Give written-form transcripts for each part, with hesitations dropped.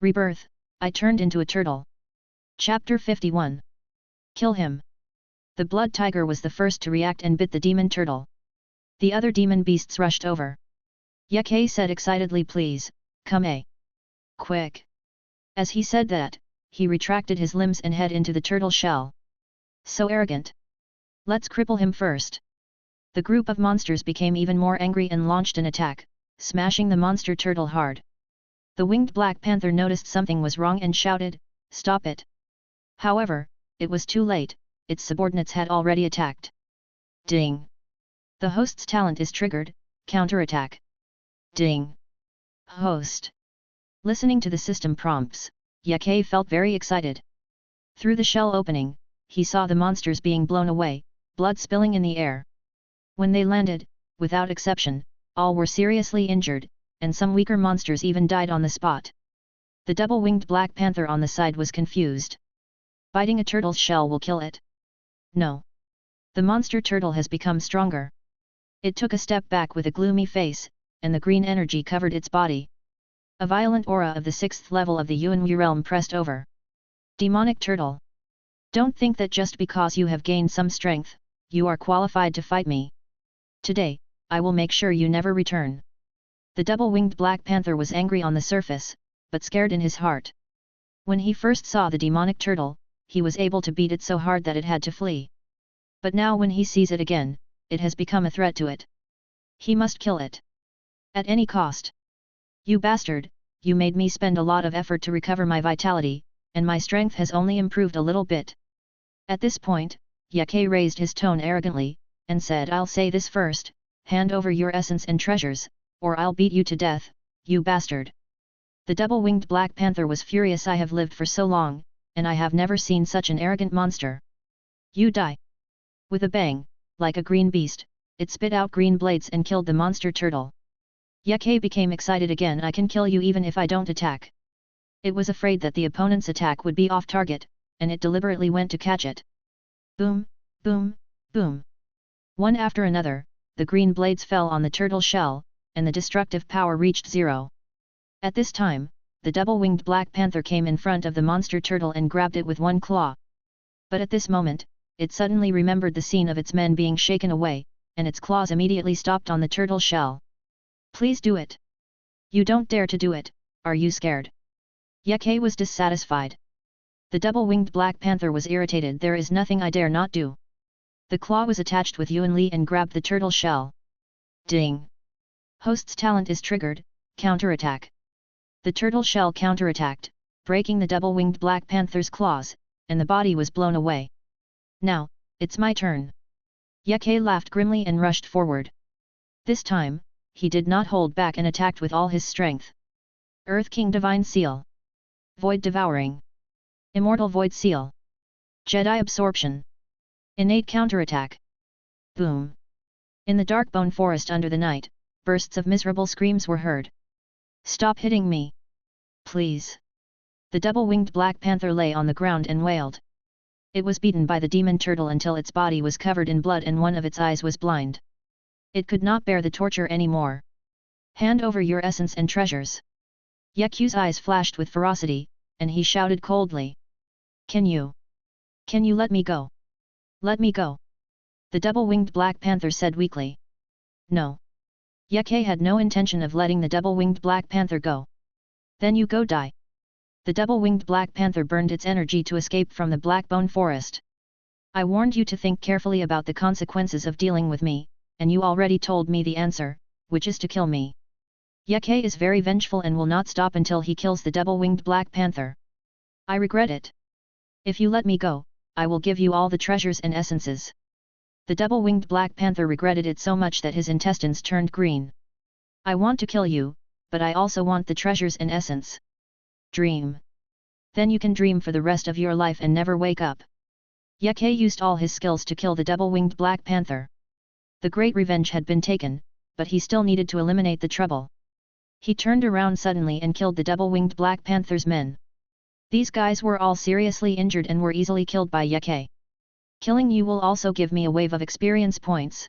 Rebirth, I turned into a turtle. Chapter 51. Kill him. The blood tiger was the first to react and bit the demon turtle. The other demon beasts rushed over. Yeke said excitedly, please, come quick. As he said that, he retracted his limbs and head into the turtle shell. So arrogant. Let's cripple him first. The group of monsters became even more angry and launched an attack, smashing the monster turtle hard. The winged black panther noticed something was wrong and shouted, stop it. However, it was too late, its subordinates had already attacked. Ding. The host's talent is triggered, counterattack. Ding. Host. Listening to the system prompts, Yeke felt very excited. Through the shell opening, he saw the monsters being blown away, blood spilling in the air. When they landed, without exception, all were seriously injured, and some weaker monsters even died on the spot. The double-winged black panther on the side was confused. Biting a turtle's shell will kill it? No. The monster turtle has become stronger. It took a step back with a gloomy face, and the green energy covered its body. A violent aura of the 6th level of the Yuanwu realm pressed over. Demonic turtle. Don't think that just because you have gained some strength, you are qualified to fight me. Today, I will make sure you never return. The double-winged black panther was angry on the surface, but scared in his heart. When he first saw the demonic turtle, he was able to beat it so hard that it had to flee. But now when he sees it again, it has become a threat to it. He must kill it. At any cost. You bastard, you made me spend a lot of effort to recover my vitality, and my strength has only improved a little bit. At this point, Yeke raised his tone arrogantly, and said, I'll say this first, hand over your essence and treasures, or I'll beat you to death, you bastard. The double-winged black panther was furious. I have lived for so long, and I have never seen such an arrogant monster. You die. With a bang, like a green beast, it spit out green blades and killed the monster turtle. Yeke became excited again. I can kill you even if I don't attack. It was afraid that the opponent's attack would be off target, and it deliberately went to catch it. Boom, boom, boom. One after another, the green blades fell on the turtle shell, and the destructive power reached 0. At this time, the double-winged black panther came in front of the monster turtle and grabbed it with one claw. But at this moment, it suddenly remembered the scene of its men being shaken away, and its claws immediately stopped on the turtle shell. Please do it. You don't dare to do it, are you scared? Yeke was dissatisfied. The double-winged black panther was irritated. There is nothing I dare not do. The claw was attached with Yuan Li and grabbed the turtle shell. Ding. Host's talent is triggered, counterattack. The turtle shell counterattacked, breaking the double-winged black panther's claws, and the body was blown away. Now, it's my turn. Yeke laughed grimly and rushed forward. This time, he did not hold back and attacked with all his strength. Earth King Divine Seal. Void Devouring. Immortal Void Seal. Jedi Absorption. Innate Counterattack. Boom. In the dark bone forest under the night, bursts of miserable screams were heard. Stop hitting me. Please. The double-winged black panther lay on the ground and wailed. It was beaten by the demon turtle until its body was covered in blood and one of its eyes was blind. It could not bear the torture anymore. Hand over your essence and treasures. Yeku's eyes flashed with ferocity, and he shouted coldly. Can you let me go? Let me go. The double-winged black panther said weakly. No. Yeke had no intention of letting the double-winged black panther go. Then you go die. The double-winged black panther burned its energy to escape from the black bone forest. I warned you to think carefully about the consequences of dealing with me, and you already told me the answer, which is to kill me. Yeke is very vengeful and will not stop until he kills the double-winged black panther. I regret it. If you let me go, I will give you all the treasures and essences. The double-winged black panther regretted it so much that his intestines turned green. I want to kill you, but I also want the treasures and essence. Dream. Then you can dream for the rest of your life and never wake up. Yeke used all his skills to kill the double-winged black panther. The great revenge had been taken, but he still needed to eliminate the trouble. He turned around suddenly and killed the double-winged black panther's men. These guys were all seriously injured and were easily killed by Yeke. Killing you will also give me a wave of experience points.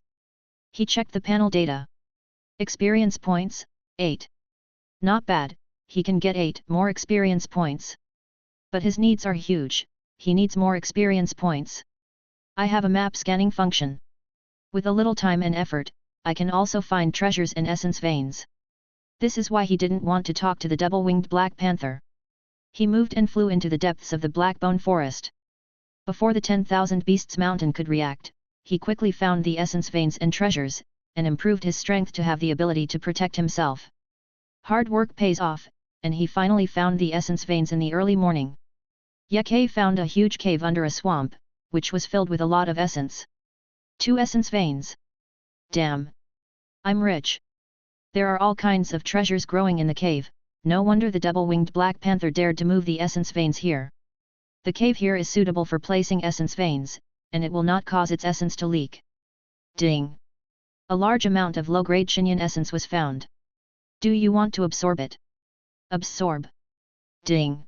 He checked the panel data. Experience points, 8. Not bad, he can get 8 more experience points. But his needs are huge, he needs more experience points. I have a map scanning function. With a little time and effort, I can also find treasures and essence veins. This is why he didn't want to talk to the double-winged Black Panther. He moved and flew into the depths of the Blackbone Forest. Before the 10,000 Beasts Mountain could react, he quickly found the essence veins and treasures, and improved his strength to have the ability to protect himself. Hard work pays off, and he finally found the essence veins in the early morning. Yake found a huge cave under a swamp, which was filled with a lot of essence. 2 essence veins. Damn! I'm rich. There are all kinds of treasures growing in the cave, no wonder the double-winged Black Panther dared to move the essence veins here. The cave here is suitable for placing essence veins, and it will not cause its essence to leak. Ding! A large amount of low-grade Shinyan essence was found. Do you want to absorb it? Absorb. Ding!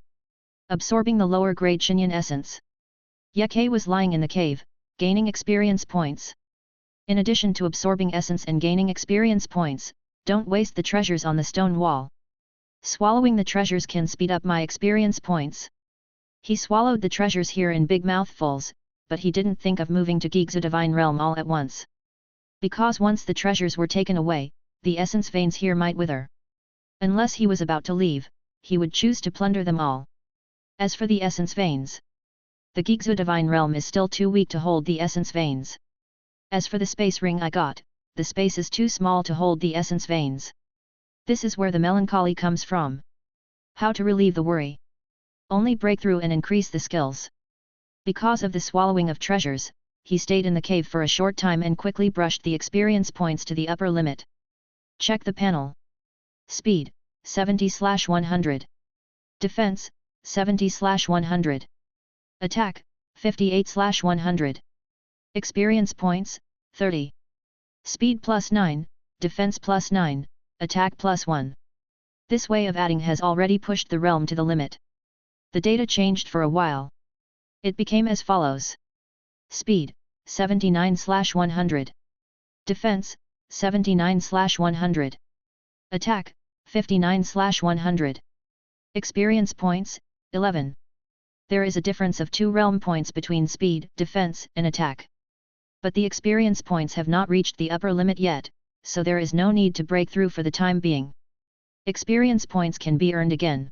Absorbing the lower-grade Shinyan essence. Yake was lying in the cave, gaining experience points. In addition to absorbing essence and gaining experience points, don't waste the treasures on the stone wall. Swallowing the treasures can speed up my experience points. He swallowed the treasures here in big mouthfuls, but he didn't think of moving to Gigzu Divine Realm all at once. Because once the treasures were taken away, the essence veins here might wither. Unless he was about to leave, he would choose to plunder them all. As for the essence veins, the Gigzu Divine Realm is still too weak to hold the essence veins. As for the space ring I got, the space is too small to hold the essence veins. This is where the melancholy comes from. How to relieve the worry? Only break through and increase the skills. Because of the swallowing of treasures, he stayed in the cave for a short time and quickly brushed the experience points to the upper limit. Check the panel. Speed, 70/100. Defense, 70/100. Attack, 58/100. Experience points, 30. Speed +9, Defense +9, Attack +1. This way of adding has already pushed the realm to the limit. The data changed for a while. It became as follows. Speed, 79/100. Defense, 79/100. Attack, 59/100. Experience points, 11. There is a difference of 2 realm points between speed, defense, and attack. But the experience points have not reached the upper limit yet, so there is no need to break through for the time being. Experience points can be earned again.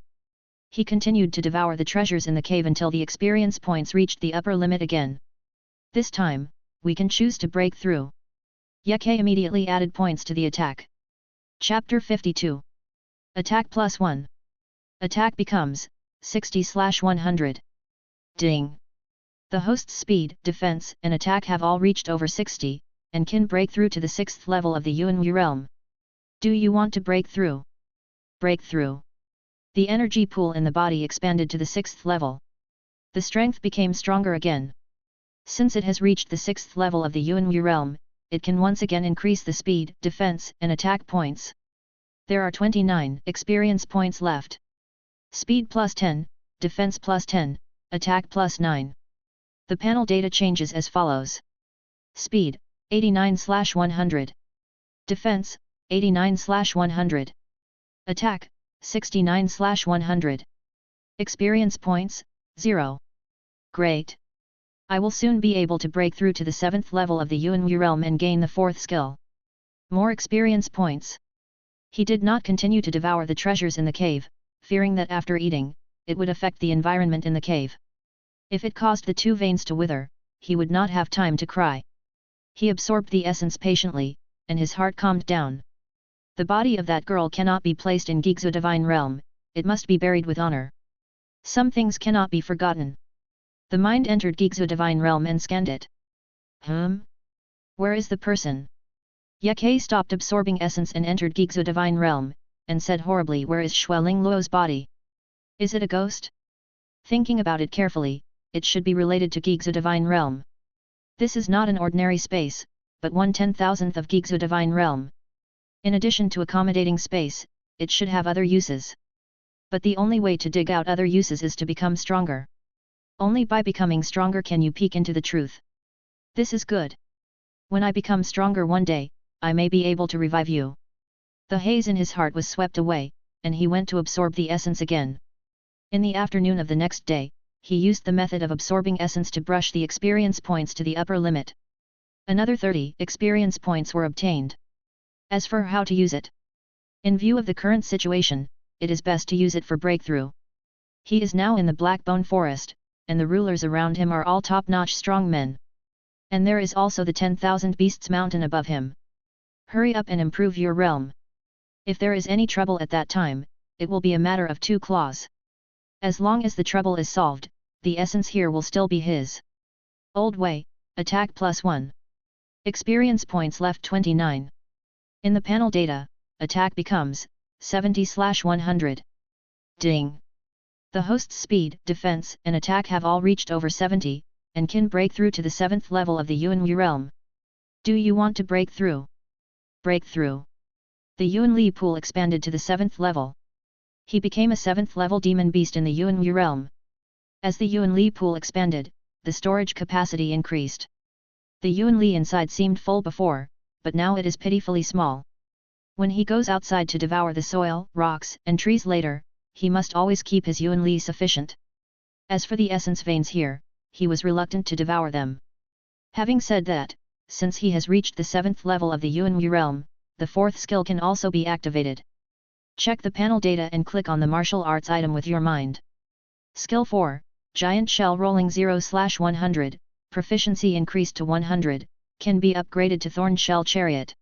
He continued to devour the treasures in the cave until the experience points reached the upper limit again. This time, we can choose to break through. Yake immediately added points to the attack. Chapter 52. Attack +1. Attack becomes 60/100. Ding! The host's speed, defense, and attack have all reached over 60, and can break through to the 6th level of the Yuanwu realm. Do you want to break through? Break through. The energy pool in the body expanded to the 6th level. The strength became stronger again. Since it has reached the 6th level of the Yuanwu realm, it can once again increase the speed, defense, and attack points. There are 29 experience points left. Speed +10, defense +10, attack +9. The panel data changes as follows. Speed, 89/100. Defense, 89/100. Attack, 69/100. Experience points, 0. Great! I will soon be able to break through to the 7th level of the Yuanwu realm and gain the 4th skill. More experience points. He did not continue to devour the treasures in the cave, fearing that after eating, it would affect the environment in the cave. If it caused the 2 veins to wither, he would not have time to cry. He absorbed the essence patiently, and his heart calmed down. The body of that girl cannot be placed in Gigzu Divine Realm, it must be buried with honor. Some things cannot be forgotten. The mind entered Gigzu Divine Realm and scanned it. Where is the person? Yake stopped absorbing essence and entered Gigzu Divine Realm, and said horribly, where is Xueling Luo's body? Is it a ghost? Thinking about it carefully, it should be related to Gigzu Divine Realm. This is not an ordinary space, but 1/10,000th of Gigzu Divine Realm. In addition to accommodating space, it should have other uses. But the only way to dig out other uses is to become stronger. Only by becoming stronger can you peek into the truth. This is good. When I become stronger one day, I may be able to revive you. The haze in his heart was swept away, and he went to absorb the essence again. In the afternoon of the next day, he used the method of absorbing essence to brush the experience points to the upper limit. Another 30 experience points were obtained. As for how to use it, in view of the current situation, it is best to use it for breakthrough. He is now in the Blackbone Forest, and the rulers around him are all top-notch strong men. And there is also the 10,000 Beasts Mountain above him. Hurry up and improve your realm. If there is any trouble at that time, it will be a matter of 2 claws. As long as the trouble is solved, the essence here will still be his. Old way, attack +1. Experience points left 29. In the panel data, attack becomes 70/100. Ding! The host's speed, defense, and attack have all reached over 70, and can break through to the 7th level of the Yuanli realm. Do you want to break through? Break through. The Yuanli pool expanded to the 7th level. He became a 7th level demon beast in the Yuanli realm. As the Yuanli pool expanded, the storage capacity increased. The Yuanli inside seemed full before, but now it is pitifully small. When he goes outside to devour the soil, rocks, and trees later, he must always keep his Yuanli sufficient. As for the essence veins here, he was reluctant to devour them. Having said that, since he has reached the 7th level of the Yuanli realm, the 4th skill can also be activated. Check the panel data and click on the martial arts item with your mind. Skill 4, Giant Shell Rolling 0/100, proficiency increased to 100, can be upgraded to Thorn Shell Chariot.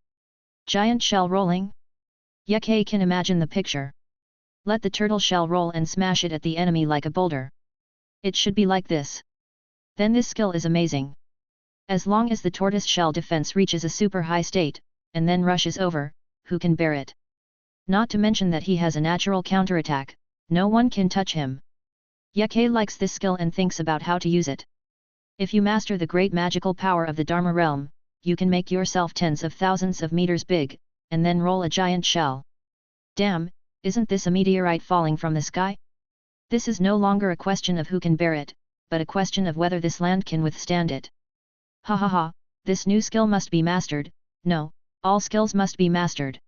Giant Shell Rolling? Yeke can imagine the picture. Let the turtle shell roll and smash it at the enemy like a boulder. It should be like this. Then this skill is amazing. As long as the tortoise shell defense reaches a super high state, and then rushes over, who can bear it? Not to mention that he has a natural counterattack, no one can touch him. Yeke likes this skill and thinks about how to use it. If you master the great magical power of the Dharma realm, you can make yourself tens of thousands of meters big, and then roll a giant shell. Damn, isn't this a meteorite falling from the sky? This is no longer a question of who can bear it, but a question of whether this land can withstand it. Ha ha ha, this new skill must be mastered. No, all skills must be mastered.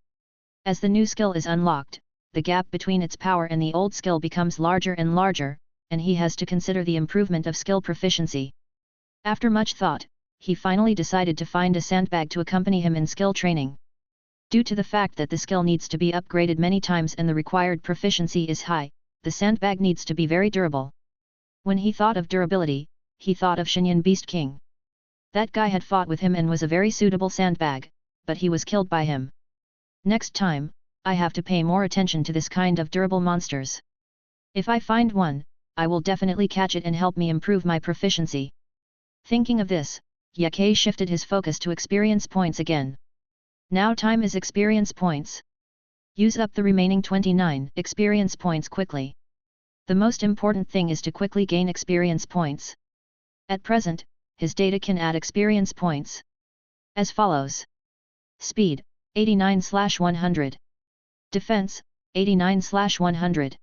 As the new skill is unlocked, the gap between its power and the old skill becomes larger and larger, and he has to consider the improvement of skill proficiency. After much thought, he finally decided to find a sandbag to accompany him in skill training. Due to the fact that the skill needs to be upgraded many times and the required proficiency is high, the sandbag needs to be very durable. When he thought of durability, he thought of Shinyan Beast King. That guy had fought with him and was a very suitable sandbag, but he was killed by him. Next time, I have to pay more attention to this kind of durable monsters. If I find one, I will definitely catch it and help me improve my proficiency. Thinking of this, Yeke shifted his focus to experience points again. Now time is experience points. Use up the remaining 29 experience points quickly. The most important thing is to quickly gain experience points. At present, his data can add experience points as follows. Speed, 89/100. Defense, 89/100.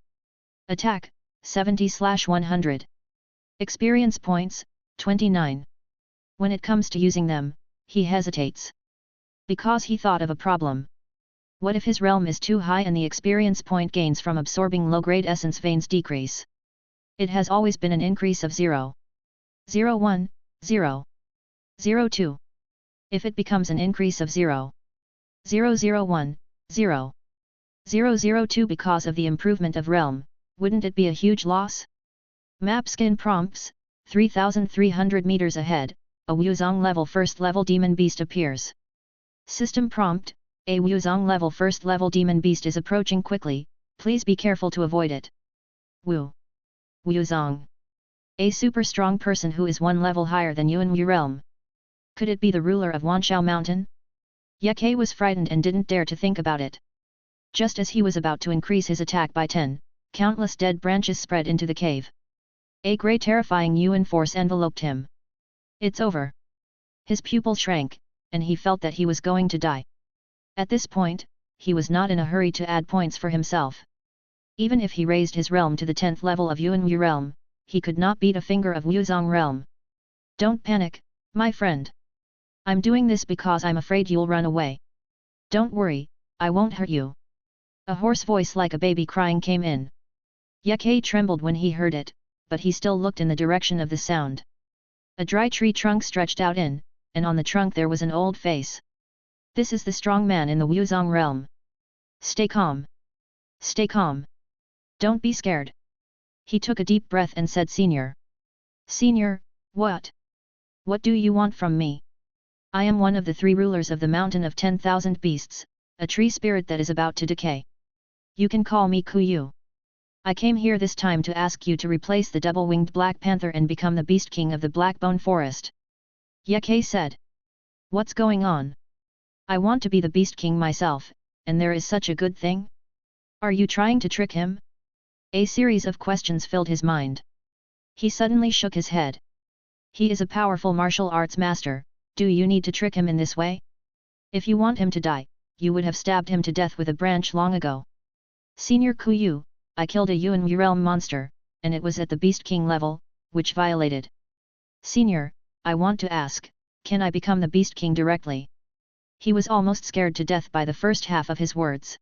Attack, 70/100. Experience points, 29. When it comes to using them, he hesitates. Because he thought of a problem. What if his realm is too high and the experience point gains from absorbing low-grade essence veins decrease? It has always been an increase of 0. 0.1, 0. 0.2. If it becomes an increase of 0. 0.001, 0. 0.002 because of the improvement of realm, wouldn't it be a huge loss? Map skin prompts, 3,300 meters ahead, a Wuzong level first level demon beast appears. System prompt, a Wuzong level first level demon beast is approaching quickly, please be careful to avoid it. Wuzong. A super strong person who is one level higher than Yuanwu realm. Could it be the ruler of Wanshao Mountain? Yeke was frightened and didn't dare to think about it. Just as he was about to increase his attack by 10, countless dead branches spread into the cave. A grey terrifying Yuan force enveloped him. It's over. His pupil shrank, and he felt that he was going to die. At this point, he was not in a hurry to add points for himself. Even if he raised his realm to the 10th level of Yuanwu realm, he could not beat a finger of Wuzong realm. Don't panic, my friend. I'm doing this because I'm afraid you'll run away. Don't worry, I won't hurt you. A hoarse voice like a baby crying came in. Yake trembled when he heard it, but he still looked in the direction of the sound. A dry tree trunk stretched out in, and on the trunk there was an old face. This is the strong man in the Wuzong realm. Stay calm. Stay calm. Don't be scared. He took a deep breath and said, Senior. Senior, what? What do you want from me? I am one of the 3 rulers of the mountain of 10,000 beasts, a tree spirit that is about to decay. You can call me Kuyu. I came here this time to ask you to replace the double-winged Black Panther and become the Beast King of the Blackbone Forest. Yake said. What's going on? I want to be the Beast King myself, and there is such a good thing? Are you trying to trick him? A series of questions filled his mind. He suddenly shook his head. He is a powerful martial arts master, do you need to trick him in this way? If you want him to die, you would have stabbed him to death with a branch long ago. Senior Kuyu, I killed a Yuan realm monster, and it was at the Beast King level, which violated. Senior, I want to ask, can I become the Beast King directly? He was almost scared to death by the first half of his words.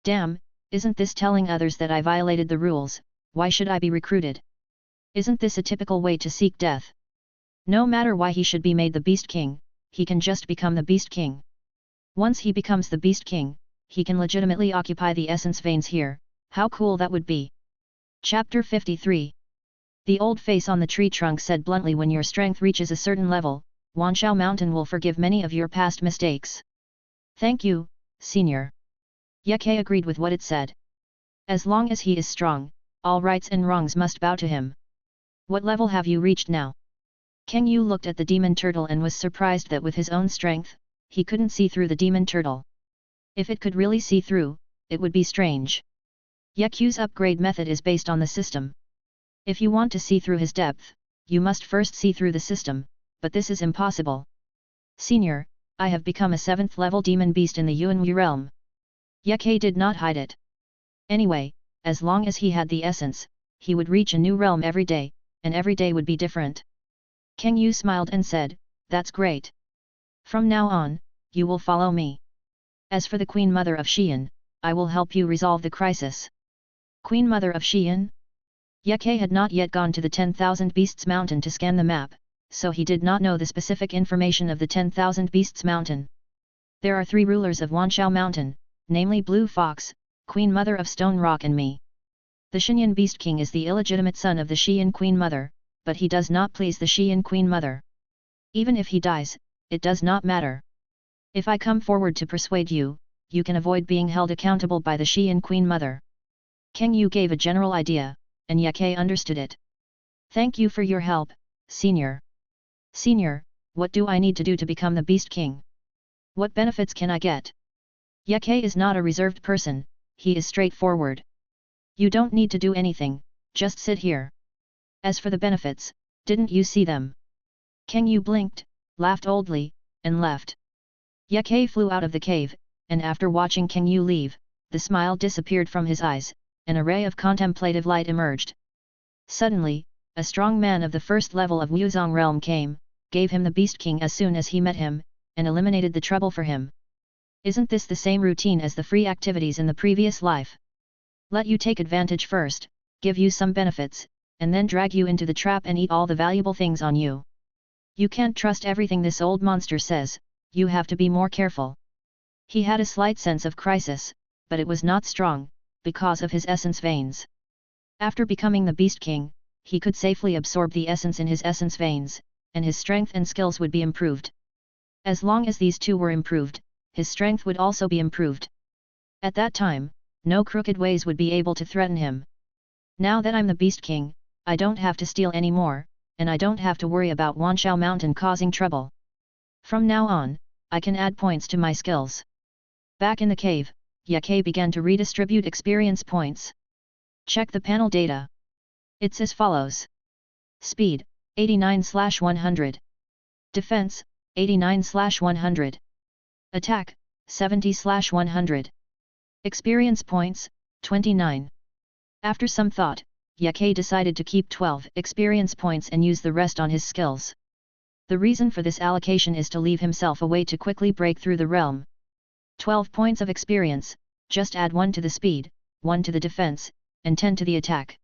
Damn, isn't this telling others that I violated the rules? Why should I be recruited? Isn't this a typical way to seek death? No matter why he should be made the Beast King, he can just become the Beast King. Once he becomes the Beast King, he can legitimately occupy the essence veins here, how cool that would be. Chapter 53. The old face on the tree trunk said bluntly, when your strength reaches a certain level, Wanshao Mountain will forgive many of your past mistakes. Thank you, Senior. Yake agreed with what it said. As long as he is strong, all rights and wrongs must bow to him. What level have you reached now? Kang Yu looked at the demon turtle and was surprised that with his own strength, he couldn't see through the demon turtle. If it could really see through, it would be strange. Yaku's upgrade method is based on the system. If you want to see through his depth, you must first see through the system, but this is impossible. Senior, I have become a 7th level demon beast in the Yuanwu realm. Yake did not hide it. Anyway, as long as he had the essence, he would reach a new realm every day, and every day would be different. Kang Yu smiled and said, that's great. From now on, you will follow me. As for the Queen Mother of Xian, I will help you resolve the crisis. Queen Mother of Xian? Yake had not yet gone to the 10,000 Beasts Mountain to scan the map, so he did not know the specific information of the 10,000 Beasts Mountain. There are 3 rulers of Wanshao Mountain, namely Blue Fox, Queen Mother of Stone Rock and me. The Xinyan Beast King is the illegitimate son of the Xian Queen Mother, but he does not please the Xian Queen Mother. Even if he dies, it does not matter. If I come forward to persuade you, you can avoid being held accountable by the Xian Queen Mother. Kang Yu gave a general idea, and Yake understood it. Thank you for your help, Senior. Senior, what do I need to do to become the Beast King? What benefits can I get? Yake is not a reserved person, he is straightforward. You don't need to do anything, just sit here. As for the benefits, didn't you see them? Kang Yu blinked, laughed oldly, and left. Yake flew out of the cave, and after watching Kang Yu leave, the smile disappeared from his eyes, and a ray of contemplative light emerged. Suddenly, a strong man of the 1st level of Wuzong realm came, gave him the Beast King as soon as he met him, and eliminated the trouble for him. Isn't this the same routine as the free activities in the previous life? Let you take advantage first, give you some benefits, and then drag you into the trap and eat all the valuable things on you. You can't trust everything this old monster says, you have to be more careful. He had a slight sense of crisis, but it was not strong, because of his essence veins. After becoming the Beast King, he could safely absorb the essence in his essence veins, and his strength and skills would be improved. As long as these 2 were improved, his strength would also be improved. At that time, no crooked ways would be able to threaten him. Now that I'm the Beast King, I don't have to steal anymore, and I don't have to worry about Wanshao Mountain causing trouble. From now on, I can add points to my skills. Back in the cave, Yake began to redistribute experience points. Check the panel data. It's as follows. Speed, 89/100. Defense, 89/100. Attack, 70/100. Experience points, 29. After some thought, Yake decided to keep 12 experience points and use the rest on his skills. The reason for this allocation is to leave himself a way to quickly break through the realm. 12 points of experience, Just add 1 to the speed, 1 to the defense, and 10 to the attack.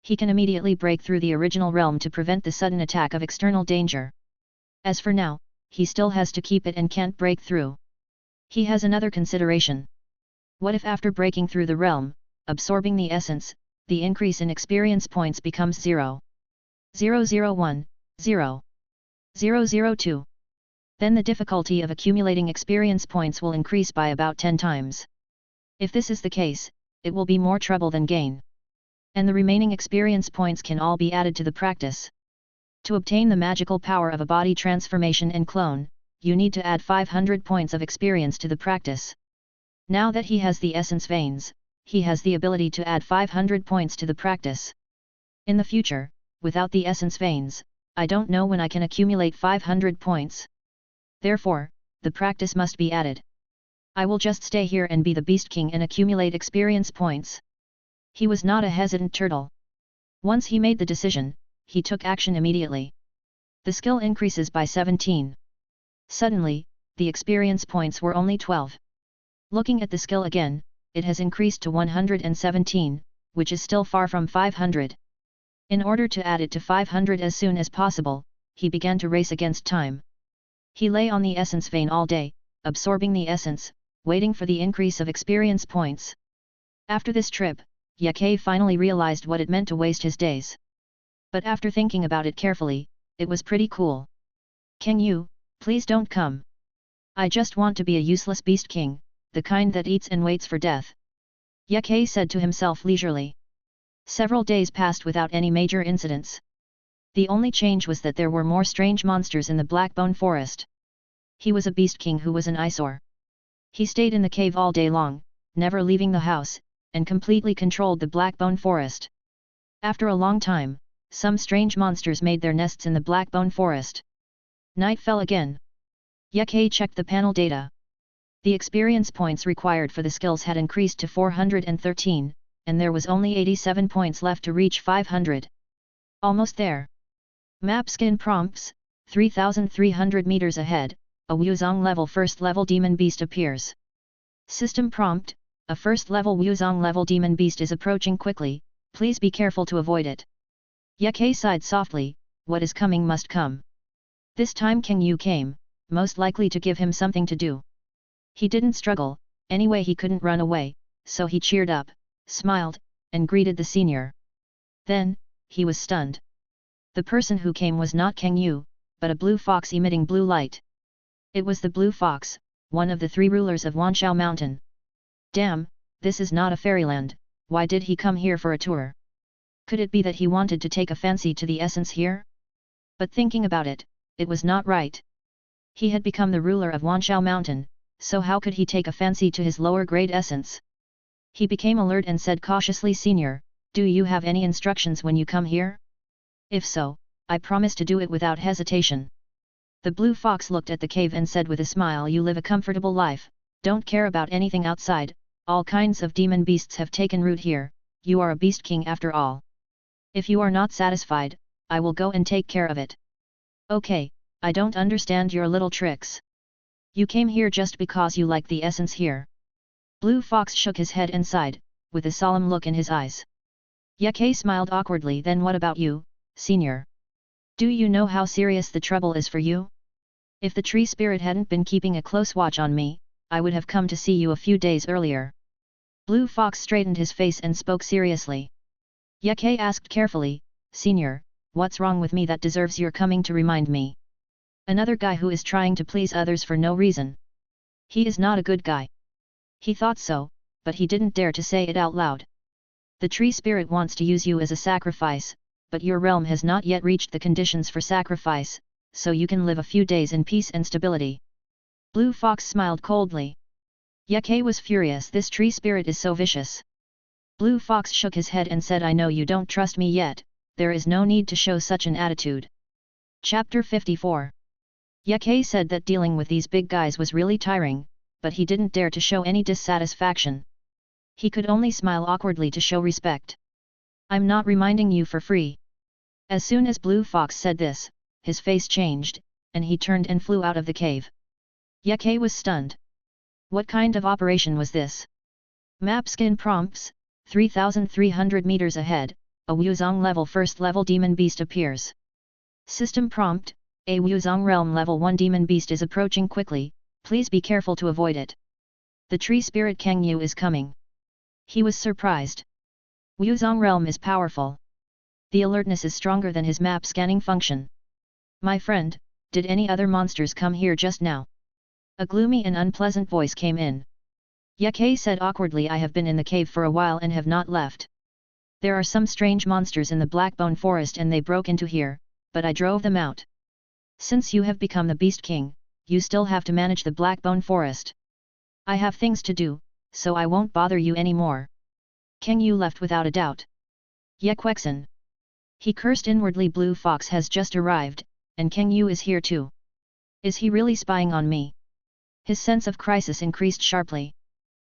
He can immediately break through the original realm to prevent the sudden attack of external danger. As for now, he still has to keep it and can't break through. He has another consideration. What if after breaking through the realm, absorbing the essence, the increase in experience points becomes 0. 001, 0. 002. Then the difficulty of accumulating experience points will increase by about 10 times. If this is the case, it will be more trouble than gain. And the remaining experience points can all be added to the practice. To obtain the magical power of a body transformation and clone, you need to add 500 points of experience to the practice. Now that he has the essence veins, he has the ability to add 500 points to the practice. In the future, without the essence veins, I don't know when I can accumulate 500 points. Therefore, the practice must be added. I will just stay here and be the Beast King and accumulate experience points. He was not a hesitant turtle. Once he made the decision, he took action immediately. The skill increases by 17. Suddenly, the experience points were only 12. Looking at the skill again, it has increased to 117, which is still far from 500. In order to add it to 500 as soon as possible, he began to race against time. He lay on the essence vein all day, absorbing the essence, waiting for the increase of experience points. After this trip, Yake finally realized what it meant to waste his days. But after thinking about it carefully, it was pretty cool. Can you, please don't come. I just want to be a useless Beast King, the kind that eats and waits for death. Yake said to himself leisurely. Several days passed without any major incidents. The only change was that there were more strange monsters in the Blackbone Forest. He was a Beast King who was an eyesore. He stayed in the cave all day long, never leaving the house, and completely controlled the Blackbone Forest. After a long time, some strange monsters made their nests in the Blackbone Forest. Night fell again. Yake checked the panel data. The experience points required for the skills had increased to 413, and there was only 87 points left to reach 500. Almost there. Map skin prompts, 3,300 meters ahead, a Wuzong level first level demon beast appears. System prompt, a first level Wuzong level demon beast is approaching quickly, please be careful to avoid it. Yake sighed softly, what is coming must come. This time King Yu came, most likely to give him something to do. He didn't struggle, anyway he couldn't run away, so he cheered up, smiled, and greeted the senior. Then, he was stunned. The person who came was not King Yu, but a blue fox emitting blue light. It was the blue fox, one of the 3 rulers of Wanshao Mountain. Damn, this is not a fairyland, why did he come here for a tour? Could it be that he wanted to take a fancy to the essence here? But thinking about it, it was not right. He had become the ruler of Wanshao Mountain, so how could he take a fancy to his lower grade essence? He became alert and said cautiously, Senior, do you have any instructions when you come here? If so, I promise to do it without hesitation. The blue fox looked at the cave and said with a smile, you live a comfortable life, don't care about anything outside, all kinds of demon beasts have taken root here, you are a beast king after all. If you are not satisfied, I will go and take care of it. Okay, I don't understand your little tricks. You came here just because you like the essence here. Blue Fox shook his head and sighed, with a solemn look in his eyes. Yake smiled awkwardly. Then what about you, senior? Do you know how serious the trouble is for you? If the tree spirit hadn't been keeping a close watch on me, I would have come to see you a few days earlier. Blue Fox straightened his face and spoke seriously. Yake asked carefully, Senior, what's wrong with me that deserves your coming to remind me? Another guy who is trying to please others for no reason. He is not a good guy. He thought so, but he didn't dare to say it out loud. The tree spirit wants to use you as a sacrifice, but your realm has not yet reached the conditions for sacrifice, so you can live a few days in peace and stability. Blue Fox smiled coldly. Yake was furious. This tree spirit is so vicious. Blue Fox shook his head and said, I know you don't trust me yet, there is no need to show such an attitude. Chapter 54. Yake said that dealing with these big guys was really tiring, but he didn't dare to show any dissatisfaction. He could only smile awkwardly to show respect. I'm not reminding you for free. As soon as Blue Fox said this, his face changed, and he turned and flew out of the cave. Yake was stunned. What kind of operation was this? Map skin prompts, 3,300 meters ahead, a Wuzong level first level demon beast appears. System prompt, a Wuzong realm level 1 demon beast is approaching quickly, please be careful to avoid it. The tree spirit Kang Yu is coming. He was surprised. Wuzong realm is powerful. The alertness is stronger than his map scanning function. My friend, did any other monsters come here just now? A gloomy and unpleasant voice came in. Ye said awkwardly, I have been in the cave for a while and have not left. There are some strange monsters in the Blackbone Forest and they broke into here, but I drove them out. Since you have become the Beast King, you still have to manage the Blackbone Forest. I have things to do, so I won't bother you anymore. Kang Yu left without a doubt. Ye Quexen. He cursed inwardly. Blue Fox has just arrived, and Kang Yu is here too. Is he really spying on me? His sense of crisis increased sharply.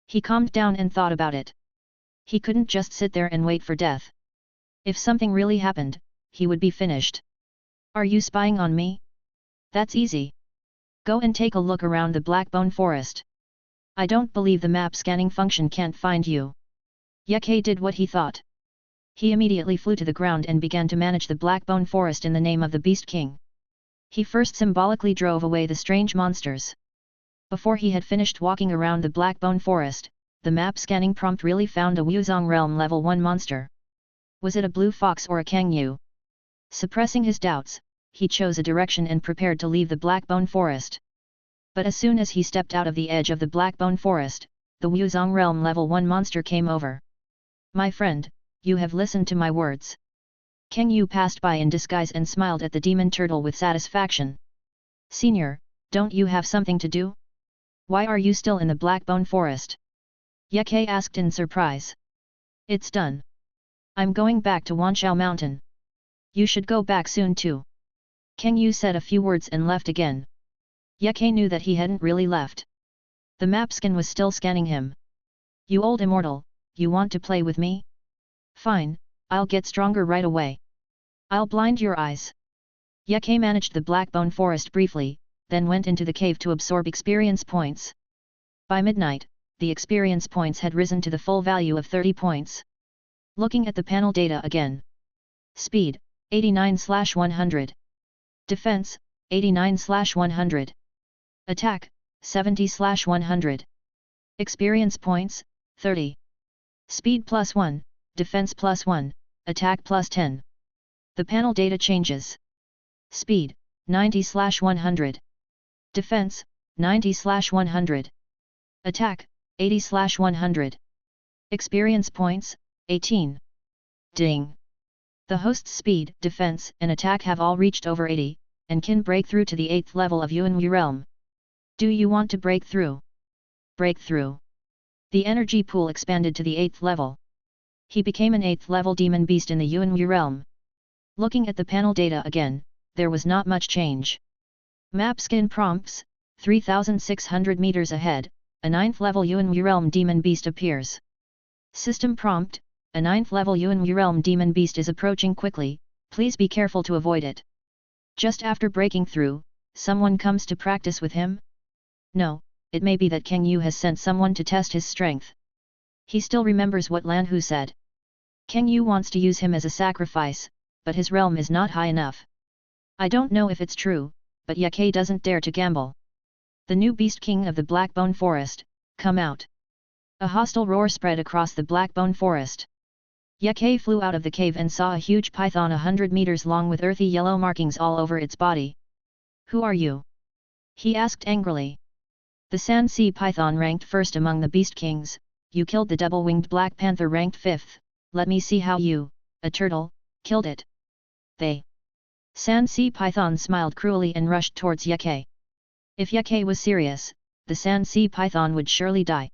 He calmed down and thought about it. He couldn't just sit there and wait for death. If something really happened, he would be finished. Are you spying on me? That's easy. Go and take a look around the Blackbone Forest. I don't believe the map scanning function can't find you. Ye did what he thought. He immediately flew to the ground and began to manage the Blackbone Forest in the name of the Beast King. He first symbolically drove away the strange monsters. Before he had finished walking around the Blackbone Forest, the map scanning prompt really found a Wuzong realm level 1 monster. Was it a blue fox or a Kang Yu? Suppressing his doubts, he chose a direction and prepared to leave the Blackbone Forest. But as soon as he stepped out of the edge of the Blackbone Forest, the Wuzong realm level 1 monster came over. My friend, you have listened to my words. Kang Yu passed by in disguise and smiled at the demon turtle with satisfaction. Senior, don't you have something to do? Why are you still in the Blackbone Forest? Ye asked in surprise. It's done. I'm going back to Wanshao Mountain. You should go back soon too. Kang Yu said a few words and left again. Ye knew that he hadn't really left. The map scan was still scanning him. You old immortal, you want to play with me? Fine, I'll get stronger right away. I'll blind your eyes. Ye managed the Blackbone Forest briefly, then went into the cave to absorb experience points. By midnight, the experience points had risen to the full value of 30 points. Looking at the panel data again. Speed, 89/100. Defense, 89/100. Attack, 70/100. Experience points, 30. Speed +1, Defense +1, Attack +10. The panel data changes. Speed, 90/100. Defense, 90/100. Attack, 80/100. Experience points, 18. Ding! The host's speed, defense, and attack have all reached over 80, and can break through to the 8th level of Yuanwu realm. Do you want to break through? Break through. The energy pool expanded to the 8th level. He became an 8th level demon beast in the Yuanwu realm. Looking at the panel data again, there was not much change. Map skin prompts, 3,600 meters ahead, a 9th level Yuanwu realm demon beast appears. System prompt, a 9th level Yuanwu realm demon beast is approaching quickly, please be careful to avoid it. Just after breaking through, someone comes to practice with him? No, it may be that Kang Yu has sent someone to test his strength. He still remembers what Lan Hu said. Kang Yu wants to use him as a sacrifice, but his realm is not high enough. I don't know if it's true, but Ye doesn't dare to gamble. The new Beast King of the Blackbone Forest, come out. A hostile roar spread across the Blackbone Forest. Ye flew out of the cave and saw a huge python 100 meters long with earthy yellow markings all over its body. Who are you? He asked angrily. The Sand Sea Python ranked first among the Beast Kings, you killed the double-winged Black Panther ranked 5th, let me see how you, a turtle, killed it. They. Sand Sea Python smiled cruelly and rushed towards Ye. If Ye was serious, the Sand Sea Python would surely die.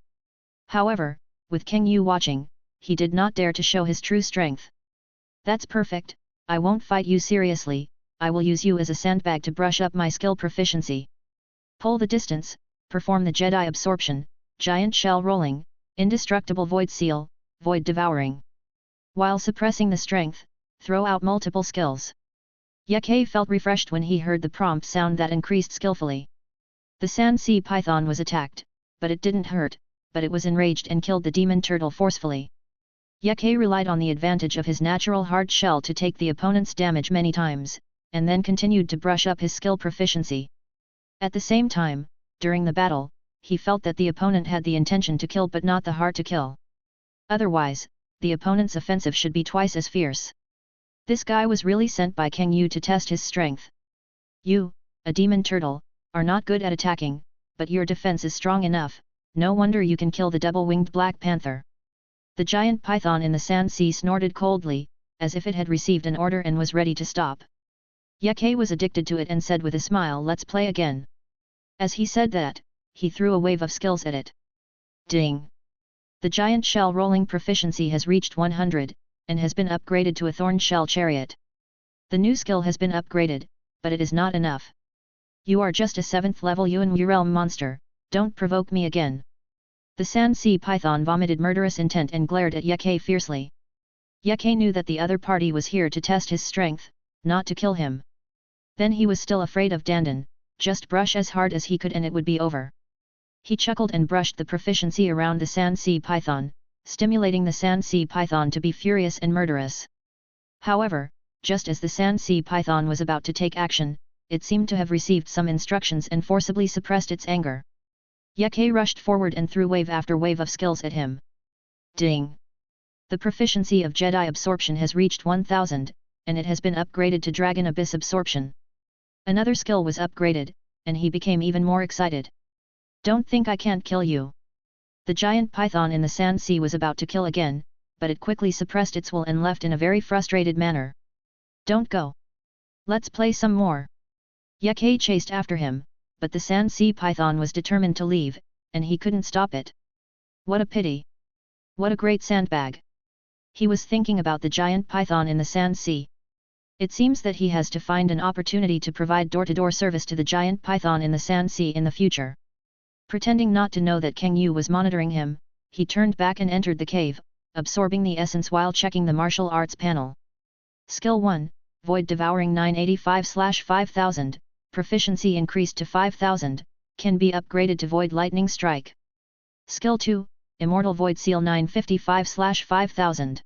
However, with Kang Yu watching, he did not dare to show his true strength. That's perfect, I won't fight you seriously, I will use you as a sandbag to brush up my skill proficiency. Pull the distance, perform the Jedi absorption, giant shell rolling, indestructible void seal, void devouring. While suppressing the strength, throw out multiple skills. Ye felt refreshed when he heard the prompt sound that increased skillfully. The Sand Sea Python was attacked, but it didn't hurt, but it was enraged and killed the demon turtle forcefully. Yeke relied on the advantage of his natural hard shell to take the opponent's damage many times, and then continued to brush up his skill proficiency. At the same time, during the battle, he felt that the opponent had the intention to kill but not the heart to kill. Otherwise, the opponent's offensive should be twice as fierce. This guy was really sent by Kang Yu to test his strength. You, a demon turtle, are not good at attacking, but your defense is strong enough, no wonder you can kill the double-winged black panther. The giant python in the sand sea snorted coldly, as if it had received an order and was ready to stop. Yeke was addicted to it and said with a smile, "Let's play again." As he said that, he threw a wave of skills at it. Ding! The giant shell rolling proficiency has reached 100, and has been upgraded to a thorn shell chariot. The new skill has been upgraded, but it is not enough. You are just a 7th level Yuan Realm monster, don't provoke me again. The sand sea python vomited murderous intent and glared at Yeke fiercely. Yeke knew that the other party was here to test his strength, not to kill him. Then he was still afraid of Dandan, just brush as hard as he could and it would be over. He chuckled and brushed the proficiency around the sand sea python, stimulating the sand sea python to be furious and murderous. However, just as the sand sea python was about to take action, it seemed to have received some instructions and forcibly suppressed its anger. Yeke rushed forward and threw wave after wave of skills at him. Ding! The proficiency of Jedi Absorption has reached 1000, and it has been upgraded to Dragon Abyss Absorption. Another skill was upgraded, and he became even more excited. Don't think I can't kill you. The giant python in the sand sea was about to kill again, but it quickly suppressed its will and left in a very frustrated manner. Don't go. Let's play some more. Yeke chased after him, but the sand sea python was determined to leave, and he couldn't stop it. What a pity. What a great sandbag. He was thinking about the giant python in the sand sea. It seems that he has to find an opportunity to provide door-to-door service to the giant python in the sand sea in the future. Pretending not to know that Kang Yu was monitoring him, he turned back and entered the cave, absorbing the essence while checking the martial arts panel. Skill 1, Void Devouring 985/5000, proficiency increased to 5000, can be upgraded to Void Lightning Strike. Skill 2, Immortal Void Seal 955/5000.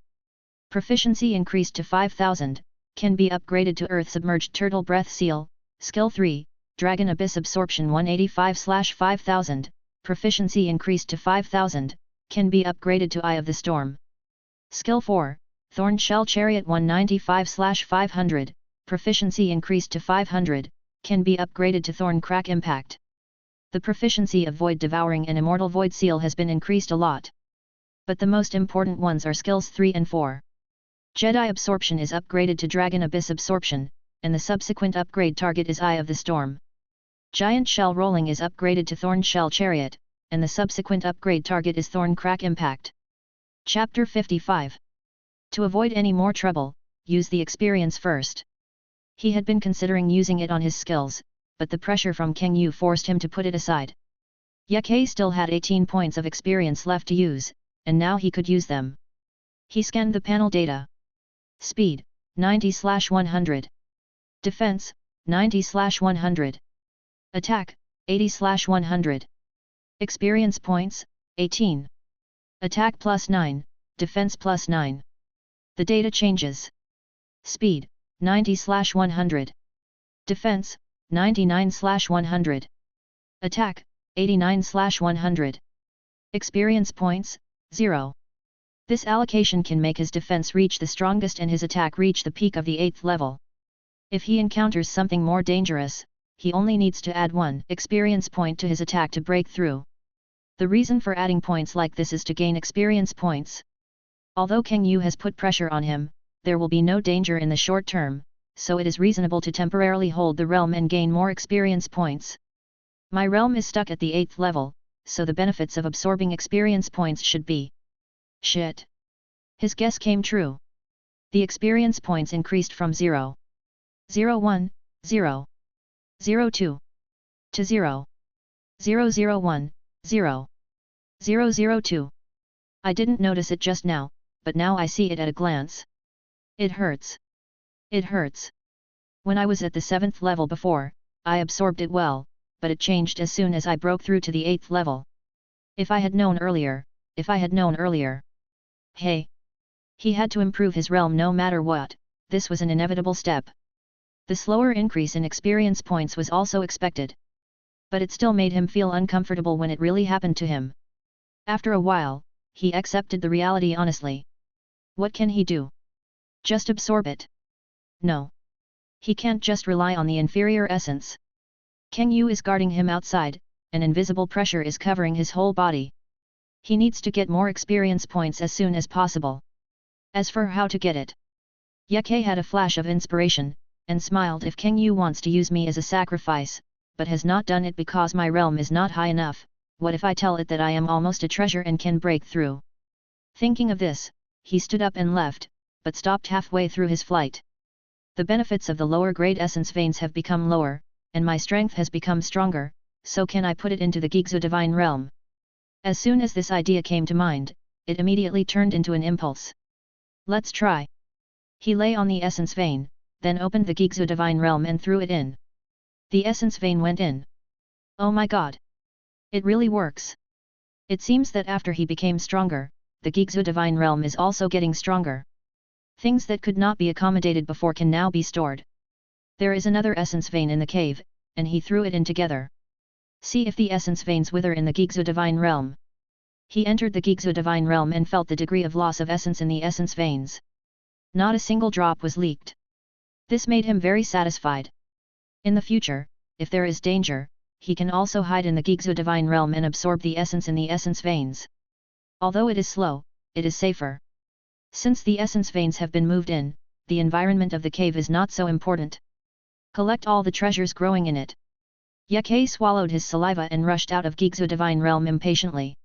Proficiency increased to 5000, can be upgraded to Earth Submerged Turtle Breath Seal. Skill 3, Dragon Abyss Absorption 185/5000, proficiency increased to 5000, can be upgraded to Eye of the Storm. Skill 4, Thorn Shell Chariot 195/500, proficiency increased to 500, can be upgraded to Thorn Crack Impact. The proficiency of Void Devouring and Immortal Void Seal has been increased a lot. But the most important ones are skills 3 and 4. Jedi Absorption is upgraded to Dragon Abyss Absorption, and the subsequent upgrade target is Eye of the Storm. Giant Shell Rolling is upgraded to Thorn Shell Chariot, and the subsequent upgrade target is Thorn Crack Impact. Chapter 55. To avoid any more trouble, use the experience first. He had been considering using it on his skills, but the pressure from Kang Yu forced him to put it aside. Yeke still had 18 points of experience left to use, and now he could use them. He scanned the panel data. Speed, 90/100. Defense, 90/100. Attack, 80/100. Experience points, 18. Attack +9, Defense +9. The data changes. Speed, 90/100. Defense, 99/100. Attack, 89/100. Experience points, 0. This allocation can make his defense reach the strongest and his attack reach the peak of the 8th level. If he encounters something more dangerous, he only needs to add 1 experience point to his attack to break through. The reason for adding points like this is to gain experience points. Although Kang Yu has put pressure on him, there will be no danger in the short term, so it is reasonable to temporarily hold the realm and gain more experience points. My realm is stuck at the 8th level, so the benefits of absorbing experience points should be... Shit! His guess came true. The experience points increased from 0. 01, 0. 02. To 0. 001, 0. 002. I didn't notice it just now, but now I see it at a glance. It hurts. It hurts. When I was at the 7th level before, I absorbed it well, but it changed as soon as I broke through to the 8th level. If I had known earlier, if I had known earlier. Hey! He had to improve his realm no matter what, this was an inevitable step. The slower increase in experience points was also expected. But it still made him feel uncomfortable when it really happened to him. After a while, he accepted the reality honestly. What can he do? Just absorb it? No. He can't just rely on the inferior essence. Kang Yu is guarding him outside, an invisible pressure is covering his whole body. He needs to get more experience points as soon as possible. As for how to get it, Ye Ke had a flash of inspiration, and smiled. If Kang Yu wants to use me as a sacrifice, but has not done it because my realm is not high enough, what if I tell it that I am almost a treasure and can break through? Thinking of this, he stood up and left, but stopped halfway through his flight. The benefits of the lower grade essence veins have become lower, and my strength has become stronger, so can I put it into the Gigzu divine realm? As soon as this idea came to mind, it immediately turned into an impulse. Let's try. He lay on the essence vein, then opened the Gigzu divine realm and threw it in. The essence vein went in. Oh my god! It really works! It seems that after he became stronger, the Gigzu divine realm is also getting stronger. Things that could not be accommodated before can now be stored. There is another essence vein in the cave, and he threw it in together. See if the essence veins wither in the Gigzu divine realm. He entered the Gigzu divine realm and felt the degree of loss of essence in the essence veins. Not a single drop was leaked. This made him very satisfied. In the future, if there is danger, he can also hide in the Gigzu divine realm and absorb the essence in the essence veins. Although it is slow, it is safer. Since the essence veins have been moved in, the environment of the cave is not so important. Collect all the treasures growing in it. Ye Ke swallowed his saliva and rushed out of Gigzu divine realm impatiently.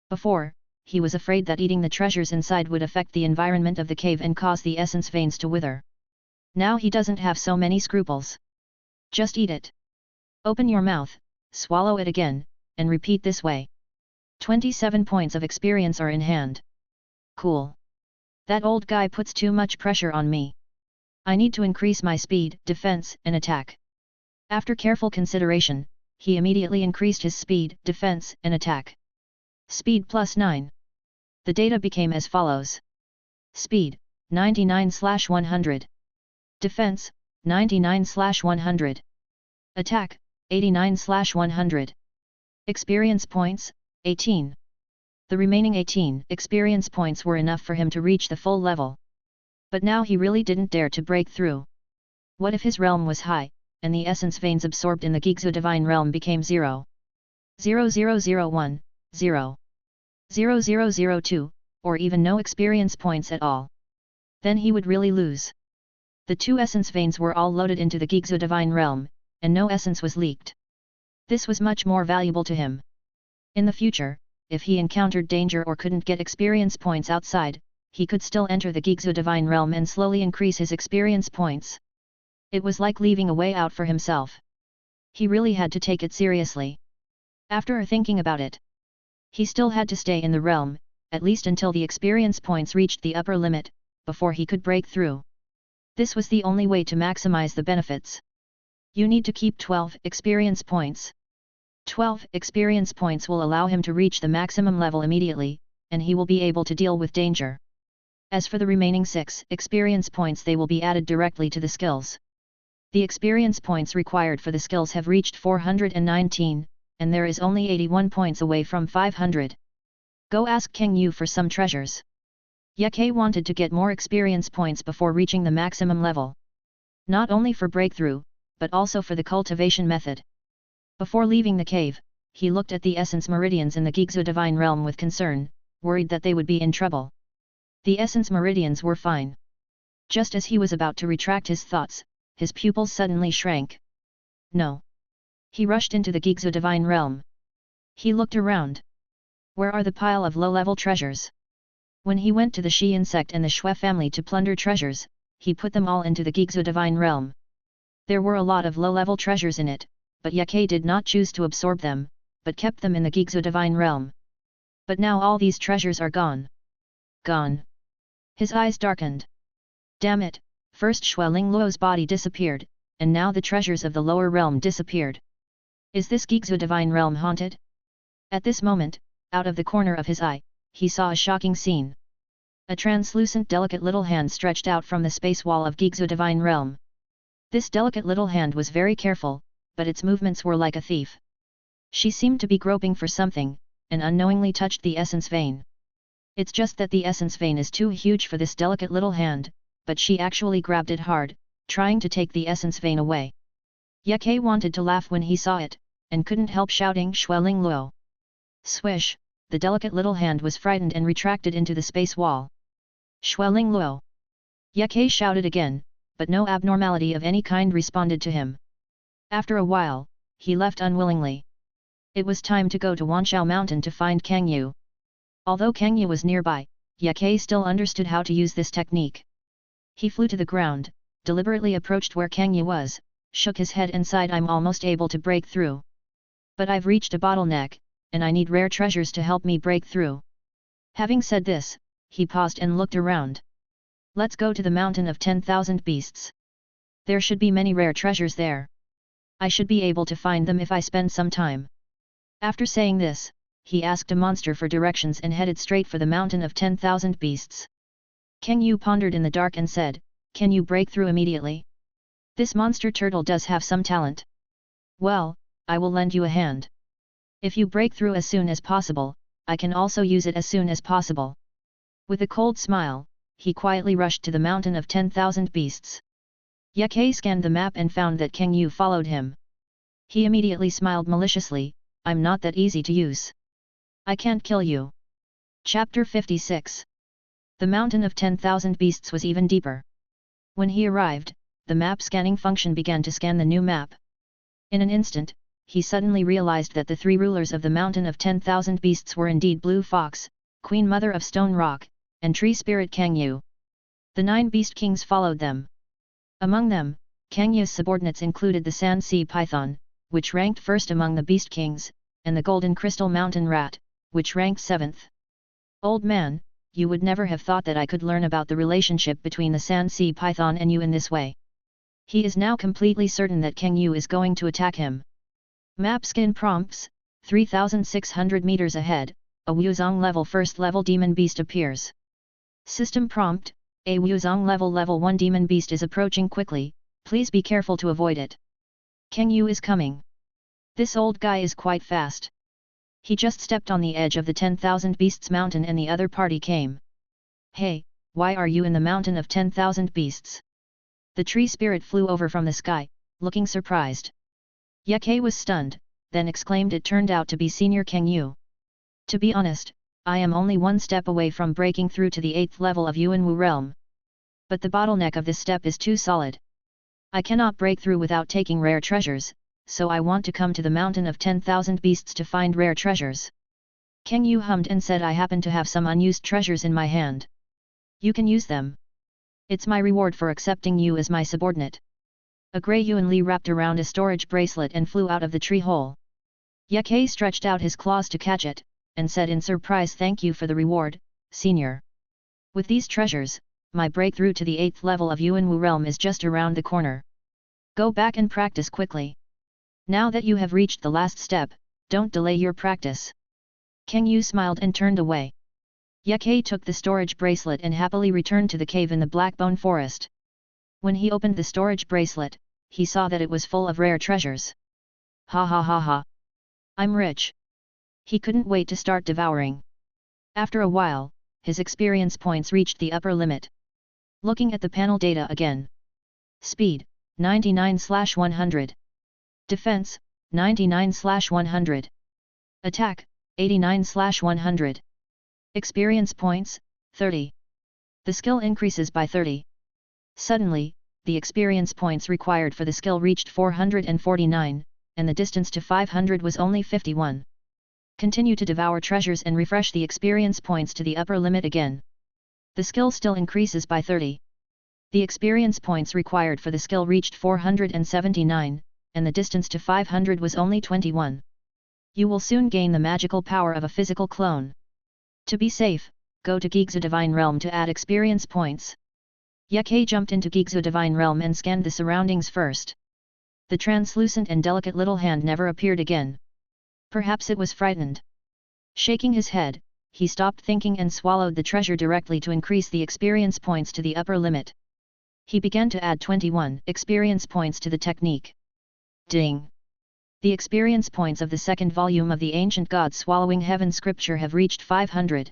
Before, he was afraid that eating the treasures inside would affect the environment of the cave and cause the essence veins to wither. Now he doesn't have so many scruples. Just eat it. Open your mouth, swallow it again, and repeat this way. 27 points of experience are in hand. Cool. That old guy puts too much pressure on me. I need to increase my speed, defense, and attack. After careful consideration, he immediately increased his speed, defense, and attack. Speed plus 9. The data became as follows. Speed, 99/100. Defense, 99/100. Attack, 89/100. Experience points, 18. The remaining 18 experience points were enough for him to reach the full level. But now he really didn't dare to break through. What if his realm was high, and the essence veins absorbed in the Gigzu divine realm became 0. 0001, 0. 0002, or even no experience points at all? Then he would really lose. The two essence veins were all loaded into the Gigzu divine realm, and no essence was leaked. This was much more valuable to him. In the future, if he encountered danger or couldn't get experience points outside, he could still enter the Gigzu divine realm and slowly increase his experience points. It was like leaving a way out for himself. He really had to take it seriously. After thinking about it, he still had to stay in the realm, at least until the experience points reached the upper limit, before he could break through. This was the only way to maximize the benefits. You need to keep 12 experience points. 12 experience points will allow him to reach the maximum level immediately, and he will be able to deal with danger. As for the remaining 6 experience points, they will be added directly to the skills. The experience points required for the skills have reached 419, and there is only 81 points away from 500. Go ask Kang Yu for some treasures. Ye Ke wanted to get more experience points before reaching the maximum level. Not only for breakthrough, but also for the cultivation method. Before leaving the cave, he looked at the essence meridians in the Gigzu divine realm with concern, worried that they would be in trouble. The essence meridians were fine. Just as he was about to retract his thoughts, his pupils suddenly shrank. No. He rushed into the Gigzu divine realm. He looked around. Where are the pile of low-level treasures? When he went to the Shi insect and the Shui family to plunder treasures, he put them all into the Gigzu divine realm. There were a lot of low-level treasures in it, but Ye Ke did not choose to absorb them, but kept them in the Gigzu divine realm. But now all these treasures are gone. Gone. His eyes darkened. Damn it, first Shui Lingluo's body disappeared, and now the treasures of the lower realm disappeared. Is this Gigzu divine realm haunted? At this moment, out of the corner of his eye, he saw a shocking scene. A translucent delicate little hand stretched out from the space wall of Gigzu Divine Realm. This delicate little hand was very careful, but its movements were like a thief. She seemed to be groping for something, and unknowingly touched the essence vein. It's just that the essence vein is too huge for this delicate little hand, but she actually grabbed it hard, trying to take the essence vein away. Ye wanted to laugh when he saw it, and couldn't help shouting Xueling Luo. Swish, the delicate little hand was frightened and retracted into the space wall. Xueling Luo. Ye shouted again, but no abnormality of any kind responded to him. After a while, he left unwillingly. It was time to go to Wanshao Mountain to find Kang Yu. Although Kang Yu was nearby, Ye still understood how to use this technique. He flew to the ground, deliberately approached where Kang Yu was, shook his head and sighed, I'm almost able to break through. But I've reached a bottleneck, and I need rare treasures to help me break through. Having said this, he paused and looked around. Let's go to the mountain of 10,000 beasts. There should be many rare treasures there. I should be able to find them if I spend some time. After saying this, he asked a monster for directions and headed straight for the mountain of 10,000 beasts. Kang Yu pondered in the dark and said, Can you break through immediately? This monster turtle does have some talent. Well, I will lend you a hand. If you break through as soon as possible, I can also use it as soon as possible. With a cold smile, he quietly rushed to the mountain of 10,000 beasts. Ye scanned the map and found that Kang Yu followed him. He immediately smiled maliciously, I'm not that easy to use. I can't kill you. Chapter 56. The mountain of 10,000 beasts was even deeper. When he arrived, the map scanning function began to scan the new map. In an instant, he suddenly realized that the three rulers of the mountain of 10,000 beasts were indeed Blue Fox, Queen Mother of Stone Rock, and Tree Spirit Kang Yu. The 9 beast kings followed them. Among them, Kang Yu's subordinates included the Sand Sea Python, which ranked first among the beast kings, and the Golden Crystal Mountain Rat, which ranked 7th. Old man, you would never have thought that I could learn about the relationship between the Sand Sea Python and you in this way. He is now completely certain that Kang Yu is going to attack him. Map skin prompts, 3,600 meters ahead, a Wuzong level first level demon beast appears. System prompt, a Wuzong level 1 demon beast is approaching quickly, please be careful to avoid it. Kang Yu is coming. This old guy is quite fast. He just stepped on the edge of the 10,000 beasts mountain and the other party came. Hey, why are you in the mountain of 10,000 beasts? The tree spirit flew over from the sky, looking surprised. Ye was stunned, then exclaimed it turned out to be Senior Kang Yu. To be honest, I am only one step away from breaking through to the 8th level of Yuanwu realm. But the bottleneck of this step is too solid. I cannot break through without taking rare treasures, so I want to come to the mountain of 10,000 beasts to find rare treasures. Kang Yu hummed and said I happen to have some unused treasures in my hand. You can use them. It's my reward for accepting you as my subordinate. A grey Yuan Li wrapped around a storage bracelet and flew out of the tree hole. Ye stretched out his claws to catch it, and said in surprise thank you for the reward, senior. With these treasures, my breakthrough to the 8th level of Yuanwu realm is just around the corner. Go back and practice quickly. Now that you have reached the last step, don't delay your practice. Kang Yu smiled and turned away. Ye took the storage bracelet and happily returned to the cave in the Blackbone Forest. When he opened the storage bracelet, he saw that it was full of rare treasures. Ha ha ha ha! I'm rich! He couldn't wait to start devouring. After a while, his experience points reached the upper limit. Looking at the panel data again. Speed, 99/100. Defense, 99/100. Attack, 89/100. Experience points, 30. The skill increases by 30. Suddenly, the experience points required for the skill reached 449, and the distance to 500 was only 51. Continue to devour treasures and refresh the experience points to the upper limit again. The skill still increases by 30. The experience points required for the skill reached 479, and the distance to 500 was only 21. You will soon gain the magical power of a physical clone. To be safe, go to Gigzu Divine Realm to add experience points. Ye jumped into Gigzu Divine Realm and scanned the surroundings first. The translucent and delicate little hand never appeared again. Perhaps it was frightened. Shaking his head, he stopped thinking and swallowed the treasure directly to increase the experience points to the upper limit. He began to add 21 experience points to the technique. Ding! The experience points of the second volume of the Ancient Gods Swallowing Heaven scripture have reached 500.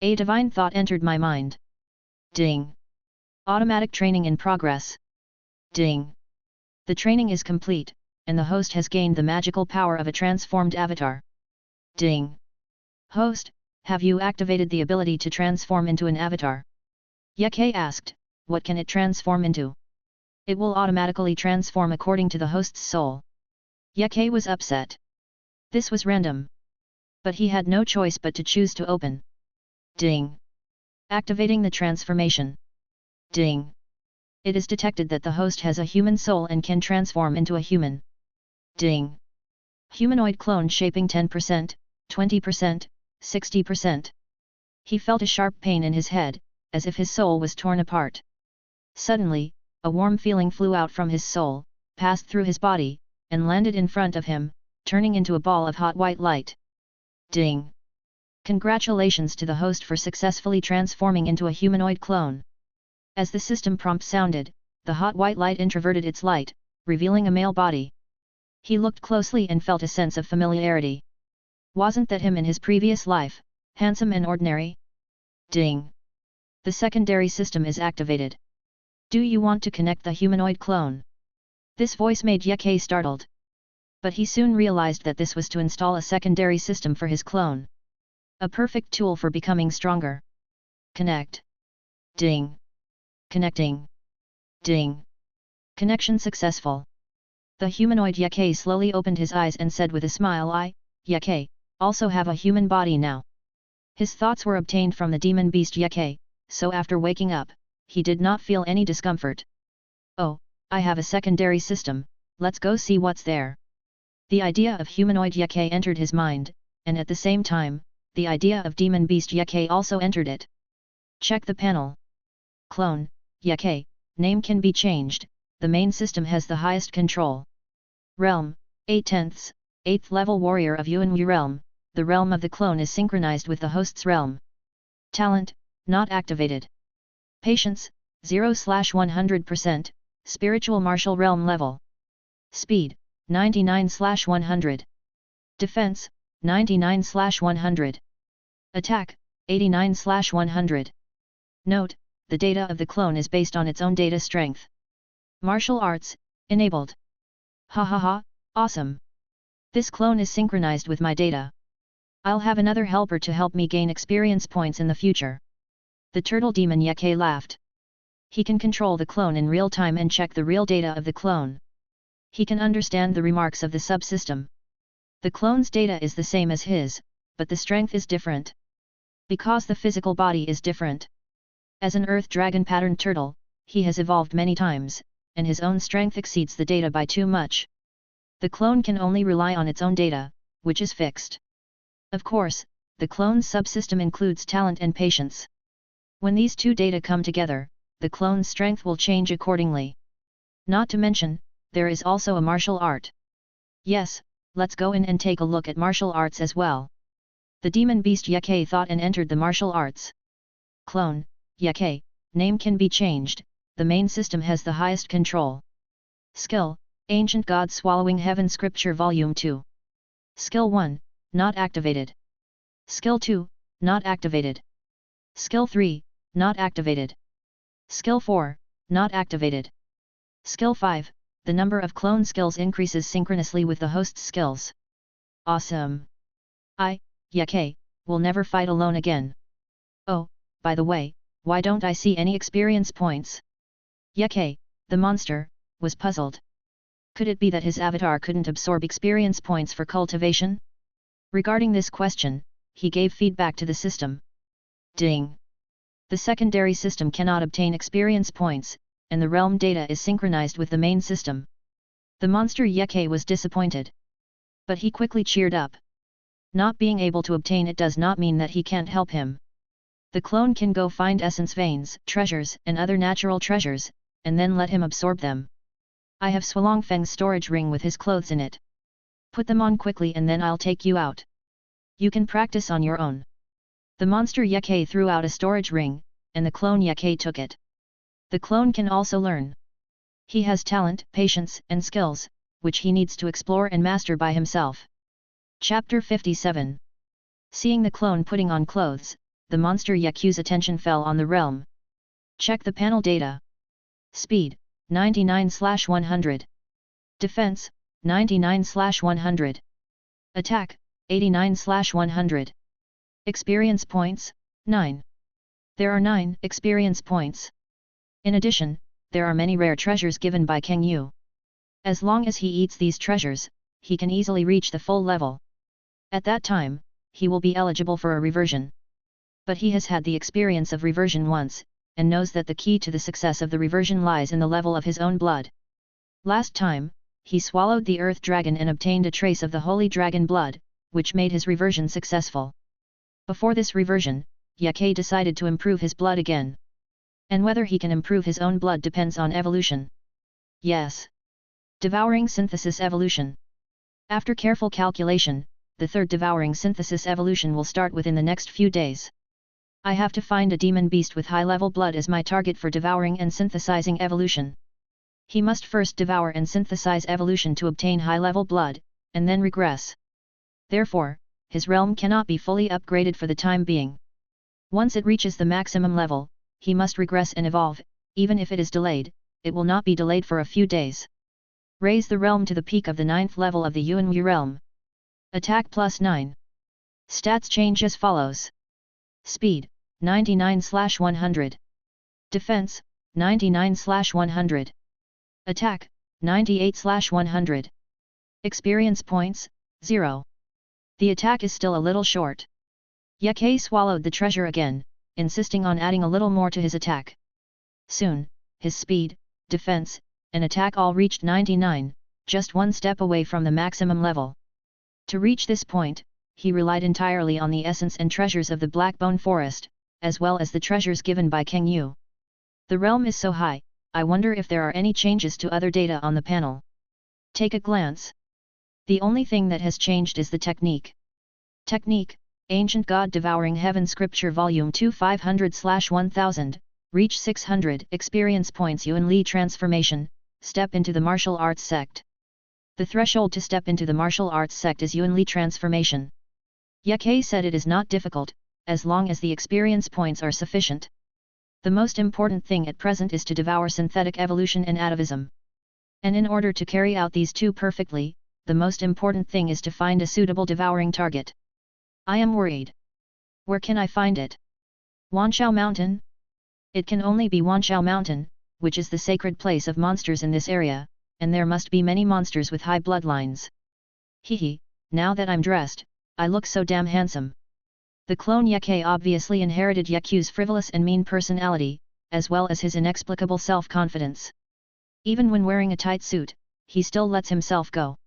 A divine thought entered my mind. Ding! Automatic training in progress. Ding! The training is complete, and the host has gained the magical power of a transformed avatar. Ding! Host, have you activated the ability to transform into an avatar? Yeke asked, what can it transform into? It will automatically transform according to the host's soul. Yeke was upset. This was random. But he had no choice but to choose to open. Ding! Activating the transformation. Ding! It is detected that the host has a human soul and can transform into a human. Ding! Humanoid clone shaping 10%, 20%, 60%. He felt a sharp pain in his head, as if his soul was torn apart. Suddenly, a warm feeling flew out from his soul, passed through his body, and landed in front of him, turning into a ball of hot white light. Ding! Congratulations to the host for successfully transforming into a humanoid clone. As the system prompt sounded, the hot white light introverted its light, revealing a male body. He looked closely and felt a sense of familiarity. Wasn't that him in his previous life, handsome and ordinary? Ding! The secondary system is activated. Do you want to connect the humanoid clone? This voice made Yeke startled. But he soon realized that this was to install a secondary system for his clone. A perfect tool for becoming stronger. Connect. Ding! Connecting. Ding! Connection successful. The humanoid Yeke slowly opened his eyes and said with a smile, I, Yeke, also have a human body now. His thoughts were obtained from the demon beast Yeke, so after waking up, he did not feel any discomfort. Oh, I have a secondary system, let's go see what's there. The idea of humanoid Yeke entered his mind, and at the same time, the idea of demon beast Yeke also entered it. Check the panel. Clone, Yeke, name can be changed, the main system has the highest control. Realm, 8/10, 8th level warrior of Yuanwu realm, the realm of the clone is synchronized with the host's realm. Talent, not activated. Patience, 0/100%, spiritual martial realm level. Speed, 99/100. Defense, 99/100. Attack, 89/100. Note, the data of the clone is based on its own data strength. Martial arts, enabled. Ha ha ha, awesome. This clone is synchronized with my data. I'll have another helper to help me gain experience points in the future. The turtle demon Yeke laughed. He can control the clone in real time and check the real data of the clone. He can understand the remarks of the subsystem. The clone's data is the same as his, but the strength is different. Because the physical body is different. As an earth dragon patterned turtle, he has evolved many times, and his own strength exceeds the data by too much. The clone can only rely on its own data, which is fixed. Of course, the clone's subsystem includes talent and patience. When these two data come together, the clone's strength will change accordingly. Not to mention, there is also a martial art. Yes, let's go in and take a look at martial arts as well. The demon beast Yeke thought and entered the martial arts. Clone, Yeke, name can be changed, the main system has the highest control. Skill, Ancient Gods Swallowing Heaven Scripture Volume 2. Skill 1, not activated. Skill 2, not activated. Skill 3, not activated. Skill 4, not activated. Skill 5, the number of clone skills increases synchronously with the host's skills. Awesome! I, Yeke, will never fight alone again. Oh, by the way, why don't I see any experience points? Yeke, the monster, was puzzled. Could it be that his avatar couldn't absorb experience points for cultivation? Regarding this question, he gave feedback to the system. Ding! The secondary system cannot obtain experience points, and the realm data is synchronized with the main system. The monster Yeke was disappointed. But he quickly cheered up. Not being able to obtain it does not mean that he can't help him. The clone can go find essence veins, treasures, and other natural treasures, and then let him absorb them. I have Swalongfeng's storage ring with his clothes in it. Put them on quickly and then I'll take you out. You can practice on your own. The monster Yeke threw out a storage ring, and the clone Yeke took it. The clone can also learn. He has talent, patience, and skills, which he needs to explore and master by himself. Chapter 57. Seeing the clone putting on clothes, the monster Yeku's attention fell on the realm. Check the panel data. Speed, 99/100. Defense, 99/100. Attack, 89/100. Experience points, 9. There are 9 experience points. In addition, there are many rare treasures given by King Yu. As long as he eats these treasures, he can easily reach the full level. At that time, he will be eligible for a reversion. But he has had the experience of reversion once, and knows that the key to the success of the reversion lies in the level of his own blood. Last time, he swallowed the earth dragon and obtained a trace of the holy dragon blood, which made his reversion successful. Before this reversion, Yeke decided to improve his blood again. And whether he can improve his own blood depends on evolution. Yes. Devouring synthesis evolution. After careful calculation, the third devouring synthesis evolution will start within the next few days. I have to find a demon beast with high-level blood as my target for devouring and synthesizing evolution. He must first devour and synthesize evolution to obtain high-level blood, and then regress. Therefore, his realm cannot be fully upgraded for the time being. Once it reaches the maximum level, he must regress and evolve. Even if it is delayed, it will not be delayed for a few days. Raise the realm to the peak of the 9th level of the Yuanwu realm. Attack +9. Stats change as follows. Speed, 99/100. Defense, 99/100. Attack, 98/100. Experience points, 0. The attack is still a little short. Yeke swallowed the treasure again, insisting on adding a little more to his attack. Soon, his speed, defense, and attack all reached 99, just one step away from the maximum level. To reach this point, he relied entirely on the essence and treasures of the Blackbone Forest, as well as the treasures given by King Yu. The realm is so high, I wonder if there are any changes to other data on the panel. Take a glance. The only thing that has changed is the technique. Technique, Ancient God Devouring Heaven Scripture Volume 2 500/1000, Reach 600 Experience Points Yuan Li Transformation, Step into the Martial Arts Sect. The threshold to step into the martial arts sect is Yuan Li Transformation. Yeke said it is not difficult, as long as the experience points are sufficient. The most important thing at present is to devour synthetic evolution and atavism. And in order to carry out these two perfectly, the most important thing is to find a suitable devouring target. I am worried. Where can I find it? Wanshao Mountain? It can only be Wanshao Mountain, which is the sacred place of monsters in this area, and there must be many monsters with high bloodlines. Hehe, now that I'm dressed, I look so damn handsome. The clone Yeke obviously inherited Yeku's frivolous and mean personality, as well as his inexplicable self-confidence. Even when wearing a tight suit, he still lets himself go.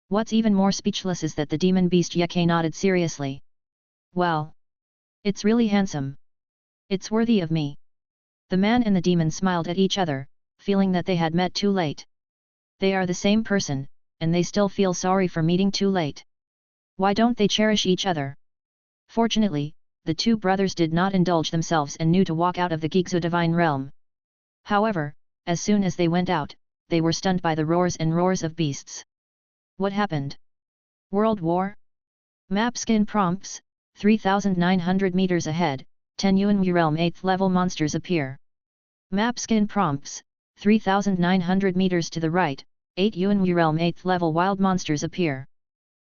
What's even more speechless is that the demon beast Yeke nodded seriously. Well, it's really handsome. It's worthy of me. The man and the demon smiled at each other, feeling that they had met too late. They are the same person, and they still feel sorry for meeting too late. Why don't they cherish each other? Fortunately, the two brothers did not indulge themselves and knew to walk out of the Gigzu divine realm. However, as soon as they went out, they were stunned by the roars and roars of beasts. What happened? World War? Map skin prompts, 3,900 meters ahead, 10 Yuanwu realm 8th level monsters appear. Map skin prompts, 3,900 meters to the right, 8 Yuanwu realm 8th level wild monsters appear.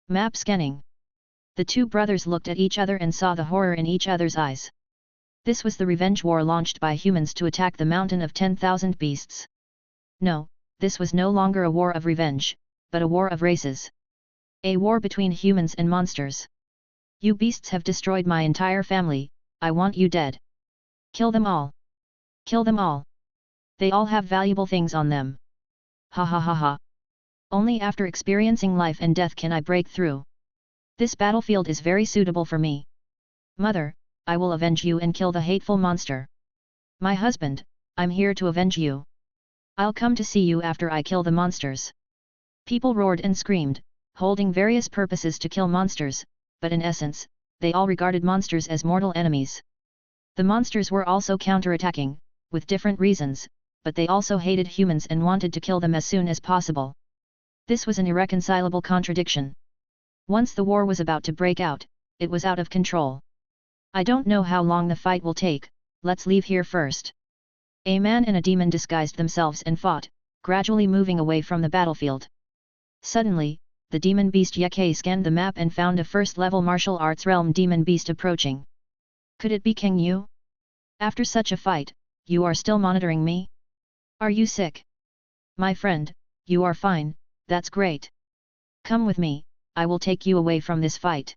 Map scanning. The two brothers looked at each other and saw the horror in each other's eyes. This was the revenge war launched by humans to attack the mountain of 10,000 beasts. No, this was no longer a war of revenge, but a war of races. A war between humans and monsters. You beasts have destroyed my entire family, I want you dead. Kill them all. Kill them all. They all have valuable things on them. Ha ha ha ha. Only after experiencing life and death can I break through. This battlefield is very suitable for me. Mother, I will avenge you and kill the hateful monster. My husband, I'm here to avenge you. I'll come to see you after I kill the monsters. People roared and screamed, holding various purposes to kill monsters, but in essence, they all regarded monsters as mortal enemies. The monsters were also counterattacking, with different reasons, but they also hated humans and wanted to kill them as soon as possible. This was an irreconcilable contradiction. Once the war was about to break out, it was out of control. I don't know how long the fight will take, let's leave here first. A man and a demon disguised themselves and fought, gradually moving away from the battlefield. Suddenly, the demon beast Yake scanned the map and found a first-level martial arts realm demon beast approaching. Could it be King Yu? After such a fight, you are still monitoring me? Are you sick? My friend, you are fine, that's great. Come with me, I will take you away from this fight.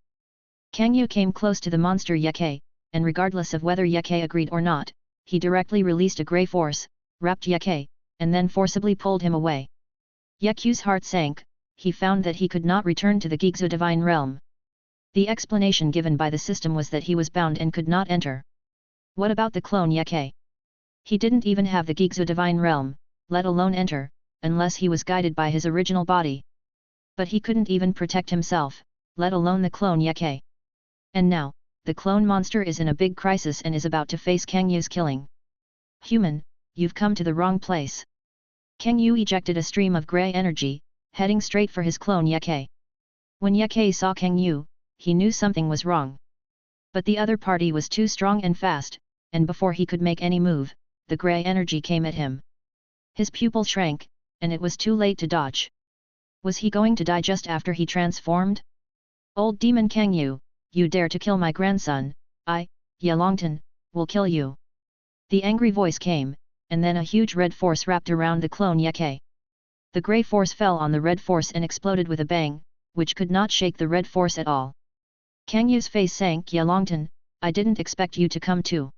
Kang Yu came close to the monster Yake, and regardless of whether Yake agreed or not, he directly released a grey force, wrapped Yake, and then forcibly pulled him away. Yaku's heart sank, he found that he could not return to the Gigzu divine realm. The explanation given by the system was that he was bound and could not enter. What about the clone Yake? He didn't even have the Gigzu divine realm, let alone enter, unless he was guided by his original body. But he couldn't even protect himself, let alone the clone Yake. And now, the clone monster is in a big crisis and is about to face Kang Yu's killing. Human, you've come to the wrong place. Kang Yu ejected a stream of grey energy, heading straight for his clone Yake. When Yake saw Kang Yu, he knew something was wrong. But the other party was too strong and fast, and before he could make any move, the grey energy came at him. His pupil shrank, and it was too late to dodge. Was he going to die just after he transformed? Old demon Kang Yu, you dare to kill my grandson, I, Yelongtan, will kill you. The angry voice came, and then a huge red force wrapped around the clone Yake. The grey force fell on the red force and exploded with a bang, which could not shake the red force at all. Kang Yu's face sank. Yelongtan, I didn't expect you to come too.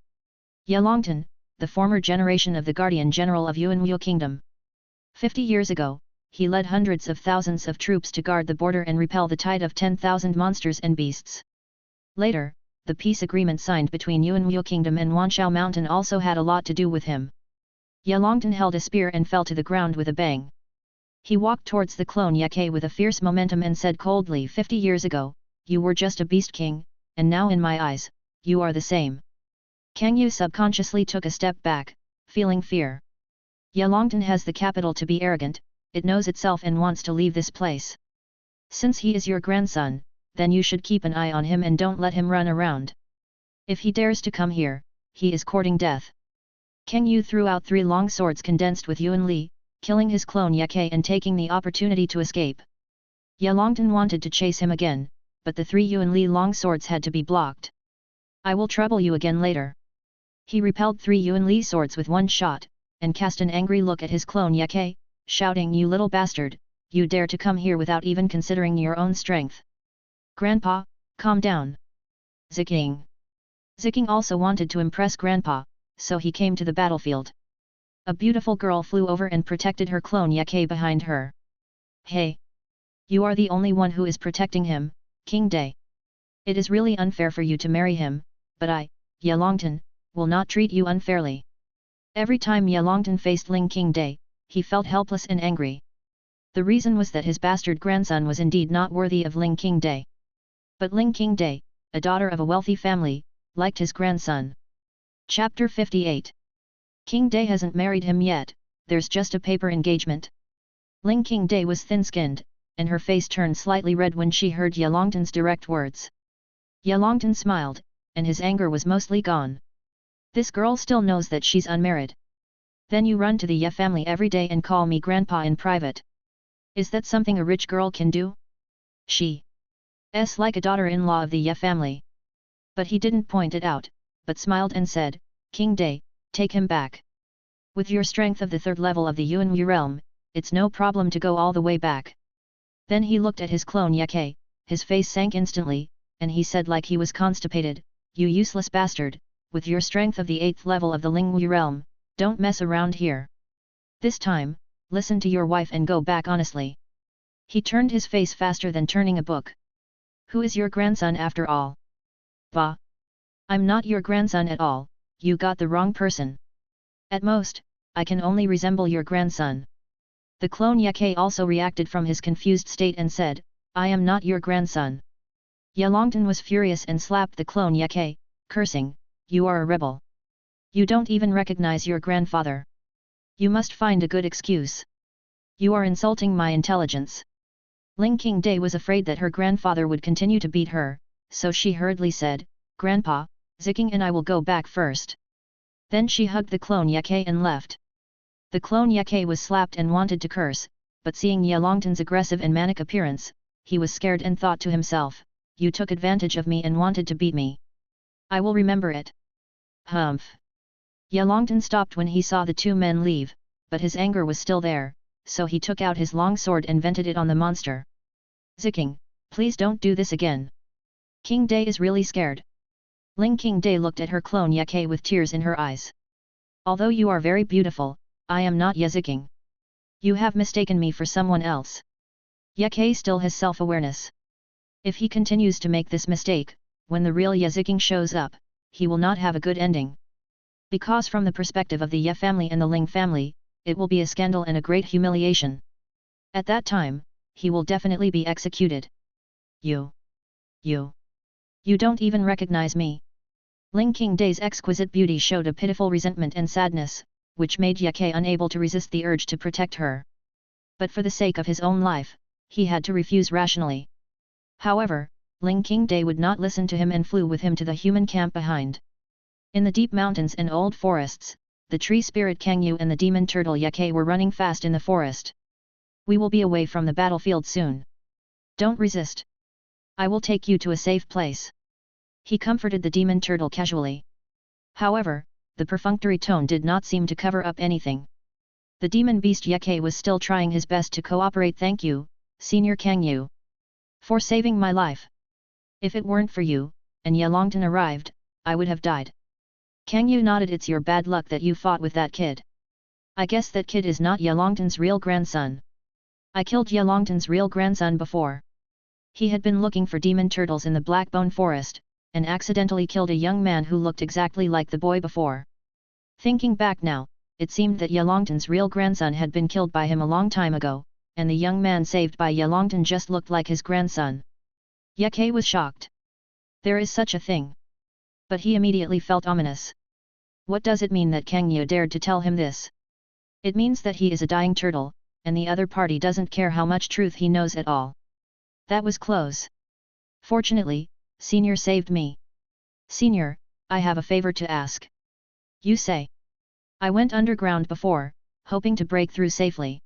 Yelongtan, the former generation of the Guardian General of Yuanwu Kingdom. 50 years ago, he led hundreds of thousands of troops to guard the border and repel the tide of 10,000 monsters and beasts. Later, the peace agreement signed between Yuanwu Kingdom and Wanshao Mountain also had a lot to do with him. Yelongtan held a spear and fell to the ground with a bang. He walked towards the clone Yake with a fierce momentum and said coldly, 50 years ago, you were just a beast king, and now in my eyes, you are the same. Kang Yu subconsciously took a step back, feeling fear. Yelongtan has the capital to be arrogant, it knows itself and wants to leave this place. Since he is your grandson, then you should keep an eye on him and don't let him run around. If he dares to come here, he is courting death. Kang Yu threw out 3 long swords condensed with Yuan Li, killing his clone Yake and taking the opportunity to escape. Yelongtan wanted to chase him again, but the 3 Yuan Li long swords had to be blocked. I will trouble you again later. He repelled 3 Yuan Li swords with one shot, and cast an angry look at his clone Yake, shouting, you little bastard, you dare to come here without even considering your own strength. Grandpa, calm down. Ziking. Ziking also wanted to impress Grandpa, so he came to the battlefield. A beautiful girl flew over and protected her clone Yake behind her. Hey! You are the only one who is protecting him, King Day. It is really unfair for you to marry him, but I, Yelongtan, will not treat you unfairly. Every time Yelongtan faced Ling King Day, he felt helpless and angry. The reason was that his bastard grandson was indeed not worthy of Ling King Day. But Ling King Day, a daughter of a wealthy family, liked his grandson. Chapter 58. King Day hasn't married him yet, there's just a paper engagement. Ling King Day was thin-skinned, and her face turned slightly red when she heard Yelongtan's direct words. Yelongtan smiled, and his anger was mostly gone. This girl still knows that she's unmarried. Then you run to the Ye family every day and call me grandpa in private. Is that something a rich girl can do? She's like a daughter-in-law of the Ye family. But he didn't point it out, but smiled and said, King Day, take him back. With your strength of the 3rd level of the Yuanwu realm, it's no problem to go all the way back. Then he looked at his clone Yake, his face sank instantly, and he said like he was constipated, you useless bastard, with your strength of the 8th level of the Lingwu realm, don't mess around here. This time, listen to your wife and go back honestly. He turned his face faster than turning a book. Who is your grandson after all? Bah! I'm not your grandson at all, you got the wrong person. At most, I can only resemble your grandson. The clone Yake also reacted from his confused state and said, I am not your grandson. Yelongtan was furious and slapped the clone Yeke, cursing, "You are a rebel. You don't even recognize your grandfather. You must find a good excuse. You are insulting my intelligence." Ling Qingdai was afraid that her grandfather would continue to beat her, so she hurriedly said, "Grandpa, Ziking and I will go back first." Then she hugged the clone Yeke and left. The clone Yeke was slapped and wanted to curse, but seeing Yelongtan's aggressive and manic appearance, he was scared and thought to himself, "You took advantage of me and wanted to beat me. I will remember it." Humph! Yelongtan stopped when he saw the two men leave, but his anger was still there, so he took out his long sword and vented it on the monster. "Ziking, please don't do this again. Qingdai is really scared." Ling Qingdai looked at her clone Yeke with tears in her eyes. "Although you are very beautiful, I am not Ziking. You have mistaken me for someone else." Yeke still has self-awareness. If he continues to make this mistake, when the real Ziking shows up, he will not have a good ending. Because from the perspective of the Ye family and the Ling family, it will be a scandal and a great humiliation. At that time, he will definitely be executed. You don't even recognize me." Ling Qingdai's exquisite beauty showed a pitiful resentment and sadness, which made Yeke unable to resist the urge to protect her. But for the sake of his own life, he had to refuse rationally. However, Ling Qingdai would not listen to him and flew with him to the human camp behind. In the deep mountains and old forests, the tree spirit Kangyu and the demon turtle Yeke were running fast in the forest. "We will be away from the battlefield soon. Don't resist. I will take you to a safe place." He comforted the demon turtle casually. However, the perfunctory tone did not seem to cover up anything. The demon beast Yeke was still trying his best to cooperate. "Thank you, Senior Kangyu, for saving my life. If it weren't for you, and Yelongtan arrived, I would have died." Kangyu nodded. "It's your bad luck that you fought with that kid. I guess that kid is not Yelongtan's real grandson. I killed Yelongtan's real grandson before. He had been looking for demon turtles in the Blackbone Forest, and accidentally killed a young man who looked exactly like the boy before." Thinking back now, it seemed that Yelongtan's real grandson had been killed by him a long time ago, and the young man saved by Yelongtan just looked like his grandson. Yeke was shocked. There is such a thing. But he immediately felt ominous. What does it mean that Kangyu dared to tell him this? It means that he is a dying turtle, and the other party doesn't care how much truth he knows at all. That was close. Fortunately, Senior saved me. "Senior, I have a favor to ask." "You say." "I went underground before, hoping to break through safely.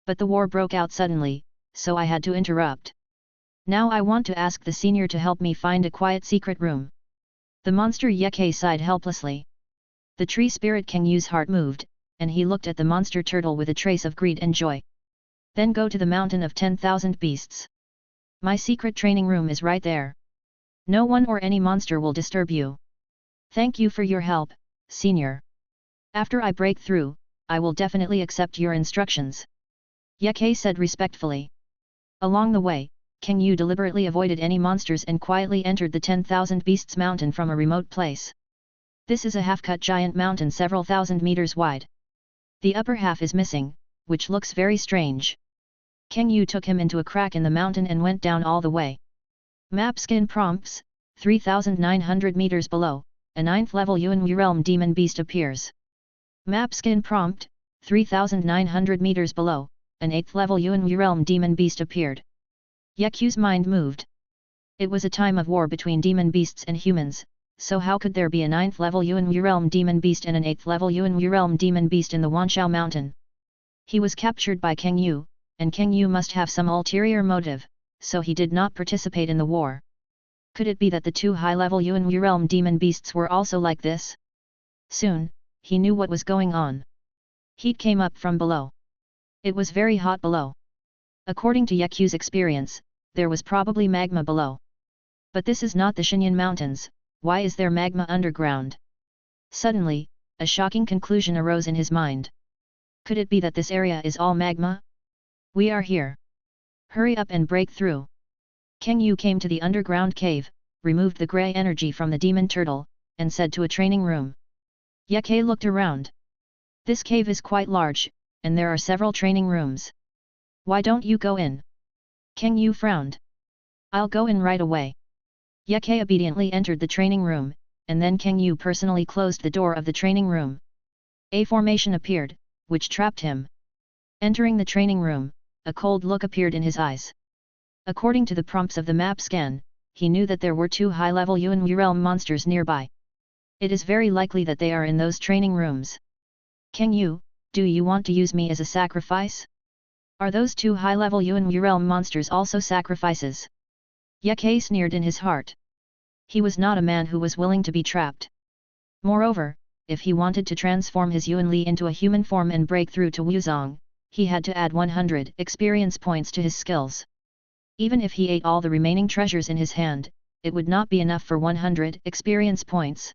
But the war broke out suddenly, so I had to interrupt. Now I want to ask the senior to help me find a quiet secret room." The monster Yeke sighed helplessly. The tree spirit Kangyu's heart moved, and he looked at the monster turtle with a trace of greed and joy. "Then go to the mountain of 10,000 beasts. My secret training room is right there. No one or any monster will disturb you. Thank you for your help, Senior. After I break through, I will definitely accept your instructions," Yeke said respectfully. Along the way, Kangyu deliberately avoided any monsters and quietly entered the 10,000 Beasts mountain from a remote place. This is a half-cut giant mountain several thousand meters wide. The upper half is missing, which looks very strange. Kangyu took him into a crack in the mountain and went down all the way. Map skin prompts, 3,900 meters below, a 9th level Yuan Realm demon beast appears. Map skin prompt, 3,900 meters below, an 8th level Yuan Realm demon beast appeared. Yeku's mind moved. It was a time of war between demon beasts and humans, so how could there be a 9th level Yuan Realm demon beast and an 8th level Yuan Realm demon beast in the Wanshao mountain? He was captured by Kangyu, and Kangyu must have some ulterior motive, so he did not participate in the war. Could it be that the two high-level Yuan Realm demon beasts were also like this? Soon, he knew what was going on. Heat came up from below. It was very hot below. According to Yeku's experience, there was probably magma below. But this is not the Xinyan Mountains, why is there magma underground? Suddenly, a shocking conclusion arose in his mind. Could it be that this area is all magma? We are here. Hurry up and break through. Kangyu came to the underground cave, removed the grey energy from the demon turtle, and said to a training room. Yeke looked around. This cave is quite large, and there are several training rooms. Why don't you go in? Kangyu frowned. I'll go in right away. Ye obediently entered the training room, and then Kang Yu personally closed the door of the training room. A formation appeared, which trapped him. Entering the training room, a cold look appeared in his eyes. According to the prompts of the map scan, he knew that there were 2 high-level Yuan realm monsters nearby. It is very likely that they are in those training rooms. Kang Yu, do you want to use me as a sacrifice? Are those 2 high-level Yuan realm monsters also sacrifices? Ye sneered in his heart. He was not a man who was willing to be trapped. Moreover, if he wanted to transform his Yuan Li into a human form and break through to Wuzong, he had to add 100 experience points to his skills. Even if he ate all the remaining treasures in his hand, it would not be enough for 100 experience points.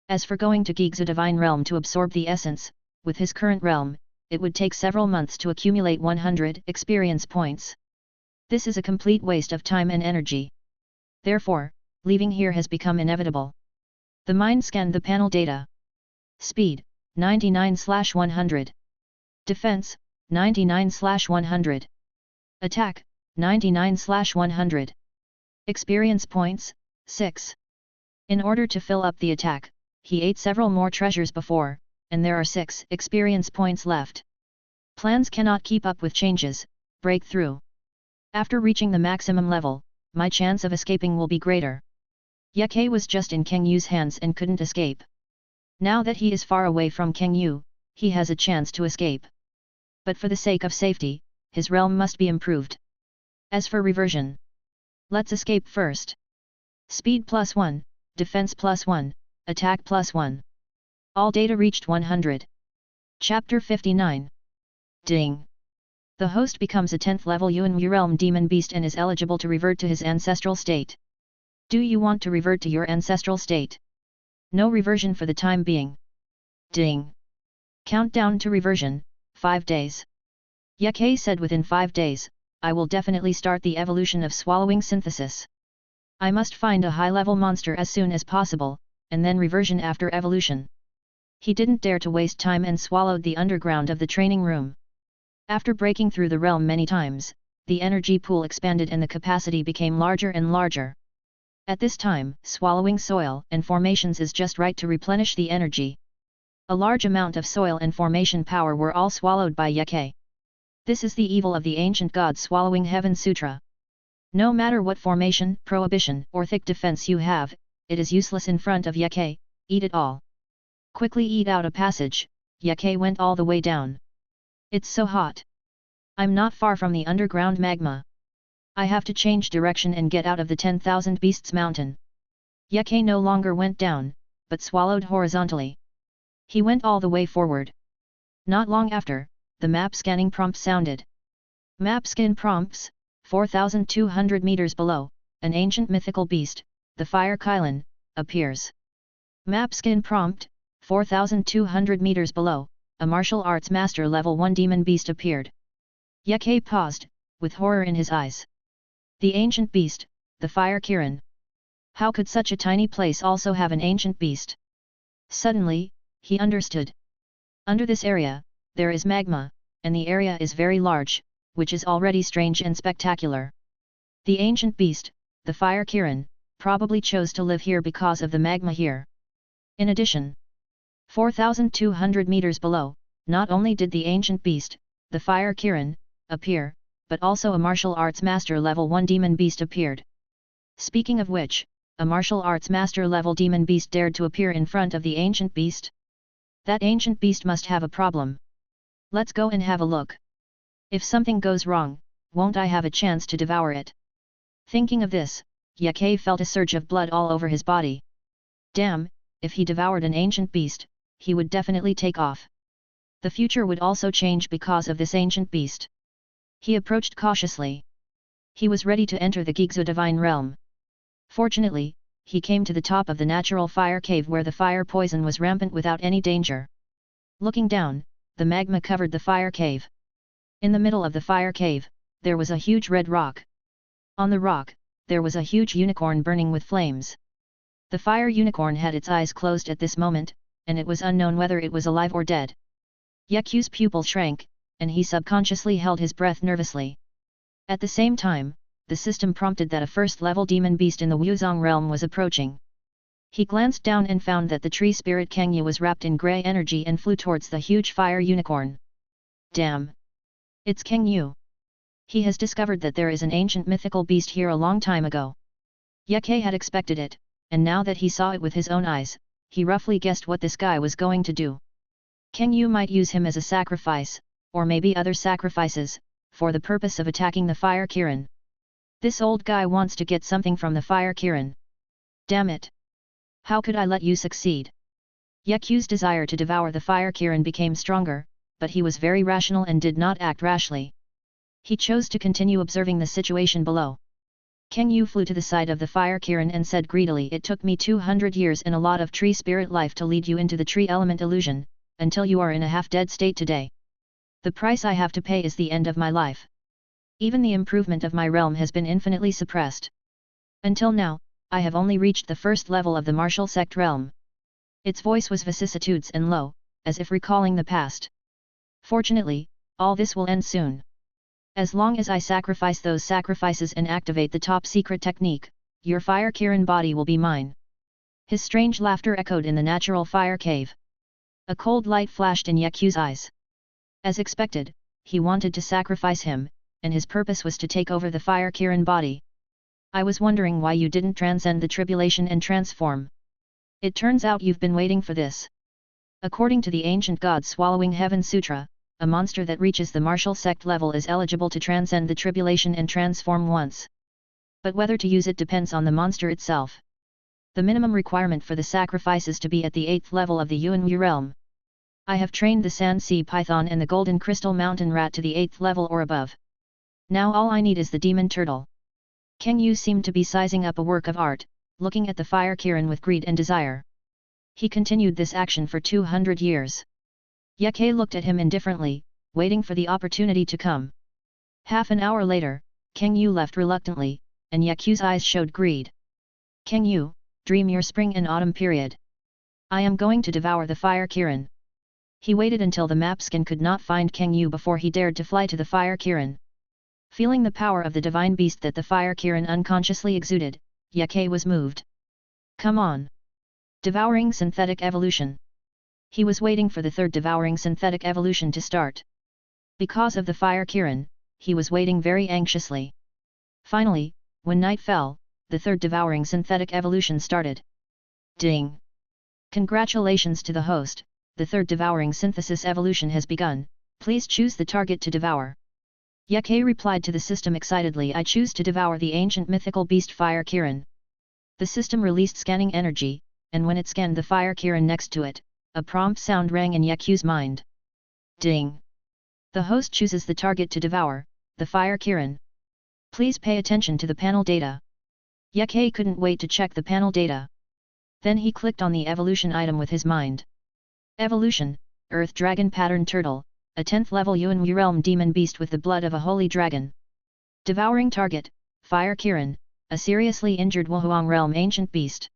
As for going to Gigzu Divine Realm to absorb the essence, with his current realm, it would take several months to accumulate 100 experience points. This is a complete waste of time and energy. Therefore, leaving here has become inevitable. The mind scanned the panel data. Speed, 99/100. Defense, 99/100. Attack, 99/100. Experience points, 6. In order to fill up the attack, he ate several more treasures before, and there are 6 experience points left. Plans cannot keep up with changes, break through. After reaching the maximum level, my chance of escaping will be greater. Ye was just in Kang Yu's hands and couldn't escape. Now that he is far away from Kang Yu, he has a chance to escape. But for the sake of safety, his realm must be improved. As for reversion, let's escape first. Speed +1, Defense +1, Attack +1. All data reached 100. Chapter 59. Ding! The host becomes a 10th level Yuan realm demon beast and is eligible to revert to his ancestral state. Do you want to revert to your ancestral state? No reversion for the time being. Ding! Countdown to reversion, 5 days. Ye said within 5 days, I will definitely start the evolution of swallowing synthesis. I must find a high-level monster as soon as possible, and then reversion after evolution. He didn't dare to waste time and swallowed the underground of the training room. After breaking through the realm many times, the energy pool expanded and the capacity became larger and larger. At this time, swallowing soil and formations is just right to replenish the energy. A large amount of soil and formation power were all swallowed by Ye. This is the evil of the ancient gods swallowing heaven sutra. No matter what formation, prohibition, or thick defense you have, it is useless in front of Ye, eat it all. Quickly eat out a passage, Ye went all the way down. It's so hot. I'm not far from the underground magma. I have to change direction and get out of the 10,000 Beasts Mountain. Ye no longer went down, but swallowed horizontally. He went all the way forward. Not long after, the map scanning prompt sounded. Map scan prompts, 4,200 meters below, an ancient mythical beast, the Fire Kylan, appears. Map scan prompt, 4,200 meters below, a martial arts master level 1 demon beast appeared. Ye paused, with horror in his eyes. The ancient beast, the Fire Kiran. How could such a tiny place also have an ancient beast? Suddenly, he understood. Under this area, there is magma, and the area is very large, which is already strange and spectacular. The ancient beast, the Fire Kiran, probably chose to live here because of the magma here. In addition, 4,200 meters below, not only did the ancient beast, the Fire Kiran, appear, but also a martial arts master level 1 demon beast appeared. Speaking of which, a martial arts master level demon beast dared to appear in front of the ancient beast? That ancient beast must have a problem. Let's go and have a look. If something goes wrong, won't I have a chance to devour it? Thinking of this, Ye felt a surge of blood all over his body. Damn, if he devoured an ancient beast, he would definitely take off. The future would also change because of this ancient beast. He approached cautiously. He was ready to enter the Gigzu Divine Realm. Fortunately, he came to the top of the natural fire cave where the fire poison was rampant without any danger. Looking down, the magma covered the fire cave. In the middle of the fire cave, there was a huge red rock. On the rock, there was a huge unicorn burning with flames. The fire unicorn had its eyes closed at this moment, and it was unknown whether it was alive or dead. Yeku's pupil shrank, and he subconsciously held his breath nervously. At the same time, the system prompted that a first-level demon beast in the Wuzong realm was approaching. He glanced down and found that the tree spirit Kangyu was wrapped in grey energy and flew towards the huge fire unicorn. Damn! It's Kangyu. He has discovered that there is an ancient mythical beast here a long time ago. Ye Ke had expected it, and now that he saw it with his own eyes, he roughly guessed what this guy was going to do. Kangyu might use him as a sacrifice, or maybe other sacrifices, for the purpose of attacking the Fire Kirin. This old guy wants to get something from the Fire Kirin. Damn it! How could I let you succeed? Ye Ku's desire to devour the Fire Kirin became stronger, but he was very rational and did not act rashly. He chose to continue observing the situation below. Kangyu flew to the side of the Fire Kirin and said greedily, "It took me 200 years and a lot of tree spirit life to lead you into the tree element illusion, until you are in a half-dead state today. The price I have to pay is the end of my life. Even the improvement of my realm has been infinitely suppressed. Until now, I have only reached the first level of the martial sect realm." Its voice was vicissitudes and low, as if recalling the past. "Fortunately, all this will end soon. As long as I sacrifice those sacrifices and activate the top-secret technique, your Fire Kirin body will be mine." His strange laughter echoed in the natural fire cave. A cold light flashed in Ye Ku's eyes. As expected, he wanted to sacrifice him, and his purpose was to take over the Fire Kirin body. "I was wondering why you didn't transcend the tribulation and transform. It turns out you've been waiting for this." According to the ancient God Swallowing Heaven Sutra, a monster that reaches the martial sect level is eligible to transcend the tribulation and transform once. But whether to use it depends on the monster itself. The minimum requirement for the sacrifice is to be at the 8th level of the Yuanwu realm. I have trained the Sand Sea Python and the Golden Crystal Mountain Rat to the 8th level or above. Now all I need is the Demon Turtle. Kangyu seemed to be sizing up a work of art, looking at the Fire Kirin with greed and desire. He continued this action for 200 years. Ye Ke looked at him indifferently, waiting for the opportunity to come. Half an hour later, Kangyu left reluctantly, and Ye Ku's eyes showed greed. "Kangyu, dream your spring and autumn period. I am going to devour the Fire Kirin." He waited until the map skin could not find Kangyu before he dared to fly to the Fire Kirin. Feeling the power of the divine beast that the Fire Kirin unconsciously exuded, Ye Ke was moved. "Come on! Devouring synthetic evolution." He was waiting for the third devouring synthetic evolution to start. Because of the Fire Kirin, he was waiting very anxiously. Finally, when night fell, the third devouring synthetic evolution started. Ding! Congratulations to the host, the third devouring synthesis evolution has begun, please choose the target to devour. Ye Ke replied to the system excitedly, "I choose to devour the ancient mythical beast Fire Kirin." The system released scanning energy, and when it scanned the Fire Kirin next to it, a prompt sound rang in Ye Ku's mind. Ding! The host chooses the target to devour, the Fire Kirin. Please pay attention to the panel data. Ye Ke couldn't wait to check the panel data. Then he clicked on the evolution item with his mind. Evolution, Earth Dragon Pattern Turtle, a 10th level Yuanwu realm demon beast with the blood of a holy dragon. Devouring target, Fire Kirin, a seriously injured Wuhuang realm ancient beast.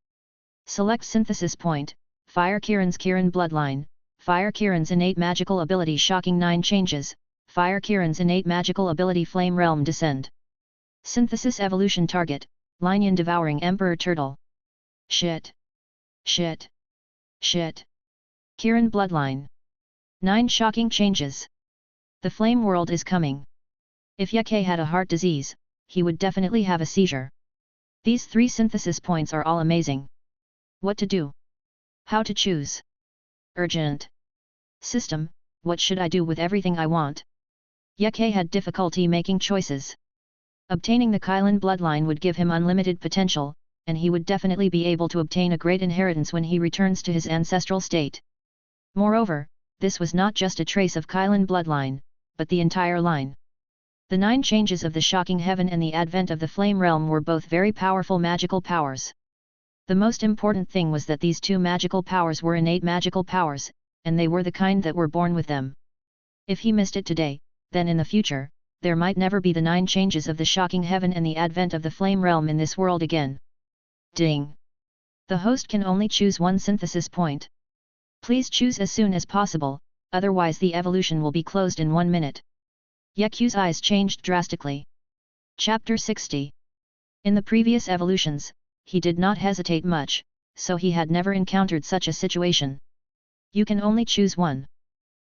Select synthesis point, Fire Kirin's Kirin bloodline, Fire Kirin's innate magical ability Shocking 9 changes, Fire Kirin's innate magical ability Flame Realm Descend. Synthesis evolution target, Linian Devouring Emperor Turtle. Shit! Shit! Shit! Kirin bloodline. 9 shocking changes. The flame world is coming. If Ye Ke had a heart disease, he would definitely have a seizure. These 3 synthesis points are all amazing. What to do? How to choose? Urgent. System, what should I do with everything I want? Ye Ke had difficulty making choices. Obtaining the Kylin bloodline would give him unlimited potential, and he would definitely be able to obtain a great inheritance when he returns to his ancestral state. Moreover, this was not just a trace of Kylin bloodline, but the entire line. The 9 changes of the Shocking Heaven and the advent of the Flame Realm were both very powerful magical powers. The most important thing was that these 2 magical powers were innate magical powers, and they were the kind that were born with them. If he missed it today, then in the future, there might never be the 9 changes of the Shocking Heaven and the advent of the Flame Realm in this world again. Ding! The host can only choose 1 synthesis point. Please choose as soon as possible, otherwise the evolution will be closed in 1 minute. Ye Ku's eyes changed drastically. Chapter 60. In the previous evolutions, he did not hesitate much, so he had never encountered such a situation. You can only choose one.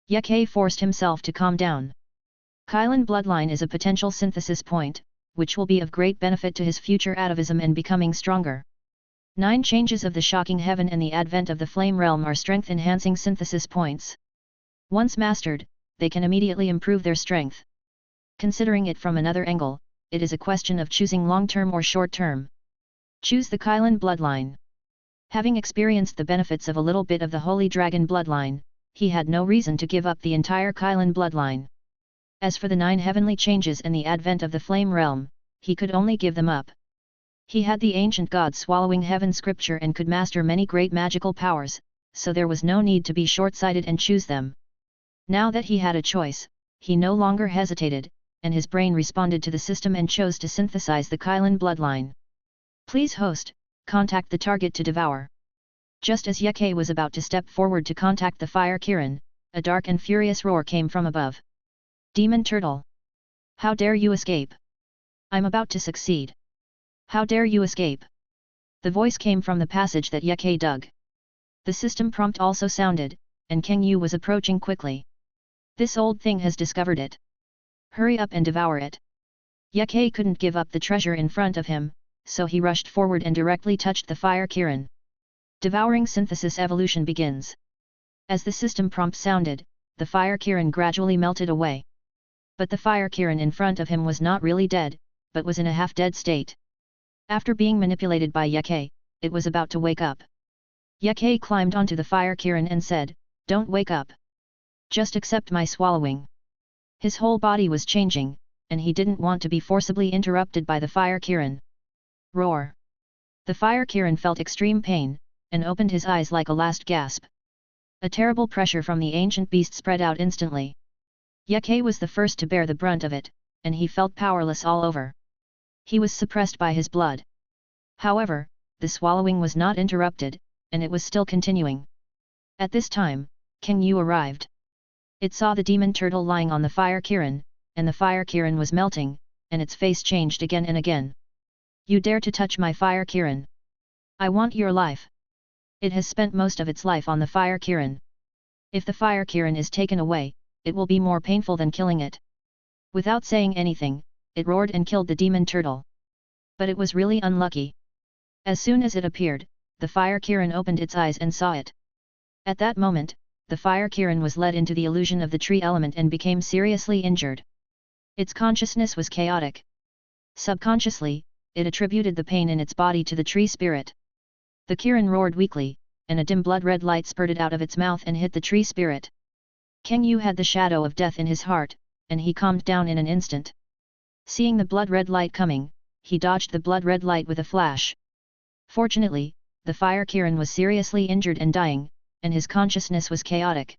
Ye forced himself to calm down. Kylan bloodline is a potential synthesis point, which will be of great benefit to his future atavism and becoming stronger. 9 changes of the shocking heaven and the advent of the flame realm are strength-enhancing synthesis points. Once mastered, they can immediately improve their strength. Considering it from another angle, it is a question of choosing long-term or short-term. Choose the Kylan bloodline. Having experienced the benefits of a little bit of the Holy Dragon bloodline, he had no reason to give up the entire Kylan bloodline. As for the 9 heavenly changes and the advent of the flame realm, he could only give them up. He had the ancient god swallowing heaven scripture and could master many great magical powers, so there was no need to be short-sighted and choose them. Now that he had a choice, he no longer hesitated, and his brain responded to the system and chose to synthesize the Kylan bloodline. Please host, contact the target to devour. Just as Ye was about to step forward to contact the fire Kirin, a dark and furious roar came from above. Demon Turtle! How dare you escape? I'm about to succeed. How dare you escape? The voice came from the passage that Ye dug. The system prompt also sounded, and Kang Yu was approaching quickly. This old thing has discovered it. Hurry up and devour it. Ye couldn't give up the treasure in front of him, so he rushed forward and directly touched the fire Kirin. Devouring synthesis evolution begins. As the system prompt sounded, the fire Kirin gradually melted away. But the fire Kirin in front of him was not really dead, but was in a half-dead state. After being manipulated by Ye, it was about to wake up. Ye climbed onto the fire Kirin and said, "Don't wake up. Just accept my swallowing." His whole body was changing, and he didn't want to be forcibly interrupted by the fire Kirin. Roar! The fire Kirin felt extreme pain, and opened his eyes like a last gasp. A terrible pressure from the ancient beast spread out instantly. Ye was the first to bear the brunt of it, and he felt powerless all over. He was suppressed by his blood. However, the swallowing was not interrupted, and it was still continuing. At this time, Kang Yu arrived. It saw the demon turtle lying on the fire Kirin, and the fire Kirin was melting, and its face changed again and again. "You dare to touch my fire Kirin? I want your life." It has spent most of its life on the fire Kirin. If the fire Kirin is taken away, it will be more painful than killing it. Without saying anything, it roared and killed the demon turtle. But it was really unlucky. As soon as it appeared, the fire Kirin opened its eyes and saw it. At that moment, the fire Kirin was led into the illusion of the tree element and became seriously injured. Its consciousness was chaotic. Subconsciously, it attributed the pain in its body to the tree spirit. The Kirin roared weakly, and a dim blood-red light spurted out of its mouth and hit the tree spirit. Kang Yu had the shadow of death in his heart, and he calmed down in an instant. Seeing the blood-red light coming, he dodged the blood-red light with a flash. Fortunately, the fire Kirin was seriously injured and dying, and his consciousness was chaotic.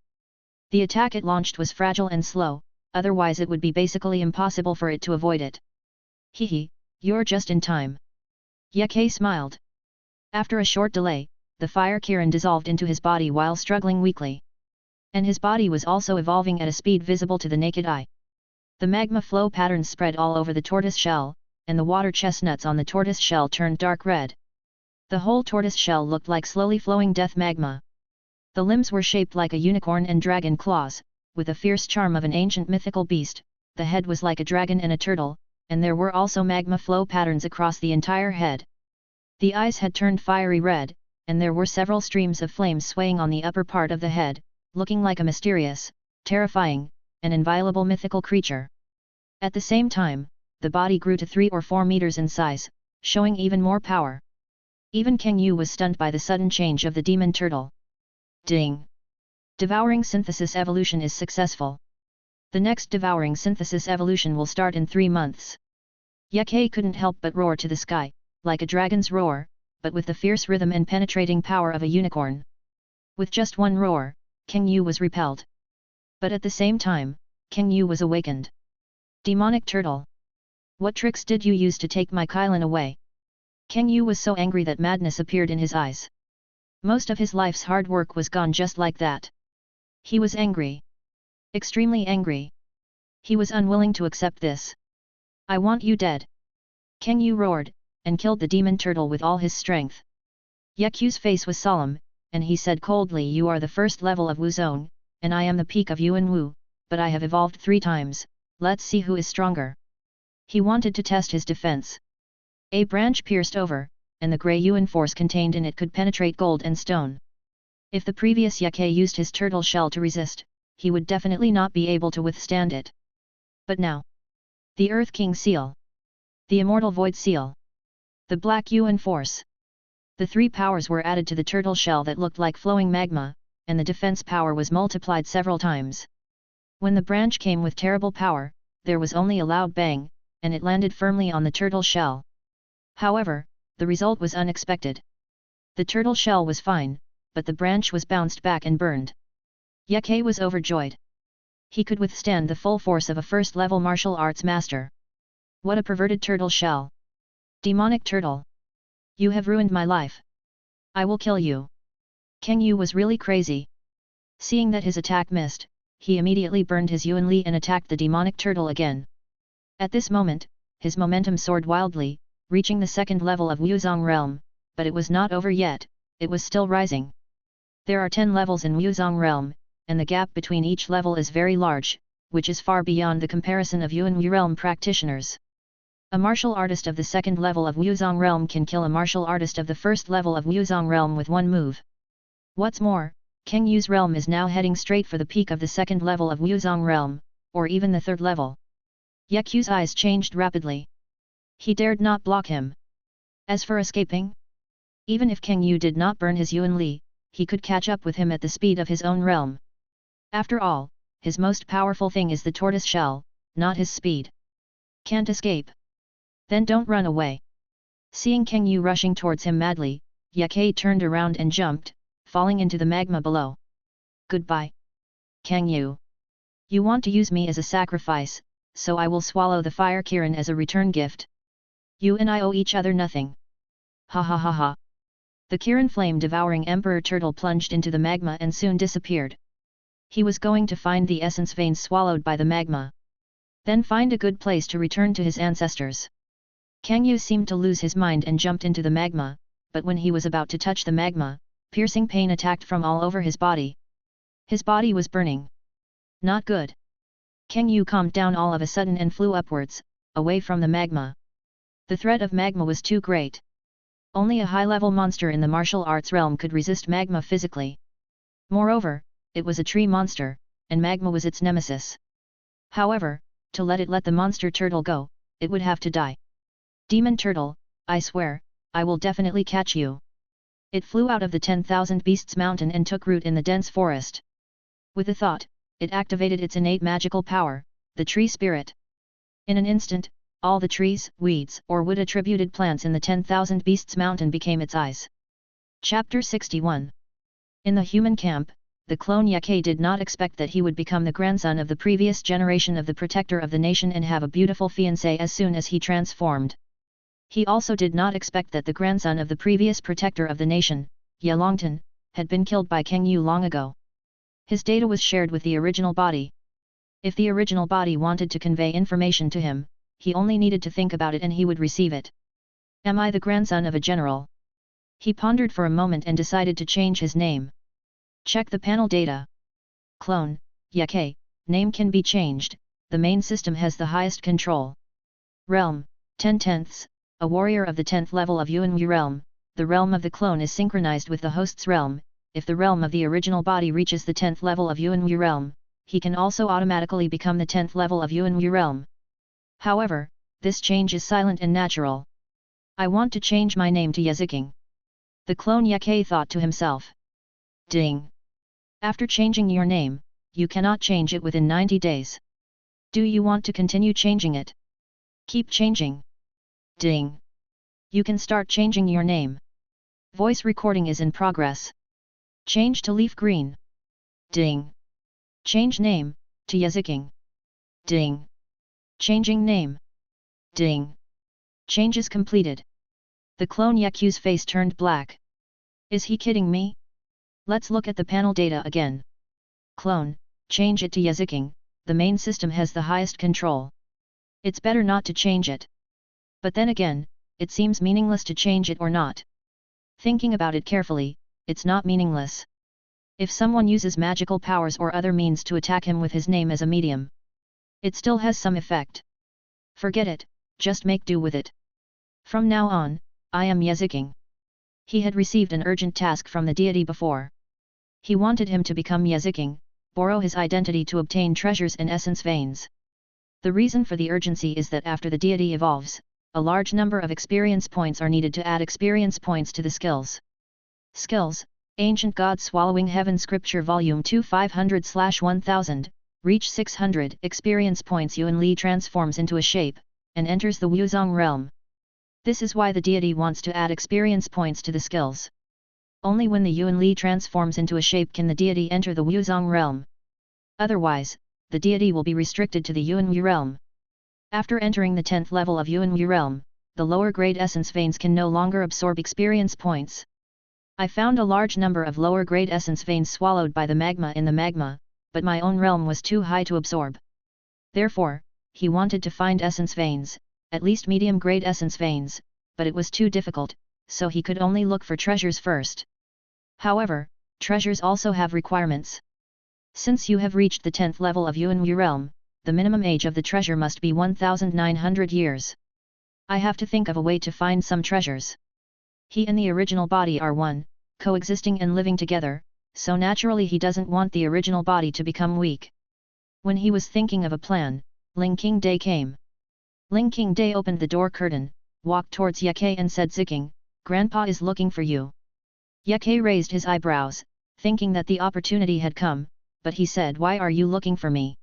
The attack it launched was fragile and slow, otherwise it would be basically impossible for it to avoid it. "Hehe, you're just in time." Ye smiled. After a short delay, the fire Kirin dissolved into his body while struggling weakly. And his body was also evolving at a speed visible to the naked eye. The magma flow patterns spread all over the tortoise shell, and the water chestnuts on the tortoise shell turned dark red. The whole tortoise shell looked like slowly flowing death magma. The limbs were shaped like a unicorn and dragon claws, with a fierce charm of an ancient mythical beast. The head was like a dragon and a turtle, and there were also magma flow patterns across the entire head. The eyes had turned fiery red, and there were several streams of flames swaying on the upper part of the head, looking like a mysterious, terrifying, and inviolable mythical creature. At the same time, the body grew to 3 or 4 meters in size, showing even more power. Even Kang Yu was stunned by the sudden change of the demon turtle. Ding! Devouring synthesis evolution is successful. The next devouring synthesis evolution will start in 3 months. Ye couldn't help but roar to the sky, like a dragon's roar, but with the fierce rhythm and penetrating power of a unicorn. With just one roar, Kang Yu was repelled. But at the same time, Kang Yu was awakened. Demonic turtle! What tricks did you use to take my Kylan away? Kang Yu was so angry that madness appeared in his eyes. Most of his life's hard work was gone just like that. He was angry. Extremely angry. He was unwilling to accept this. "I want you dead," Kang Yu roared, and killed the demon turtle with all his strength. Yaku's face was solemn, and he said coldly, "You are the first level of Wu Zone, and I am the peak of Yuan Wu, but I have evolved 3 times, let's see who is stronger." He wanted to test his defense. A branch pierced over, and the grey Yuan force contained in it could penetrate gold and stone. If the previous Yake used his turtle shell to resist, he would definitely not be able to withstand it. But now, the Earth King Seal, the Immortal Void Seal, the Black Yuan Force. The 3 powers were added to the turtle shell that looked like flowing magma, and the defense power was multiplied several times. When the branch came with terrible power, there was only a loud bang, and it landed firmly on the turtle shell. However, the result was unexpected. The turtle shell was fine, but the branch was bounced back and burned. Yake was overjoyed. He could withstand the full force of a first-level martial arts master. What a perverted turtle shell! Demonic turtle! You have ruined my life. I will kill you. Kang Yu was really crazy. Seeing that his attack missed, he immediately burned his Yuan Li and attacked the demonic turtle again. At this moment, his momentum soared wildly, reaching the 2nd level of Wuzong realm, but it was not over yet, it was still rising. There are 10 levels in Wuzong realm, and the gap between each level is very large, which is far beyond the comparison of Yuan Wu realm practitioners. A martial artist of the 2nd level of Wuzong realm can kill a martial artist of the 1st level of Wuzong realm with 1 move. What's more, Kang Yu's realm is now heading straight for the peak of the 2nd level of Wuzong realm, or even the 3rd level. Yaku's eyes changed rapidly. He dared not block him. As for escaping, even if Kang Yu did not burn his Yuan Li, he could catch up with him at the speed of his own realm. After all, his most powerful thing is the tortoise shell, not his speed. Can't escape? Then don't run away. Seeing Kang Yu rushing towards him madly, Yake turned around and jumped, falling into the magma below. Goodbye, Kang Yu. You want to use me as a sacrifice, so I will swallow the fire Kirin as a return gift. You and I owe each other nothing. Ha ha ha ha. The Kirin flame-devouring Emperor Turtle plunged into the magma and soon disappeared. He was going to find the essence veins swallowed by the magma. Then find a good place to return to his ancestors. Kang Yu seemed to lose his mind and jumped into the magma, but when he was about to touch the magma, piercing pain attacked from all over his body. His body was burning. Not good. Kang Yu calmed down all of a sudden and flew upwards, away from the magma. The threat of magma was too great. Only a high-level monster in the martial arts realm could resist magma physically. Moreover, it was a tree monster, and magma was its nemesis. However, to let the monster turtle go, it would have to die. Demon turtle, I swear, I will definitely catch you. It flew out of the 10,000 Beasts mountain and took root in the dense forest. With a thought, it activated its innate magical power, the tree spirit. In an instant, all the trees, weeds, or wood-attributed plants in the 10,000 Beasts mountain became its eyes. Chapter 61. In the human camp, the clone Yake did not expect that he would become the grandson of the previous generation of the protector of the nation and have a beautiful fiancée as soon as he transformed. He also did not expect that the grandson of the previous protector of the nation, Yelongtan, had been killed by Kang Yu long ago. His data was shared with the original body. If the original body wanted to convey information to him, he only needed to think about it and he would receive it. Am I the grandson of a general? He pondered for a moment and decided to change his name. Check the panel data. Clone, Yake, name can be changed, the main system has the highest control. Realm, 10/10, a warrior of the 10th level of Yuan Wu realm, the realm of the clone is synchronized with the host's realm. If the realm of the original body reaches the 10th level of Yuan Wu realm, he can also automatically become the 10th level of Yuan Wu realm. However, this change is silent and natural. I want to change my name to Yeziking. The clone Yake thought to himself. Ding! After changing your name, you cannot change it within 90 days. Do you want to continue changing it? Keep changing. Ding! You can start changing your name. Voice recording is in progress. Change to leaf green. Ding! Change name, to Yeziking. Ding! Changing name. Ding! Changes completed. The clone Yaku's face turned black. Is he kidding me? Let's look at the panel data again. Clone, change it to Yeziking, the main system has the highest control. It's better not to change it. But then again, it seems meaningless to change it or not. Thinking about it carefully, it's not meaningless. If someone uses magical powers or other means to attack him with his name as a medium, it still has some effect. Forget it, just make do with it. From now on, I am Yeziking. He had received an urgent task from the deity before. He wanted him to become Yeziking, borrow his identity to obtain treasures and essence veins. The reason for the urgency is that after the deity evolves, a large number of experience points are needed to add experience points to the skills. Skills: Ancient God Swallowing Heaven Scripture Volume 2 500/1000, Reach 600 experience points. Yuan Li transforms into a shape, and enters the Wuzong realm. This is why the deity wants to add experience points to the skills. Only when the Yuan Li transforms into a shape can the deity enter the Wuzong realm. Otherwise, the deity will be restricted to the Yuan Wu realm. After entering the 10th level of Yuan Wu realm, the lower grade essence veins can no longer absorb experience points. I found a large number of lower grade essence veins swallowed by the magma in the magma, but my own realm was too high to absorb. Therefore, he wanted to find essence veins, at least medium grade essence veins, but it was too difficult, so he could only look for treasures first. However, treasures also have requirements. Since you have reached the 10th level of Yuan Wu realm, the minimum age of the treasure must be 1900 years. I have to think of a way to find some treasures. He and the original body are one, coexisting and living together, so naturally he doesn't want the original body to become weak. When he was thinking of a plan, Ling King Day came. Ling King Day opened the door curtain, walked towards Yeke and said, "Ziking, Grandpa is looking for you." Yeke raised his eyebrows, thinking that the opportunity had come, but he said, "Why are you looking for me?"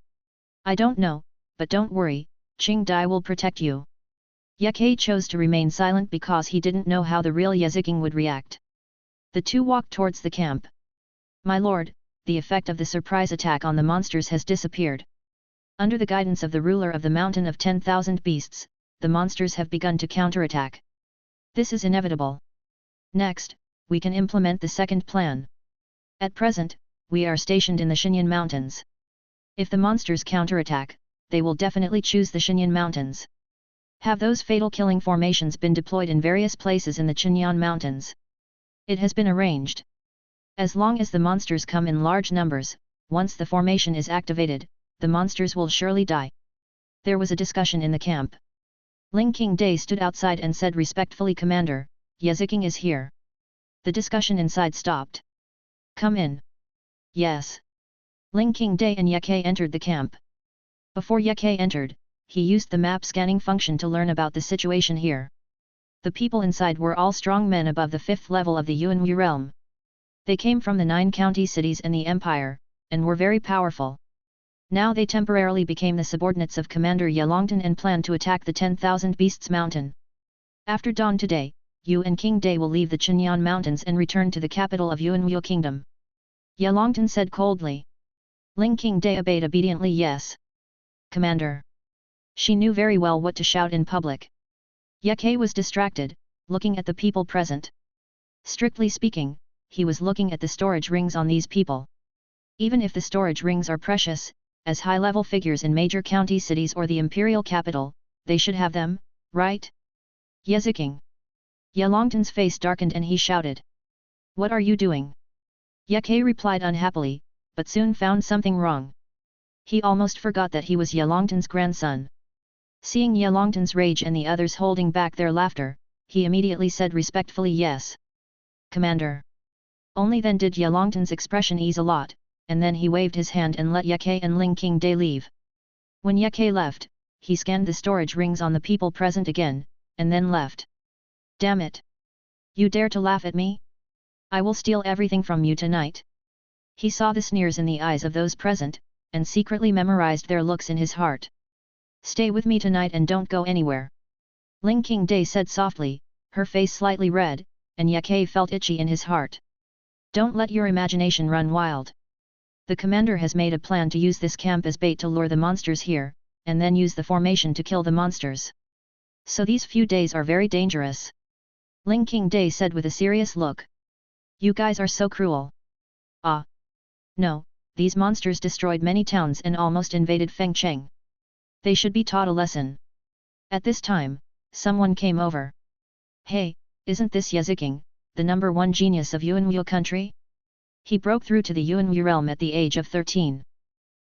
"I don't know, but don't worry, Qing Dai will protect you." Yeke chose to remain silent because he didn't know how the real Yeziking would react. The two walked towards the camp. "My lord, the effect of the surprise attack on the monsters has disappeared. Under the guidance of the ruler of the Mountain of 10,000 Beasts, the monsters have begun to counterattack. This is inevitable. Next, we can implement the second plan. At present, we are stationed in the Xinyan Mountains. If the monsters counterattack, they will definitely choose the Xinyan Mountains. Have those fatal killing formations been deployed in various places in the Xinyan Mountains? It has been arranged. As long as the monsters come in large numbers, once the formation is activated, the monsters will surely die." There was a discussion in the camp. Ling King Day stood outside and said respectfully, "Commander, Yeziking is here." The discussion inside stopped. "Come in." "Yes." Ling King Day and Yeke entered the camp. Before Yeke entered, he used the map scanning function to learn about the situation here. The people inside were all strong men above the 5th level of the Yuan Wu realm. They came from the 9 county cities and the empire, and were very powerful. Now they temporarily became the subordinates of Commander Yelongtan and planned to attack the 10,000 Beasts Mountain. After dawn today, you and King Day will leave the Xinyan Mountains and return to the capital of Yuan Wu Kingdom. Yelongtan said coldly. Ling King Day obeyed obediently. "Yes, Commander." She knew very well what to shout in public. Yeke was distracted, looking at the people present. Strictly speaking, he was looking at the storage rings on these people. Even if the storage rings are precious, as high-level figures in major county cities or the imperial capital, they should have them, right? Yeziking. Yelongtan's face darkened and he shouted. "What are you doing?" Yeke replied unhappily, but soon found something wrong. He almost forgot that he was Yelongtan's grandson. Seeing Yelongtan's rage and the others holding back their laughter, he immediately said respectfully, "Yes, Commander." Only then did Yelongtan's expression ease a lot, and then he waved his hand and let Yeke and Ling King Day leave. When Yeke left, he scanned the storage rings on the people present again, and then left. "Damn it! You dare to laugh at me? I will steal everything from you tonight." He saw the sneers in the eyes of those present, and secretly memorized their looks in his heart. "Stay with me tonight and don't go anywhere." Ling King Day said softly, her face slightly red, and Yeke felt itchy in his heart. "Don't let your imagination run wild. The commander has made a plan to use this camp as bait to lure the monsters here, and then use the formation to kill the monsters. So these few days are very dangerous." Ling King Day said with a serious look. "You guys are so cruel." "Ah! No, these monsters destroyed many towns and almost invaded Fengcheng. They should be taught a lesson." At this time, someone came over. Hey, isn't this Yeziking, the number 1 genius of Yuanwu country? He broke through to the Yuanwu realm at the age of 13.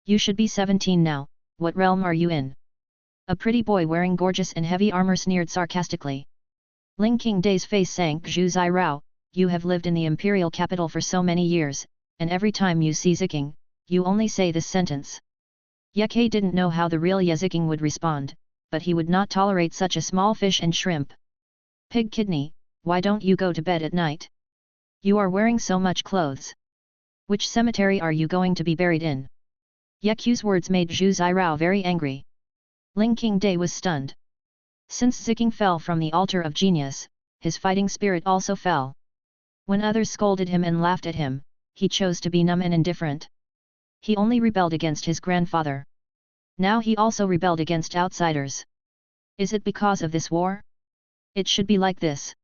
You should be 17 now, what realm are you in? A pretty boy wearing gorgeous and heavy armor sneered sarcastically. Ling Qingdai's face sank. Zhu Zirao, you have lived in the imperial capital for so many years, and every time you see Ziking, you only say this sentence. Ye Ke didn't know how the real Yeziking would respond, but he would not tolerate such a small fish and shrimp. Pig kidney, why don't you go to bed at night? You are wearing so much clothes. Which cemetery are you going to be buried in? Ye Q's words made Zhu Zirao very angry. Ling Qingdai was stunned. Since Ziking fell from the altar of genius, his fighting spirit also fell. When others scolded him and laughed at him, he chose to be numb and indifferent. He only rebelled against his grandfather. Now he also rebelled against outsiders. Is it because of this war? It should be like this.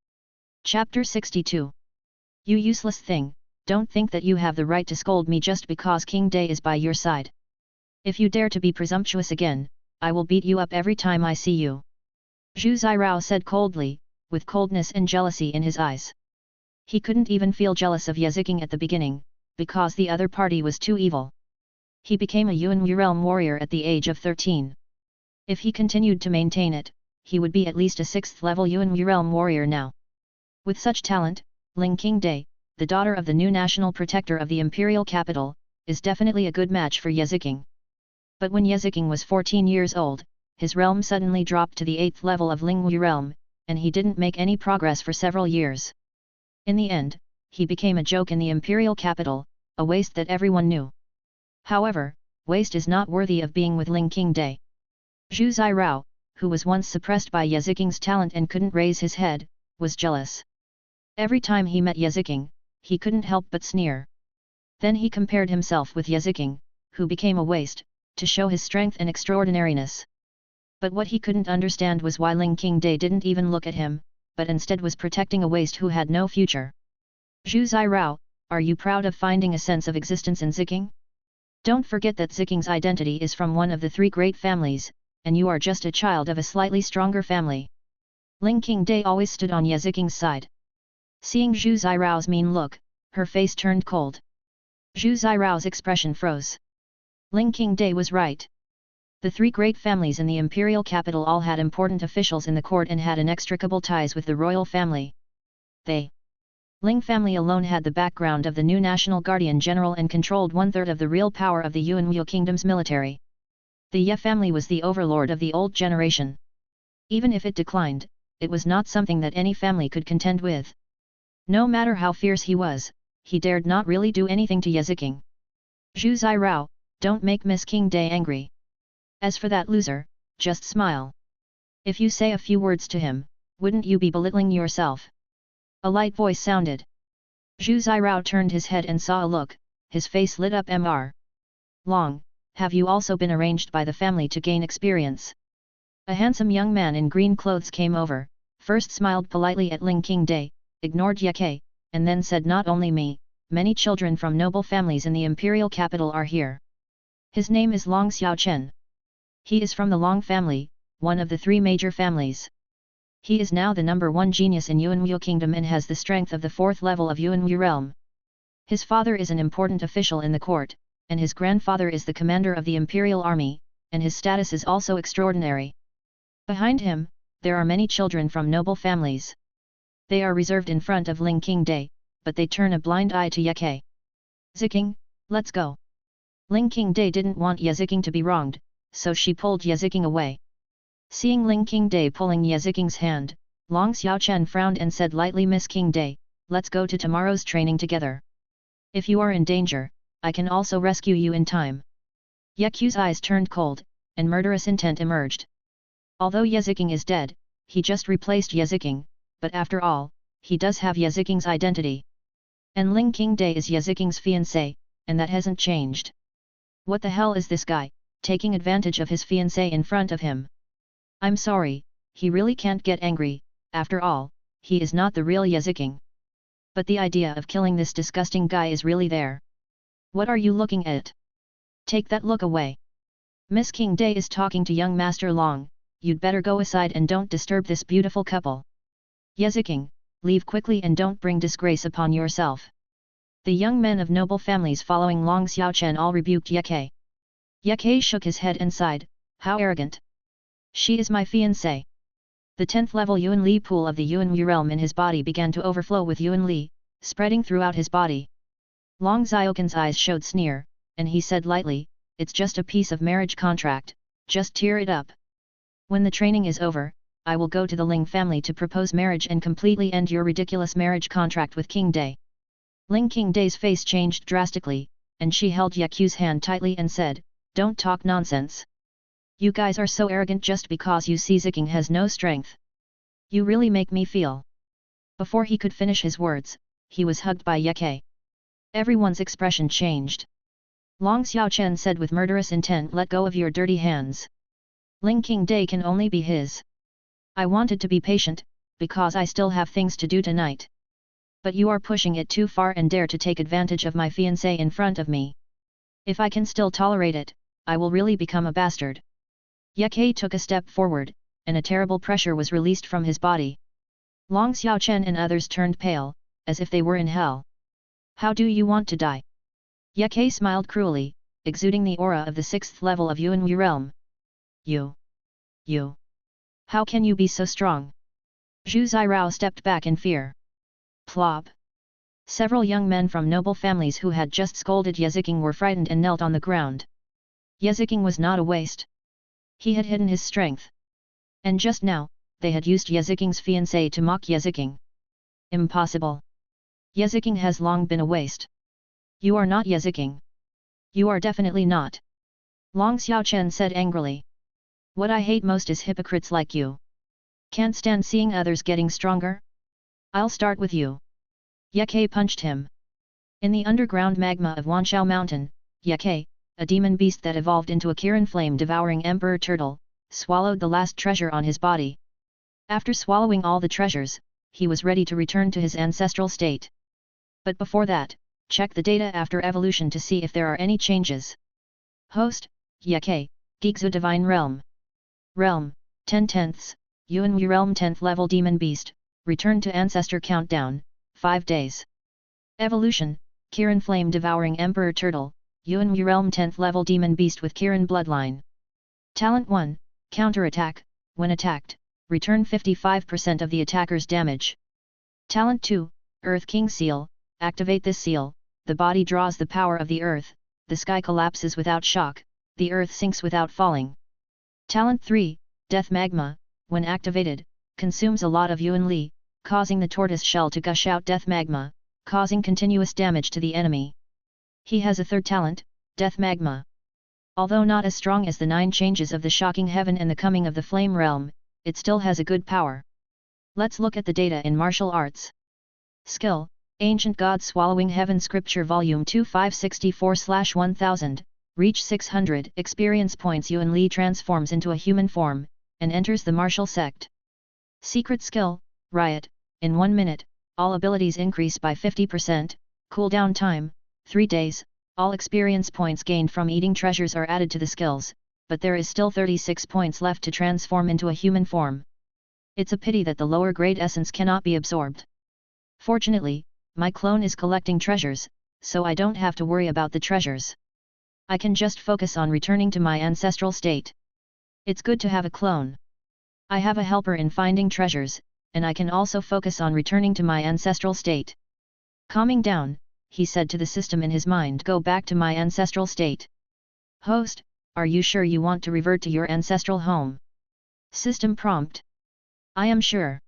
Chapter 62. You useless thing, don't think that you have the right to scold me just because King Day is by your side. If you dare to be presumptuous again, I will beat you up every time I see you. Zhu Zirao said coldly, with coldness and jealousy in his eyes. He couldn't even feel jealous of Yeziking at the beginning, because the other party was too evil. He became a Yuanwu realm warrior at the age of 13. If he continued to maintain it, he would be at least a 6th level Yuanwu realm warrior now. With such talent, Ling Qingdai, the daughter of the new national protector of the imperial capital, is definitely a good match for Yeziking. But when Yeziking was 14 years old, his realm suddenly dropped to the 8th level of Lingwu realm, and he didn't make any progress for several years. In the end, he became a joke in the imperial capital, a waste that everyone knew. However, waste is not worthy of being with Ling Qingdai. Zhu Zirao, who was once suppressed by Yeziking's talent and couldn't raise his head, was jealous. Every time he met Yeziking, he couldn't help but sneer. Then he compared himself with Yeziking, who became a waste, to show his strength and extraordinariness. But what he couldn't understand was why Ling Qingdai didn't even look at him, but instead was protecting a waste who had no future. Zhu Zirao, are you proud of finding a sense of existence in Ziking? Don't forget that Ziking's identity is from one of the 3 great families, and you are just a child of a slightly stronger family. Ling Qingdai always stood on Yeziking's side. Seeing Zhu Zirao's mean look, her face turned cold. Zhu Zirao's expression froze. Ling Qingdai was right. The 3 great families in the imperial capital all had important officials in the court and had inextricable ties with the royal family. They Ling family alone had the background of the new national guardian general and controlled 1/3 of the real power of the Yuanwu kingdom's military. The Ye family was the overlord of the old generation. Even if it declined, it was not something that any family could contend with. No matter how fierce he was, he dared not really do anything to Yeziking. Zhu Zirao, don't make Miss Qingdai angry. As for that loser, just smile. If you say a few words to him, wouldn't you be belittling yourself? A light voice sounded. Zhu Zirao turned his head and saw a look, his face lit up. Mr. Long, have you also been arranged by the family to gain experience? A handsome young man in green clothes came over, first smiled politely at Ling Qingdai, ignored Ye Ke, and then said, not only me, many children from noble families in the imperial capital are here. His name is Long Xiaochen. He is from the Long family, one of the 3 major families. He is now the number 1 genius in Yuanwu kingdom and has the strength of the 4th level of Yuanwu realm. His father is an important official in the court, and his grandfather is the commander of the imperial army, and his status is also extraordinary. Behind him, there are many children from noble families. They are reserved in front of Ling Qingdai, but they turn a blind eye to Ye Ke. Ziking, let's go. Ling Qingdai didn't want Yeziking to be wronged, so she pulled Yeziking away. Seeing Ling Qingdai pulling Yeziking's hand, Long Xiaochen frowned and said lightly, Miss Qingdai, let's go to tomorrow's training together. If you are in danger, I can also rescue you in time. Ye Q's eyes turned cold, and murderous intent emerged. Although Yeziking is dead, he just replaced Yeziking, but after all, he does have Yeziking's identity. And Ling Qingdai is Yeziking's fiancé, and that hasn't changed. What the hell is this guy, taking advantage of his fiancé in front of him? I'm sorry, he really can't get angry, after all, he is not the real Yeziking. But the idea of killing this disgusting guy is really there. What are you looking at? Take that look away. Miss Qingdai is talking to young Master Long, you'd better go aside and don't disturb this beautiful couple. Yeziking, leave quickly and don't bring disgrace upon yourself. The young men of noble families following Long Xiaochen all rebuked Ye Ke. Ye Ke shook his head and sighed, how arrogant. She is my fiancée. The 10th level Yuan Li pool of the Yuan Wu realm in his body began to overflow with Yuan Li, spreading throughout his body. Long Xiaoqin's eyes showed sneer, and he said lightly, it's just a piece of marriage contract, just tear it up. When the training is over, I will go to the Ling family to propose marriage and completely end your ridiculous marriage contract with King Day. Ling King Day's face changed drastically, and she held Ye Q's hand tightly and said, don't talk nonsense. You guys are so arrogant just because you see Ziking has no strength. You really make me feel. Before he could finish his words, he was hugged by Ye Ke. Everyone's expression changed. Long Xiaochen said with murderous intent, let go of your dirty hands. Ling King Day can only be his. I wanted to be patient, because I still have things to do tonight. But you are pushing it too far and dare to take advantage of my fiancé in front of me. If I can still tolerate it, I will really become a bastard. Ye Ke took a step forward, and a terrible pressure was released from his body. Long Xiaochen and others turned pale, as if they were in hell. How do you want to die? Ye Ke smiled cruelly, exuding the aura of the 6th level of Yuan Wu realm. You. How can you be so strong? Zhu Zirao stepped back in fear. Plop. Several young men from noble families who had just scolded Yeziking were frightened and knelt on the ground. Yeziking was not a waste. He had hidden his strength. And just now, they had used Yeziking's fiancé to mock Yeziking. Impossible. Yeziking has long been a waste. You are not Yeziking. You are definitely not. Long Xiaochen said angrily. What I hate most is hypocrites like you. Can't stand seeing others getting stronger? I'll start with you. Ye Ke punched him. In the underground magma of Wanshao Mountain, Ye Ke, a demon beast that evolved into a Kirin flame-devouring emperor turtle, swallowed the last treasure on his body. After swallowing all the treasures, he was ready to return to his ancestral state. But before that, check the data after evolution to see if there are any changes. Host, Ye Ke, Geekzu Divine Realm. Realm, 10/10, Yuan Wu Realm 10th level Demon Beast, return to Ancestor Countdown, 5 days. Evolution, Kirin Flame Devouring Emperor Turtle, Yuan Wu Realm 10th level Demon Beast with Kirin Bloodline. Talent 1, Counterattack, when attacked, return 55% of the attacker's damage. Talent 2, Earth King Seal, activate this seal, the body draws the power of the earth, the sky collapses without shock, the earth sinks without falling. Talent 3, Death Magma, when activated, consumes a lot of Yuan Li, causing the tortoise shell to gush out death magma, causing continuous damage to the enemy. He has a third talent, Death Magma. Although not as strong as the 9 changes of the Shocking Heaven and the Coming of the Flame Realm, it still has a good power. Let's look at the data in martial arts. Skill, Ancient God Swallowing Heaven Scripture Volume 2 564/1000, Reach 600 Experience Points. Yuan Li transforms into a human form, and enters the martial sect. Secret Skill, Riot, in 1 minute, all abilities increase by 50%, cooldown time, 3 days, all experience points gained from eating treasures are added to the skills, but there is still 36 points left to transform into a human form. It's a pity that the lower grade essence cannot be absorbed. Fortunately, my clone is collecting treasures, so I don't have to worry about the treasures. I can just focus on returning to my ancestral state. It's good to have a clone. I have a helper in finding treasures, and I can also focus on returning to my ancestral state. Calming down, he said to the system in his mind, go back to my ancestral state. Host, are you sure you want to revert to your ancestral home? System prompt. I am sure.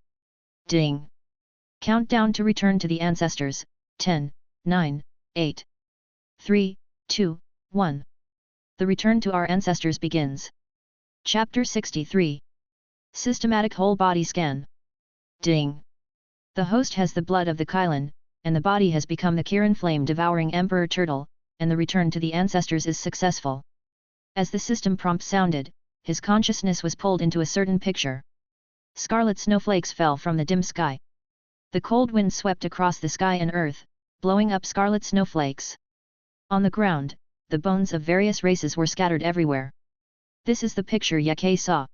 Ding. Countdown to return to the ancestors, 10, 9, 8, 3, 2, 1. The return to our ancestors begins. Chapter 63. Systematic Whole Body Scan. Ding. The host has the blood of the Kylin, and the body has become the Kirin Flame Devouring Emperor Turtle, and the return to the ancestors is successful. As the system prompt sounded, his consciousness was pulled into a certain picture. Scarlet snowflakes fell from the dim sky. The cold wind swept across the sky and earth, blowing up scarlet snowflakes. On the ground, the bones of various races were scattered everywhere. This is the picture Ye Ke saw.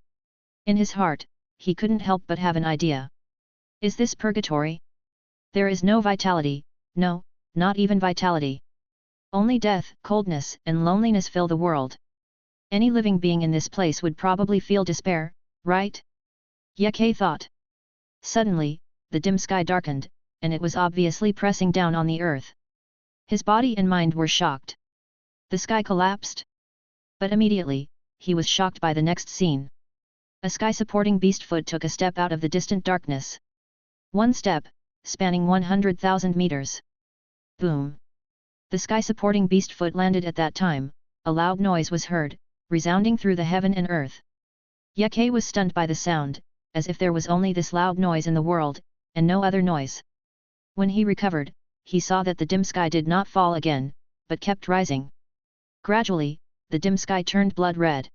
In his heart, he couldn't help but have an idea. Is this purgatory? There is no vitality, no, not even vitality. Only death, coldness, and loneliness fill the world. Any living being in this place would probably feel despair, right? Yeke thought. Suddenly, the dim sky darkened, and it was obviously pressing down on the earth. His body and mind were shocked. The sky collapsed. But immediately, he was shocked by the next scene. A sky-supporting beast foot took a step out of the distant darkness. One step, spanning 100,000 meters. Boom! The sky-supporting beast foot landed at that time. A loud noise was heard, resounding through the heaven and earth. Yeke was stunned by the sound, as if there was only this loud noise in the world, and no other noise. When he recovered, he saw that the dim sky did not fall again, but kept rising. Gradually, the dim sky turned blood red.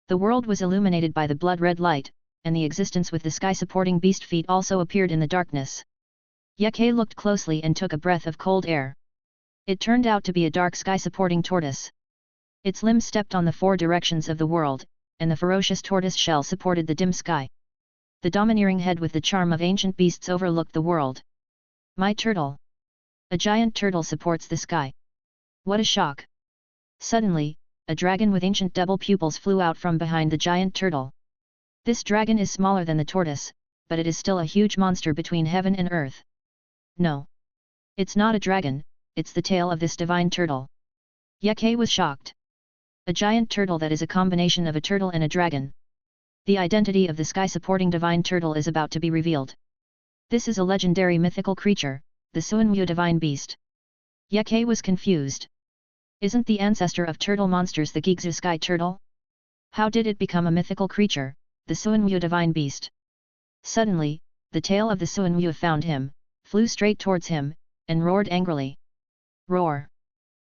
The world was illuminated by the blood red light, and the existence with the sky-supporting beast feet also appeared in the darkness. Yeke looked closely and took a breath of cold air. It turned out to be a dark sky-supporting tortoise. Its limbs stepped on the four directions of the world, and the ferocious tortoise shell supported the dim sky. The domineering head with the charm of ancient beasts overlooked the world. My turtle! A giant turtle supports the sky. What a shock! Suddenly, a dragon with ancient double pupils flew out from behind the giant turtle. This dragon is smaller than the tortoise, but it is still a huge monster between heaven and earth. No. It's not a dragon, it's the tail of this divine turtle. Yeke was shocked. A giant turtle that is a combination of a turtle and a dragon. The identity of the sky-supporting divine turtle is about to be revealed. This is a legendary mythical creature, the Suanmu divine beast. Yeke was confused. Isn't the ancestor of turtle monsters the Gigzu sky turtle? How did it become a mythical creature, the Suanmu divine beast? Suddenly, the tail of the Suanmu found him, flew straight towards him, and roared angrily. Roar!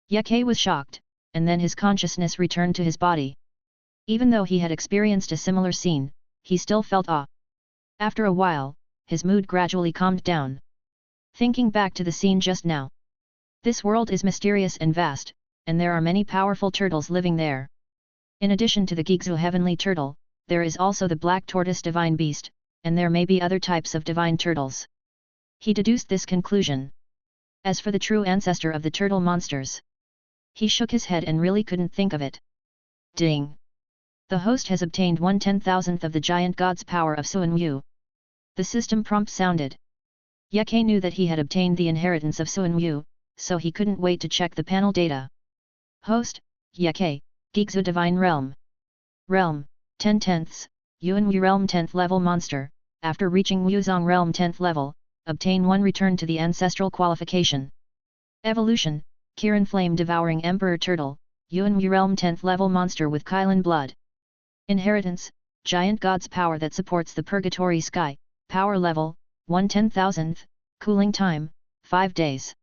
Yeke was shocked, and then his consciousness returned to his body. Even though he had experienced a similar scene, he still felt awe. After a while, his mood gradually calmed down. Thinking back to the scene just now. This world is mysterious and vast, and there are many powerful turtles living there. In addition to the Gigzu heavenly turtle, there is also the black tortoise divine beast, and there may be other types of divine turtles. He deduced this conclusion. As for the true ancestor of the turtle monsters, he shook his head and really couldn't think of it. Ding! The host has obtained 1/10,000th of the giant god's power of Suanmu. The system prompt sounded. Yeke knew that he had obtained the inheritance of Suanmu, so he couldn't wait to check the panel data. Host, Yeke, Gigzu Divine Realm. Realm, 10/10ths, Yuanwu Realm 10th level monster. After reaching Wuzong Realm 10th level, obtain 1 return to the ancestral qualification. Evolution, Kirin Flame Devouring Emperor Turtle, Yuanwu Realm 10th level monster with Kylan blood. Inheritance, Giant God's power that supports the Purgatory Sky, power level, 1/10,000th, cooling time, 5 days.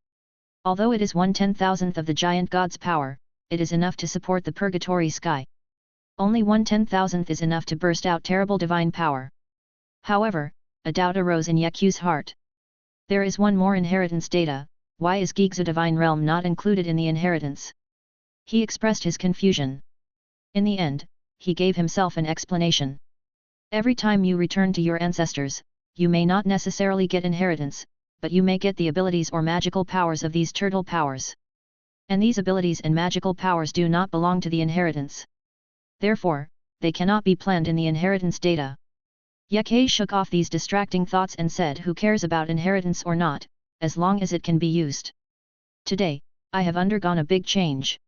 Although it is 1/10,000th of the Giant God's power, it is enough to support the Purgatory Sky. Only 1/10,000th is enough to burst out terrible divine power. However, a doubt arose in Yeku's heart. There is one more inheritance data. Why is Gigzu Divine Realm not included in the inheritance? He expressed his confusion. In the end, he gave himself an explanation. Every time you return to your ancestors, you may not necessarily get inheritance, but you may get the abilities or magical powers of these turtle powers. And these abilities and magical powers do not belong to the inheritance. Therefore, they cannot be planned in the inheritance data. Yeke shook off these distracting thoughts and said, who cares about inheritance or not, as long as it can be used. Today, I have undergone a big change.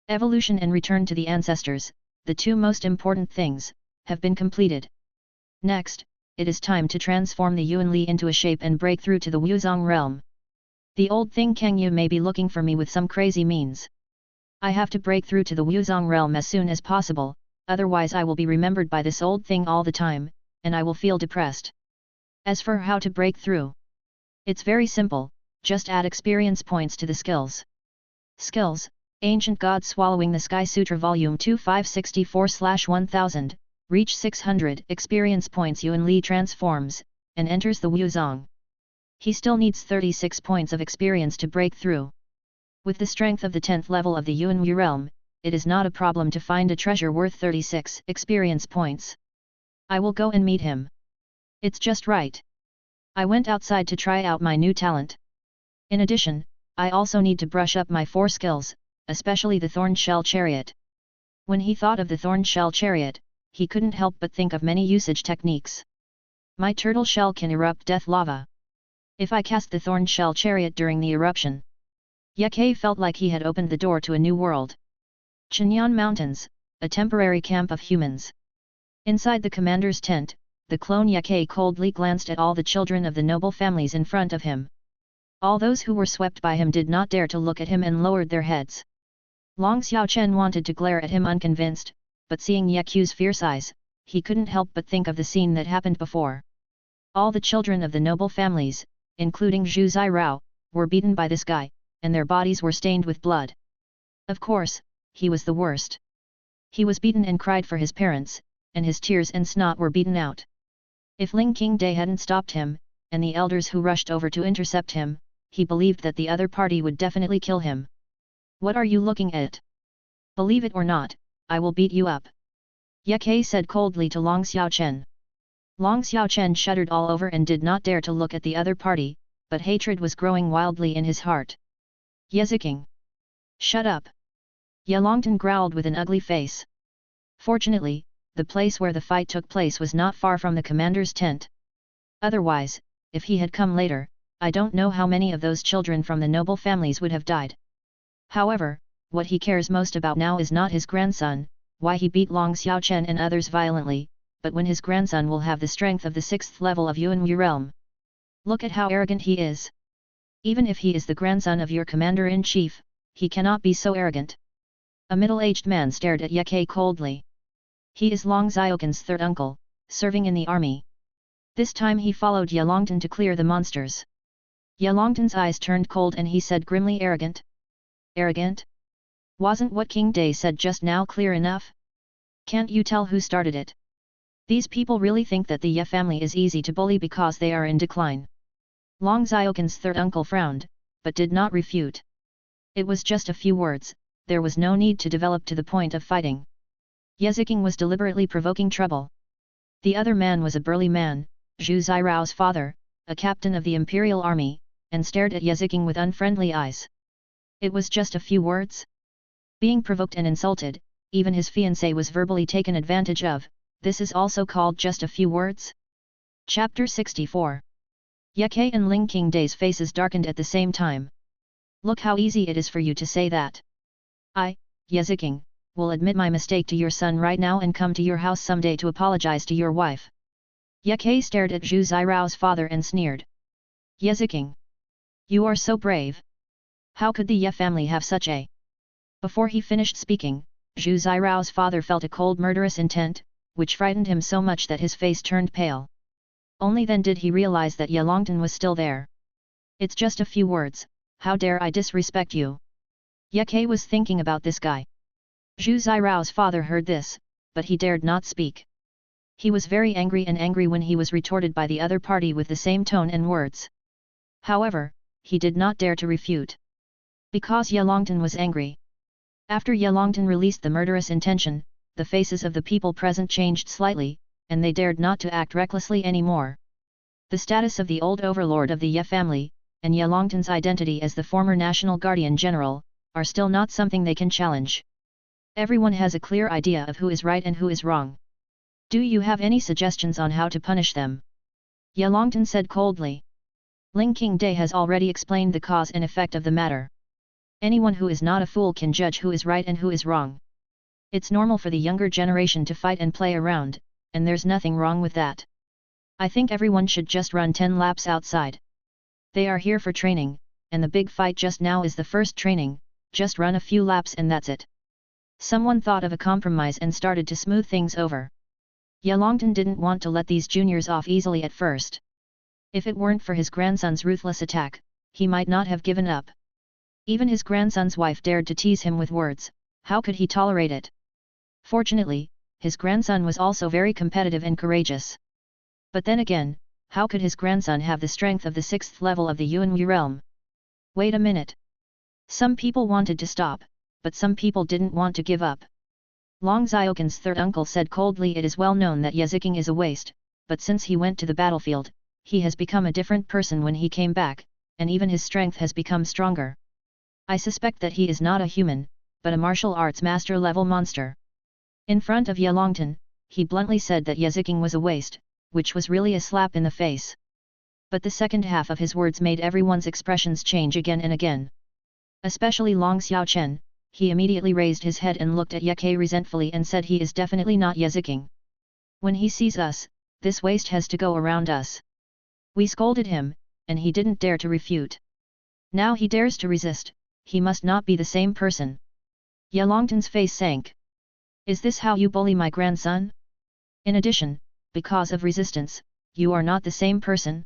Evolution and return to the ancestors, the two most important things, have been completed. Next, it is time to transform the Yuanli into a shape and break through to the Wuzong realm. The old thing Kangyu may be looking for me with some crazy means. I have to break through to the Wuzong realm as soon as possible, otherwise I will be remembered by this old thing all the time, and I will feel depressed. As for how to break through, it's very simple, just add experience points to the skills. Skills, Ancient God Swallowing the Sky Sutra Volume 2 564/1000, reach 600 experience points. Yuan Li transforms, and enters the Wuzong. He still needs 36 points of experience to break through. With the strength of the 10th level of the Yuanwu realm, it is not a problem to find a treasure worth 36 experience points. I will go and meet him. It's just right. I went outside to try out my new talent. In addition, I also need to brush up my 4 skills, especially the thorn shell chariot. When he thought of the thorn shell chariot, he couldn't help but think of many usage techniques. My turtle shell can erupt death lava. If I cast the thorn shell chariot during the eruption, Yake felt like he had opened the door to a new world. Chinyan Mountains, a temporary camp of humans. Inside the commander's tent, the clone Yake coldly glanced at all the children of the noble families in front of him. All those who were swept by him did not dare to look at him and lowered their heads. Long Xiaochen wanted to glare at him unconvinced, but seeing Yaku's fierce eyes, he couldn't help but think of the scene that happened before. All the children of the noble families, including Zhu Zirao, were beaten by this guy, and their bodies were stained with blood. Of course, he was the worst. He was beaten and cried for his parents, and his tears and snot were beaten out. If Ling Qingdai hadn't stopped him, and the elders who rushed over to intercept him, he believed that the other party would definitely kill him. What are you looking at? Believe it or not, I will beat you up. Yake said coldly to Long Xiaochen. Long Xiaochen shuddered all over and did not dare to look at the other party, but hatred was growing wildly in his heart. Yeziking! Shut up! Yelongtan growled with an ugly face. Fortunately, the place where the fight took place was not far from the commander's tent. Otherwise, if he had come later, I don't know how many of those children from the noble families would have died. However, what he cares most about now is not his grandson, why he beat Long Xiaochen and others violently, but when his grandson will have the strength of the 6th level of Yuanwu realm. Look at how arrogant he is. Even if he is the grandson of your commander-in-chief, he cannot be so arrogant. A middle-aged man stared at Yake coldly. He is Long Xiaoken's third uncle, serving in the army. This time he followed Yelongtan to clear the monsters. Yelongtan's eyes turned cold and he said grimly, arrogant? Arrogant? Wasn't what King Day said just now clear enough? Can't you tell who started it? These people really think that the Ye family is easy to bully because they are in decline. Long Xiaoken's third uncle frowned, but did not refute. It was just a few words, there was no need to develop to the point of fighting. Yeziking was deliberately provoking trouble. The other man was a burly man, Zhu Zirao's father, a captain of the imperial army, and stared at Yeziking with unfriendly eyes. It was just a few words? Being provoked and insulted, even his fiancée was verbally taken advantage of, this is also called just a few words? Chapter 64. Yake and Ling Qingdai's faces darkened at the same time. Look how easy it is for you to say that. I, Yeziking, will admit my mistake to your son right now and come to your house someday to apologize to your wife. Yake stared at Zhu Zirao's father and sneered. Yeziking! You are so brave! How could the Ye family have such a... Before he finished speaking, Zhu Zirao's father felt a cold murderous intent, which frightened him so much that his face turned pale. Only then did he realize that Yelongtan was still there. It's just a few words, how dare I disrespect you? Yake was thinking about this guy. Zhu Zirao's father heard this, but he dared not speak. He was very angry when he was retorted by the other party with the same tone and words. However, he did not dare to refute. Because Yelongtan was angry. After Yelongtan released the murderous intention, the faces of the people present changed slightly, and they dared not to act recklessly anymore. The status of the old overlord of the Ye family, and Yelongtan's identity as the former national guardian general, are still not something they can challenge. Everyone has a clear idea of who is right and who is wrong. Do you have any suggestions on how to punish them? Yelongtan said coldly. Ling Qingdai has already explained the cause and effect of the matter. Anyone who is not a fool can judge who is right and who is wrong. It's normal for the younger generation to fight and play around, and there's nothing wrong with that. I think everyone should just run 10 laps outside. They are here for training, and the big fight just now is the first training, just run a few laps and that's it. Someone thought of a compromise and started to smooth things over. Yelongtan didn't want to let these juniors off easily at first. If it weren't for his grandson's ruthless attack, he might not have given up. Even his grandson's wife dared to tease him with words, how could he tolerate it? Fortunately, his grandson was also very competitive and courageous. But then again, how could his grandson have the strength of the 6th level of the Yuanwu realm? Wait a minute. Some people wanted to stop, but some people didn't want to give up. Long Xiaoqin's third uncle said coldly, it is well known that Ye Ziking is a waste, but since he went to the battlefield, he has become a different person when he came back, and even his strength has become stronger. I suspect that he is not a human, but a martial arts master-level monster. In front of Ye Longtan, he bluntly said that Ye Ziking was a waste, which was really a slap in the face. But the second half of his words made everyone's expressions change again and again. Especially Long Xiaochen, he immediately raised his head and looked at Ye Ke resentfully and said he is definitely not Ye Ziking. When he sees us, this waste has to go around us. We scolded him, and he didn't dare to refute. Now he dares to resist, he must not be the same person. Ye Longtan's face sank. Is this how you bully my grandson? In addition, because of resistance, you are not the same person?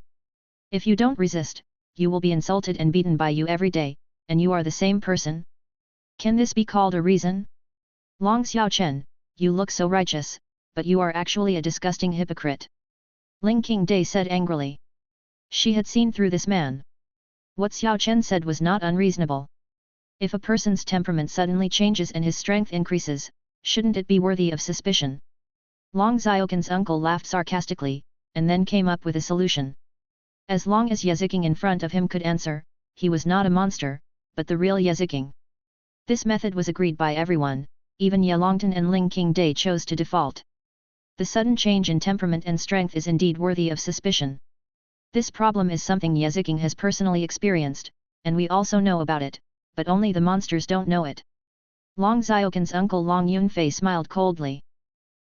If you don't resist, you will be insulted and beaten by you every day, and you are the same person? Can this be called a reason? Long Xiaochen, you look so righteous, but you are actually a disgusting hypocrite. Ling Qingdai said angrily. She had seen through this man. What Xiaochen said was not unreasonable. If a person's temperament suddenly changes and his strength increases, shouldn't it be worthy of suspicion? Long Xiaoqin's uncle laughed sarcastically, and then came up with a solution. As long as Ye Ziking in front of him could answer, he was not a monster, but the real Ye Ziking. This method was agreed by everyone, even Ye Longtan and Ling Qingdai chose to default. The sudden change in temperament and strength is indeed worthy of suspicion. This problem is something Ye Ziking has personally experienced, and we also know about it, but only the monsters don't know it. Long Xiaoqin's uncle Long Yunfei smiled coldly.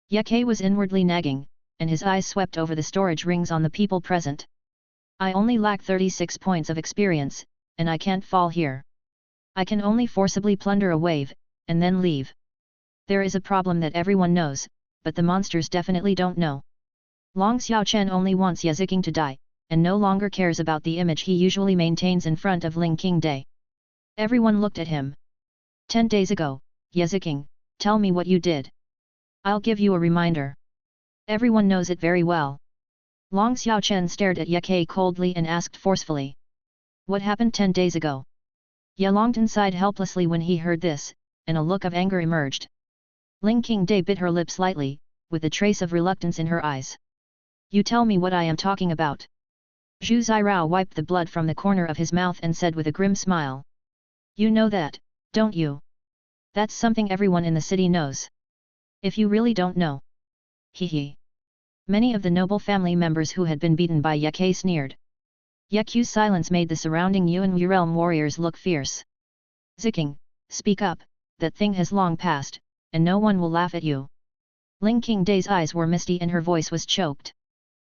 Ye Ke was inwardly nagging, and his eyes swept over the storage rings on the people present. I only lack 36 points of experience, and I can't fall here. I can only forcibly plunder a wave, and then leave. There is a problem that everyone knows, but the monsters definitely don't know. Long Xiaochen only wants Ye Ziking to die, and no longer cares about the image he usually maintains in front of Ling Qingdai. Everyone looked at him. 10 days ago, Ye Ziking, tell me what you did. I'll give you a reminder. Everyone knows it very well. Long Xiaochen stared at Ye Ke coldly and asked forcefully. What happened 10 days ago? Ye Longtan sighed helplessly when he heard this, and a look of anger emerged. Ling Qingdai bit her lips lightly, with a trace of reluctance in her eyes. You tell me what I am talking about. Zhu Zirao wiped the blood from the corner of his mouth and said with a grim smile. You know that, don't you? That's something everyone in the city knows. If you really don't know. Hee. Many of the noble family members who had been beaten by Ye Ke sneered. Ye Q's silence made the surrounding Yuan Wu realm warriors look fierce. Ziking, speak up, that thing has long passed, and no one will laugh at you. Ling Qingdai's eyes were misty and her voice was choked.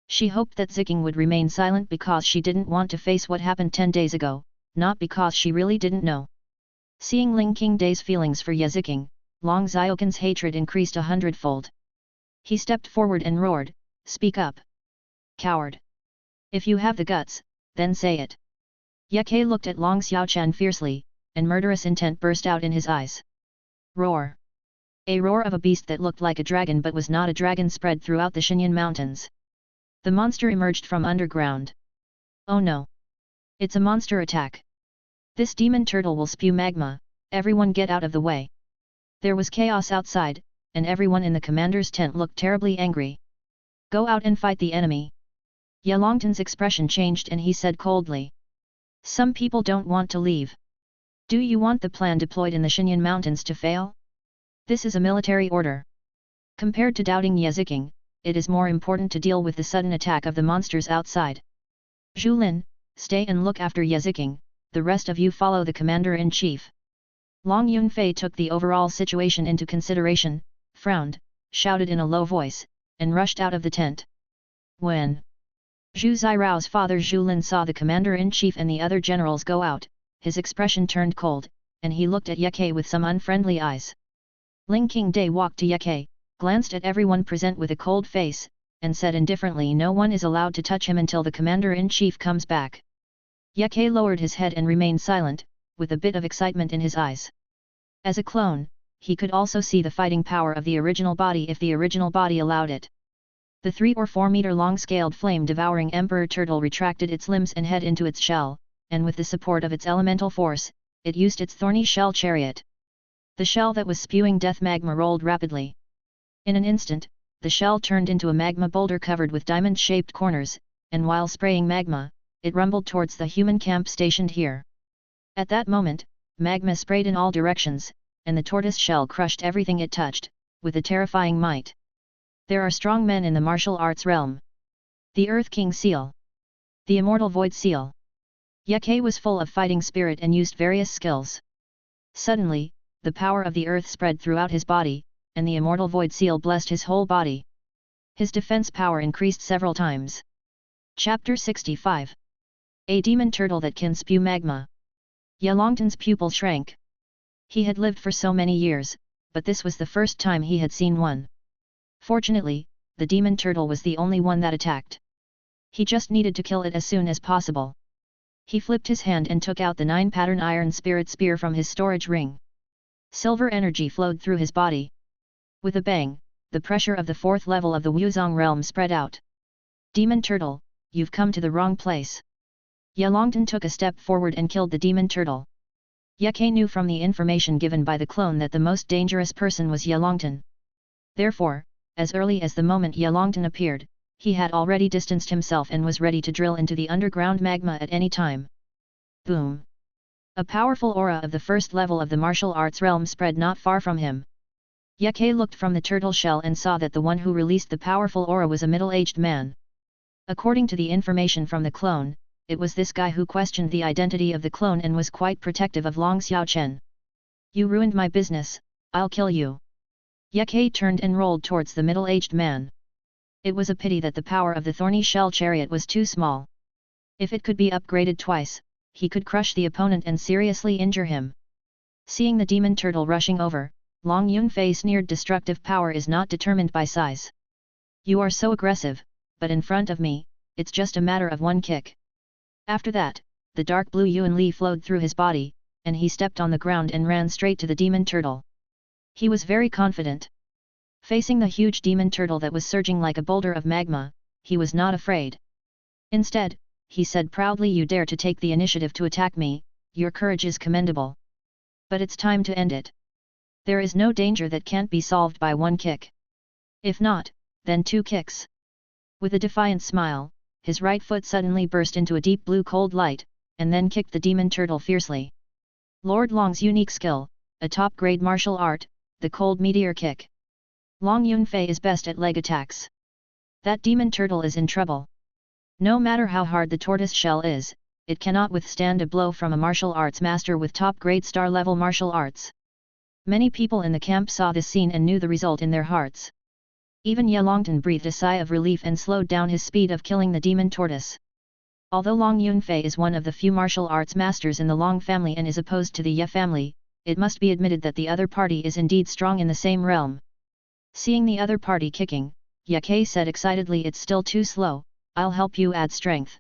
She hoped that Ziking would remain silent because she didn't want to face what happened 10 days ago, not because she really didn't know. Seeing Ling Qingdai's feelings for Ye Ziking, Long Xiaoqin's hatred increased 100-fold. He stepped forward and roared, speak up. Coward. If you have the guts, then say it. Ye Ke looked at Long Xiaochen fiercely, and murderous intent burst out in his eyes. Roar. A roar of a beast that looked like a dragon but was not a dragon spread throughout the Xinyan Mountains. The monster emerged from underground. Oh no! It's a monster attack. This demon turtle will spew magma, everyone get out of the way. There was chaos outside, and everyone in the commander's tent looked terribly angry. Go out and fight the enemy. Ye Longtan's expression changed and he said coldly. Some people don't want to leave. Do you want the plan deployed in the Xinyan Mountains to fail? This is a military order. Compared to doubting Ye Ziking, it is more important to deal with the sudden attack of the monsters outside. Zhu Lin, stay and look after Ye Ziking, the rest of you follow the commander-in-chief. Long Yunfei took the overall situation into consideration, frowned, shouted in a low voice, and rushed out of the tent. When Zhu Zirao's father Zhu Lin saw the commander-in-chief and the other generals go out, his expression turned cold, and he looked at Ye Ke with some unfriendly eyes. Ling Qingdai walked to Ye Ke, glanced at everyone present with a cold face, and said indifferently no one is allowed to touch him until the commander-in-chief comes back. Ye Ke lowered his head and remained silent, with a bit of excitement in his eyes. As a clone, he could also see the fighting power of the original body if the original body allowed it. The 3 or 4 meter long scaled flame-devouring emperor turtle retracted its limbs and head into its shell, and with the support of its elemental force, it used its thorny shell chariot. The shell that was spewing death magma rolled rapidly. In an instant, the shell turned into a magma boulder covered with diamond-shaped corners, and while spraying magma, it rumbled towards the human camp stationed here. At that moment, magma sprayed in all directions, and the tortoise shell crushed everything it touched, with a terrifying might. There are strong men in the martial arts realm. The Earth King Seal. The Immortal Void Seal. Yake was full of fighting spirit and used various skills. Suddenly, the power of the earth spread throughout his body, and the Immortal Void Seal blessed his whole body. His defense power increased several times. Chapter 65. A demon turtle that can spew magma. Yalongtan's pupil shrank. He had lived for so many years, but this was the first time he had seen one. Fortunately, the demon turtle was the only one that attacked. He just needed to kill it as soon as possible. He flipped his hand and took out the 9-pattern iron spirit spear from his storage ring. Silver energy flowed through his body. With a bang, the pressure of the 4th level of the Wuzong realm spread out. Demon turtle, you've come to the wrong place. Yalongtan took a step forward and killed the demon turtle. Yake knew from the information given by the clone that the most dangerous person was Yalongtan. Therefore, as early as the moment Yalongtan appeared, he had already distanced himself and was ready to drill into the underground magma at any time. Boom! A powerful aura of the 1st level of the martial arts realm spread not far from him. Yake looked from the turtle shell and saw that the one who released the powerful aura was a middle-aged man. According to the information from the clone, it was this guy who questioned the identity of the clone and was quite protective of Long Xiaochen. You ruined my business, I'll kill you. Yake turned and rolled towards the middle-aged man. It was a pity that the power of the thorny shell chariot was too small. If it could be upgraded twice, he could crush the opponent and seriously injure him. Seeing the demon turtle rushing over, Long Yunfei sneered, destructive power is not determined by size. You are so aggressive, but in front of me, it's just a matter of one kick. After that, the dark blue Yuan Li flowed through his body, and he stepped on the ground and ran straight to the demon turtle. He was very confident. Facing the huge demon turtle that was surging like a boulder of magma, he was not afraid. Instead, he said proudly, you dare to take the initiative to attack me, your courage is commendable. But it's time to end it. There is no danger that can't be solved by one kick. If not, then 2 kicks. With a defiant smile, his right foot suddenly burst into a deep blue cold light, and then kicked the demon turtle fiercely. Lord Long's unique skill, a top-grade martial art, the cold meteor kick. Long Yunfei is best at leg attacks. That demon turtle is in trouble. No matter how hard the tortoise shell is, it cannot withstand a blow from a martial arts master with top-grade star-level martial arts. Many people in the camp saw this scene and knew the result in their hearts. Even Yalongtan breathed a sigh of relief and slowed down his speed of killing the demon tortoise. Although Long Yunfei is one of the few martial arts masters in the Long family and is opposed to the Ye family, it must be admitted that the other party is indeed strong in the same realm. Seeing the other party kicking, Yake said excitedly, it's still too slow, I'll help you add strength.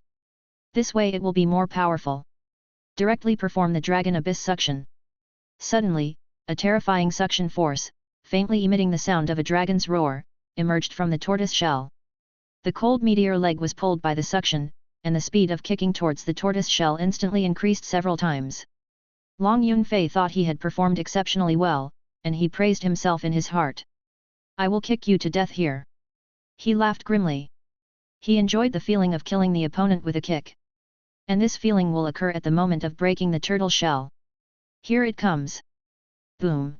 This way it will be more powerful. Directly perform the Dragon Abyss Suction. Suddenly, a terrifying suction force, faintly emitting the sound of a dragon's roar, emerged from the tortoise shell. The cold meteor leg was pulled by the suction, and the speed of kicking towards the tortoise shell instantly increased several times. Long Yunfei thought he had performed exceptionally well, and he praised himself in his heart. I will kick you to death here. He laughed grimly. He enjoyed the feeling of killing the opponent with a kick. And this feeling will occur at the moment of breaking the turtle shell. Here it comes. Boom.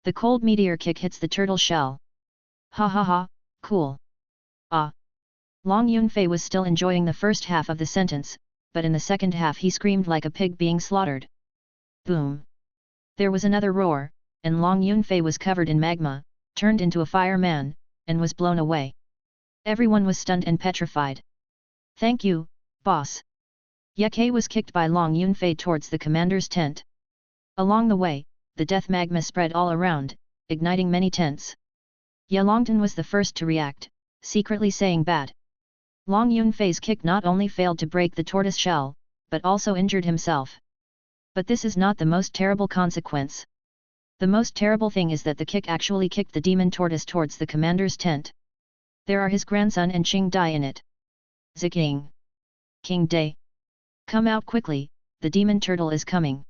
The cold meteor kick hits the turtle shell. Ha ha ha, cool. Ah. Long Yunfei was still enjoying the first half of the sentence, but in the second half he screamed like a pig being slaughtered. Boom. There was another roar, and Long Yunfei was covered in magma, turned into a fireman, and was blown away. Everyone was stunned and petrified. Thank you, boss. Yake was kicked by Long Yunfei towards the commander's tent. Along the way, the death magma spread all around, igniting many tents. Yalongtan was the first to react, secretly saying bad. Long Yunfei's kick not only failed to break the tortoise shell, but also injured himself. But this is not the most terrible consequence. The most terrible thing is that the kick actually kicked the demon tortoise towards the commander's tent. There are his grandson and Qing Dai in it. Ziking! King Dai! Come out quickly, the demon turtle is coming.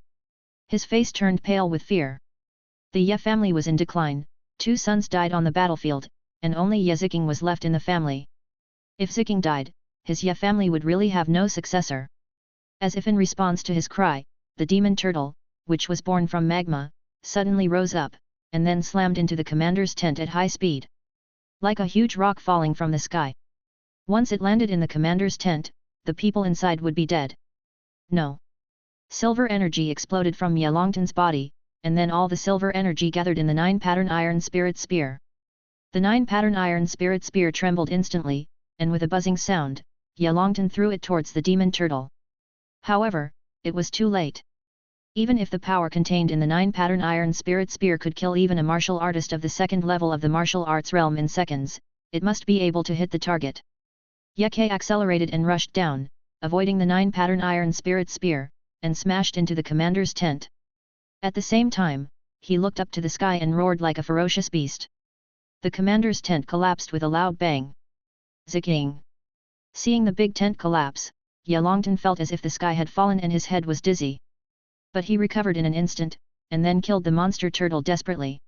His face turned pale with fear. The Ye family was in decline, 2 sons died on the battlefield, and only Ye Ziking was left in the family. If Ziking died, his Ye family would really have no successor. As if in response to his cry, the demon turtle, which was born from magma, suddenly rose up, and then slammed into the commander's tent at high speed. Like a huge rock falling from the sky. Once it landed in the commander's tent, the people inside would be dead. No. Silver energy exploded from Ye Longtan's body, and then all the silver energy gathered in the 9-pattern iron spirit spear. The 9-pattern iron spirit spear trembled instantly, and with a buzzing sound, Ye Longtan threw it towards the demon turtle. However, it was too late. Even if the power contained in the 9-pattern iron spirit spear could kill even a martial artist of the 2nd level of the martial arts realm in seconds, it must be able to hit the target. Ye Ke accelerated and rushed down, avoiding the 9-pattern iron spirit spear, and smashed into the commander's tent. At the same time, he looked up to the sky and roared like a ferocious beast. The commander's tent collapsed with a loud bang. Ziking! Seeing the big tent collapse, Ye Longtan felt as if the sky had fallen and his head was dizzy. But he recovered in an instant, and then killed the monster turtle desperately.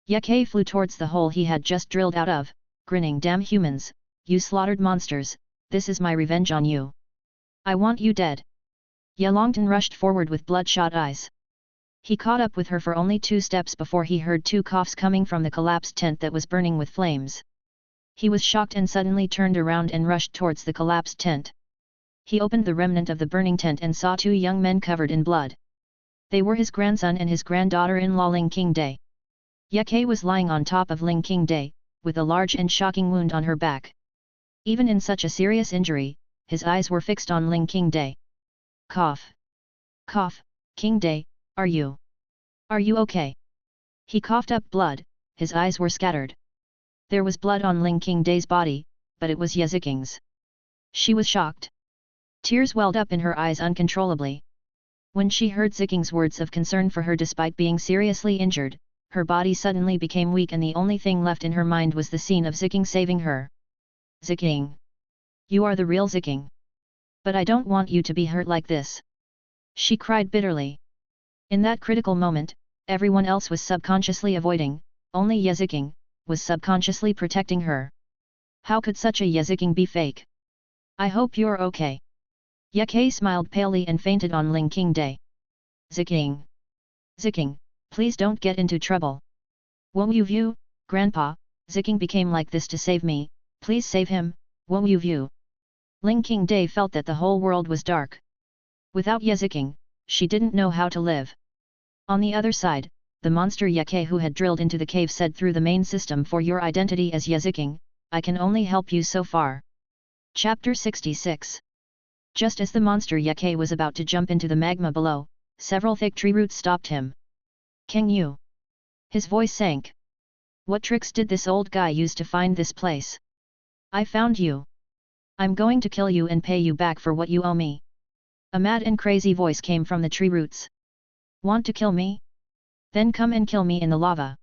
Ye Ke flew towards the hole he had just drilled out of, grinning, "Damn humans, you slaughtered monsters, this is my revenge on you. I want you dead." Ye Longtan rushed forward with bloodshot eyes. He caught up with her for only 2 steps before he heard 2 coughs coming from the collapsed tent that was burning with flames. He was shocked and suddenly turned around and rushed towards the collapsed tent. He opened the remnant of the burning tent and saw 2 young men covered in blood. They were his grandson and his granddaughter-in-law Ling Qingde. Ye Ke was lying on top of Ling Qingde, with a large and shocking wound on her back. Even in such a serious injury, his eyes were fixed on Ling Qingde. Cough. Cough, Qingde, are you okay? He coughed up blood, his eyes were scattered. There was blood on Ling Qingde's body, but it was Ye Ziking's. She was shocked. Tears welled up in her eyes uncontrollably. When she heard Ziking's words of concern for her despite being seriously injured, her body suddenly became weak and the only thing left in her mind was the scene of Ziking saving her. "Ziking! You are the real Ziking! But I don't want you to be hurt like this!" She cried bitterly. In that critical moment, everyone else was subconsciously avoiding, only Ye Ziking was subconsciously protecting her. How could such a Ye Ziking be fake? "I hope you're okay." Ye Ke smiled palely and fainted on Ling Qingde. "Ziking! Ziking, please don't get into trouble. Won't you view, Grandpa, Ziking became like this to save me, please save him, won't you view?" Ling Qingde felt that the whole world was dark. Without Ye Ziking, she didn't know how to live. On the other side, the monster Ye Ke who had drilled into the cave said through the main system, "For your identity as Ye Ziking, I can only help you so far." Chapter 66. Just as the monster Ye Ke was about to jump into the magma below, several thick tree roots stopped him. "Can you?" His voice sank. "What tricks did this old guy use to find this place? I found you. I'm going to kill you and pay you back for what you owe me." A mad and crazy voice came from the tree roots. "Want to kill me? Then come and kill me in the lava."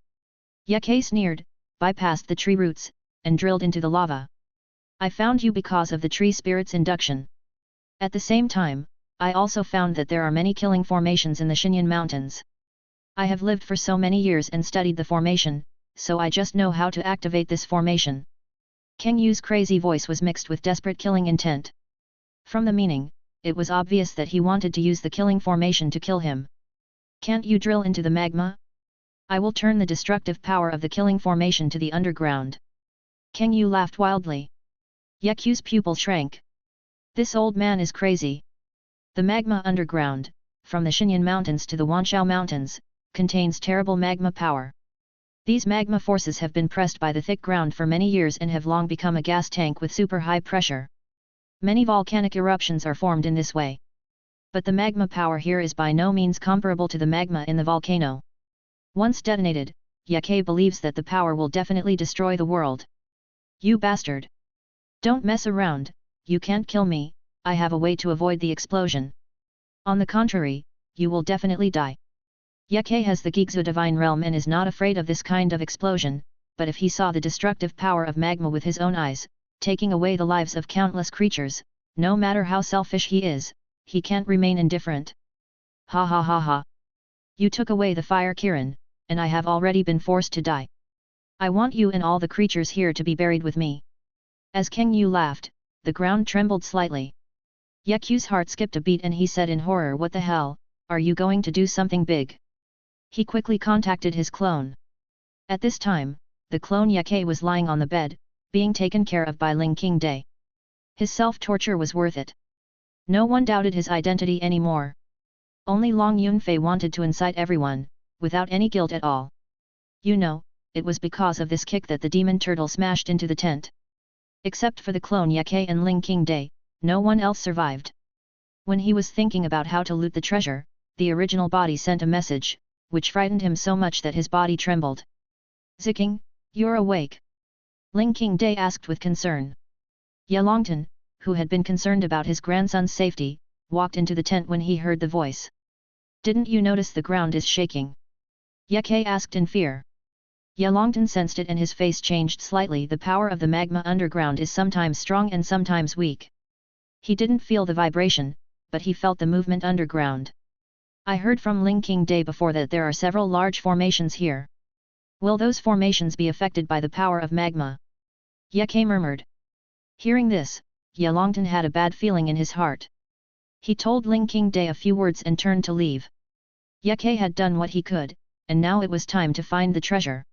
Ye Ke sneered, bypassed the tree roots, and drilled into the lava. "I found you because of the tree spirit's induction. At the same time, I also found that there are many killing formations in the Xinyan Mountains. I have lived for so many years and studied the formation, so I just know how to activate this formation." Kang Yu's crazy voice was mixed with desperate killing intent. From the meaning, it was obvious that he wanted to use the killing formation to kill him. "Can't you drill into the magma? I will turn the destructive power of the killing formation to the underground." Kang Yu laughed wildly. Ye Ke's pupil shrank. This old man is crazy. The magma underground, from the Xinyan Mountains to the Wanshao Mountains, contains terrible magma power. These magma forces have been pressed by the thick ground for many years and have long become a gas tank with super high pressure. Many volcanic eruptions are formed in this way. But the magma power here is by no means comparable to the magma in the volcano. Once detonated, Ye Ke believes that the power will definitely destroy the world. "You bastard! Don't mess around, you can't kill me, I have a way to avoid the explosion. On the contrary, you will definitely die." Ye Ke has the Gigzu divine realm and is not afraid of this kind of explosion, but if he saw the destructive power of magma with his own eyes, taking away the lives of countless creatures, no matter how selfish he is, he can't remain indifferent. "Ha ha ha ha! You took away the fire Kirin, and I have already been forced to die. I want you and all the creatures here to be buried with me." As Kang Yu laughed, the ground trembled slightly. Ye Qiu's heart skipped a beat and he said in horror, "What the hell, are you going to do something big?" He quickly contacted his clone. At this time, the clone Ye Ke was lying on the bed, being taken care of by Ling Qingdai. His self-torture was worth it. No one doubted his identity anymore. Only Long Yunfei wanted to incite everyone, without any guilt at all. You know, it was because of this kick that the demon turtle smashed into the tent. Except for the clone Ye Ke and Ling Qingdai, no one else survived. When he was thinking about how to loot the treasure, the original body sent a message, which frightened him so much that his body trembled. "Ziking, you're awake?" Ling Qingdai asked with concern. Ye Longtan, who had been concerned about his grandson's safety, walked into the tent when he heard the voice. "Didn't you notice the ground is shaking?" Ye Ke asked in fear. Ye Longtan sensed it and his face changed slightly. The power of the magma underground is sometimes strong and sometimes weak. He didn't feel the vibration, but he felt the movement underground. "I heard from Ling Qingdai before that there are several large formations here. Will those formations be affected by the power of magma?" Ye Ke murmured. Hearing this, Ye Longtan had a bad feeling in his heart. He told Ling Qingdai a few words and turned to leave. Ye Ke had done what he could, and now it was time to find the treasure.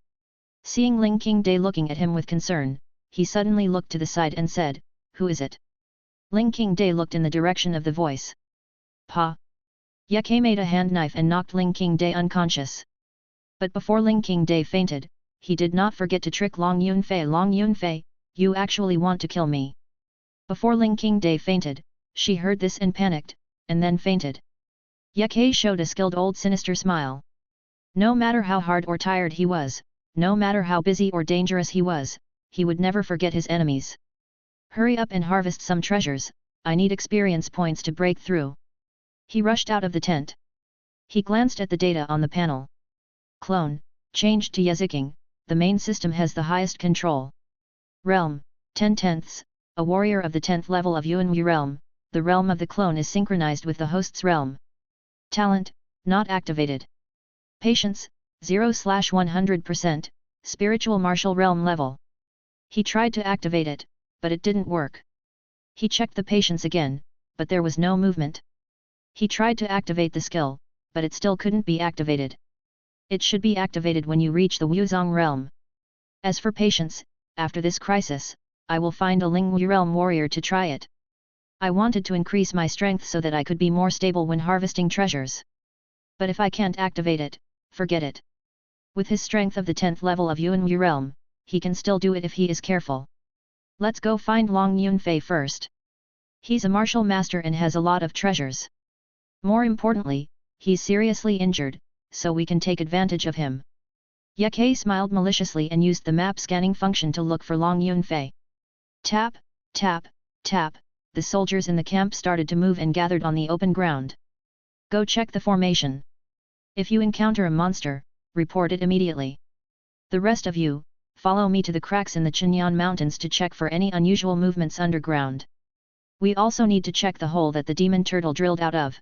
Seeing Ling Qingdai looking at him with concern, he suddenly looked to the side and said, "Who is it?" Ling Qingdai looked in the direction of the voice. "Pa!" Ye Ke made a hand knife and knocked Ling Qingdai unconscious. But before Ling Qingdai fainted, he did not forget to trick Long Yunfei. "Long Yunfei, you actually want to kill me?" Before Ling Qingdai fainted, she heard this and panicked, and then fainted. Ye Ke showed a skilled old sinister smile. No matter how hard or tired he was, no matter how busy or dangerous he was, he would never forget his enemies. "Hurry up and harvest some treasures, I need experience points to break through." He rushed out of the tent. He glanced at the data on the panel. Clone, changed to Yeziking, the main system has the highest control. Realm, 10/10, a warrior of the 10th level of Yuanwu realm, the realm of the clone is synchronized with the host's realm. Talent, not activated. Patience, 0/100%, spiritual martial realm level. He tried to activate it, but it didn't work. He checked the patience again, but there was no movement. He tried to activate the skill, but it still couldn't be activated. It should be activated when you reach the Wuzong realm. As for patience, after this crisis, I will find a Lingwu realm warrior to try it. I wanted to increase my strength so that I could be more stable when harvesting treasures. But if I can't activate it, forget it. With his strength of the 10th level of Yuanwu realm, he can still do it if he is careful. Let's go find Long Yunfei first. He's a martial master and has a lot of treasures. More importantly, he's seriously injured, so we can take advantage of him." Ye Ke smiled maliciously and used the map scanning function to look for Long Yunfei. Tap, tap, tap, the soldiers in the camp started to move and gathered on the open ground. "Go check the formation. If you encounter a monster, report it immediately. The rest of you, follow me to the cracks in the Chinyan Mountains to check for any unusual movements underground. We also need to check the hole that the demon turtle drilled out of.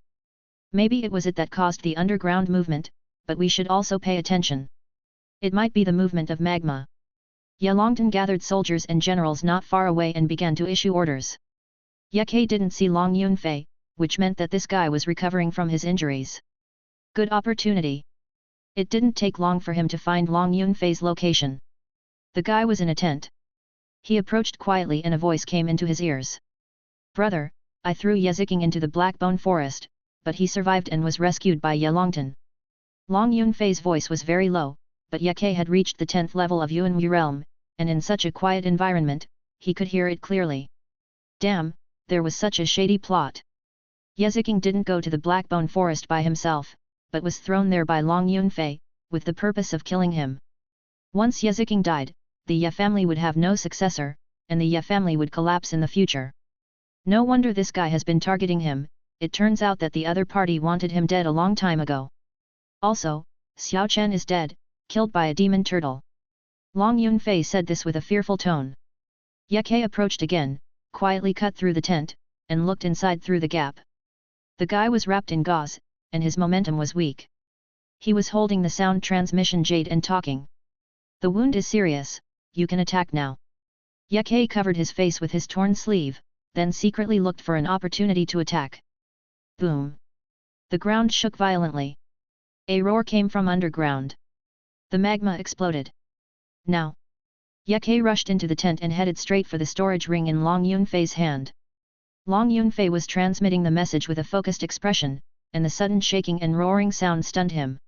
Maybe it was it that caused the underground movement, but we should also pay attention. It might be the movement of magma." Ye Longtan gathered soldiers and generals not far away and began to issue orders. Ye Ke didn't see Long Yunfei, which meant that this guy was recovering from his injuries. Good opportunity. It didn't take long for him to find Long Yunfei's location. The guy was in a tent. He approached quietly and a voice came into his ears. "Brother, I threw Yeziking into the Blackbone Forest, but he survived and was rescued by Ye Longtan." Long Yunfei's voice was very low, but Ye Ke had reached the 10th level of Yuanwu realm, and in such a quiet environment, he could hear it clearly. Damn, there was such a shady plot. Yeziking didn't go to the Blackbone Forest by himself, but was thrown there by Long Yunfei, with the purpose of killing him. Once Yeziking died, the Ye family would have no successor, and the Ye family would collapse in the future. No wonder this guy has been targeting him. It turns out that the other party wanted him dead a long time ago. Also, Xiao Chen is dead, killed by a demon turtle. Long Yunfei said this with a fearful tone. Ye Ke approached again, quietly cut through the tent, and looked inside through the gap. The guy was wrapped in gauze, and his momentum was weak. He was holding the sound transmission jade and talking. The wound is serious, you can attack now. Ye covered his face with his torn sleeve, then secretly looked for an opportunity to attack. Boom! The ground shook violently. A roar came from underground. The magma exploded. Now! Ye rushed into the tent and headed straight for the storage ring in Long Yunfei's hand. Long Yunfei was transmitting the message with a focused expression, and the sudden shaking and roaring sound stunned him.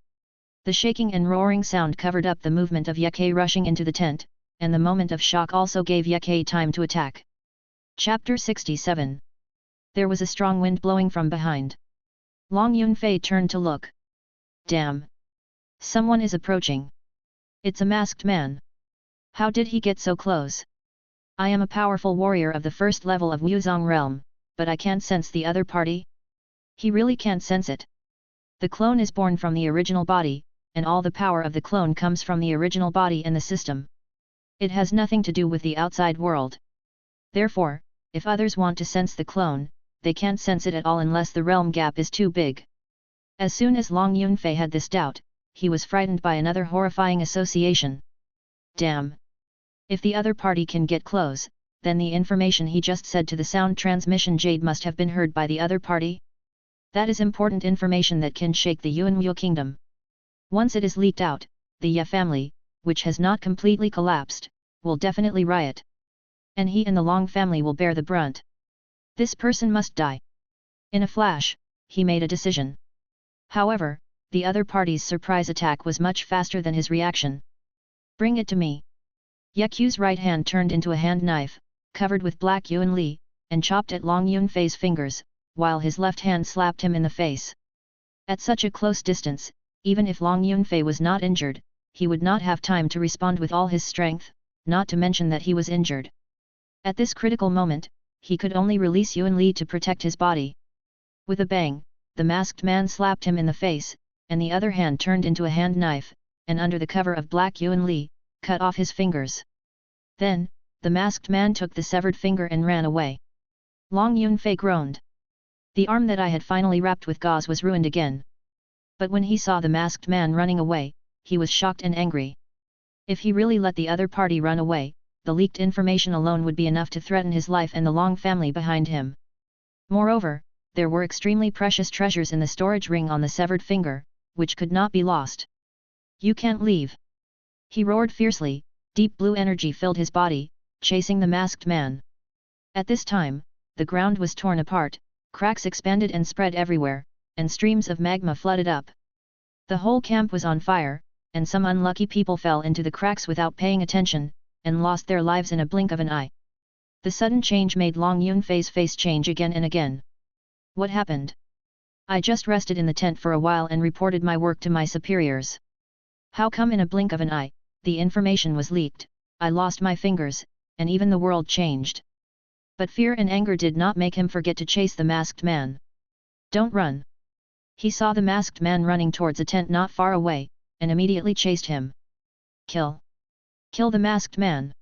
The shaking and roaring sound covered up the movement of Ye rushing into the tent, and the moment of shock also gave Ye time to attack. Chapter 67. There was a strong wind blowing from behind. Long Yunfei turned to look. Damn! Someone is approaching. It's a masked man. How did he get so close? I am a powerful warrior of the first level of Wuzong realm, but I can't sense the other party. He really can't sense it. The clone is born from the original body, and all the power of the clone comes from the original body and the system. It has nothing to do with the outside world. Therefore, if others want to sense the clone, they can't sense it at all unless the realm gap is too big. As soon as Long Yunfei had this doubt, he was frightened by another horrifying association. Damn! If the other party can get close, then the information he just said to the sound transmission jade must have been heard by the other party. That is important information that can shake the Yuanwu kingdom. Once it is leaked out, the Ye family, which has not completely collapsed, will definitely riot. And he and the Long family will bear the brunt. This person must die. In a flash, he made a decision. However, the other party's surprise attack was much faster than his reaction. Bring it to me. Yeku's right hand turned into a hand knife, covered with black Yuan Li, and chopped at Long Yunfei's fingers, while his left hand slapped him in the face. At such a close distance, even if Long Yunfei was not injured, he would not have time to respond with all his strength, not to mention that he was injured. At this critical moment, he could only release Yuan Li to protect his body. With a bang, the masked man slapped him in the face, and the other hand turned into a hand knife, and under the cover of black Yuan Li, cut off his fingers. Then, the masked man took the severed finger and ran away. Long Yunfei groaned. The arm that I had finally wrapped with gauze was ruined again. But when he saw the masked man running away, he was shocked and angry. If he really let the other party run away, the leaked information alone would be enough to threaten his life and the Long family behind him. Moreover, there were extremely precious treasures in the storage ring on the severed finger, which could not be lost. You can't leave! He roared fiercely, deep blue energy filled his body, chasing the masked man. At this time, the ground was torn apart, cracks expanded and spread everywhere, and streams of magma flooded up. The whole camp was on fire, and some unlucky people fell into the cracks without paying attention, and lost their lives in a blink of an eye. The sudden change made Long Yunfei's face change again and again. What happened? I just rested in the tent for a while and reported my work to my superiors. How come in a blink of an eye, the information was leaked, I lost my fingers, and even the world changed. But fear and anger did not make him forget to chase the masked man. Don't run! He saw the masked man running towards a tent not far away, and immediately chased him. Kill! Kill the masked man!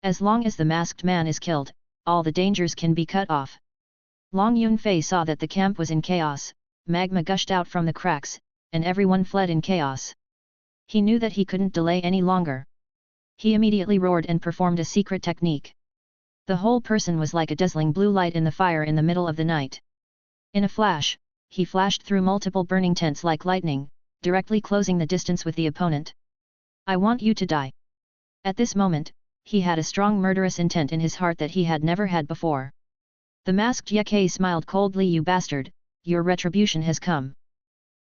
As long as the masked man is killed, all the dangers can be cut off. Long Yunfei saw that the camp was in chaos, magma gushed out from the cracks, and everyone fled in chaos. He knew that he couldn't delay any longer. He immediately roared and performed a secret technique. The whole person was like a dazzling blue light in the fire in the middle of the night. In a flash, he flashed through multiple burning tents like lightning, directly closing the distance with the opponent. I want you to die. At this moment, he had a strong murderous intent in his heart that he had never had before. The masked Ye smiled coldly. You bastard, your retribution has come.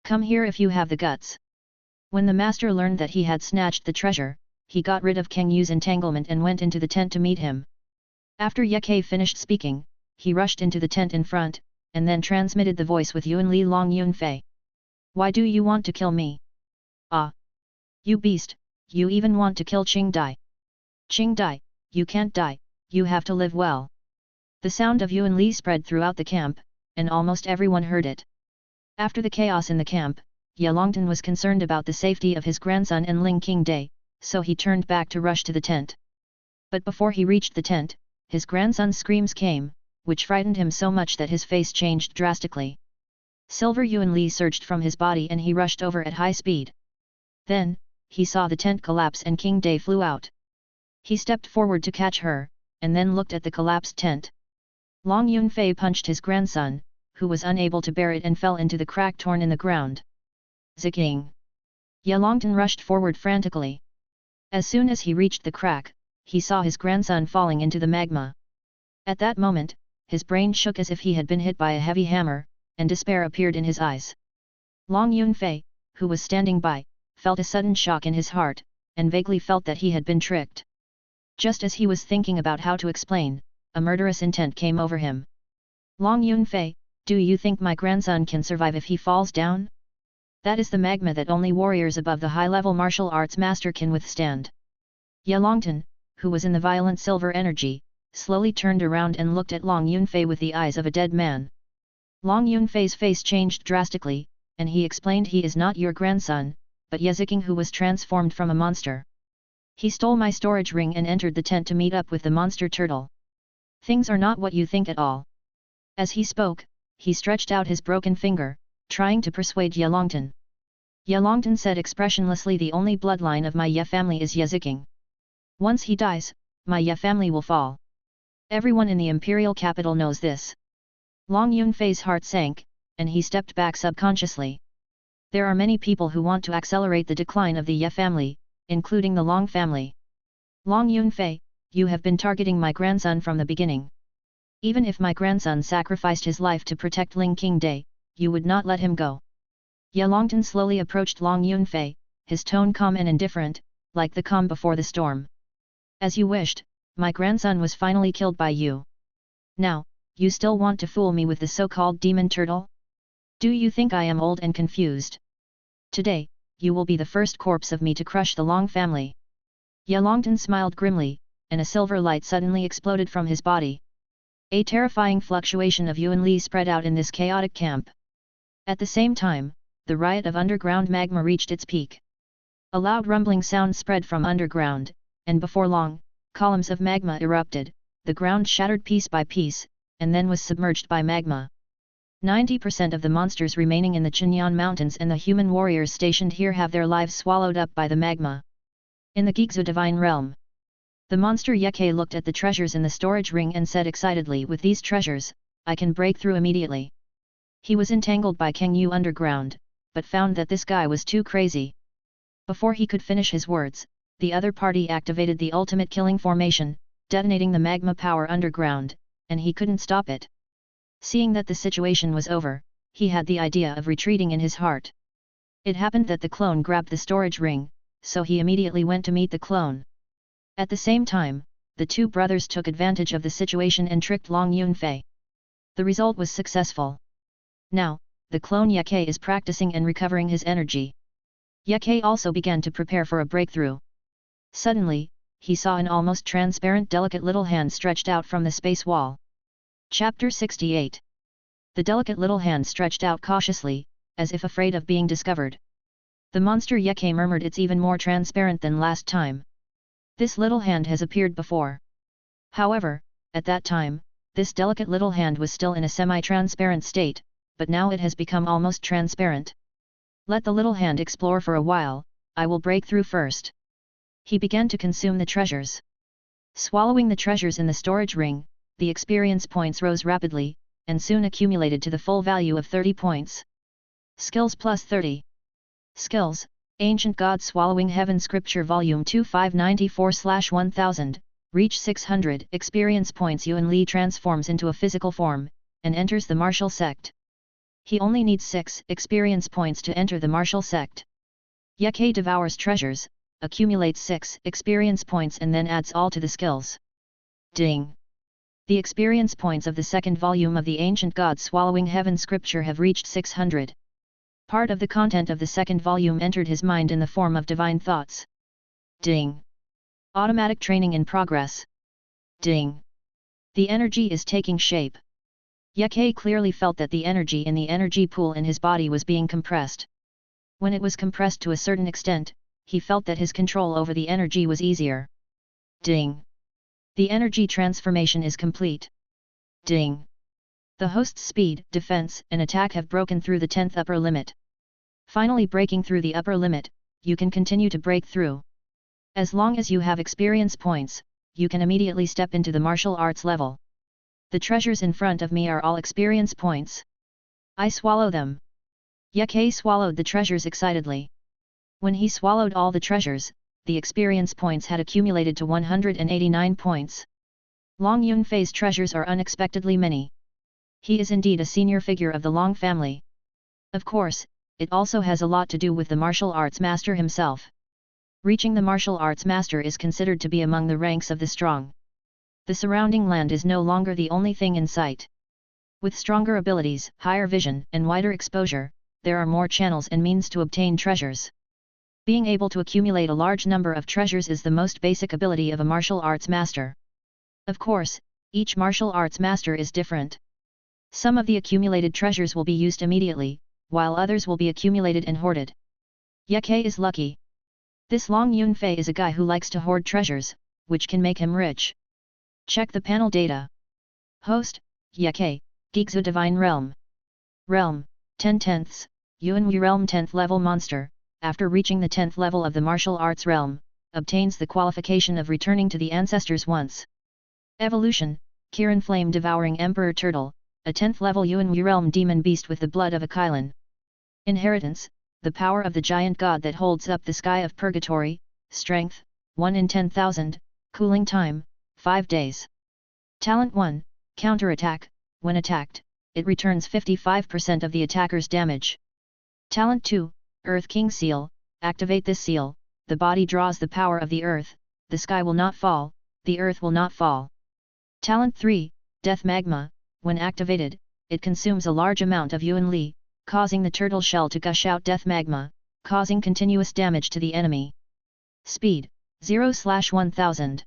Come here if you have the guts. When the master learned that he had snatched the treasure, he got rid of Kang Yu's entanglement and went into the tent to meet him. After Ye finished speaking, he rushed into the tent in front, and then transmitted the voice with Yuan Li. Long Yunfei. Why do you want to kill me? Ah! You beast, you even want to kill Qing Dai. Qing Dai, you can't die, you have to live well. The sound of Yuan Li spread throughout the camp, and almost everyone heard it. After the chaos in the camp, Ye Longtan was concerned about the safety of his grandson and Ling King Dai, so he turned back to rush to the tent. But before he reached the tent, his grandson's screams came, which frightened him so much that his face changed drastically. Silver Yuan Li surged from his body and he rushed over at high speed. Then, he saw the tent collapse and King Day flew out. He stepped forward to catch her, and then looked at the collapsed tent. Long Yunfei punched his grandson, who was unable to bear it and fell into the crack torn in the ground. Zicking! Yelongtan rushed forward frantically. As soon as he reached the crack, he saw his grandson falling into the magma. At that moment, his brain shook as if he had been hit by a heavy hammer, and despair appeared in his eyes. Long Yunfei, who was standing by, felt a sudden shock in his heart, and vaguely felt that he had been tricked. Just as he was thinking about how to explain, a murderous intent came over him. Long Yunfei, do you think my grandson can survive if he falls down? That is the magma that only warriors above the high-level martial arts master can withstand. Yelongtan, who was in the violent silver energy, slowly turned around and looked at Long Yunfei with the eyes of a dead man. Long Yunfei's face changed drastically, and he explained he is not your grandson, but Yeziking who was transformed from a monster. He stole my storage ring and entered the tent to meet up with the monster turtle. Things are not what you think at all. As he spoke, he stretched out his broken finger, trying to persuade Yelongtan. Yelongtan said expressionlessly, the only bloodline of my Ye family is Yeziking. Once he dies, my Ye family will fall. Everyone in the imperial capital knows this. Long Yunfei's heart sank, and he stepped back subconsciously. There are many people who want to accelerate the decline of the Ye family, including the Long family. Long Yunfei, you have been targeting my grandson from the beginning. Even if my grandson sacrificed his life to protect Ling King Day, you would not let him go. Yelongtan slowly approached Long Yunfei, his tone calm and indifferent, like the calm before the storm. As you wished, my grandson was finally killed by you. Now, you still want to fool me with the so-called demon turtle? Do you think I am old and confused? Today, you will be the first corpse of me to crush the Long family. Yelongtan smiled grimly, and a silver light suddenly exploded from his body. A terrifying fluctuation of Yuan Li spread out in this chaotic camp. At the same time, the riot of underground magma reached its peak. A loud rumbling sound spread from underground, and before long, columns of magma erupted, the ground shattered piece by piece, and then was submerged by magma. 90% of the monsters remaining in the Chinyan Mountains and the human warriors stationed here have their lives swallowed up by the magma. In the Gigzu Divine Realm, the monster Yeke looked at the treasures in the storage ring and said excitedly, with these treasures, I can break through immediately. He was entangled by Kang Yu underground, but found that this guy was too crazy. Before he could finish his words, the other party activated the ultimate killing formation, detonating the magma power underground, and he couldn't stop it. Seeing that the situation was over, he had the idea of retreating in his heart. It happened that the clone grabbed the storage ring, so he immediately went to meet the clone. At the same time, the two brothers took advantage of the situation and tricked Long Yunfei. The result was successful. Now, the clone Yeke is practicing and recovering his energy. Yeke also began to prepare for a breakthrough. Suddenly, he saw an almost transparent delicate little hand stretched out from the space wall. Chapter 68. The delicate little hand stretched out cautiously, as if afraid of being discovered. The monster Yeke murmured, it's even more transparent than last time. This little hand has appeared before. However, at that time, this delicate little hand was still in a semi-transparent state, but now it has become almost transparent. Let the little hand explore for a while, I will break through first. He began to consume the treasures. Swallowing the treasures in the storage ring, the experience points rose rapidly, and soon accumulated to the full value of 30 points. Skills plus 30. Skills, Ancient God Swallowing Heaven Scripture Volume 2594/1000, Reach 600. Experience points. Yuan Li transforms into a physical form, and enters the martial sect. He only needs 6 experience points to enter the martial sect. Yeke devours treasures, accumulates 6 experience points and then adds all to the skills. Ding! The experience points of the second volume of the Ancient God Swallowing Heaven Scripture have reached 600. Part of the content of the second volume entered his mind in the form of divine thoughts. Ding! Automatic training in progress. Ding! The energy is taking shape. Yeke clearly felt that the energy in the energy pool in his body was being compressed. When it was compressed to a certain extent, he felt that his control over the energy was easier. Ding! The energy transformation is complete. Ding! The host's speed, defense, and attack have broken through the 10th upper limit. Finally breaking through the upper limit, you can continue to break through. As long as you have experience points, you can immediately step into the martial arts level. The treasures in front of me are all experience points. I swallow them. Ye swallowed the treasures excitedly. When he swallowed all the treasures, the experience points had accumulated to 189 points. Long Yunfei's treasures are unexpectedly many. He is indeed a senior figure of the Long family. Of course, it also has a lot to do with the martial arts master himself. Reaching the martial arts master is considered to be among the ranks of the strong. The surrounding land is no longer the only thing in sight. With stronger abilities, higher vision, and wider exposure, there are more channels and means to obtain treasures. Being able to accumulate a large number of treasures is the most basic ability of a martial arts master. Of course, each martial arts master is different. Some of the accumulated treasures will be used immediately, while others will be accumulated and hoarded. Ye is lucky. This Long Yunfei is a guy who likes to hoard treasures, which can make him rich. Check the panel data. Host, Ye, Geekzu Divine Realm. Realm, 10/10, Yuanhui Realm 10th level monster, after reaching the 10th level of the martial arts realm, obtains the qualification of returning to the ancestors once. Evolution, Kirin Flame Devouring Emperor Turtle, a 10th level Yuanhui Realm demon beast with the blood of a Kylin. Inheritance, the power of the giant god that holds up the sky of purgatory, strength, 1 in 10,000, cooling time, 5 days. Talent 1, Counterattack, when attacked, it returns 55% of the attacker's damage. Talent 2, Earth King Seal, activate this seal, the body draws the power of the earth, the sky will not fall, the earth will not fall. Talent 3, Death Magma, when activated, it consumes a large amount of Yuan Li, causing the turtle shell to gush out death magma, causing continuous damage to the enemy. Speed, 0/1000.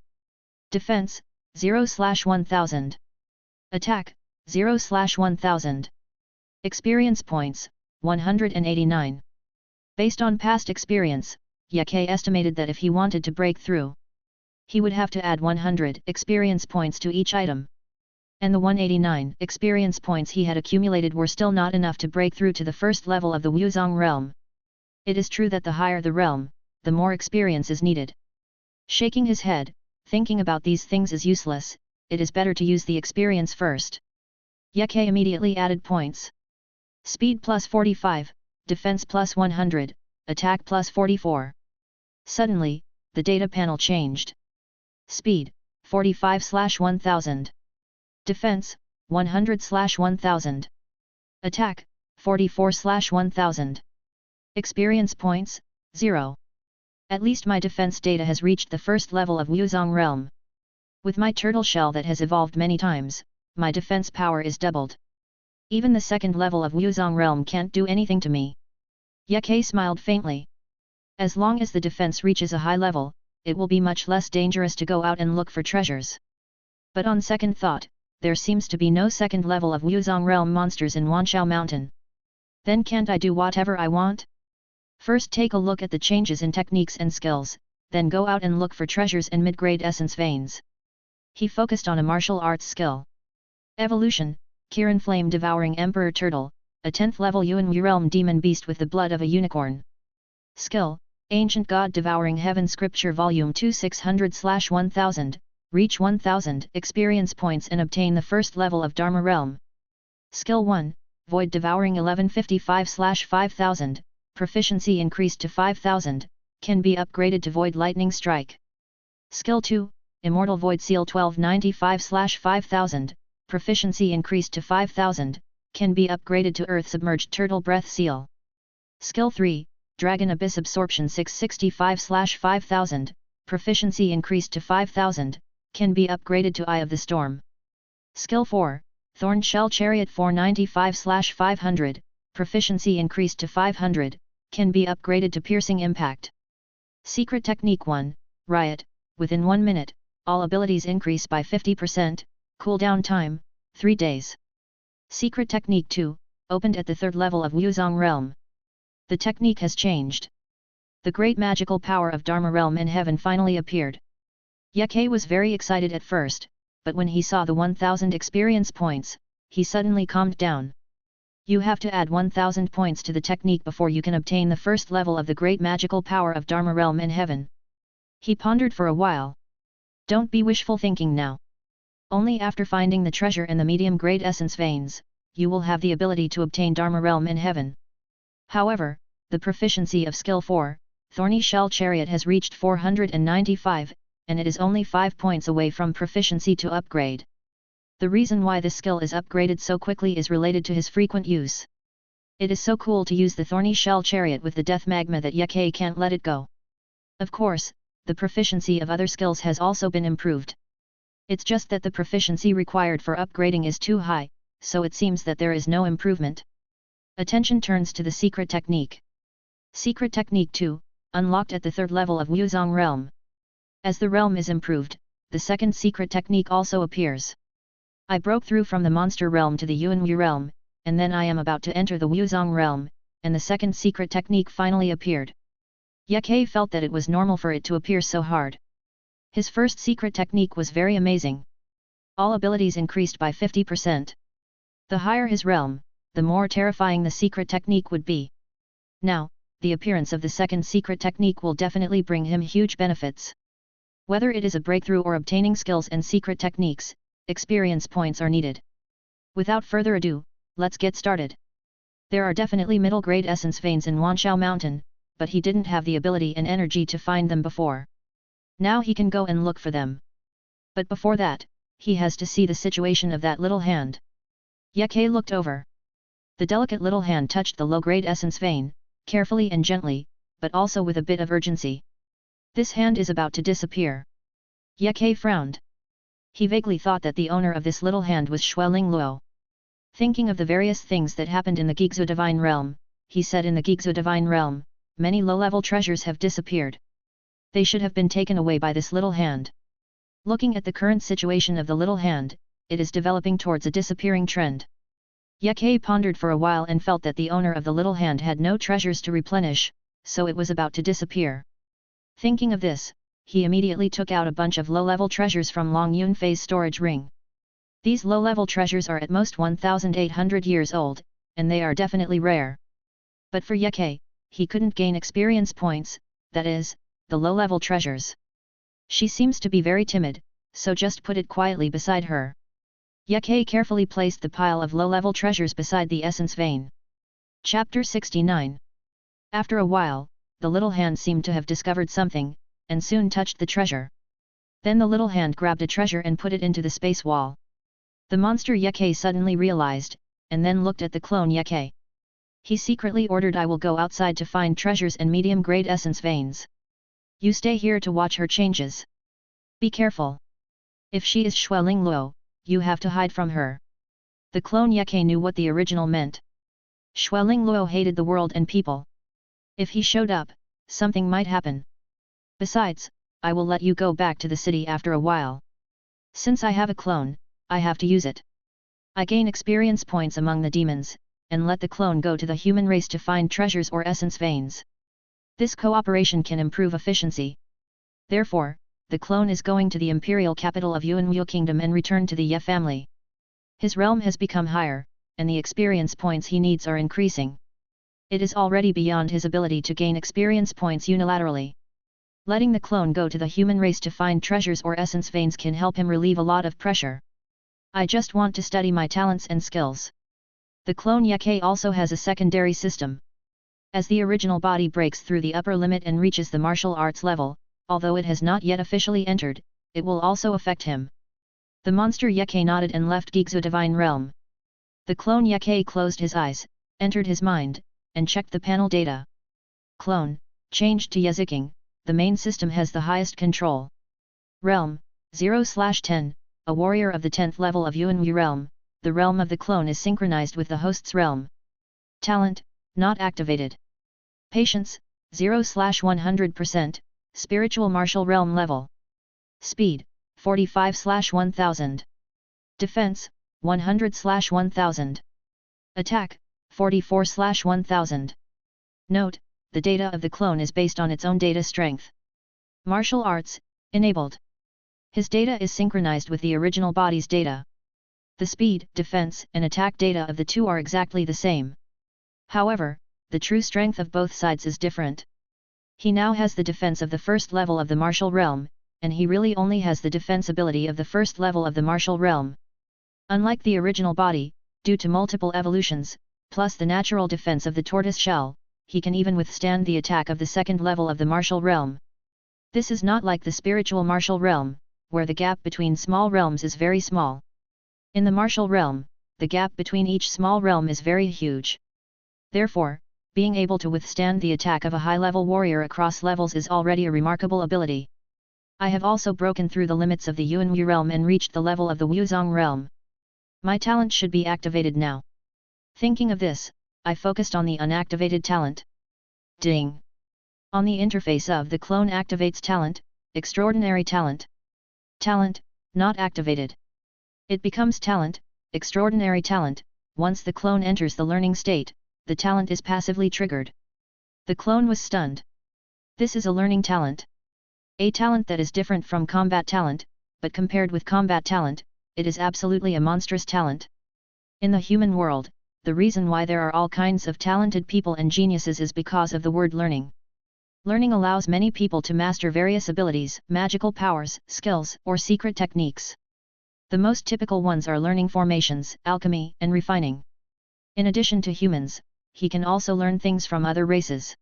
Defense, 0/1000. Attack, 0/1000. Experience points, 189. Based on past experience, Ye estimated that if he wanted to break through, he would have to add 100 experience points to each item. And the 189 experience points he had accumulated were still not enough to break through to the first level of the Wuzong realm. It is true that the higher the realm, the more experience is needed. Shaking his head, thinking about these things is useless, it is better to use the experience first. Ye immediately added points. Speed plus 45, defense plus 100, attack plus 44. Suddenly, the data panel changed. Speed, 45/1000. Defense, 100/1000. Attack, 44/1000. Experience points, 0. At least my defense data has reached the first level of Wuzong realm. With my turtle shell that has evolved many times, my defense power is doubled. Even the second level of Wuzong realm can't do anything to me. Ye smiled faintly. As long as the defense reaches a high level, it will be much less dangerous to go out and look for treasures. But on second thought, there seems to be no second level of Wuzong realm monsters in Wanshao Mountain. Then can't I do whatever I want? First take a look at the changes in techniques and skills, then go out and look for treasures and mid-grade essence veins. He focused on a martial arts skill. Evolution, Kirin Flame Devouring Emperor Turtle, a 10th level Yuanhui Realm demon beast with the blood of a unicorn. Skill, Ancient God Devouring Heaven Scripture Volume 2 600/1000, reach 1000 experience points and obtain the first level of Dharma Realm. Skill 1, Void Devouring 1155/5000, proficiency increased to 5000, can be upgraded to Void Lightning Strike. Skill 2, Immortal Void Seal 1295/5000, proficiency increased to 5000, can be upgraded to Earth Submerged Turtle Breath Seal. Skill 3, Dragon Abyss Absorption 665/5000, proficiency increased to 5000, can be upgraded to Eye of the Storm. Skill 4, Thorn Shell Chariot 495/500, proficiency increased to 500, can be upgraded to Piercing Impact. Secret Technique 1, Riot, within 1 minute, all abilities increase by 50%, cooldown time, 3 days. Secret Technique 2, opened at the 3rd level of Wuzong Realm. The technique has changed. The great magical power of Dharma Realm and Heaven finally appeared. Ye was very excited at first, but when he saw the 1000 experience points, he suddenly calmed down. You have to add 1000 points to the technique before you can obtain the first level of the great magical power of Dharma realm in heaven. He pondered for a while. Don't be wishful thinking now. Only after finding the treasure in the medium-grade essence veins, you will have the ability to obtain Dharma realm in heaven. However, the proficiency of skill 4, Thorny Shell Chariot has reached 495, and it is only 5 points away from proficiency to upgrade. The reason why this skill is upgraded so quickly is related to his frequent use. It is so cool to use the Thorny Shell Chariot with the Death Magma that Yeke can't let it go. Of course, the proficiency of other skills has also been improved. It's just that the proficiency required for upgrading is too high, so it seems that there is no improvement. Attention turns to the secret technique. Secret technique 2, unlocked at the 3rd level of Wuzong realm. As the realm is improved, the second secret technique also appears. I broke through from the monster realm to the Yuanwu realm, and then I am about to enter the Wuzong realm, and the second secret technique finally appeared. Yeke felt that it was normal for it to appear so hard. His first secret technique was very amazing. All abilities increased by 50%. The higher his realm, the more terrifying the secret technique would be. Now, the appearance of the second secret technique will definitely bring him huge benefits. Whether it is a breakthrough or obtaining skills and secret techniques, experience points are needed. Without further ado, let's get started. There are definitely middle-grade essence veins in Wanshao Mountain, but he didn't have the ability and energy to find them before. Now he can go and look for them. But before that, he has to see the situation of that little hand. Yeke looked over. The delicate little hand touched the low-grade essence vein, carefully and gently, but also with a bit of urgency. This hand is about to disappear. Yeke frowned. He vaguely thought that the owner of this little hand was Xueling Luo. Thinking of the various things that happened in the Gigzu Divine Realm, he said in the Gigzu Divine Realm, many low-level treasures have disappeared. They should have been taken away by this little hand. Looking at the current situation of the little hand, it is developing towards a disappearing trend. Yeke pondered for a while and felt that the owner of the little hand had no treasures to replenish, so it was about to disappear. Thinking of this, he immediately took out a bunch of low-level treasures from Long Yunfei's storage ring. These low-level treasures are at most 1,800 years old, and they are definitely rare. But for Yeke, he couldn't gain experience points, that is, the low-level treasures. She seems to be very timid, so just put it quietly beside her. Yeke carefully placed the pile of low-level treasures beside the essence vein. Chapter 69. After a while, the little hand seemed to have discovered something, and soon touched the treasure. Then the little hand grabbed a treasure and put it into the space wall. The monster Yeke suddenly realized, and then looked at the clone Yeke. He secretly ordered, I will go outside to find treasures and medium-grade essence veins. You stay here to watch her changes. Be careful. If she is Xueling Luo, you have to hide from her. The clone Yeke knew what the original meant. Xueling Luo hated the world and people. If he showed up, something might happen. Besides, I will let you go back to the city after a while. Since I have a clone, I have to use it. I gain experience points among the demons, and let the clone go to the human race to find treasures or essence veins. This cooperation can improve efficiency. Therefore, the clone is going to the imperial capital of Yuanwu Kingdom and return to the Ye family. His realm has become higher, and the experience points he needs are increasing. It is already beyond his ability to gain experience points unilaterally. Letting the clone go to the human race to find treasures or essence veins can help him relieve a lot of pressure. I just want to study my talents and skills. The clone Yeke also has a secondary system. As the original body breaks through the upper limit and reaches the martial arts level, although it has not yet officially entered, it will also affect him. The monster Yeke nodded and left Gigzu Divine Realm. The clone Yeke closed his eyes, entered his mind, and checked the panel data. Clone, changed to Yeziking, the main system has the highest control. Realm, 0/10, a warrior of the 10th level of Yuanwu Realm, the realm of the clone is synchronized with the host's realm. Talent, not activated. Patience, 0/100%, spiritual martial realm level. Speed, 45/1000. Defense, 100/1000. Attack, 44/1000. Note, the data of the clone is based on its own data strength. Martial arts, enabled. His data is synchronized with the original body's data. The speed, defense, and attack data of the two are exactly the same. However, the true strength of both sides is different. He now has the defense of the first level of the martial realm, and he really only has the defense ability of the first level of the martial realm. Unlike the original body, due to multiple evolutions, plus the natural defense of the tortoise shell, he can even withstand the attack of the second level of the martial realm. This is not like the spiritual martial realm, where the gap between small realms is very small. In the martial realm, the gap between each small realm is very huge. Therefore, being able to withstand the attack of a high-level warrior across levels is already a remarkable ability. I have also broken through the limits of the Yuanwu realm and reached the level of the Wuzong realm. My talent should be activated now. Thinking of this, I focused on the unactivated talent. Ding! On the interface of the clone activates talent, extraordinary talent. Talent, not activated. It becomes talent, extraordinary talent, once the clone enters the learning state. The talent is passively triggered. The clone was stunned. This is a learning talent. A talent that is different from combat talent, but compared with combat talent, it is absolutely a monstrous talent. In the human world, the reason why there are all kinds of talented people and geniuses is because of the word learning. Learning allows many people to master various abilities, magical powers, skills, or secret techniques. The most typical ones are learning formations, alchemy, and refining. In addition to humans, he can also learn things from other races.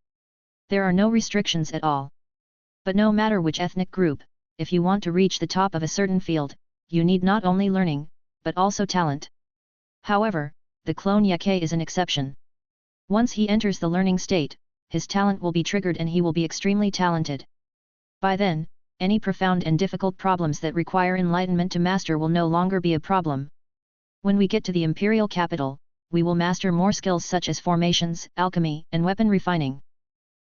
There are no restrictions at all. But no matter which ethnic group, if you want to reach the top of a certain field, you need not only learning, but also talent. However, the clone Yake is an exception. Once he enters the learning state, his talent will be triggered and he will be extremely talented. By then, any profound and difficult problems that require enlightenment to master will no longer be a problem. When we get to the imperial capital, we will master more skills such as formations, alchemy, and weapon refining.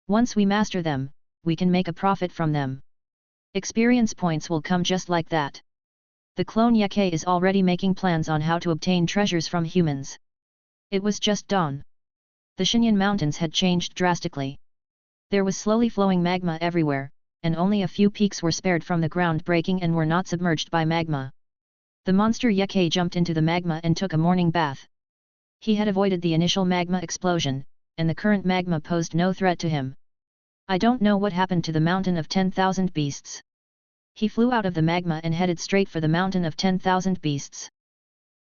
Once we master them, we can make a profit from them. Experience points will come just like that. The clone Yake is already making plans on how to obtain treasures from humans. It was just dawn. The Xinyan Mountains had changed drastically. There was slowly flowing magma everywhere, and only a few peaks were spared from the ground breaking and were not submerged by magma. The monster Yake jumped into the magma and took a morning bath. He had avoided the initial magma explosion, and the current magma posed no threat to him. I don't know what happened to the mountain of 10,000 beasts. He flew out of the magma and headed straight for the mountain of 10,000 beasts.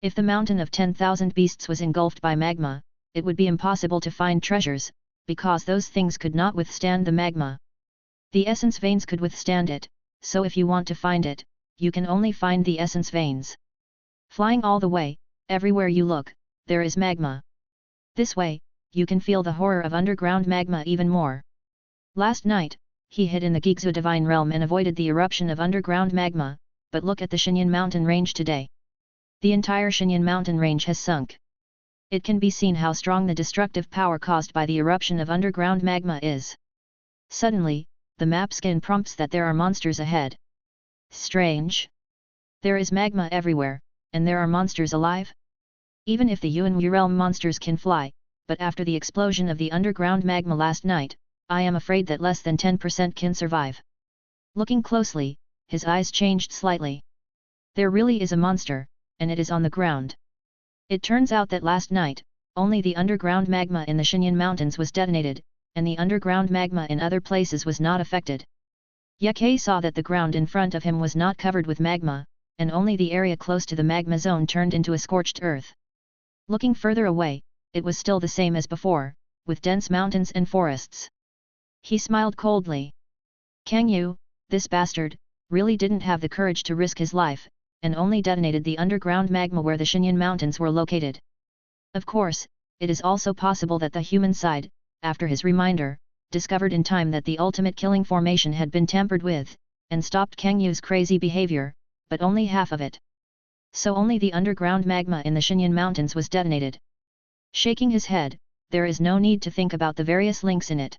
If the mountain of 10,000 beasts was engulfed by magma, it would be impossible to find treasures, because those things could not withstand the magma. The essence veins could withstand it, so if you want to find it, you can only find the essence veins. Flying all the way, everywhere you look, there is magma. This way, you can feel the horror of underground magma even more. Last night, he hid in the Gigzu Divine Realm and avoided the eruption of underground magma, but look at the Xinyan Mountain Range today. The entire Xinyan Mountain Range has sunk. It can be seen how strong the destructive power caused by the eruption of underground magma is. Suddenly, the map scan prompts that there are monsters ahead. Strange. There is magma everywhere, and there are monsters alive? Even if the Yuanwu realm monsters can fly, but after the explosion of the underground magma last night, I am afraid that less than 10% can survive. Looking closely, his eyes changed slightly. There really is a monster, and it is on the ground. It turns out that last night, only the underground magma in the Xinyan Mountains was detonated, and the underground magma in other places was not affected. Yake saw that the ground in front of him was not covered with magma, and only the area close to the magma zone turned into a scorched earth. Looking further away, it was still the same as before, with dense mountains and forests. He smiled coldly. Kang Yu, this bastard, really didn't have the courage to risk his life, and only detonated the underground magma where the Xinyan Mountains were located. Of course, it is also possible that the human side, after his reminder, discovered in time that the ultimate killing formation had been tampered with, and stopped Kang Yu's crazy behavior, but only half of it. So only the underground magma in the Xinyan Mountains was detonated. Shaking his head, there is no need to think about the various links in it.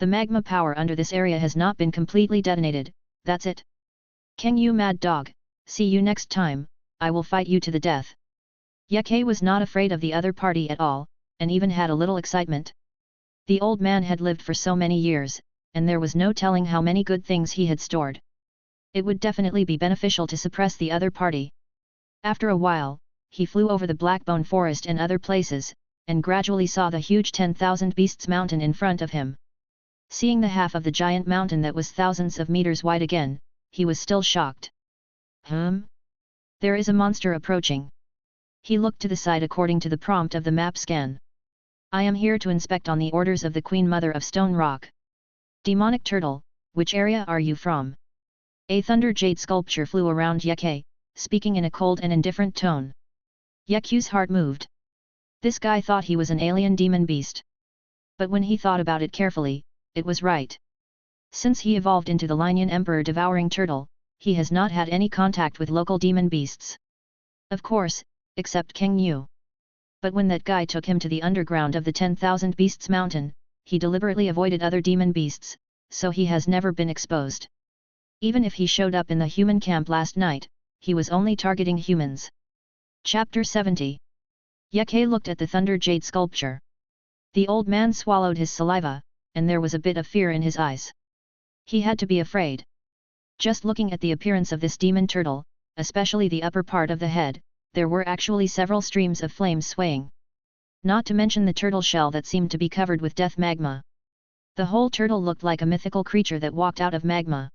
The magma power under this area has not been completely detonated, that's it. Kang Yu mad dog, see you next time, I will fight you to the death. Yake was not afraid of the other party at all, and even had a little excitement. The old man had lived for so many years, and there was no telling how many good things he had stored. It would definitely be beneficial to suppress the other party. After a while, he flew over the Blackbone Forest and other places, and gradually saw the huge 10,000 Beasts mountain in front of him. Seeing the half of the giant mountain that was thousands of meters wide again, he was still shocked. There is a monster approaching. He looked to the side according to the prompt of the map scan. I am here to inspect on the orders of the Queen Mother of Stone Rock. Demonic Turtle, which area are you from? A thunder jade sculpture flew around Yeke, speaking in a cold and indifferent tone. Yeku's heart moved. This guy thought he was an alien demon beast. But when he thought about it carefully, it was right. Since he evolved into the Linean Emperor Devouring Turtle, he has not had any contact with local demon beasts. Of course, except King Yu. But when that guy took him to the underground of the 10,000 Beasts mountain, he deliberately avoided other demon beasts, so he has never been exposed. Even if he showed up in the human camp last night, he was only targeting humans. Chapter 70. Yeke looked at the Thunder Jade sculpture. The old man swallowed his saliva, and there was a bit of fear in his eyes. He had to be afraid. Just looking at the appearance of this demon turtle, especially the upper part of the head, there were actually several streams of flames swaying. Not to mention the turtle shell that seemed to be covered with death magma. The whole turtle looked like a mythical creature that walked out of magma.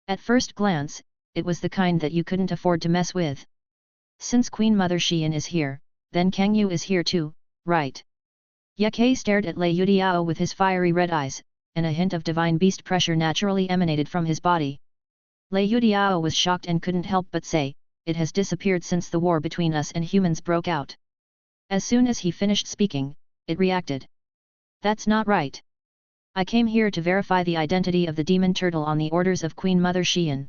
At first glance, it was the kind that you couldn't afford to mess with. Since Queen Mother Xian is here, then Kang Yu is here too, right? Yeke stared at Lei Yudiao with his fiery red eyes, and a hint of divine beast pressure naturally emanated from his body. Lei Yudiao was shocked and couldn't help but say, it has disappeared since the war between us and humans broke out. As soon as he finished speaking, it reacted. That's not right. I came here to verify the identity of the demon turtle on the orders of Queen Mother Xian.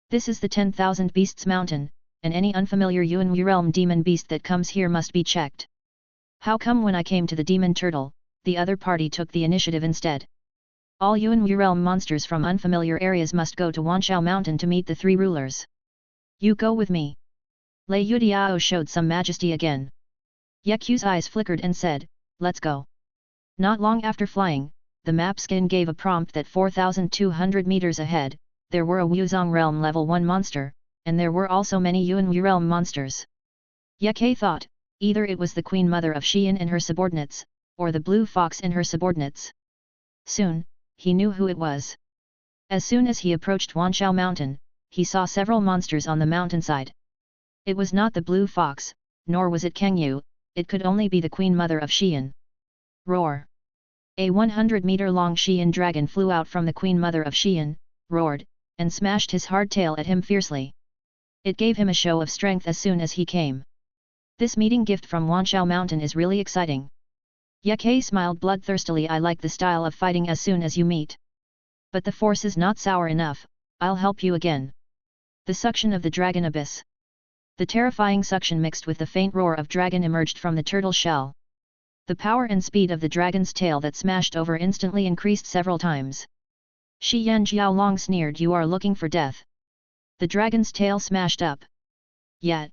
This is the 10,000 Beasts mountain, and any unfamiliar Yuanwu realm demon beast that comes here must be checked. How come when I came to the demon turtle, the other party took the initiative instead? All Yuanwu realm monsters from unfamiliar areas must go to Wanshao Mountain to meet the three rulers. You go with me. Lei Yudiao showed some majesty again. Yeku's eyes flickered and said, let's go. Not long after flying, the map scan gave a prompt that 4,200 meters ahead, there were a Wuzong realm level 1 monster, and there were also many Yuanwu realm monsters. Yeke thought, either it was the Queen Mother of Xian and her subordinates, or the Blue Fox and her subordinates. Soon, he knew who it was. As soon as he approached Wanshao Mountain, he saw several monsters on the mountainside. It was not the Blue Fox, nor was it Kang Yu, it could only be the Queen Mother of Xian. Roar! A 100-meter-long Xian dragon flew out from the Queen Mother of Xian, roared, and smashed his hard tail at him fiercely. It gave him a show of strength as soon as he came. This meeting gift from Wanshao Mountain is really exciting. Yeke smiled bloodthirstily. I like the style of fighting as soon as you meet. But the force is not sour enough, I'll help you again. The suction of the dragon abyss. The terrifying suction mixed with the faint roar of dragon emerged from the turtle shell. The power and speed of the dragon's tail that smashed over instantly increased several times. Shi Yan Jiaolong sneered. You are looking for death. The dragon's tail smashed up. Yet.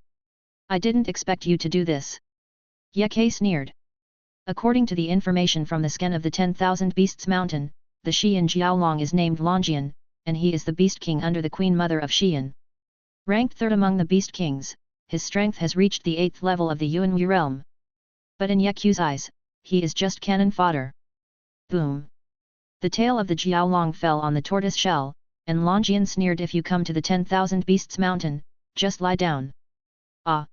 I didn't expect you to do this. Yeke sneered. According to the information from the scan of the 10,000 Beasts mountain, the Shi Yan Jiaolong is named Longjian, and he is the Beast King under the Queen Mother of Xian. Ranked third among the Beast Kings, his strength has reached the 8th level of the Yuanwu realm. But in Yeku's eyes, he is just cannon fodder. Boom! The tail of the Jiaolong fell on the tortoise shell, and Longjian sneered. If you come to the 10,000 Beasts mountain, just lie down. Ah!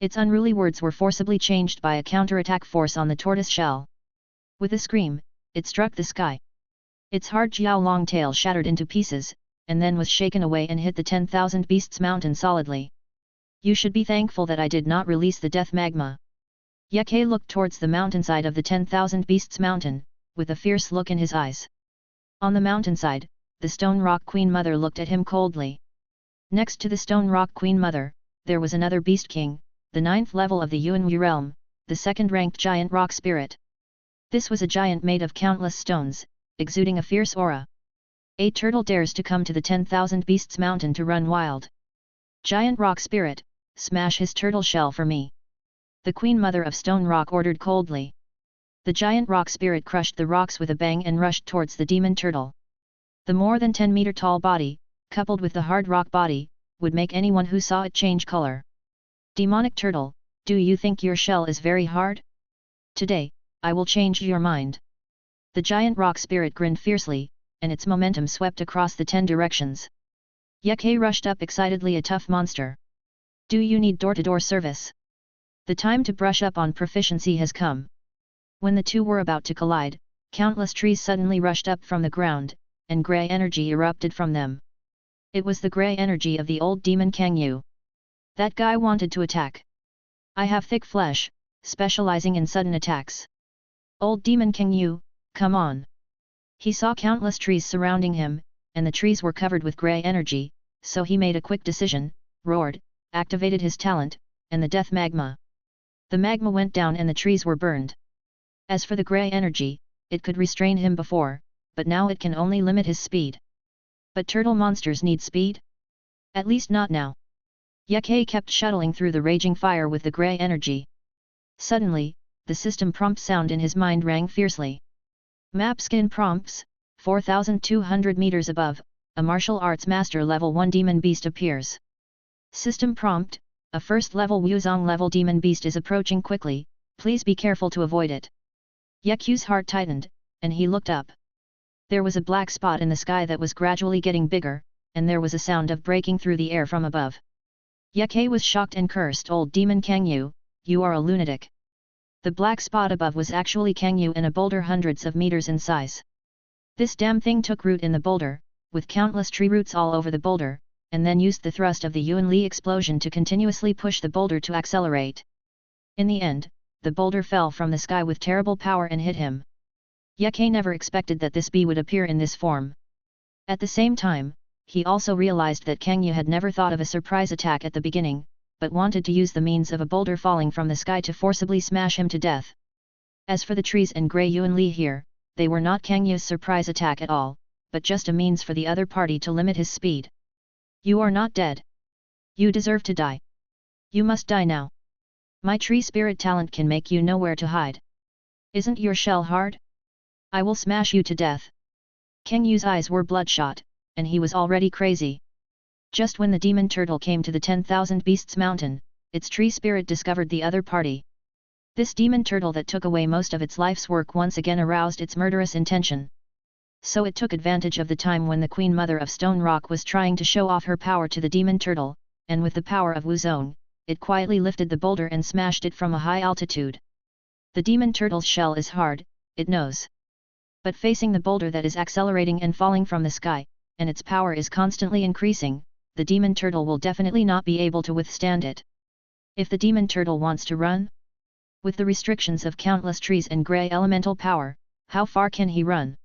Its unruly words were forcibly changed by a counterattack force on the tortoise shell. With a scream, it struck the sky. Its hard Jiaolong tail shattered into pieces, and then was shaken away and hit the 10,000 Beasts mountain solidly. You should be thankful that I did not release the death magma. Yeke looked towards the mountainside of the 10,000 Beasts mountain, with a fierce look in his eyes. On the mountainside, the Stone Rock Queen Mother looked at him coldly. Next to the Stone Rock Queen Mother, there was another Beast King, the 9th level of the Yuanwu realm, the second-ranked giant rock spirit. This was a giant made of countless stones, exuding a fierce aura. A turtle dares to come to the 10,000 Beasts mountain to run wild. Giant rock spirit, smash his turtle shell for me. The Queen Mother of Stone Rock ordered coldly. The giant rock spirit crushed the rocks with a bang and rushed towards the demon turtle. The more than 10-meter tall body, coupled with the hard rock body, would make anyone who saw it change color. Demonic turtle, do you think your shell is very hard? Today, I will change your mind. The giant rock spirit grinned fiercely, and its momentum swept across the 10 directions. Yeke rushed up excitedly, a tough monster. Do you need door-to-door service? The time to brush up on proficiency has come. When the two were about to collide, countless trees suddenly rushed up from the ground, and grey energy erupted from them. It was the grey energy of the old demon Kangyu. That guy wanted to attack. I have thick flesh, specializing in sudden attacks. Old demon Kangyu, come on. He saw countless trees surrounding him, and the trees were covered with grey energy, so he made a quick decision, roared, activated his talent, and the death magma. The magma went down and the trees were burned. As for the grey energy, it could restrain him before, but now it can only limit his speed. But turtle monsters need speed? At least not now. Yeke kept shuttling through the raging fire with the grey energy. Suddenly, the system prompt sound in his mind rang fiercely. Map skin prompts, 4,200 meters above, a martial arts master level 1 demon beast appears. System prompt, a first level Wuzong level demon beast is approaching quickly, please be careful to avoid it. Yeku's heart tightened, and he looked up. There was a black spot in the sky that was gradually getting bigger, and there was a sound of breaking through the air from above. Yeke was shocked and cursed, old demon Kangyu, you are a lunatic. The black spot above was actually Kangyu in a boulder hundreds of meters in size. This damn thing took root in the boulder, with countless tree roots all over the boulder, and then used the thrust of the Yuanli explosion to continuously push the boulder to accelerate. In the end, the boulder fell from the sky with terrible power and hit him. Yeke never expected that this bee would appear in this form. At the same time, he also realized that Kangyu had never thought of a surprise attack at the beginning, but wanted to use the means of a boulder falling from the sky to forcibly smash him to death. As for the trees and Grey Yuanli here, they were not Kangyu's surprise attack at all, but just a means for the other party to limit his speed. You are not dead. You deserve to die. You must die now. My tree spirit talent can make you know where to hide. Isn't your shell hard? I will smash you to death. Kangyu's eyes were bloodshot, and he was already crazy. Just when the demon turtle came to the 10,000 Beasts Mountain, its tree spirit discovered the other party. This demon turtle that took away most of its life's work once again aroused its murderous intention. So it took advantage of the time when the Queen Mother of Stone Rock was trying to show off her power to the demon turtle, and with the power of Wuzong, it quietly lifted the boulder and smashed it from a high altitude. The demon turtle's shell is hard, it knows. But facing the boulder that is accelerating and falling from the sky, and its power is constantly increasing, the demon turtle will definitely not be able to withstand it. If the demon turtle wants to run? With the restrictions of countless trees and grey elemental power, how far can he run?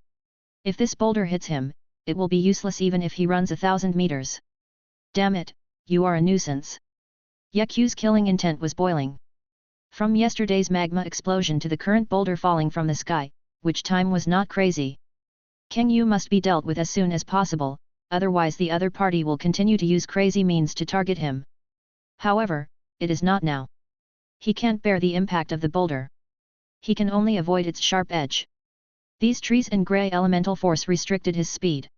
If this boulder hits him, it will be useless even if he runs 1,000 meters. Damn it, you are a nuisance. Yeku's killing intent was boiling. From yesterday's magma explosion to the current boulder falling from the sky, which time was not crazy. Kangyu must be dealt with as soon as possible, otherwise the other party will continue to use crazy means to target him. However, it is not now. He can't bear the impact of the boulder. He can only avoid its sharp edge. These trees and grey elemental force restricted his speed.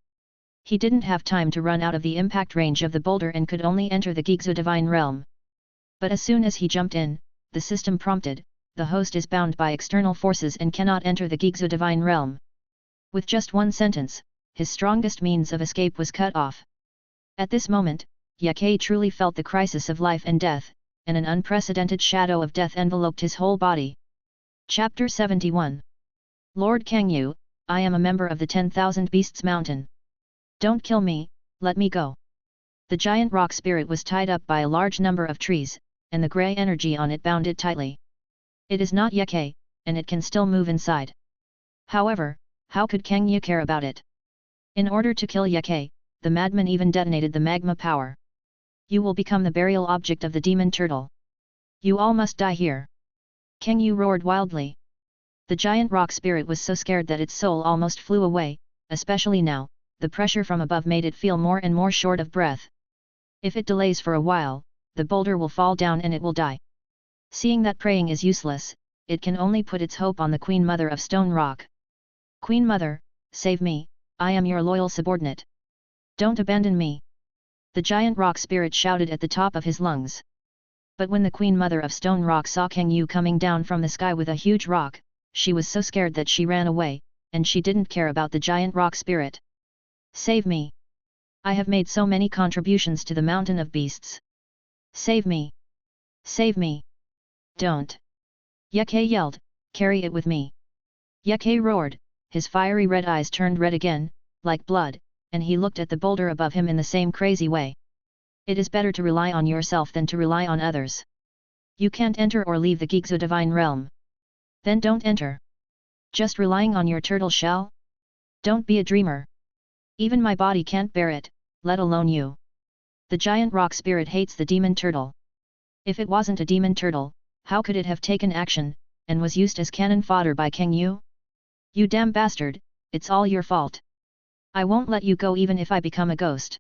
He didn't have time to run out of the impact range of the boulder and could only enter the Gigzu Divine Realm. But as soon as he jumped in, the system prompted, the host is bound by external forces and cannot enter the Gigzu Divine Realm. With just one sentence, his strongest means of escape was cut off. At this moment, Yeke truly felt the crisis of life and death, and an unprecedented shadow of death enveloped his whole body. Chapter 71. Lord Kangyu, I am a member of the 10,000 Beasts Mountain. Don't kill me, let me go. The giant rock spirit was tied up by a large number of trees, and the grey energy on it bound it tightly. It is not Yeke, and it can still move inside. However, how could Kangyu care about it? In order to kill Yeke, the madman even detonated the magma power. You will become the burial object of the demon turtle. You all must die here. Kangyu roared wildly. The giant rock spirit was so scared that its soul almost flew away, especially now, the pressure from above made it feel more and more short of breath. If it delays for a while, the boulder will fall down and it will die. Seeing that praying is useless, it can only put its hope on the Queen Mother of Stone Rock. Queen Mother, save me, I am your loyal subordinate. Don't abandon me. The giant rock spirit shouted at the top of his lungs. But when the Queen Mother of Stone Rock saw Kang Yu coming down from the sky with a huge rock, she was so scared that she ran away, and she didn't care about the giant rock spirit. Save me! I have made so many contributions to the mountain of beasts. Save me! Save me! Don't! Ye yelled, carry it with me. Ye roared, his fiery red eyes turned red again, like blood, and he looked at the boulder above him in the same crazy way. It is better to rely on yourself than to rely on others. You can't enter or leave the Gigzu divine realm. Then don't enter. Just relying on your turtle shell? Don't be a dreamer. Even my body can't bear it, let alone you. The giant rock spirit hates the demon turtle. If it wasn't a demon turtle, how could it have taken action, and was used as cannon fodder by Kang Yu? You damn bastard, it's all your fault. I won't let you go even if I become a ghost.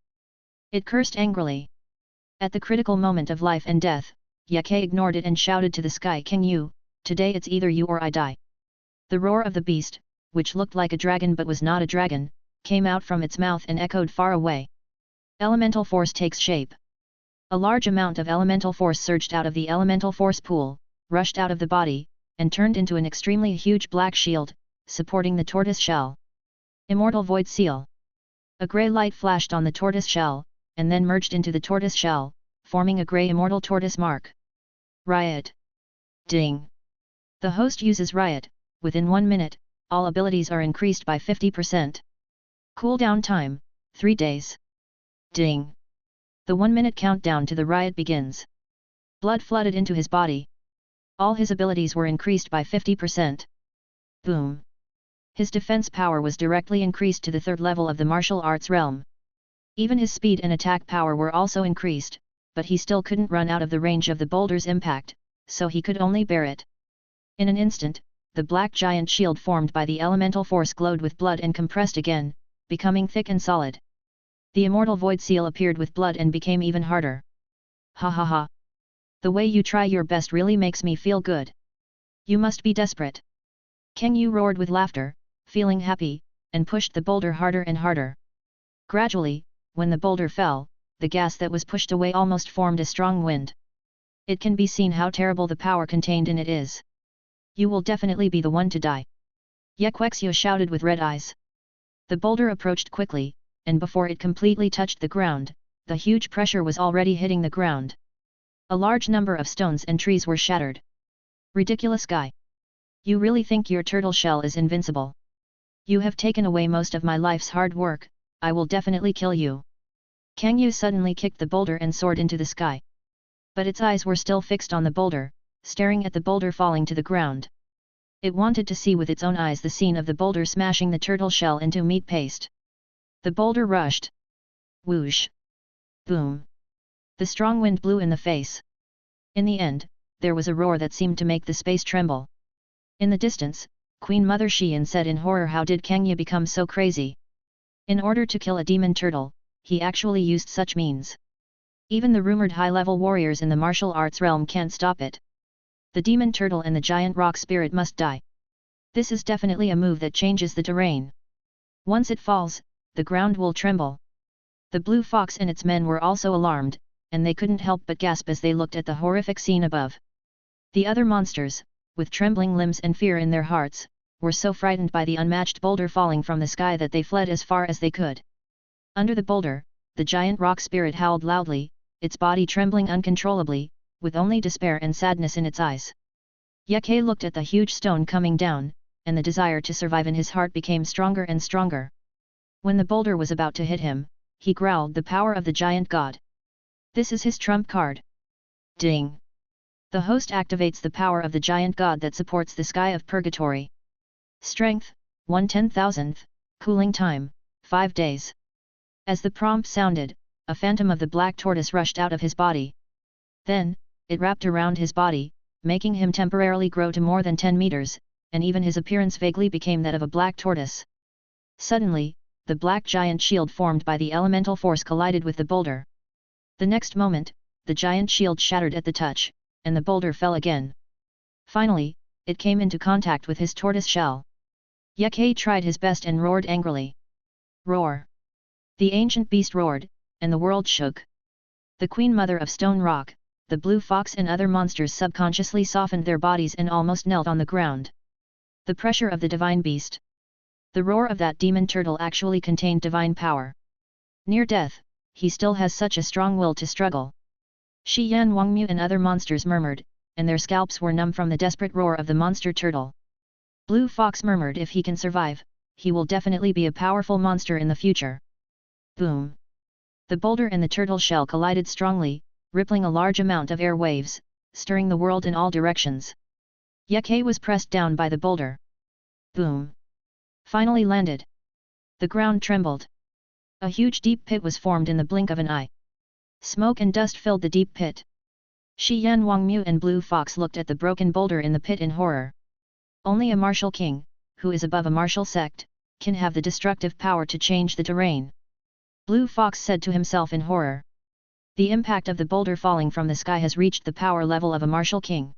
It cursed angrily. At the critical moment of life and death, Ye ignored it and shouted to the sky, Kang Yu, today it's either you or I die. The roar of the beast, which looked like a dragon but was not a dragon, came out from its mouth and echoed far away. Elemental force takes shape. A large amount of elemental force surged out of the elemental force pool, rushed out of the body, and turned into an extremely huge black shield, supporting the tortoise shell. Immortal Void Seal. A grey light flashed on the tortoise shell, and then merged into the tortoise shell, forming a grey immortal tortoise mark. Riot. Ding. The host uses Riot. Within 1 minute, all abilities are increased by 50%. Cooldown time, 3 days. Ding. The 1-minute countdown to the riot begins. Blood flooded into his body. All his abilities were increased by 50%. Boom. His defense power was directly increased to the 3rd level of the martial arts realm. Even his speed and attack power were also increased, but he still couldn't run out of the range of the boulder's impact, so he could only bear it. In an instant, the black giant shield formed by the elemental force glowed with blood and compressed again, becoming thick and solid. The immortal void seal appeared with blood and became even harder. Ha ha ha! The way you try your best really makes me feel good. You must be desperate. Kang Yu roared with laughter, feeling happy, and pushed the boulder harder and harder. Gradually, when the boulder fell, the gas that was pushed away almost formed a strong wind. It can be seen how terrible the power contained in it is. You will definitely be the one to die. Ye Quexio shouted with red eyes. The boulder approached quickly, and before it completely touched the ground, the huge pressure was already hitting the ground. A large number of stones and trees were shattered. Ridiculous guy! You really think your turtle shell is invincible? You have taken away most of my life's hard work, I will definitely kill you. Kang Yu suddenly kicked the boulder and soared into the sky. But its eyes were still fixed on the boulder, staring at the boulder falling to the ground. It wanted to see with its own eyes the scene of the boulder smashing the turtle shell into meat paste. The boulder rushed. Whoosh! Boom! The strong wind blew in the face. In the end, there was a roar that seemed to make the space tremble. In the distance, Queen Mother Xian said in horror, how did Kang Yu become so crazy? In order to kill a demon turtle, he actually used such means. Even the rumored high-level warriors in the martial arts realm can't stop it. The demon turtle and the giant rock spirit must die. This is definitely a move that changes the terrain. Once it falls, the ground will tremble. The blue fox and its men were also alarmed, and they couldn't help but gasp as they looked at the horrific scene above. The other monsters, with trembling limbs and fear in their hearts, were so frightened by the unmatched boulder falling from the sky that they fled as far as they could. Under the boulder, the giant rock spirit howled loudly, its body trembling uncontrollably, with only despair and sadness in its eyes. Ye looked at the huge stone coming down, and the desire to survive in his heart became stronger and stronger. When the boulder was about to hit him, he growled the power of the giant god. This is his trump card. Ding! The host activates the power of the giant god that supports the sky of purgatory. Strength, 1/10,000th, cooling time, 5 days. As the prompt sounded, a phantom of the black tortoise rushed out of his body. Then, it wrapped around his body, making him temporarily grow to more than 10 meters, and even his appearance vaguely became that of a black tortoise. Suddenly, the black giant shield formed by the elemental force collided with the boulder. The next moment, the giant shield shattered at the touch, and the boulder fell again. Finally, it came into contact with his tortoise shell. Ye tried his best and roared angrily. Roar! The ancient beast roared, and the world shook. The Queen Mother of Stone Rock, the blue fox and other monsters subconsciously softened their bodies and almost knelt on the ground. The pressure of the divine beast. The roar of that demon turtle actually contained divine power. Near death, he still has such a strong will to struggle. Shi Yan Wangmu and other monsters murmured, and their scalps were numb from the desperate roar of the monster turtle. Blue Fox murmured, if he can survive, he will definitely be a powerful monster in the future. Boom! The boulder and the turtle shell collided strongly, rippling a large amount of air waves, stirring the world in all directions. Ye was pressed down by the boulder. Boom! Finally landed. The ground trembled. A huge deep pit was formed in the blink of an eye. Smoke and dust filled the deep pit. Shi Yan Wangmu and Blue Fox looked at the broken boulder in the pit in horror. Only a martial king, who is above a martial sect, can have the destructive power to change the terrain. Blue Fox said to himself in horror. The impact of the boulder falling from the sky has reached the power level of a martial king.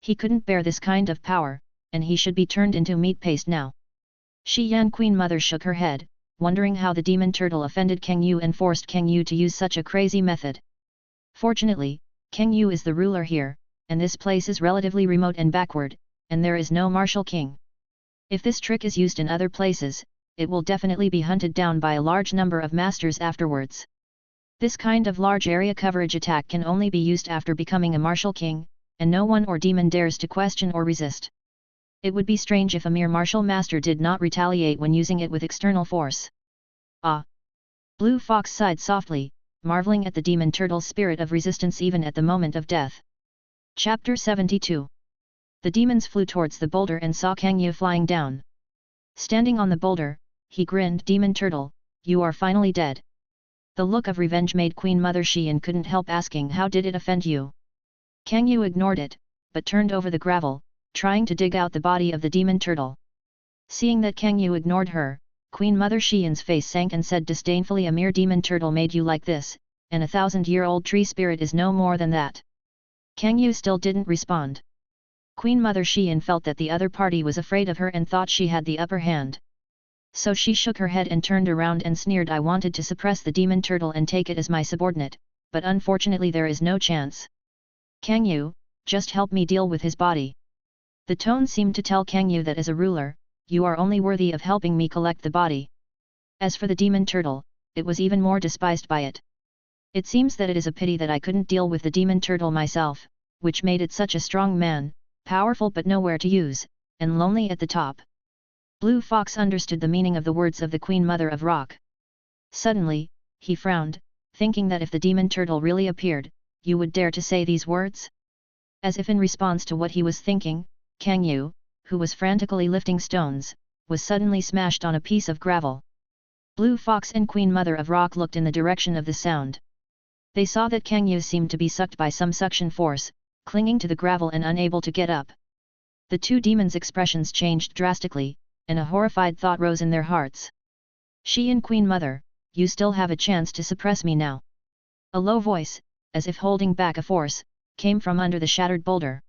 He couldn't bear this kind of power, and he should be turned into meat paste now. Shi Yan Queen Mother shook her head, wondering how the demon turtle offended Kang Yu and forced Kang Yu to use such a crazy method. Fortunately, Kang Yu is the ruler here, and this place is relatively remote and backward, and there is no martial king. If this trick is used in other places, it will definitely be hunted down by a large number of masters afterwards. This kind of large area coverage attack can only be used after becoming a martial king, and no one or demon dares to question or resist. It would be strange if a mere martial master did not retaliate when using it with external force. Ah! Blue Fox sighed softly, marveling at the demon turtle's spirit of resistance even at the moment of death. Chapter 72. The demons flew towards the boulder and saw Kang Yu flying down. Standing on the boulder, he grinned, "Demon turtle, you are finally dead." The look of revenge made Queen Mother Xian couldn't help asking, "How did it offend you?" Kang Yu ignored it, but turned over the gravel, trying to dig out the body of the demon turtle. Seeing that Kang Yu ignored her, Queen Mother Xian's face sank and said disdainfully, "A mere demon turtle made you like this, and a 1,000-year-old tree spirit is no more than that." Kang Yu still didn't respond. Queen Mother Xian felt that the other party was afraid of her and thought she had the upper hand. So she shook her head and turned around and sneered, "I wanted to suppress the demon turtle and take it as my subordinate, but unfortunately there is no chance. Kang Yu, just help me deal with his body." The tone seemed to tell Kang Yu that as a ruler, you are only worthy of helping me collect the body. As for the demon turtle, it was even more despised by it. It seems that it is a pity that I couldn't deal with the demon turtle myself, which made it such a strong man, powerful but nowhere to use, and lonely at the top. Blue Fox understood the meaning of the words of the Queen Mother of Rock. Suddenly, he frowned, thinking that if the demon turtle really appeared, you would dare to say these words? As if in response to what he was thinking, Kang Yu, who was frantically lifting stones, was suddenly smashed on a piece of gravel. Blue Fox and Queen Mother of Rock looked in the direction of the sound. They saw that Kang Yu seemed to be sucked by some suction force, clinging to the gravel and unable to get up. The two demons' expressions changed drastically, and a horrified thought rose in their hearts. "She and Queen Mother, you still have a chance to suppress me now." A low voice, as if holding back a force, came from under the shattered boulder.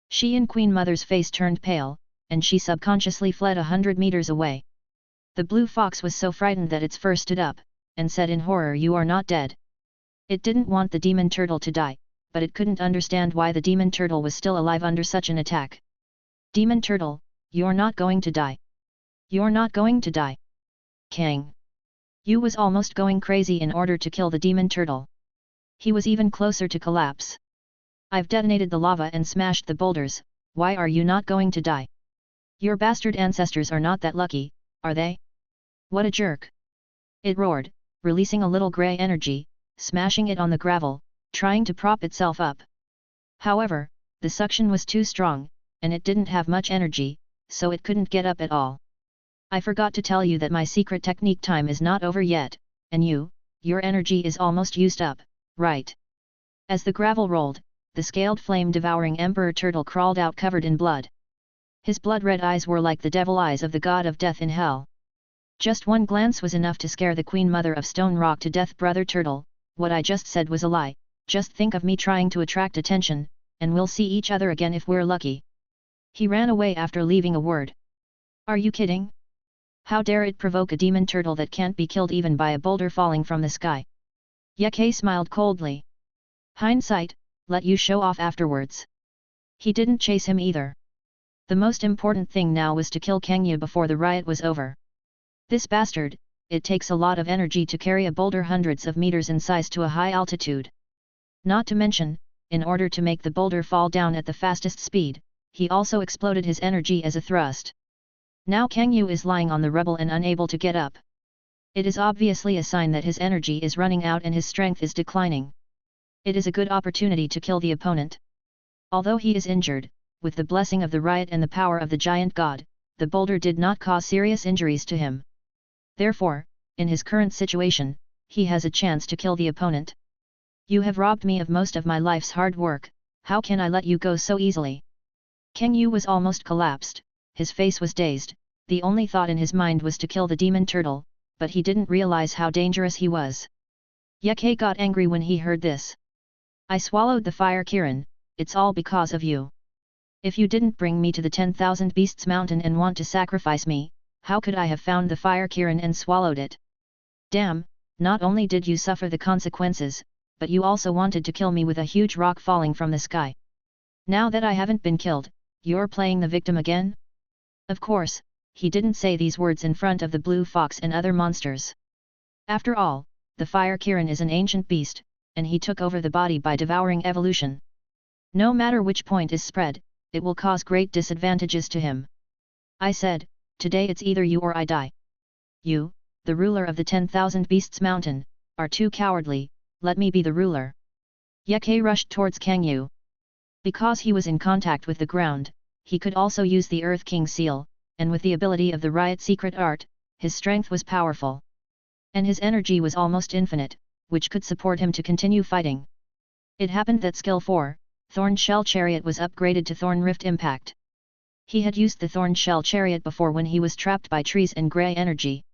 She and Queen Mother's face turned pale, and she subconsciously fled 100 meters away. The blue fox was so frightened that its fur stood up, and said in horror, "You are not dead." It didn't want the demon turtle to die, but it couldn't understand why the demon turtle was still alive under such an attack. "Demon turtle, you're not going to die. You're not going to die." Kang Yu was almost going crazy in order to kill the demon turtle. He was even closer to collapse. "I've detonated the lava and smashed the boulders, why are you not going to die? Your bastard ancestors are not that lucky, are they? What a jerk!" It roared, releasing a little grey energy, smashing it on the gravel, trying to prop itself up. However, the suction was too strong, and it didn't have much energy, so it couldn't get up at all. "I forgot to tell you that my secret technique time is not over yet, and your energy is almost used up, right?" As the gravel rolled, the scaled flame-devouring Emperor Turtle crawled out covered in blood. His blood-red eyes were like the devil eyes of the god of death in hell. Just one glance was enough to scare the Queen Mother of Stone Rock to death. "Brother Turtle, what I just said was a lie, just think of me trying to attract attention, and we'll see each other again if we're lucky." He ran away after leaving a word. "Are you kidding? How dare it provoke a demon turtle that can't be killed even by a boulder falling from the sky?" Ye smiled coldly. "Hindsight, let you show off afterwards. He didn't chase him either. The most important thing now was to kill Kang Yu before the riot was over. This bastard, it takes a lot of energy to carry a boulder hundreds of meters in size to a high altitude. Not to mention, in order to make the boulder fall down at the fastest speed, he also exploded his energy as a thrust. Now Kang Yu is lying on the rubble and unable to get up. It is obviously a sign that his energy is running out and his strength is declining. It is a good opportunity to kill the opponent. Although he is injured, with the blessing of the riot and the power of the giant god, the boulder did not cause serious injuries to him. Therefore, in his current situation, he has a chance to kill the opponent. You have robbed me of most of my life's hard work, how can I let you go so easily? Kang Yu was almost collapsed, his face was dazed, the only thought in his mind was to kill the demon turtle, but he didn't realize how dangerous he was. Ye Kei got angry when he heard this. I swallowed the fire Kirin, it's all because of you. If you didn't bring me to the 10,000 Beasts Mountain and want to sacrifice me, how could I have found the fire Kirin and swallowed it? Damn, not only did you suffer the consequences, but you also wanted to kill me with a huge rock falling from the sky. Now that I haven't been killed, you're playing the victim again? Of course, he didn't say these words in front of the blue fox and other monsters. After all, the fire Kirin is an ancient beast, and he took over the body by devouring evolution. No matter which point is spread, it will cause great disadvantages to him. I said, today it's either you or I die. You, the ruler of the 10,000 Beasts Mountain, are too cowardly, let me be the ruler. Ye Kei rushed towards Kang Yu. Because he was in contact with the ground, he could also use the Earth King seal, and with the ability of the riot secret art, his strength was powerful. And his energy was almost infinite, which could support him to continue fighting. It happened that skill 4, Thorn Shell Chariot was upgraded to Thorn Rift Impact. He had used the Thorn Shell Chariot before when he was trapped by trees and grey energy.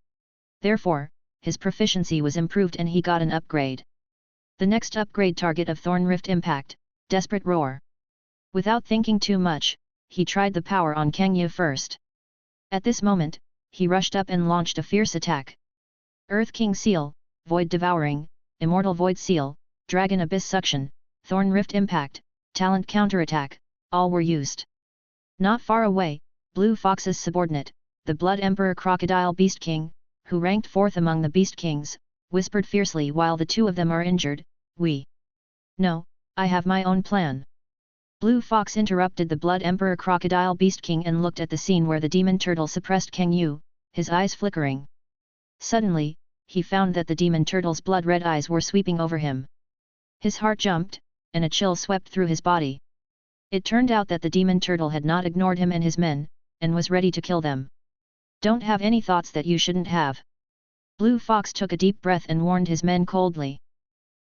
Therefore, his proficiency was improved and he got an upgrade. The next upgrade target of Thorn Rift Impact, Desperate Roar. Without thinking too much, he tried the power on Kang Yu first. At this moment, he rushed up and launched a fierce attack. Earth King Seal, Void Devouring, Immortal Void Seal, Dragon Abyss Suction, Thorn Rift Impact, Talent Counterattack, all were used. Not far away, Blue Fox's subordinate, the Blood Emperor Crocodile Beast King, who ranked 4th among the Beast Kings, whispered fiercely while the two of them are injured, No, I have my own plan. Blue Fox interrupted the Blood Emperor Crocodile Beast King and looked at the scene where the demon turtle suppressed Kang Yu, his eyes flickering. Suddenly, he found that the demon turtle's blood-red eyes were sweeping over him. His heart jumped, and a chill swept through his body. It turned out that the demon turtle had not ignored him and his men, and was ready to kill them. Don't have any thoughts that you shouldn't have. Blue Fox took a deep breath and warned his men coldly.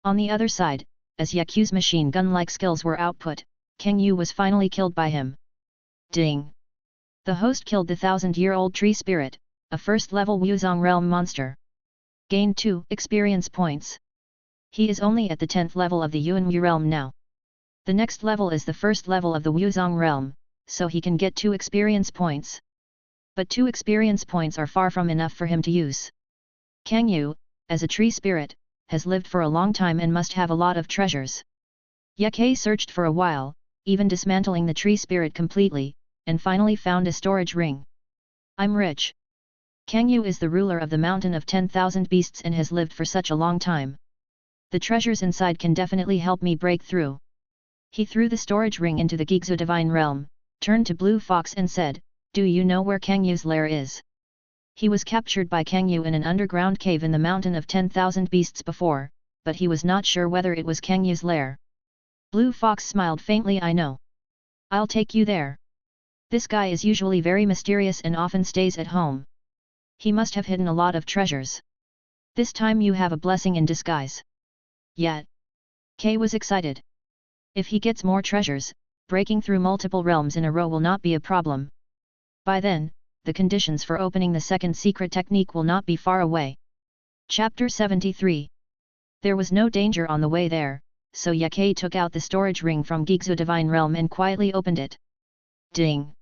On the other side, as Yaku's machine gun-like skills were output, Kang Yu was finally killed by him. Ding! The host killed the 1,000-year-old tree spirit, a first-level Wuzong realm monster. Gained 2 experience points. He is only at the 10th level of the Yuanwu realm now. The next level is the first level of the Wuzong realm, so he can get 2 experience points. But 2 experience points are far from enough for him to use. Kang Yu, as a tree spirit, has lived for a long time and must have a lot of treasures. Ye Kei searched for a while, even dismantling the tree spirit completely, and finally found a storage ring. I'm rich. Kang Yu is the ruler of the mountain of 10,000 beasts and has lived for such a long time. The treasures inside can definitely help me break through. He threw the storage ring into the Gigzu divine realm, turned to Blue Fox and said, do you know where Kang Yu's lair is? He was captured by Kang Yu in an underground cave in the mountain of 10,000 beasts before, but he was not sure whether it was Kang Yu's lair. Blue Fox smiled faintly. I know. I'll take you there. This guy is usually very mysterious and often stays at home. He must have hidden a lot of treasures. This time you have a blessing in disguise. Yet. Kei was excited. If he gets more treasures, breaking through multiple realms in a row will not be a problem. By then, the conditions for opening the second secret technique will not be far away. Chapter 73. There was no danger on the way there, so Ye Kei took out the storage ring from Gigzu Divine Realm and quietly opened it. Ding!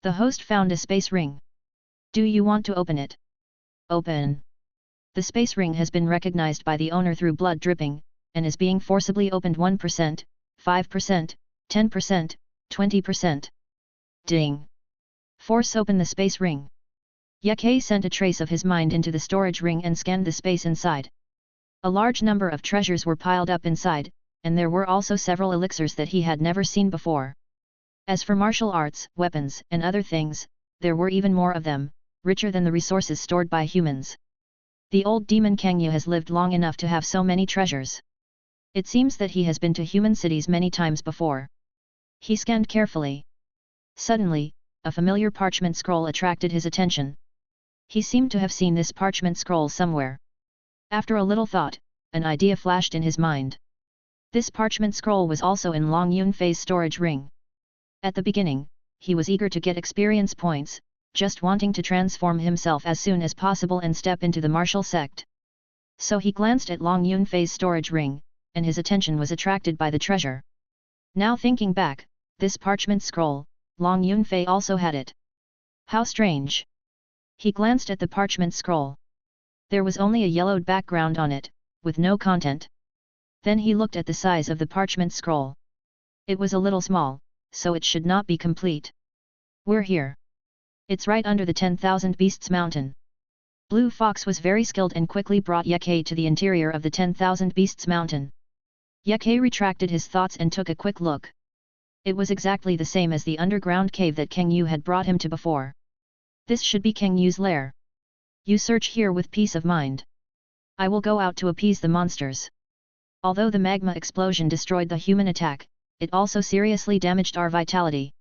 The host found a space ring. Do you want to open it? Open! The space ring has been recognized by the owner through blood dripping, and is being forcibly opened 1%, 5%, 10%, 20%. Ding! Force open the space ring. Yeke sent a trace of his mind into the storage ring and scanned the space inside. A large number of treasures were piled up inside, and there were also several elixirs that he had never seen before. As for martial arts, weapons, and other things, there were even more of them, richer than the resources stored by humans. The old demon Kangyu has lived long enough to have so many treasures. It seems that he has been to human cities many times before. He scanned carefully. Suddenly, a familiar parchment scroll attracted his attention. He seemed to have seen this parchment scroll somewhere. After a little thought, an idea flashed in his mind. This parchment scroll was also in Long Yunfei's storage ring. At the beginning, he was eager to get experience points, just wanting to transform himself as soon as possible and step into the martial sect. So he glanced at Long Yunfei's storage ring, and his attention was attracted by the treasure. Now thinking back, this parchment scroll, Long Yunfei also had it. How strange! He glanced at the parchment scroll. There was only a yellowed background on it, with no content. Then he looked at the size of the parchment scroll. It was a little small, so it should not be complete. We're here. It's right under the 10,000 Beasts Mountain. Blue Fox was very skilled and quickly brought Yeke to the interior of the 10,000 Beasts Mountain. Yeke retracted his thoughts and took a quick look. It was exactly the same as the underground cave that Kangyu had brought him to before. This should be Kangyu's lair. You search here with peace of mind. I will go out to appease the monsters. Although the magma explosion destroyed the human attack, it also seriously damaged our vitality.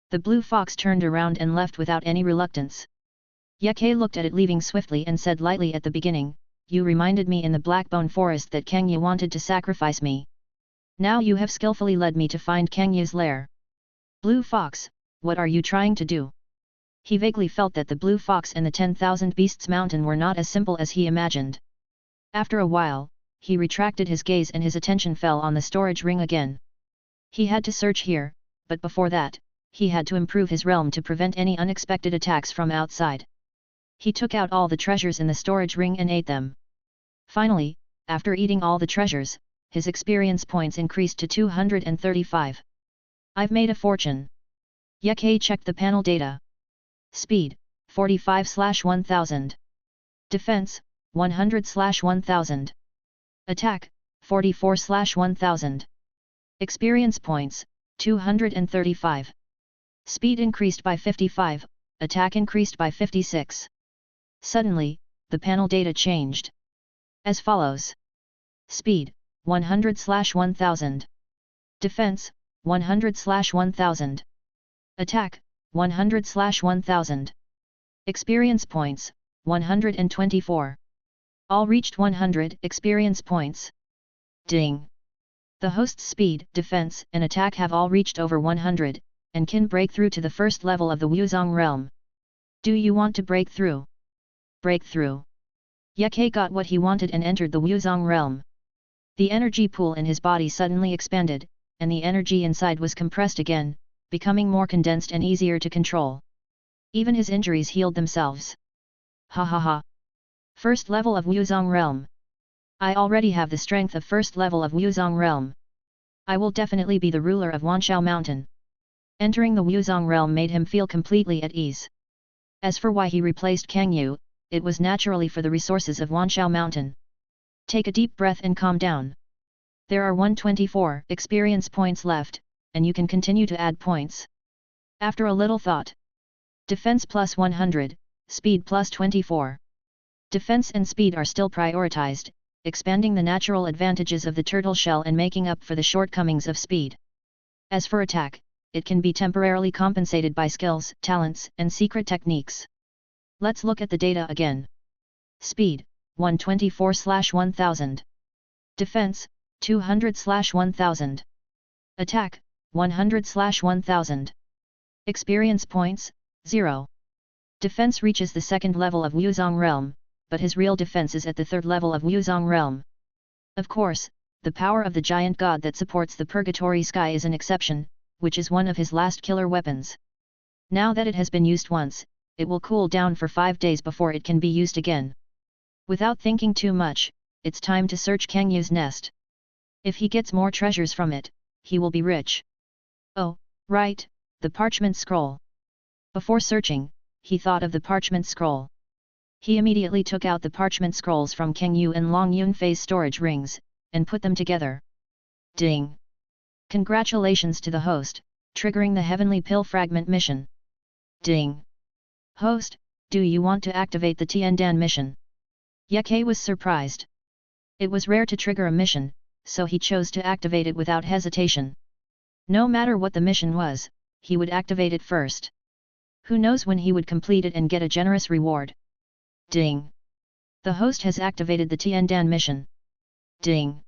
The blue fox turned around and left without any reluctance. Yeke looked at it leaving swiftly and said lightly at the beginning, "You reminded me in the Blackbone Forest that Kangyu wanted to sacrifice me. Now you have skillfully led me to find Kangyu's lair. Blue Fox, what are you trying to do?" He vaguely felt that the Blue Fox and the 10,000 Beasts Mountain were not as simple as he imagined. After a while, he retracted his gaze and his attention fell on the storage ring again. He had to search here, but before that, he had to improve his realm to prevent any unexpected attacks from outside. He took out all the treasures in the storage ring and ate them. Finally, after eating all the treasures, his experience points increased to 235. I've made a fortune. Yeke checked the panel data. Speed, 45/1000. Defense, 100/1000. Attack, 44/1000. Experience points, 235. Speed increased by 55, attack increased by 56. Suddenly, the panel data changed. As follows. Speed, 100/1000. Defense, 100/1000. Attack, 100/1000. Experience points, 124. All reached 100 experience points. Ding! The host's speed, defense, and attack have all reached over 100, and can break through to the first level of the Wuzong realm. Do you want to break through? Break through. Yeke got what he wanted and entered the Wuzong realm. The energy pool in his body suddenly expanded, and the energy inside was compressed again, becoming more condensed and easier to control. Even his injuries healed themselves. Ha ha ha! First level of Wuzong realm. I already have the strength of first level of Wuzong realm. I will definitely be the ruler of Wanshao Mountain. Entering the Wuzong realm made him feel completely at ease. As for why he replaced Kangyu, it was naturally for the resources of Wanshao Mountain. Take a deep breath and calm down. There are 124 experience points left, and you can continue to add points. After a little thought. Defense plus 100, speed plus 24. Defense and speed are still prioritized, expanding the natural advantages of the turtle shell and making up for the shortcomings of speed. As for attack, it can be temporarily compensated by skills, talents, and secret techniques. Let's look at the data again. Speed, 124/1000. Defense, 200/1000. Attack, 100/1000. Experience points, 0. Defense reaches the second level of Wuzong realm, but his real defense is at the third level of Wuzong realm. Of course, the power of the giant god that supports the purgatory sky is an exception, which is one of his last killer weapons. Now that it has been used once, it will cool down for 5 days before it can be used again. Without thinking too much, it's time to search Kangyu's nest. If he gets more treasures from it, he will be rich. Oh, right, the parchment scroll. Before searching, he thought of the parchment scroll. He immediately took out the parchment scrolls from Kang Yu and Long Yunfei's storage rings, and put them together. Ding! Congratulations to the host, triggering the Heavenly Pill Fragment mission. Ding! Host, do you want to activate the Tiandan mission? Ye Ke was surprised. It was rare to trigger a mission, so he chose to activate it without hesitation. No matter what the mission was, he would activate it first. Who knows when he would complete it and get a generous reward. Ding! The host has activated the Tiandan mission. Ding!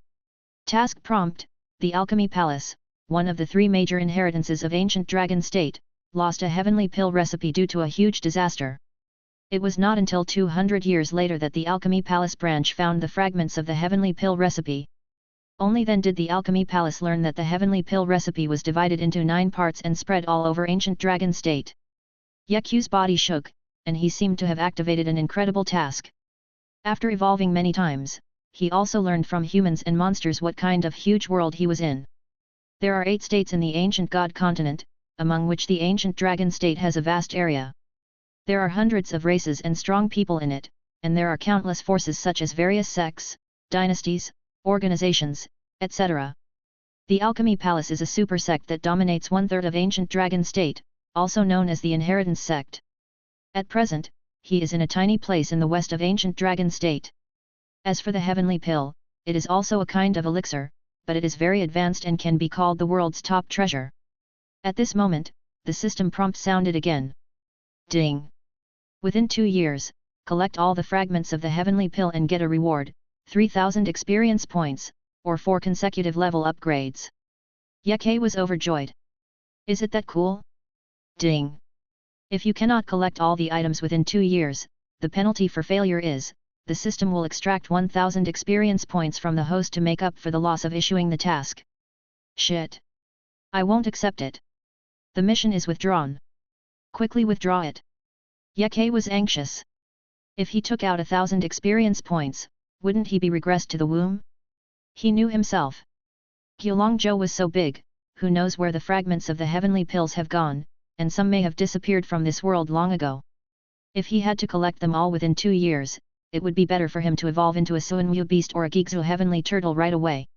Task prompt: the Alchemy Palace, one of the 3 major inheritances of ancient dragon state, lost a heavenly pill recipe due to a huge disaster. It was not until 200 years later that the Alchemy Palace branch found the fragments of the heavenly pill recipe. Only then did the Alchemy Palace learn that the heavenly pill recipe was divided into 9 parts and spread all over ancient dragon state. Ye Ke's body shook, and he seemed to have activated an incredible task. After evolving many times, he also learned from humans and monsters what kind of huge world he was in. There are 8 states in the ancient god continent, among which the ancient dragon state has a vast area. There are hundreds of races and strong people in it, and there are countless forces such as various sects, dynasties, organizations, etc. The Alchemy Palace is a super sect that dominates 1/3 of ancient dragon state, also known as the Inheritance sect. At present, he is in a tiny place in the west of ancient dragon state. As for the heavenly pill, it is also a kind of elixir, but it is very advanced and can be called the world's top treasure. At this moment, the system prompt sounded again. Ding! Within 2 years, collect all the fragments of the heavenly pill and get a reward, 3,000 experience points, or 4 consecutive level upgrades. Ye Ke was overjoyed. Is it that cool? Ding! If you cannot collect all the items within 2 years, the penalty for failure is, the system will extract 1,000 experience points from the host to make up for the loss of issuing the task. Shit! I won't accept it. The mission is withdrawn. Quickly withdraw it. Ye Ke was anxious. If he took out 1,000 experience points, wouldn't he be regressed to the womb? He knew himself. Guilongzhou was so big, who knows where the fragments of the heavenly pills have gone, and some may have disappeared from this world long ago. If he had to collect them all within 2 years, it would be better for him to evolve into a Suanwu beast or a Gigzu heavenly turtle right away.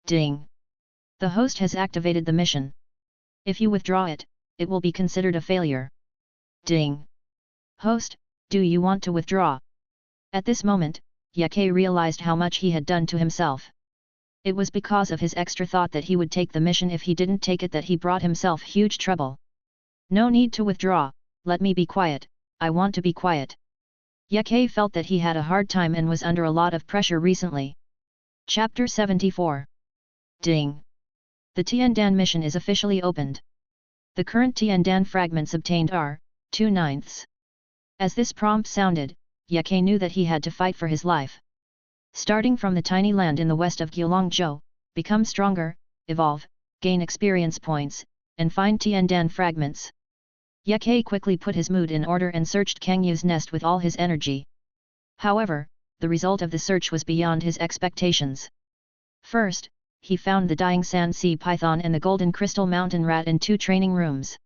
Ding! The host has activated the mission. If you withdraw it, it will be considered a failure. Ding! Host, do you want to withdraw? At this moment, Ye Ke realized how much he had done to himself. It was because of his extra thought that he would take the mission if he didn't take it that he brought himself huge trouble. No need to withdraw, let me be quiet, I want to be quiet. Ye Ke felt that he had a hard time and was under a lot of pressure recently. Chapter 74. Ding! The Tiandan mission is officially opened. The current Tiandan fragments obtained are 2/9. As this prompt sounded, Ye Ke knew that he had to fight for his life. Starting from the tiny land in the west of Guilongzhou, become stronger, evolve, gain experience points, and find Tiandan fragments. Ye Ke quickly put his mood in order and searched Kang Yu's nest with all his energy. However, the result of the search was beyond his expectations. First, he found the dying sand sea python and the golden crystal mountain rat in 2 training rooms.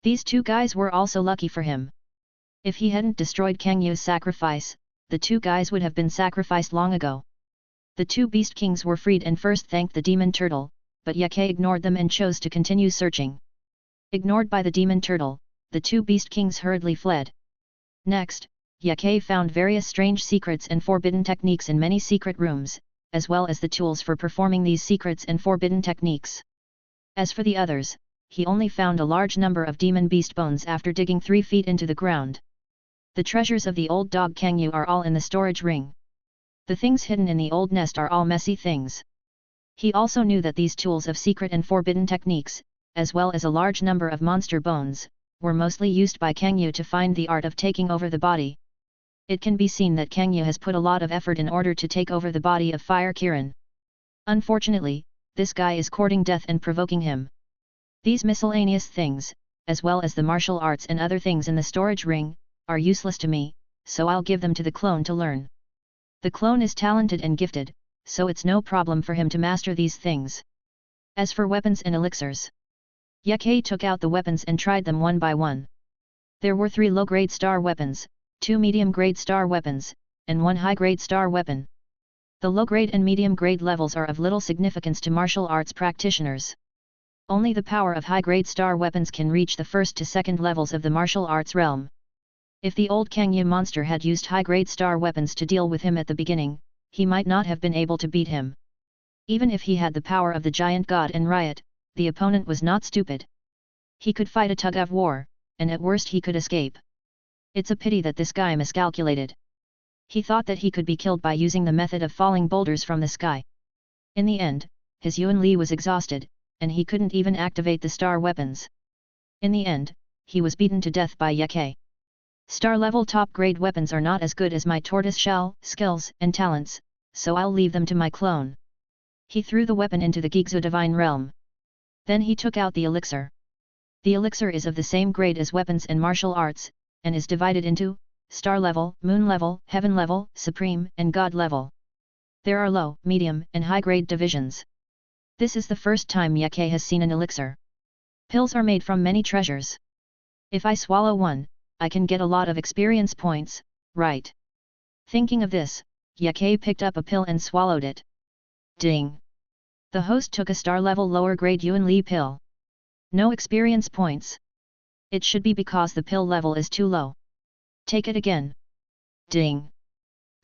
These 2 guys were also lucky for him. If he hadn't destroyed Kang Yu's sacrifice, the 2 guys would have been sacrificed long ago. The 2 beast kings were freed and first thanked the demon turtle, but Ye Ke ignored them and chose to continue searching. Ignored by the demon turtle, the 2 beast kings hurriedly fled. Next, Ye Ke found various strange secrets and forbidden techniques in many secret rooms, as well as the tools for performing these secrets and forbidden techniques. As for the others, he only found a large number of demon beast bones after digging 3 feet into the ground. The treasures of the old dog Kang Yu are all in the storage ring. The things hidden in the old nest are all messy things. He also knew that these tools of secret and forbidden techniques, as well as a large number of monster bones, were mostly used by Kang Yu to find the art of taking over the body. It can be seen that Kang Yu has put a lot of effort in order to take over the body of Fire Kirin. Unfortunately, this guy is courting death and provoking him. These miscellaneous things, as well as the martial arts and other things in the storage ring, are useless to me, so I'll give them to the clone to learn. The clone is talented and gifted, so it's no problem for him to master these things. As for weapons and elixirs, Yake took out the weapons and tried them one by one. There were 3 low-grade star weapons, 2 medium-grade star weapons, and 1 high-grade star weapon. The low-grade and medium-grade levels are of little significance to martial arts practitioners. Only the power of high-grade star weapons can reach the first to second levels of the martial arts realm. If the old Kangya monster had used high-grade star weapons to deal with him at the beginning, he might not have been able to beat him. Even if he had the power of the giant god and riot, the opponent was not stupid. He could fight a tug-of-war, and at worst he could escape. It's a pity that this guy miscalculated. He thought that he could be killed by using the method of falling boulders from the sky. In the end, his Yuan Li was exhausted, and he couldn't even activate the star weapons. In the end, he was beaten to death by Yake. Star-level top-grade weapons are not as good as my tortoise-shell skills and talents, so I'll leave them to my clone. He threw the weapon into the Gigzu Divine Realm. Then he took out the elixir. The elixir is of the same grade as weapons and martial arts, and is divided into star level, moon level, heaven level, supreme, and god level. There are low, medium, and high-grade divisions. This is the first time Yake has seen an elixir. Pills are made from many treasures. If I swallow one, I can get a lot of experience points, right? Thinking of this, Yake picked up a pill and swallowed it. Ding! The host took a star-level lower-grade Yuan Li pill. No experience points. It should be because the pill level is too low. Take it again. Ding!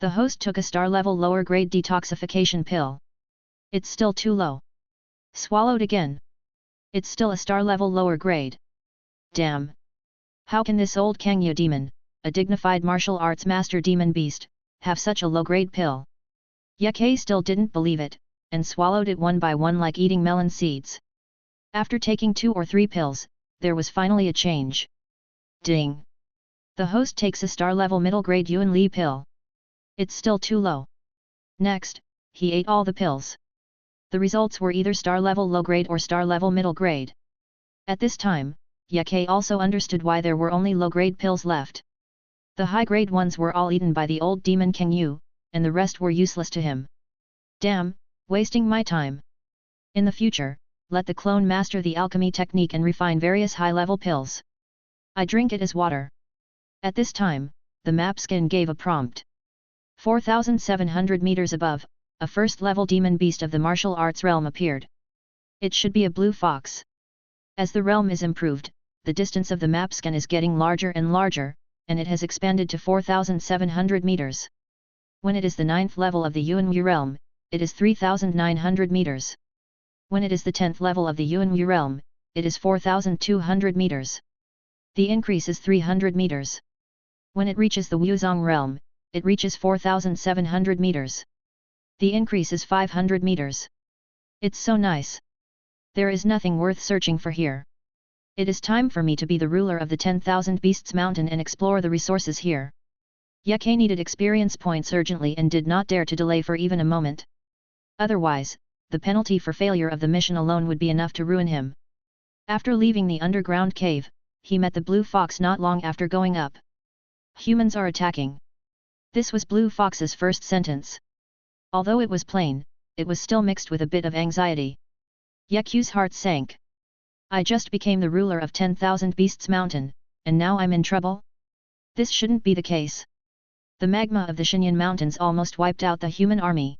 The host took a star-level lower-grade detoxification pill. It's still too low. Swallowed again. It's still a star-level lower grade. Damn! How can this old Kangya demon, a dignified martial arts master demon beast, have such a low-grade pill? Yake still didn't believe it, and swallowed it one by one like eating melon seeds. After taking 2 or 3 pills, there was finally a change. Ding! The host takes a star-level middle-grade Yuan Li pill. It's still too low. Next, he ate all the pills. The results were either star-level low-grade or star-level middle-grade. At this time, Yake also understood why there were only low-grade pills left. The high-grade ones were all eaten by the old demon Kangyu, and the rest were useless to him. Damn, wasting my time. In the future, let the clone master the alchemy technique and refine various high-level pills. I drink it as water. At this time, the map skin gave a prompt. 4,700 meters above, a first-level demon beast of the martial arts realm appeared. It should be a blue fox. As the realm is improved, the distance of the map scan is getting larger and larger, and it has expanded to 4,700 meters. When it is the 9th level of the Yuanwu realm, it is 3,900 meters. When it is the 10th level of the Yuanwu realm, it is 4,200 meters. The increase is 300 meters. When it reaches the Wuzong realm, it reaches 4,700 meters. The increase is 500 meters. It's so nice. There is nothing worth searching for here. It is time for me to be the ruler of the 10,000 Beasts Mountain and explore the resources here. Yake needed experience points urgently and did not dare to delay for even a moment. Otherwise, the penalty for failure of the mission alone would be enough to ruin him. After leaving the underground cave, he met the Blue Fox not long after going up. Humans are attacking. This was Blue Fox's first sentence. Although it was plain, it was still mixed with a bit of anxiety. Yaku's heart sank. I just became the ruler of 10,000 Beasts Mountain, and now I'm in trouble? This shouldn't be the case. The magma of the Shinyan Mountains almost wiped out the human army.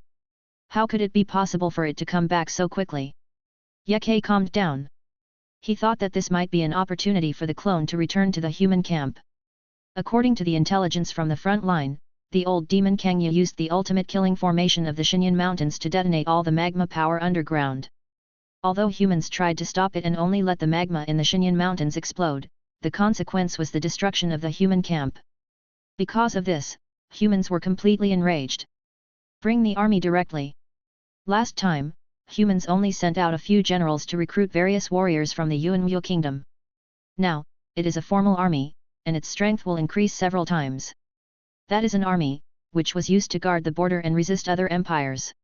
How could it be possible for it to come back so quickly? Yake calmed down. He thought that this might be an opportunity for the clone to return to the human camp. According to the intelligence from the front line, the old demon Kangya used the ultimate killing formation of the Shinyan Mountains to detonate all the magma power underground. Although humans tried to stop it and only let the magma in the Shinyan Mountains explode, the consequence was the destruction of the human camp. Because of this, humans were completely enraged. Bring the army directly. Last time, humans only sent out a few generals to recruit various warriors from the Yuanwu kingdom. Now, it is a formal army, and its strength will increase several times. That is an army, which was used to guard the border and resist other empires.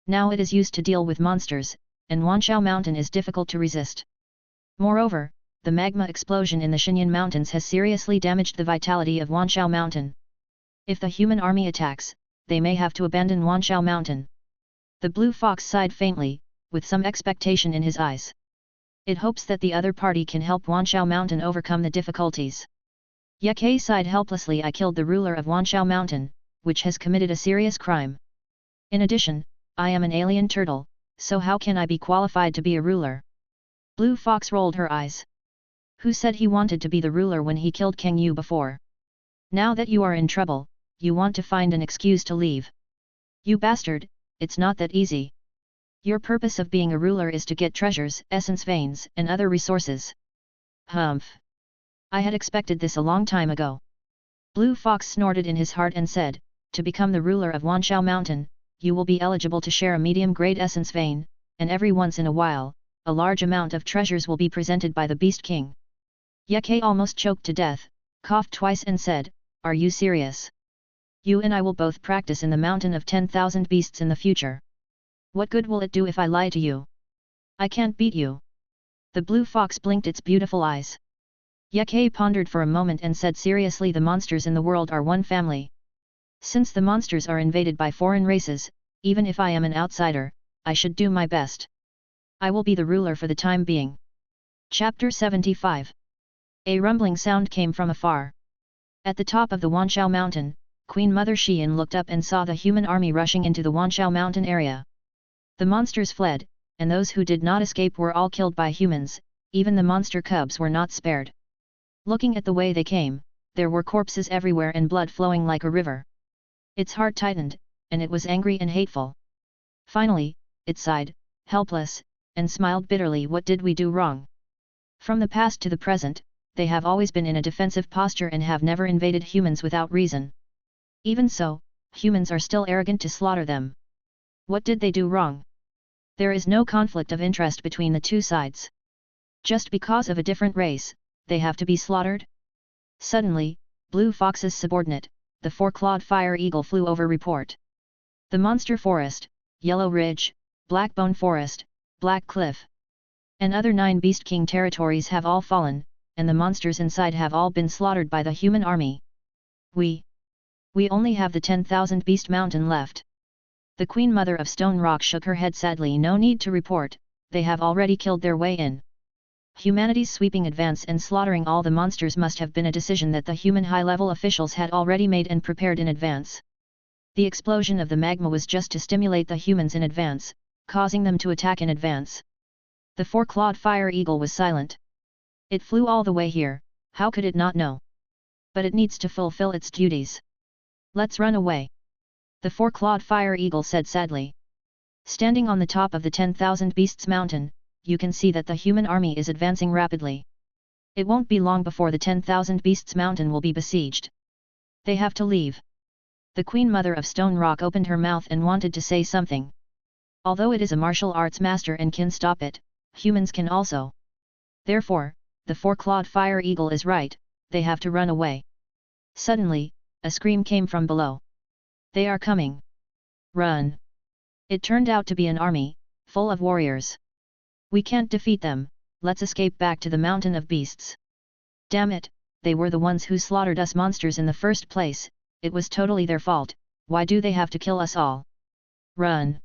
Now it is used to deal with monsters, and Wanshao Mountain is difficult to resist. Moreover, the magma explosion in the Shinyan Mountains has seriously damaged the vitality of Wanshao Mountain. If the human army attacks, they may have to abandon Wanshao Mountain. The Blue Fox sighed faintly, with some expectation in his eyes. It hopes that the other party can help Wanshao Mountain overcome the difficulties. Ye sighed helplessly. I killed the ruler of Wanshao Mountain, which has committed a serious crime. In addition, I am an alien turtle, so how can I be qualified to be a ruler? Blue Fox rolled her eyes. Who said he wanted to be the ruler when he killed Kang Yu before? Now that you are in trouble, you want to find an excuse to leave. You bastard, it's not that easy. Your purpose of being a ruler is to get treasures, essence veins, and other resources. Humph. I had expected this a long time ago. Blue Fox snorted in his heart and said, to become the ruler of Wanshao Mountain, you will be eligible to share a medium-grade essence vein, and every once in a while, a large amount of treasures will be presented by the Beast King. Ye almost choked to death, coughed twice and said, are you serious? You and I will both practice in the mountain of 10,000 beasts in the future. What good will it do if I lie to you? I can't beat you. The blue fox blinked its beautiful eyes. Ye pondered for a moment and said seriously, the monsters in the world are one family. Since the monsters are invaded by foreign races, even if I am an outsider, I should do my best. I will be the ruler for the time being. Chapter 75. A rumbling sound came from afar. At the top of the Wanshao Mountain, Queen Mother Xian looked up and saw the human army rushing into the Wanshao Mountain area. The monsters fled, and those who did not escape were all killed by humans, even the monster cubs were not spared. Looking at the way they came, there were corpses everywhere and blood flowing like a river. Its heart tightened, and it was angry and hateful. Finally, it sighed, helpless, and smiled bitterly. What did we do wrong? From the past to the present, they have always been in a defensive posture and have never invaded humans without reason. Even so, humans are still arrogant to slaughter them. What did they do wrong? There is no conflict of interest between the two sides. Just because of a different race, they have to be slaughtered? Suddenly, Blue Fox's subordinate, the four-clawed fire eagle, flew over. Report. The Monster Forest, Yellow Ridge, Blackbone Forest, Black Cliff, and other 9 Beast King territories have all fallen, and the monsters inside have all been slaughtered by the human army. We only have the 10,000 Beast Mountain left. The Queen Mother of Stone Rock shook her head sadly. No need to report, they have already killed their way in. Humanity's sweeping advance and slaughtering all the monsters must have been a decision that the human high-level officials had already made and prepared in advance. The explosion of the magma was just to stimulate the humans in advance, causing them to attack in advance. The four-clawed fire eagle was silent. It flew all the way here, how could it not know? But it needs to fulfill its duties. Let's run away. The four-clawed fire eagle said sadly. Standing on the top of the 10,000 Beasts Mountain, you can see that the human army is advancing rapidly. It won't be long before the 10,000 Beasts Mountain will be besieged. They have to leave. The Queen Mother of Stone Rock opened her mouth and wanted to say something. Although it is a martial arts master and can stop it, humans can also. Therefore, the four-clawed fire eagle is right, they have to run away. Suddenly, a scream came from below. They are coming. Run. It turned out to be an army, full of warriors. We can't defeat them, let's escape back to the Mountain of Beasts. Damn it, they were the ones who slaughtered us monsters in the first place, it was totally their fault, why do they have to kill us all? Run.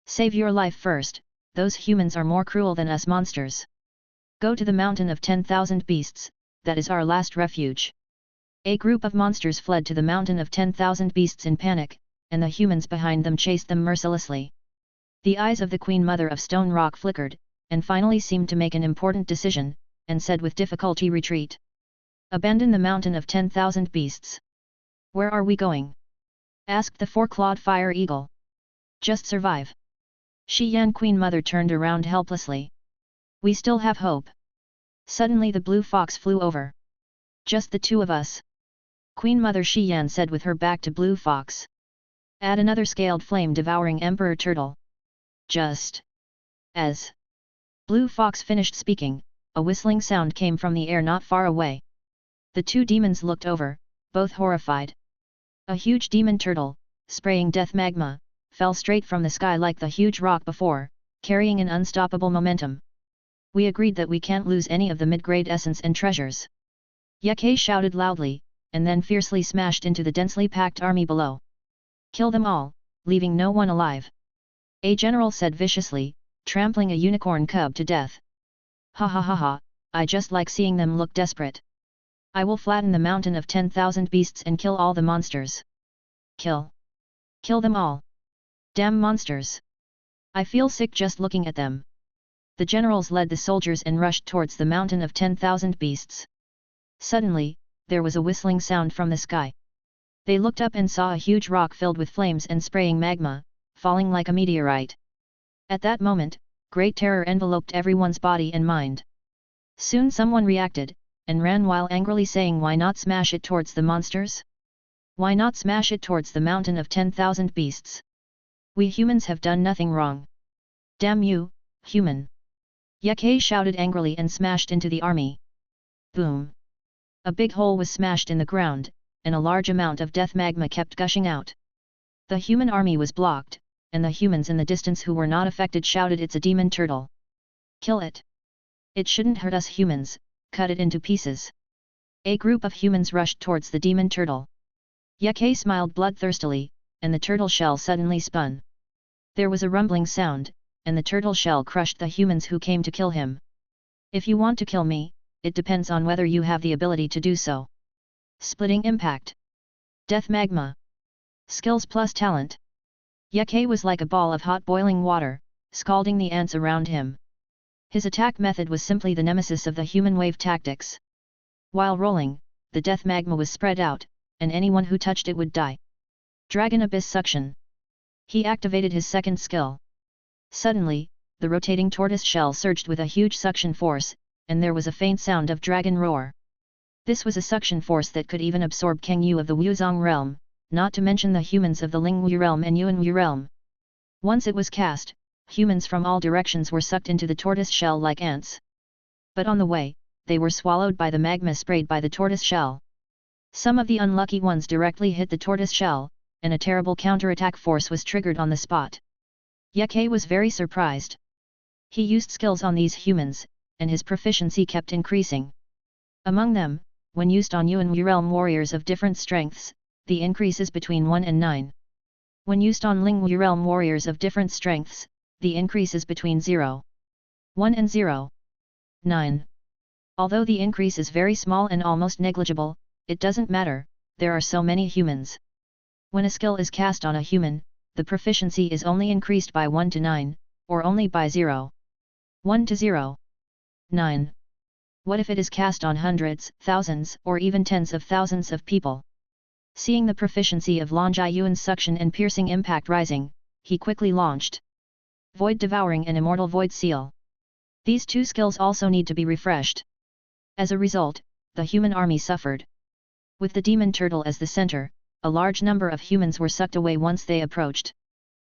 Save your life first, those humans are more cruel than us monsters. Go to the Mountain of 10,000 Beasts, that is our last refuge. A group of monsters fled to the Mountain of 10,000 Beasts in panic, and the humans behind them chased them mercilessly. The eyes of the Queen Mother of Stone Rock flickered, and finally seemed to make an important decision, and said with difficulty, retreat. Abandon the Mountain of 10,000 Beasts. Where are we going? Asked the four-clawed fire eagle. Just survive. Xian Queen Mother turned around helplessly. We still have hope. Suddenly the blue fox flew over. Just the two of us. Queen Mother Xian said with her back to Blue Fox. Add another scaled flame-devouring Emperor Turtle. Just as Blue Fox finished speaking, a whistling sound came from the air not far away. The two demons looked over, both horrified. A huge demon turtle, spraying death magma, fell straight from the sky like the huge rock before, carrying an unstoppable momentum. We agreed that we can't lose any of the mid-grade essence and treasures. Ye shouted loudly, and then fiercely smashed into the densely packed army below. Kill them all, leaving no one alive. A general said viciously, trampling a unicorn cub to death. Ha ha ha ha, I just like seeing them look desperate. I will flatten the mountain of 10,000 beasts and kill all the monsters. Kill. Kill them all. Damn monsters. I feel sick just looking at them. The generals led the soldiers and rushed towards the mountain of 10,000 beasts. Suddenly, there was a whistling sound from the sky. They looked up and saw a huge rock filled with flames and spraying magma, falling like a meteorite. At that moment, great terror enveloped everyone's body and mind. Soon someone reacted, and ran while angrily saying, why not smash it towards the monsters? Why not smash it towards the mountain of 10,000 beasts? We humans have done nothing wrong. Damn you, human! Yakkei shouted angrily and smashed into the army. Boom! A big hole was smashed in the ground, and a large amount of death magma kept gushing out. The human army was blocked, and the humans in the distance who were not affected shouted, it's a demon turtle. Kill it! It shouldn't hurt us humans, cut it into pieces. A group of humans rushed towards the demon turtle. Yakkei smiled bloodthirstily, and the turtle shell suddenly spun. There was a rumbling sound, and the turtle shell crushed the humans who came to kill him. If you want to kill me, it depends on whether you have the ability to do so. Splitting impact. Death magma. Skills plus talent. Yakkei was like a ball of hot boiling water, scalding the ants around him. His attack method was simply the nemesis of the human wave tactics. While rolling, the death magma was spread out, and anyone who touched it would die. Dragon Abyss Suction. He activated his second skill. Suddenly, the rotating tortoise shell surged with a huge suction force, and there was a faint sound of dragon roar. This was a suction force that could even absorb Kang Yu of the Wuzong realm, not to mention the humans of the Ling Wu realm and Yuan Wu realm. Once it was cast, humans from all directions were sucked into the tortoise shell like ants. But on the way, they were swallowed by the magma sprayed by the tortoise shell. Some of the unlucky ones directly hit the tortoise shell, and a terrible counterattack force was triggered on the spot. Yakkei was very surprised. He used skills on these humans, and his proficiency kept increasing. Among them, when used on Yuan Wu realm warriors of different strengths, the increase is between 1 and 9. When used on Ling Wu realm warriors of different strengths, the increase is between 1 and 9. Although the increase is very small and almost negligible, it doesn't matter, there are so many humans. When a skill is cast on a human, the proficiency is only increased by 1 to 9, or only by 1 to 9. What if it is cast on hundreds, thousands, or even tens of thousands of people? Seeing the proficiency of Longjai Yuan's suction and piercing impact rising, he quickly launched Void Devouring and Immortal Void Seal. These two skills also need to be refreshed. As a result, the human army suffered. With the demon turtle as the center, a large number of humans were sucked away once they approached.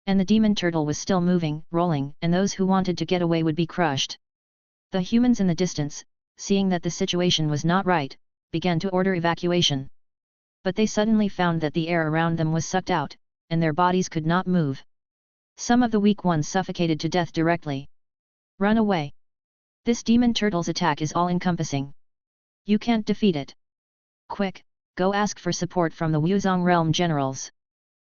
And the demon turtle was still moving, rolling, and those who wanted to get away would be crushed. The humans in the distance, seeing that the situation was not right, began to order evacuation. But they suddenly found that the air around them was sucked out, and their bodies could not move. Some of the weak ones suffocated to death directly. Run away! This demon turtle's attack is all-encompassing. You can't defeat it. Quick, go ask for support from the Wuzong realm generals.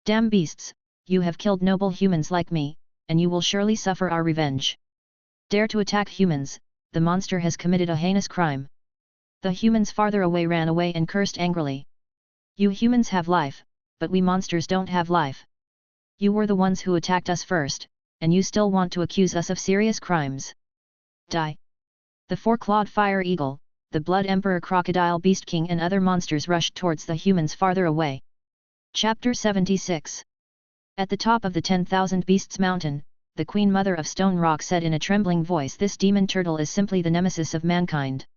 Damn beasts, you have killed noble humans like me, and you will surely suffer our revenge. Dare to attack humans, the monster has committed a heinous crime. The humans farther away ran away and cursed angrily. You humans have life, but we monsters don't have life. You were the ones who attacked us first, and you still want to accuse us of serious crimes. Die! The four-clawed fire eagle, the blood emperor crocodile beast king and other monsters rushed towards the humans farther away. Chapter 76. At the top of the 10,000 Beasts Mountain, the Queen Mother of Stone Rock said in a trembling voice, this demon turtle is simply the nemesis of mankind.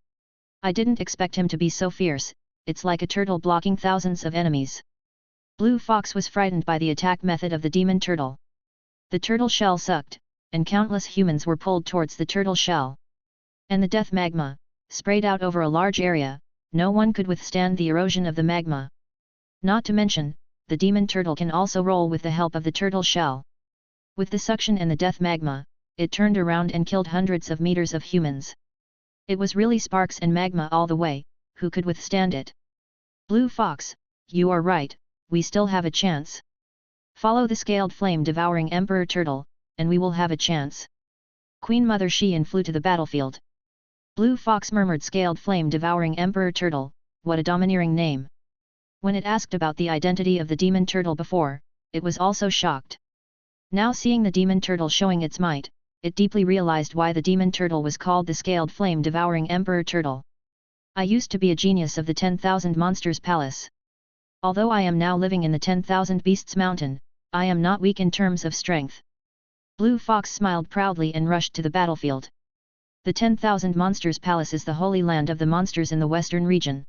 I didn't expect him to be so fierce, it's like a turtle blocking thousands of enemies. Blue Fox was frightened by the attack method of the demon turtle. The turtle shell sucked, and countless humans were pulled towards the turtle shell. And the death magma, sprayed out over a large area, no one could withstand the erosion of the magma. Not to mention, the demon turtle can also roll with the help of the turtle shell. With the suction and the death magma, it turned around and killed hundreds of meters of humans. It was really sparks and magma all the way, who could withstand it? Blue Fox, you are right, we still have a chance. Follow the scaled flame devouring Emperor Turtle, and we will have a chance. Queen Mother Xian flew to the battlefield. Blue Fox murmured, "Scaled flame devouring Emperor Turtle, what a domineering name." When it asked about the identity of the demon turtle before, it was also shocked. Now seeing the demon turtle showing its might, it deeply realized why the demon turtle was called the Scaled Flame Devouring Emperor Turtle. "I used to be a genius of the 10,000 Monsters Palace. Although I am now living in the 10,000 Beasts Mountain, I am not weak in terms of strength." Blue Fox smiled proudly and rushed to the battlefield. The 10,000 Monsters Palace is the holy land of the monsters in the western region.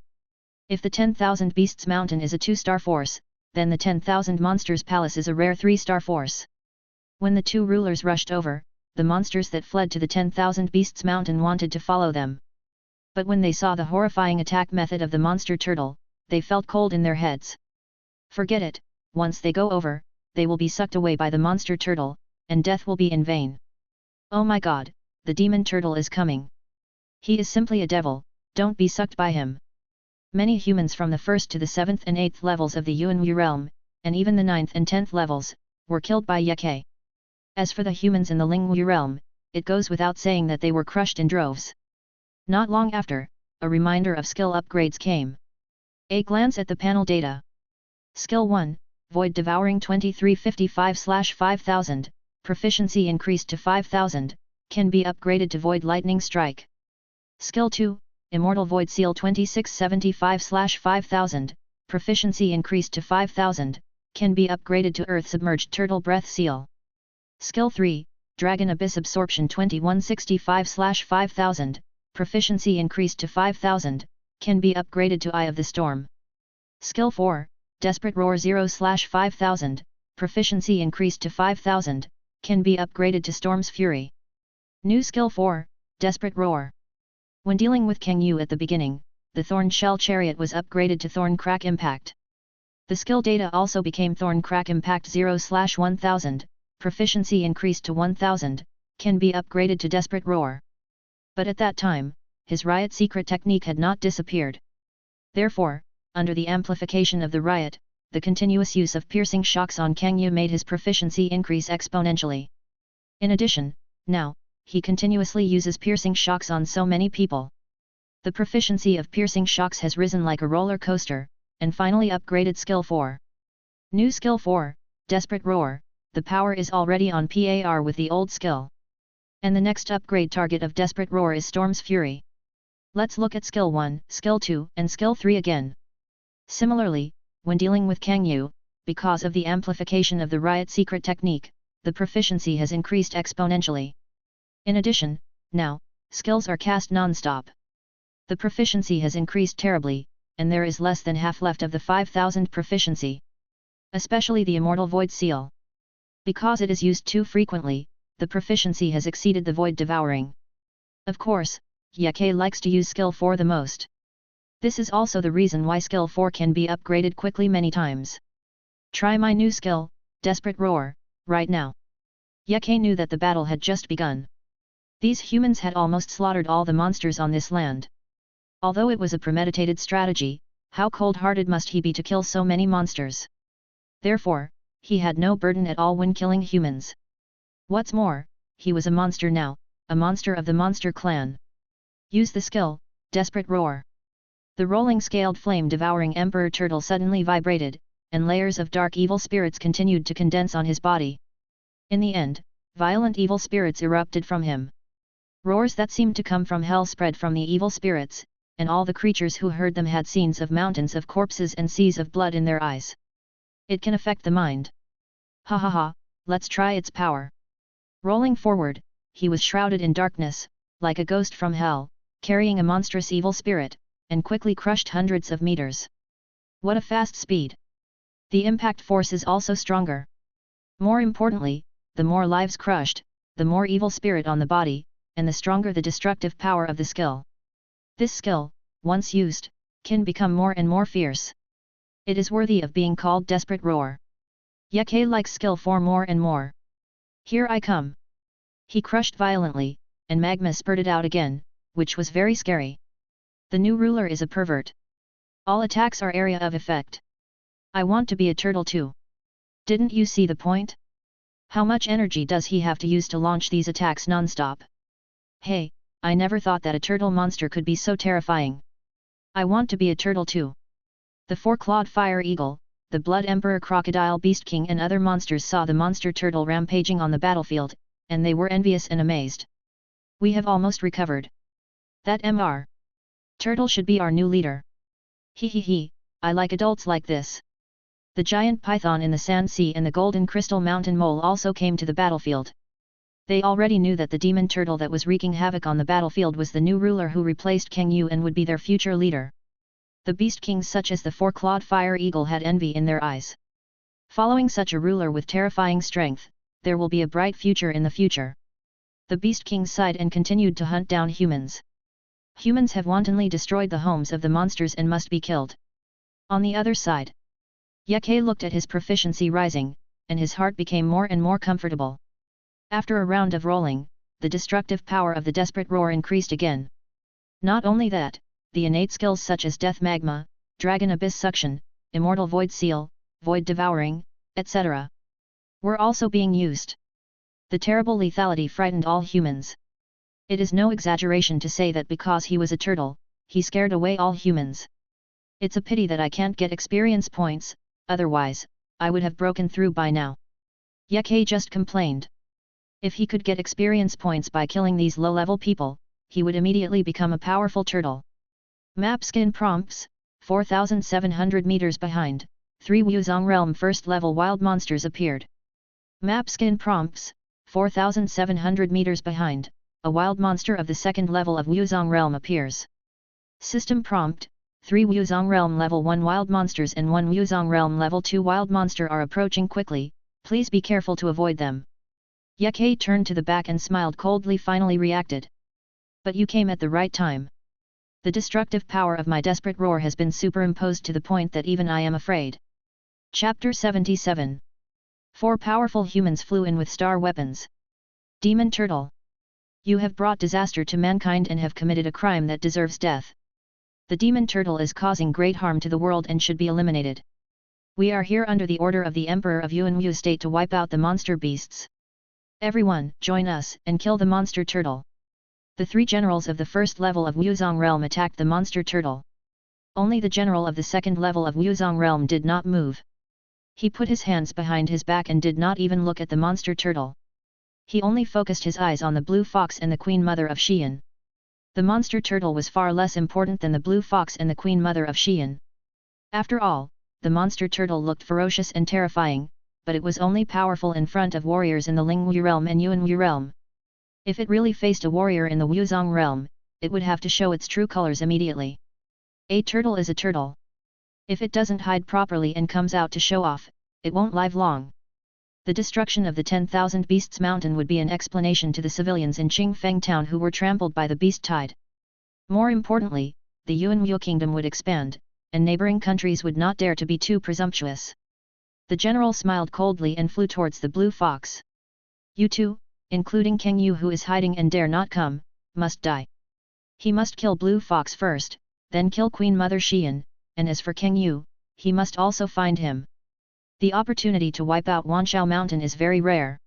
If the 10,000 Beasts Mountain is a 2-star force, then the 10,000 Monsters Palace is a rare 3-star force. When the two rulers rushed over, the monsters that fled to the 10,000 Beasts Mountain wanted to follow them. But when they saw the horrifying attack method of the monster turtle, they felt cold in their heads. Forget it, once they go over, they will be sucked away by the monster turtle, and death will be in vain. "Oh my god, the demon turtle is coming. He is simply a devil, don't be sucked by him." Many humans from the 1st to the 7th and 8th levels of the Yuanwu realm, and even the 9th and 10th levels, were killed by Ye. As for the humans in the Lingwu realm, it goes without saying that they were crushed in droves. Not long after, a reminder of skill upgrades came. A glance at the panel data. Skill 1, Void Devouring 2355/5000, proficiency increased to 5000, can be upgraded to Void Lightning Strike. Skill 2, Immortal Void Seal 2675/5000, proficiency increased to 5000, can be upgraded to Earth Submerged Turtle Breath Seal. Skill 3, Dragon Abyss Absorption 2165/5000, proficiency increased to 5000, can be upgraded to Eye of the Storm. Skill 4, Desperate Roar 0/5000, proficiency increased to 5000, can be upgraded to Storm's Fury. New Skill 4, Desperate Roar. When dealing with Kang Yu at the beginning, the Thorn Shell Chariot was upgraded to Thorn Crack Impact. The skill data also became Thorn Crack Impact 0/1000, proficiency increased to 1000, can be upgraded to Desperate Roar. But at that time, his Riot secret technique had not disappeared. Therefore, under the amplification of the Riot, the continuous use of piercing shocks on Kang Yu made his proficiency increase exponentially. In addition, now, he continuously uses piercing shocks on so many people. The proficiency of piercing shocks has risen like a roller coaster, and finally upgraded Skill 4. New Skill 4, Desperate Roar, the power is already on par with the old skill. And the next upgrade target of Desperate Roar is Storm's Fury. Let's look at Skill 1, Skill 2 and Skill 3 again. Similarly, when dealing with Kang Yu, because of the amplification of the Riot secret technique, the proficiency has increased exponentially. In addition, now, skills are cast non-stop. The proficiency has increased terribly, and there is less than half left of the 5000 proficiency. Especially the Immortal Void Seal. Because it is used too frequently, the proficiency has exceeded the Void Devouring. Of course, Ye likes to use Skill 4 the most. This is also the reason why Skill 4 can be upgraded quickly many times. Try my new skill, Desperate Roar, right now. Ye knew that the battle had just begun. These humans had almost slaughtered all the monsters on this land. Although it was a premeditated strategy, how cold-hearted must he be to kill so many monsters? Therefore, he had no burden at all when killing humans. What's more, he was a monster now, a monster of the monster clan. Use the skill, Desperate Roar. The rolling scaled flame devouring Emperor Turtle suddenly vibrated, and layers of dark evil spirits continued to condense on his body. In the end, violent evil spirits erupted from him. Roars that seemed to come from hell spread from the evil spirits, and all the creatures who heard them had scenes of mountains of corpses and seas of blood in their eyes. It can affect the mind. Ha ha ha, let's try its power. Rolling forward, he was shrouded in darkness, like a ghost from hell, carrying a monstrous evil spirit, and quickly crushed hundreds of meters. What a fast speed! The impact force is also stronger. More importantly, the more lives crushed, the more evil spirit on the body, and the stronger the destructive power of the skill. This skill, once used, can become more and more fierce. It is worthy of being called Desperate Roar. Ye likes Skill 4 more and more. Here I come. He crushed violently, and magma spurted out again, which was very scary. The new ruler is a pervert. All attacks are area of effect. I want to be a turtle too. Didn't you see the point? How much energy does he have to use to launch these attacks non-stop? Hey, I never thought that a turtle monster could be so terrifying. I want to be a turtle too. The four-clawed fire eagle, the Blood Emperor Crocodile Beast King and other monsters saw the monster turtle rampaging on the battlefield, and they were envious and amazed. We have almost recovered. That Mr. Turtle should be our new leader. He, I like adults like this. The giant python in the Sand Sea and the Golden Crystal Mountain Mole also came to the battlefield. They already knew that the demon turtle that was wreaking havoc on the battlefield was the new ruler who replaced King Yu and would be their future leader. The beast kings such as the four-clawed fire eagle had envy in their eyes. Following such a ruler with terrifying strength, there will be a bright future in the future. The beast kings sighed and continued to hunt down humans. Humans have wantonly destroyed the homes of the monsters and must be killed. On the other side, Yeke looked at his proficiency rising, and his heart became more and more comfortable. After a round of rolling, the destructive power of the desperate roar increased again. Not only that, the innate skills such as Death Magma, Dragon Abyss Suction, Immortal Void Seal, Void Devouring, etc. were also being used. The terrible lethality frightened all humans. It is no exaggeration to say that because he was a turtle, he scared away all humans. It's a pity that I can't get experience points, otherwise, I would have broken through by now. Yeke just complained. If he could get experience points by killing these low-level people, he would immediately become a powerful turtle. Map skin prompts, 4,700 meters behind, 3 Wuzong Realm first level wild monsters appeared. Map skin prompts, 4,700 meters behind, a wild monster of the second level of Wuzong Realm appears. System prompt, 3 Wuzong Realm level 1 wild monsters and 1 Wuzong Realm level 2 wild monster are approaching quickly, please be careful to avoid them. Yeke turned to the back and smiled coldly, finally reacted. But you came at the right time. The destructive power of my desperate roar has been superimposed to the point that even I am afraid. Chapter 77. 4 powerful humans flew in with star weapons. Demon Turtle. You have brought disaster to mankind and have committed a crime that deserves death. The Demon Turtle is causing great harm to the world and should be eliminated. We are here under the order of the Emperor of Yuanwu State to wipe out the monster beasts. Everyone, join us and kill the monster turtle. The 3 generals of the first level of Wuzong Realm attacked the monster turtle. Only the general of the second level of Wuzong Realm did not move. He put his hands behind his back and did not even look at the monster turtle. He only focused his eyes on the blue fox and the queen mother of Xian. The monster turtle was far less important than the blue fox and the queen mother of Xian. After all, the monster turtle looked ferocious and terrifying, but it was only powerful in front of warriors in the Lingwu Realm and Yuanwu Realm. If it really faced a warrior in the Wuzong Realm, it would have to show its true colors immediately. A turtle is a turtle. If it doesn't hide properly and comes out to show off, it won't live long. The destruction of the 10,000 Beasts Mountain would be an explanation to the civilians in Qingfeng Town who were trampled by the beast tide. More importantly, the Yuanwu Kingdom would expand, and neighboring countries would not dare to be too presumptuous. The general smiled coldly and flew towards the blue fox. You two, including King Yu who is hiding and dare not come, must die. He must kill Blue Fox first, then kill Queen Mother Xian, and as for King Yu, he must also find him. The opportunity to wipe out Wanshao Mountain is very rare.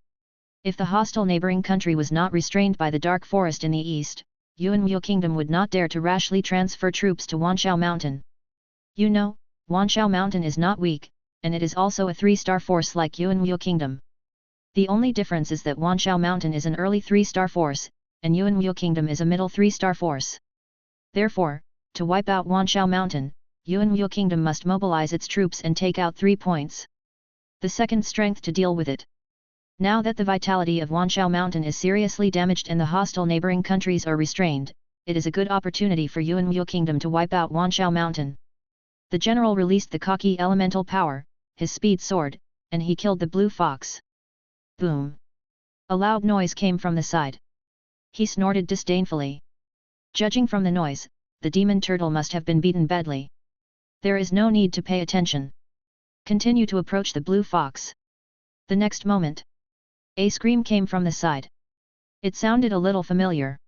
If the hostile neighboring country was not restrained by the dark forest in the east, Yuanwu Kingdom would not dare to rashly transfer troops to Wanshao Mountain. You know, Wanshao Mountain is not weak, and it is also a 3-star force like Yuanwu Kingdom. The only difference is that Wanshao Mountain is an early 3-star force, and Yuanwu Kingdom is a middle 3-star force. Therefore, to wipe out Wanshao Mountain, Yuanwu Kingdom must mobilize its troops and take out 3 points. The second strength to deal with it. Now that the vitality of Wanshao Mountain is seriously damaged and the hostile neighboring countries are restrained, it is a good opportunity for Yuanwu Kingdom to wipe out Wanshao Mountain. The general released the cocky elemental power, his speed soared, and he killed the blue fox. Boom! A loud noise came from the side. He snorted disdainfully. Judging from the noise, the demon turtle must have been beaten badly. There is no need to pay attention. Continue to approach the blue fox. The next moment, a scream came from the side. It sounded a little familiar.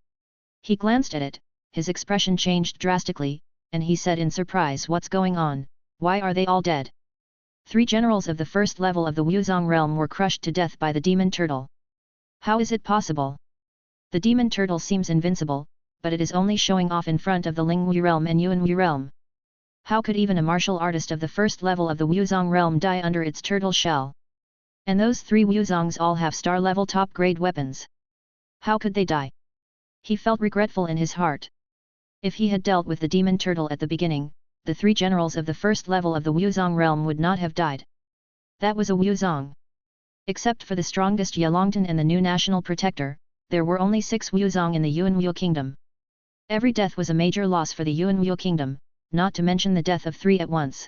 He glanced at it, his expression changed drastically, and he said in surprise, "What's going on? Why are they all dead?" 3 generals of the first level of the Wuzong realm were crushed to death by the demon turtle. How is it possible? The demon turtle seems invincible, but it is only showing off in front of the Lingwu realm and Yuanwu realm. How could even a martial artist of the first level of the Wuzong realm die under its turtle shell? And those 3 Wuzongs all have star-level top-grade weapons. How could they die? He felt regretful in his heart. If he had dealt with the demon turtle at the beginning, the 3 generals of the first level of the Wuzong realm would not have died. That was a Wuzong. Except for the strongest Yalongtan and the new national protector, there were only 6 Wuzong in the Yuanwu kingdom. Every death was a major loss for the Yuanwu kingdom, not to mention the death of 3 at once.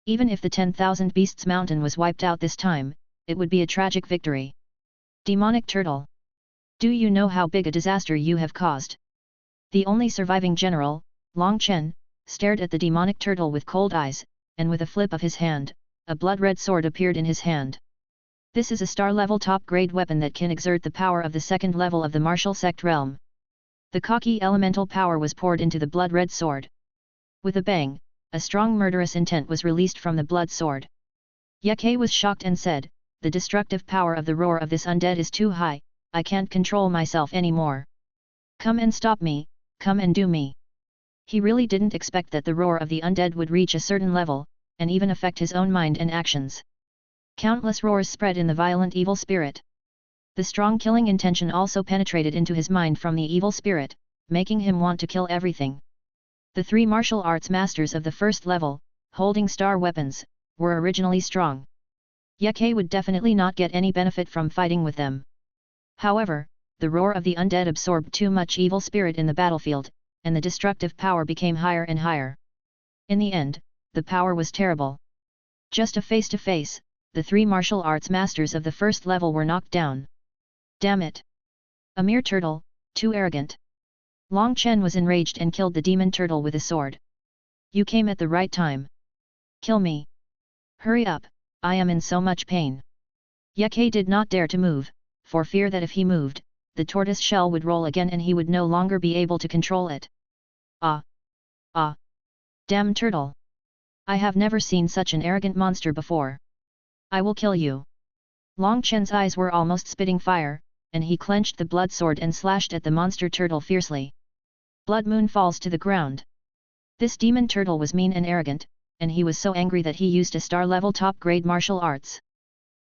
Even if the 10,000 Beasts Mountain was wiped out this time, it would be a tragic victory. Demonic Turtle. Do you know how big a disaster you have caused? The only surviving general, Long Chen, stared at the demonic turtle with cold eyes, and with a flip of his hand, a blood-red sword appeared in his hand. This is a star-level top-grade weapon that can exert the power of the second level of the martial sect realm. The cocky elemental power was poured into the blood-red sword. With a bang, a strong murderous intent was released from the blood sword. Ye was shocked and said, "The destructive power of the roar of this undead is too high, I can't control myself anymore. Come and stop me, come and do me." He really didn't expect that the roar of the undead would reach a certain level, and even affect his own mind and actions. Countless roars spread in the violent evil spirit. The strong killing intention also penetrated into his mind from the evil spirit, making him want to kill everything. The 3 martial arts masters of the first level, holding star weapons, were originally strong. Ye would definitely not get any benefit from fighting with them. However, the roar of the undead absorbed too much evil spirit in the battlefield, and the destructive power became higher and higher. In the end, the power was terrible. Just a face-to-face, the 3 martial arts masters of the first level were knocked down. Damn it! A mere turtle, too arrogant. Long Chen was enraged and killed the demon turtle with a sword. You came at the right time. Kill me. Hurry up, I am in so much pain. Ye did not dare to move, for fear that if he moved, the tortoise shell would roll again and he would no longer be able to control it. Ah! Ah! Damn turtle! I have never seen such an arrogant monster before. I will kill you. Long Chen's eyes were almost spitting fire, and he clenched the blood sword and slashed at the monster turtle fiercely. Blood Moon falls to the ground. This demon turtle was mean and arrogant, and he was so angry that he used a star-level top-grade martial arts.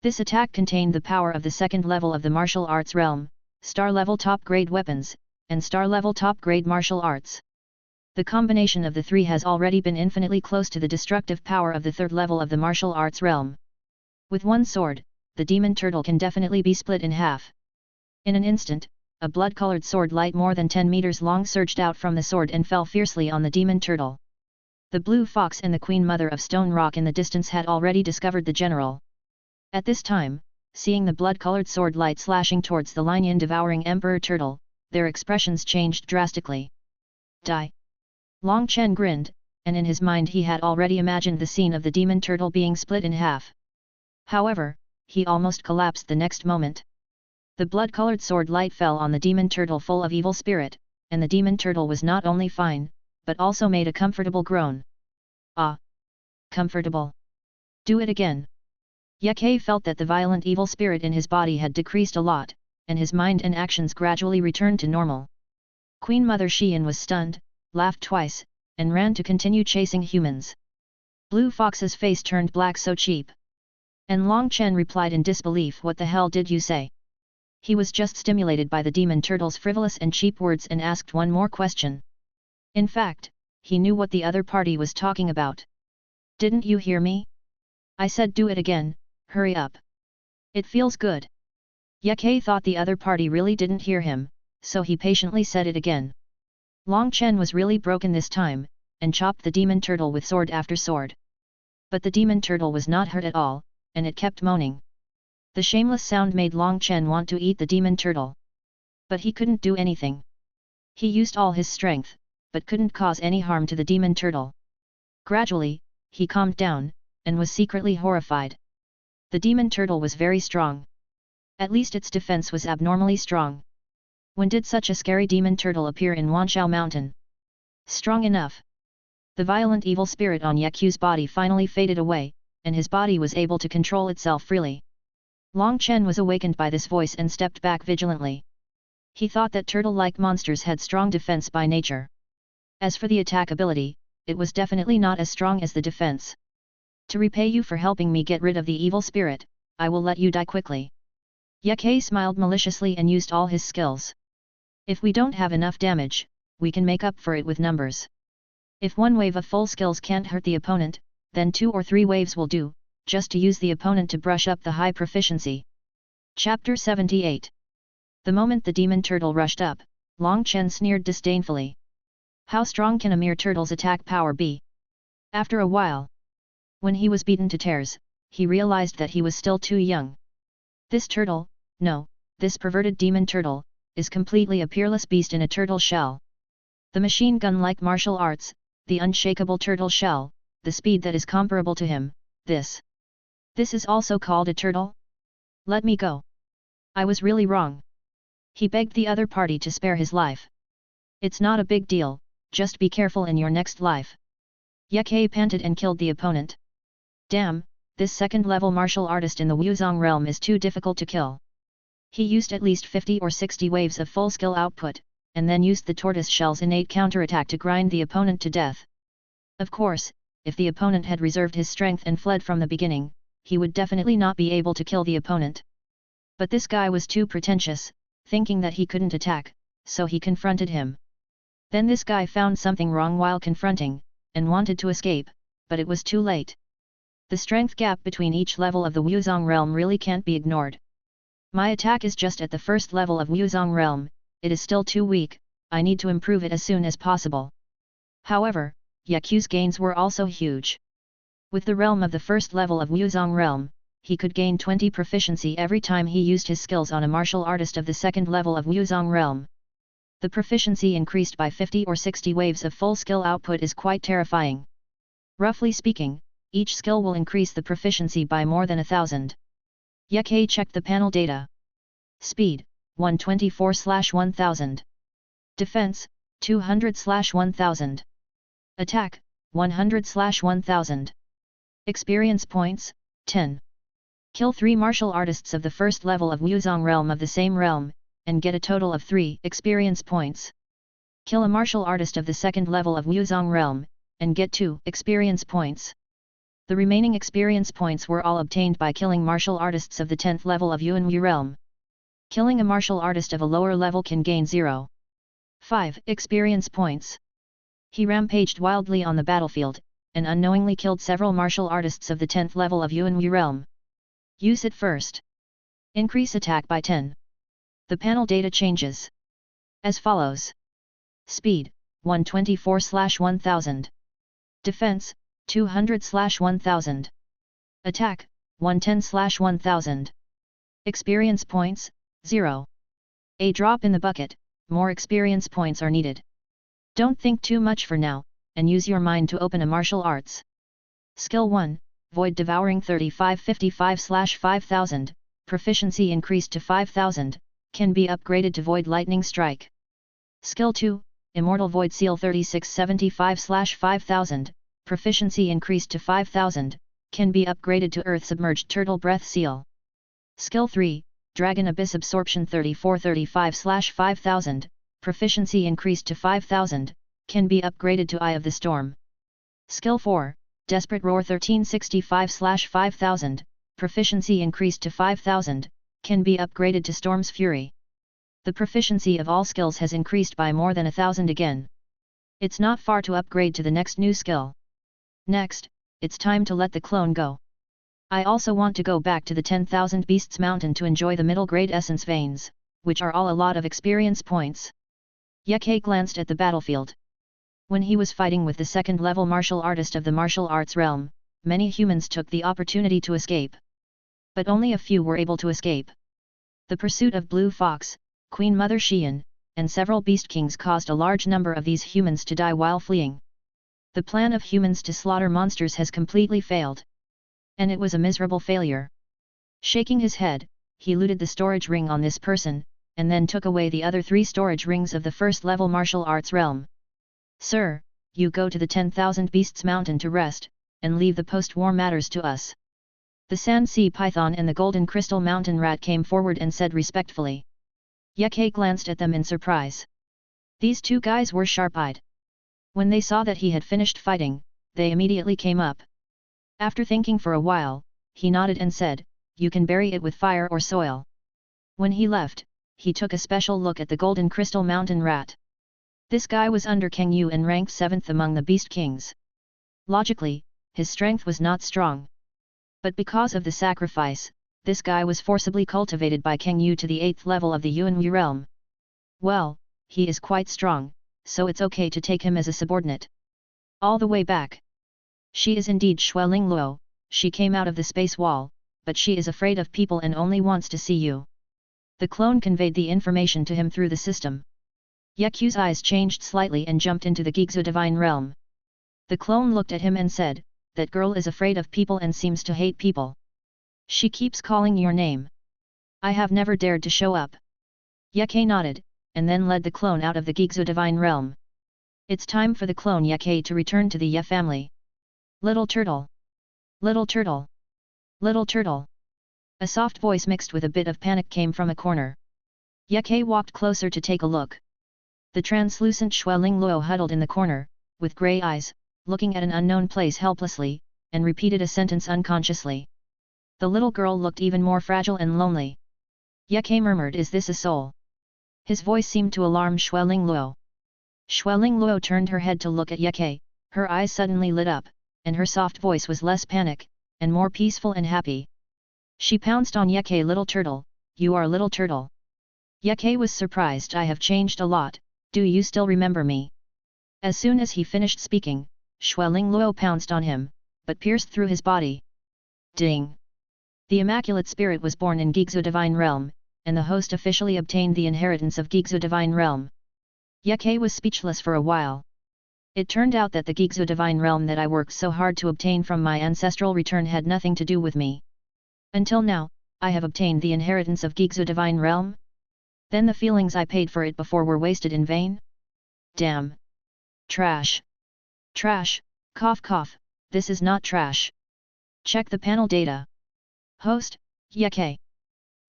This attack contained the power of the second level of the martial arts realm, star-level top-grade weapons, and star-level top-grade martial arts. The combination of the 3 has already been infinitely close to the destructive power of the third level of the martial arts realm. With one sword, the demon turtle can definitely be split in half. In an instant, a blood-colored sword light more than 10 meters long surged out from the sword and fell fiercely on the demon turtle. The blue fox and the Queen Mother of Stone Rock in the distance had already discovered the general. At this time, seeing the blood-colored sword light slashing towards the lion devouring Emperor Turtle, their expressions changed drastically. Die! Long Chen grinned, and in his mind he had already imagined the scene of the demon turtle being split in half. However, he almost collapsed the next moment. The blood-colored sword light fell on the demon turtle full of evil spirit, and the demon turtle was not only fine, but also made a comfortable groan. Ah! Comfortable! Do it again! Ye felt that the violent evil spirit in his body had decreased a lot, and his mind and actions gradually returned to normal. Queen Mother Xian was stunned, laughed twice, and ran to continue chasing humans. Blue Fox's face turned black so cheap. And Long Chen replied in disbelief, "What the hell did you say?" He was just stimulated by the demon turtle's frivolous and cheap words and asked one more question. In fact, he knew what the other party was talking about. "Didn't you hear me? I said do it again, hurry up. It feels good." Ye thought the other party really didn't hear him, so he patiently said it again. Long Chen was really broken this time, and chopped the demon turtle with sword after sword. But the demon turtle was not hurt at all, and it kept moaning. The shameless sound made Long Chen want to eat the demon turtle. But he couldn't do anything. He used all his strength, but couldn't cause any harm to the demon turtle. Gradually, he calmed down, and was secretly horrified. The demon turtle was very strong. At least its defense was abnormally strong. When did such a scary demon turtle appear in Wanshao Mountain? Strong enough. The violent evil spirit on Yeku's body finally faded away, and his body was able to control itself freely. Long Chen was awakened by this voice and stepped back vigilantly. He thought that turtle-like monsters had strong defense by nature. As for the attack ability, it was definitely not as strong as the defense. To repay you for helping me get rid of the evil spirit, I will let you die quickly. Ye Ke smiled maliciously and used all his skills. If we don't have enough damage, we can make up for it with numbers. If one wave of full skills can't hurt the opponent, then 2 or 3 waves will do, just to use the opponent to brush up the high proficiency. Chapter 78. The moment the demon turtle rushed up, Long Chen sneered disdainfully. How strong can a mere turtle's attack power be? After a while, when he was beaten to tears, he realized that he was still too young. This turtle, no, this perverted demon turtle, is completely a peerless beast in a turtle shell. The machine gun-like martial arts, the unshakable turtle shell, the speed that is comparable to him, this is also called a turtle? Let me go. I was really wrong. He begged the other party to spare his life. It's not a big deal, just be careful in your next life. Ye Ke panted and killed the opponent. Damn, this second-level martial artist in the Wuzong realm is too difficult to kill. He used at least 50 or 60 waves of full skill output, and then used the tortoise shell's innate counterattack to grind the opponent to death. Of course, if the opponent had reserved his strength and fled from the beginning, he would definitely not be able to kill the opponent. But this guy was too pretentious, thinking that he couldn't attack, so he confronted him. Then this guy found something wrong while confronting, and wanted to escape, but it was too late. The strength gap between each level of the Wuzong realm really can't be ignored. My attack is just at the first level of Wuzong realm, it is still too weak, I need to improve it as soon as possible. However, Ye Ke's gains were also huge. With the realm of the first level of Wuzong realm, he could gain 20 proficiency every time he used his skills on a martial artist of the second level of Wuzong realm. The proficiency increased by 50 or 60 waves of full skill output is quite terrifying. Roughly speaking, each skill will increase the proficiency by more than 1,000. Ye Ke checked the panel data. Speed, 124/1000. Defense, 200/1000. Attack, 100/1000. Experience points, 10. Kill 3 martial artists of the first level of Wuzong realm of the same realm, and get a total of 3 experience points. Kill a martial artist of the second level of Wuzong realm, and get 2 experience points. The remaining experience points were all obtained by killing martial artists of the 10th level of Yuanwu realm. Killing a martial artist of a lower level can gain 0.5 experience points. He rampaged wildly on the battlefield, and unknowingly killed several martial artists of the 10th level of Yuanwu realm. Use it first. Increase attack by 10. The panel data changes as follows. Speed, 124/1000. Defense, 200/1000. Attack, 110/1000. Experience points, 0. A drop in the bucket, more experience points are needed. Don't think too much for now, and use your mind to open a martial arts. Skill 1, Void Devouring 3555/5000, proficiency increased to 5000, can be upgraded to Void Lightning Strike. Skill 2, Immortal Void Seal 3675/5000, proficiency increased to 5000, can be upgraded to Earth Submerged Turtle Breath Seal. Skill 3, Dragon Abyss Absorption 3435/5000, proficiency increased to 5000, can be upgraded to Eye of the Storm. Skill 4, Desperate Roar 1365/5000, proficiency increased to 5000, can be upgraded to Storm's Fury. The proficiency of all skills has increased by more than 1000 again. It's not far to upgrade to the next new skill. Next, it's time to let the clone go. I also want to go back to the 10,000 Beasts Mountain to enjoy the middle grade essence veins, which are all a lot of experience points. Ye Ke glanced at the battlefield. When he was fighting with the second-level martial artist of the martial arts realm, many humans took the opportunity to escape. But only a few were able to escape. The pursuit of Blue Fox, Queen Mother Xian, and several Beast Kings caused a large number of these humans to die while fleeing. The plan of humans to slaughter monsters has completely failed. And it was a miserable failure. Shaking his head, he looted the storage ring on this person, and then took away the other 3 storage rings of the first-level martial arts realm. Sir, you go to the 10,000 Beasts Mountain to rest, and leave the post-war matters to us. The Sand Sea Python and the Golden Crystal Mountain Rat came forward and said respectfully. Yake glanced at them in surprise. These two guys were sharp-eyed. When they saw that he had finished fighting, they immediately came up. After thinking for a while, he nodded and said, "You can bury it with fire or soil." When he left, he took a special look at the Golden Crystal Mountain Rat. This guy was under Kang Yu and ranked 7th among the Beast Kings. Logically, his strength was not strong. But because of the sacrifice, this guy was forcibly cultivated by Kang Yu to the 8th level of the Yuanwu realm. Well, he is quite strong, so it's okay to take him as a subordinate. All the way back. She is indeed Xueling Luo, she came out of the space wall, but she is afraid of people and only wants to see you. The clone conveyed the information to him through the system. Yeku's eyes changed slightly and jumped into the Gigzu divine realm. The clone looked at him and said, "That girl is afraid of people and seems to hate people. She keeps calling your name. I have never dared to show up." Yeke nodded, and then led the clone out of the Gigzu divine realm. It's time for the clone Yeke to return to the Ye family. Little turtle. Little turtle. Little turtle. A soft voice mixed with a bit of panic came from a corner. Yeke walked closer to take a look. The translucent Xueling Luo huddled in the corner, with grey eyes, looking at an unknown place helplessly, and repeated a sentence unconsciously. The little girl looked even more fragile and lonely. Yeke murmured, "Is this a soul?" His voice seemed to alarm Xueling Luo. Xueling Luo turned her head to look at Yeke, her eyes suddenly lit up, and her soft voice was less panic, and more peaceful and happy. She pounced on Yeke. "Little turtle, you are little turtle." Yeke was surprised. "I have changed a lot, do you still remember me?" As soon as he finished speaking, Xueling Luo pounced on him, but pierced through his body. Ding! The Immaculate Spirit was born in Gigzu Divine Realm, and the host officially obtained the inheritance of Gigzu Divine Realm. Yeke was speechless for a while. It turned out that the Gigzu Divine Realm that I worked so hard to obtain from my ancestral return had nothing to do with me. Until now, I have obtained the inheritance of Gigzu Divine Realm? Then the feelings I paid for it before were wasted in vain? Damn! Trash! Trash, cough cough, this is not trash. Check the panel data. Host, Yeke.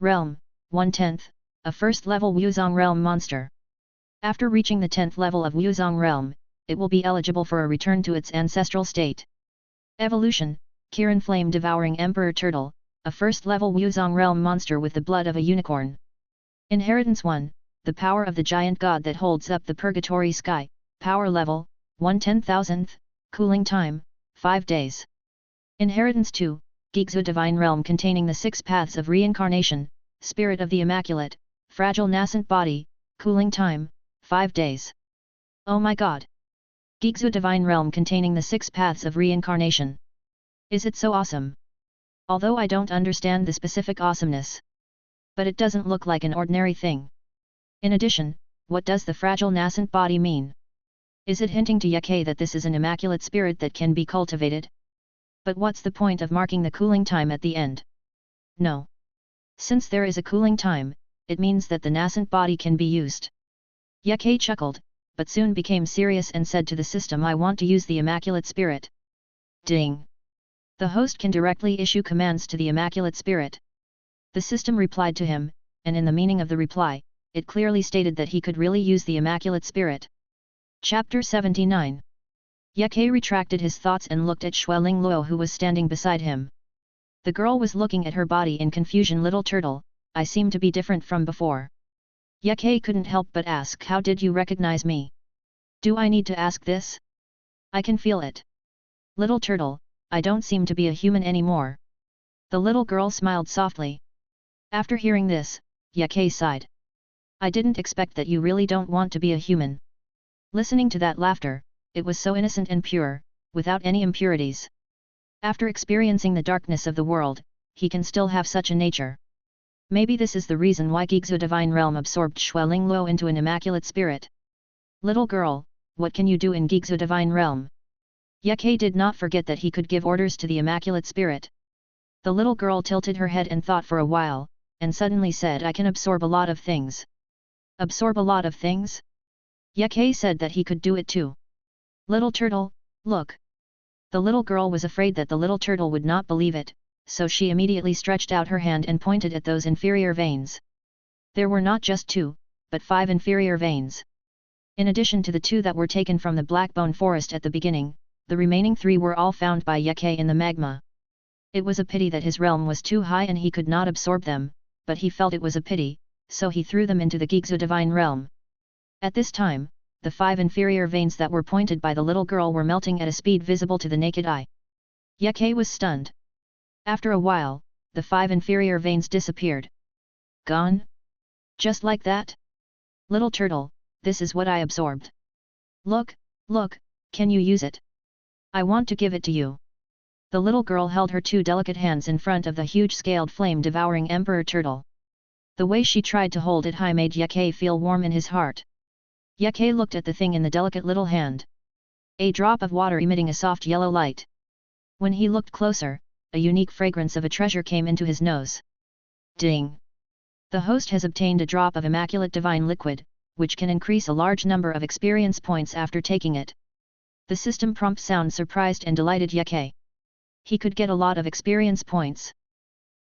Realm, 1/10, a first level Wuzong Realm monster. After reaching the 10th level of Wuzong Realm, it will be eligible for a return to its ancestral state. Evolution, Kirin Flame Devouring Emperor Turtle, a first level Wuzong Realm monster with the blood of a unicorn. Inheritance 1, the power of the giant god that holds up the purgatory sky, power level, 1/10,000th, cooling time, 5 days. Inheritance 2, Gigzu Divine Realm containing the 6 paths of reincarnation, spirit of the immaculate, fragile nascent body, cooling time, 5 days. Oh my god! Gigzu Divine Realm containing the 6 paths of reincarnation. Is it so awesome? Although I don't understand the specific awesomeness. But it doesn't look like an ordinary thing. In addition, what does the fragile nascent body mean? Is it hinting to Yeke that this is an immaculate spirit that can be cultivated? But what's the point of marking the cooling time at the end? No. Since there is a cooling time, it means that the nascent body can be used. Yeke chuckled, but soon became serious and said to the system, "I want to use the immaculate spirit." Ding! The host can directly issue commands to the immaculate spirit. The system replied to him, and in the meaning of the reply, it clearly stated that he could really use the immaculate spirit. Chapter 79. Yeke retracted his thoughts and looked at Xueling Luo who was standing beside him. The girl was looking at her body in confusion. "Little turtle, I seem to be different from before." Yeke couldn't help but ask, "How did you recognize me? Do I need to ask this? I can feel it. Little turtle, I don't seem to be a human anymore." The little girl smiled softly. After hearing this, Yeke sighed. "I didn't expect that you really don't want to be a human." Listening to that laughter, it was so innocent and pure, without any impurities. After experiencing the darkness of the world, he can still have such a nature. Maybe this is the reason why Gigzu Divine Realm absorbed Xueling Luo into an immaculate spirit. "Little girl, what can you do in Gigzu Divine Realm?" Yeke did not forget that he could give orders to the immaculate spirit. The little girl tilted her head and thought for a while, and suddenly said, "I can absorb a lot of things." Absorb a lot of things? Yeke said that he could do it too. "Little turtle, look." The little girl was afraid that the little turtle would not believe it, so she immediately stretched out her hand and pointed at those inferior veins. There were not just 2, but 5 inferior veins. In addition to the 2 that were taken from the Blackbone Forest at the beginning, the remaining 3 were all found by Yeke in the magma. It was a pity that his realm was too high and he could not absorb them, but he felt it was a pity, so he threw them into the Gigzu divine realm. At this time, the 5 inferior veins that were pointed by the little girl were melting at a speed visible to the naked eye. Yeke was stunned. After a while, the 5 inferior veins disappeared. Gone? Just like that? Little turtle, this is what I absorbed. Look, look, can you use it? I want to give it to you. The little girl held her 2 delicate hands in front of the huge scaled flame-devouring emperor turtle. The way she tried to hold it high made Yeke feel warm in his heart. Yeke looked at the thing in the delicate little hand. A drop of water emitting a soft yellow light. When he looked closer, a unique fragrance of a treasure came into his nose. Ding! The host has obtained a drop of immaculate divine liquid, which can increase a large number of experience points after taking it. The system prompt sound surprised and delighted Yeke. He could get a lot of experience points.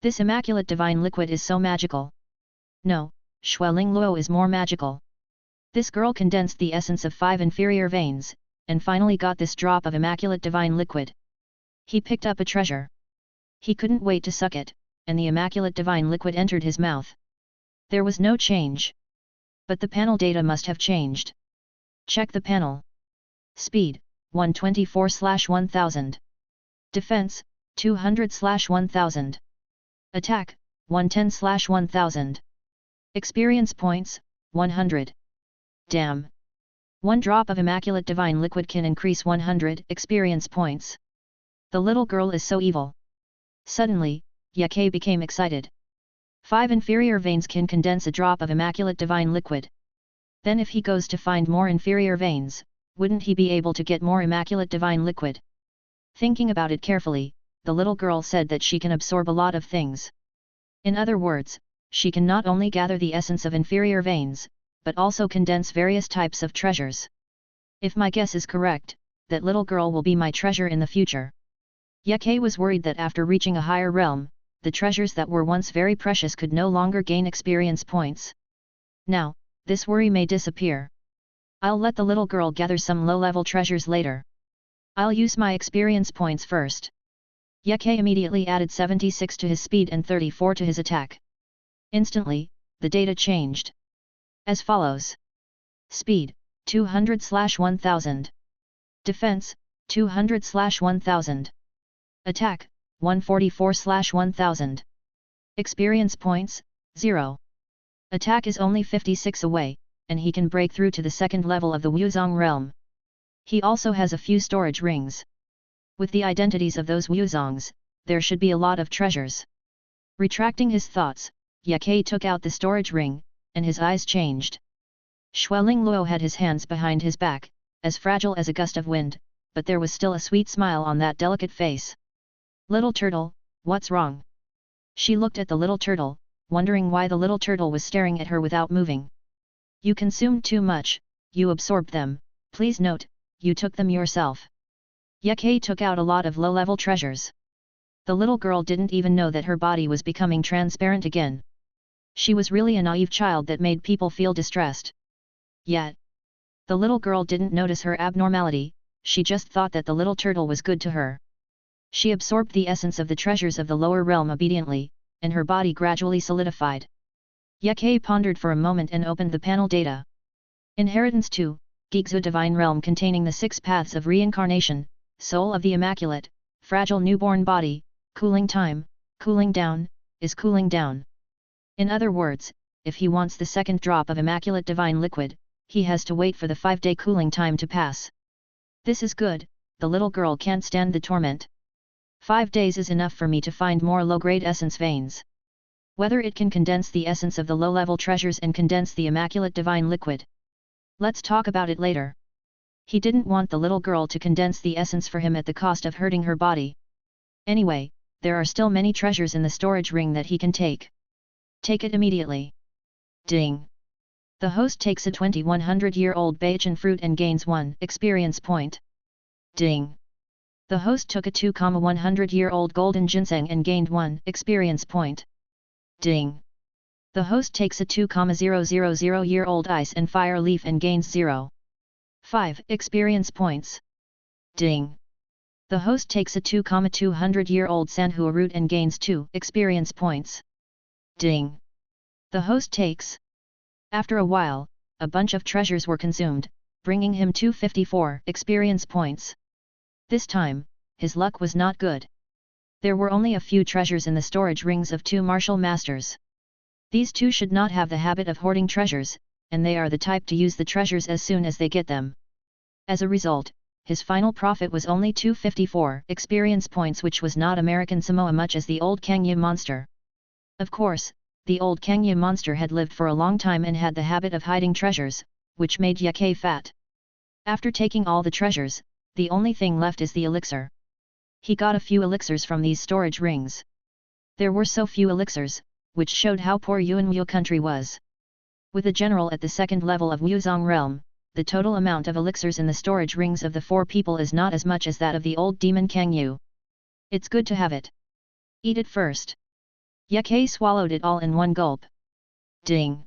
This immaculate divine liquid is so magical. No, Xueling Luo is more magical. This girl condensed the essence of 5 inferior veins, and finally got this drop of immaculate divine liquid. He picked up a treasure. He couldn't wait to suck it, and the immaculate divine liquid entered his mouth. There was no change. But the panel data must have changed. Check the panel. Speed, 124/1000. Defense, 200/1000. Attack, 110/1000. Experience points, 100. Damn! 1 drop of immaculate divine liquid can increase 100 experience points. The little girl is so evil. Suddenly, Yeke became excited. 5 inferior veins can condense a drop of immaculate divine liquid. Then if he goes to find more inferior veins, wouldn't he be able to get more immaculate divine liquid? Thinking about it carefully, the little girl said that she can absorb a lot of things. In other words, she can not only gather the essence of inferior veins, but also condense various types of treasures. If my guess is correct, that little girl will be my treasure in the future. Yeke was worried that after reaching a higher realm, the treasures that were once very precious could no longer gain experience points. Now, this worry may disappear. I'll let the little girl gather some low-level treasures later. I'll use my experience points first. Yeke immediately added 76 to his speed and 34 to his attack. Instantly, the data changed. As follows. Speed, 200/1000. Defense, 200/1000. Attack, 144/1000. Experience points, 0. Attack is only 56 away, and he can break through to the 2nd level of the Wuzong realm. He also has a few storage rings. With the identities of those Wuzongs, there should be a lot of treasures. Retracting his thoughts, Yeke took out the storage ring, and his eyes changed. Xueling Luo had his hands behind his back, as fragile as a gust of wind, but there was still a sweet smile on that delicate face. Little turtle, what's wrong? She looked at the little turtle, wondering why the little turtle was staring at her without moving. You consumed too much, you absorbed them, please note, you took them yourself. Yeke took out a lot of low-level treasures. The little girl didn't even know that her body was becoming transparent again. She was really a naive child that made people feel distressed. Yet, the little girl didn't notice her abnormality, she just thought that the little turtle was good to her. She absorbed the essence of the treasures of the lower realm obediently, and her body gradually solidified. Yeke pondered for a moment and opened the panel data. Inheritance 2, Gigzu Divine Realm containing the 6 paths of reincarnation, Soul of the Immaculate, Fragile Newborn Body, Cooling Time, Cooling Down, is cooling down. In other words, if he wants the 2nd drop of Immaculate Divine Liquid, he has to wait for the 5-day cooling time to pass. This is good, the little girl can't stand the torment. 5 days is enough for me to find more low-grade essence veins. Whether it can condense the essence of the low-level treasures and condense the immaculate divine liquid. Let's talk about it later. He didn't want the little girl to condense the essence for him at the cost of hurting her body. Anyway, there are still many treasures in the storage ring that he can take. Take it immediately. Ding! The host takes a 2100-year-old Baichan fruit and gains 1 experience point. Ding! The host took a 2,100-year-old golden ginseng and gained 1 experience point. Ding! The host takes a 2,000-year-old ice and fire leaf and gains 0.5 experience points. Ding! The host takes a 2,200-year-old sanhua root and gains 2 experience points. Ding! The host takes. After a while, a bunch of treasures were consumed, bringing him 254 experience points. This time, his luck was not good. There were only a few treasures in the storage rings of 2 martial masters. These two should not have the habit of hoarding treasures, and they are the type to use the treasures as soon as they get them. As a result, his final profit was only 254 experience points, which was not American Samoa much as the old Kangya monster. Of course, the old Kangya monster had lived for a long time and had the habit of hiding treasures, which made Yake fat. After taking all the treasures, the only thing left is the elixir. He got a few elixirs from these storage rings. There were so few elixirs, which showed how poor Yuanwu country was. With a general at the second level of Wuzong realm, the total amount of elixirs in the storage rings of the 4 people is not as much as that of the old demon Kangyu. It's good to have it. Eat it first. Yake swallowed it all in one gulp. Ding!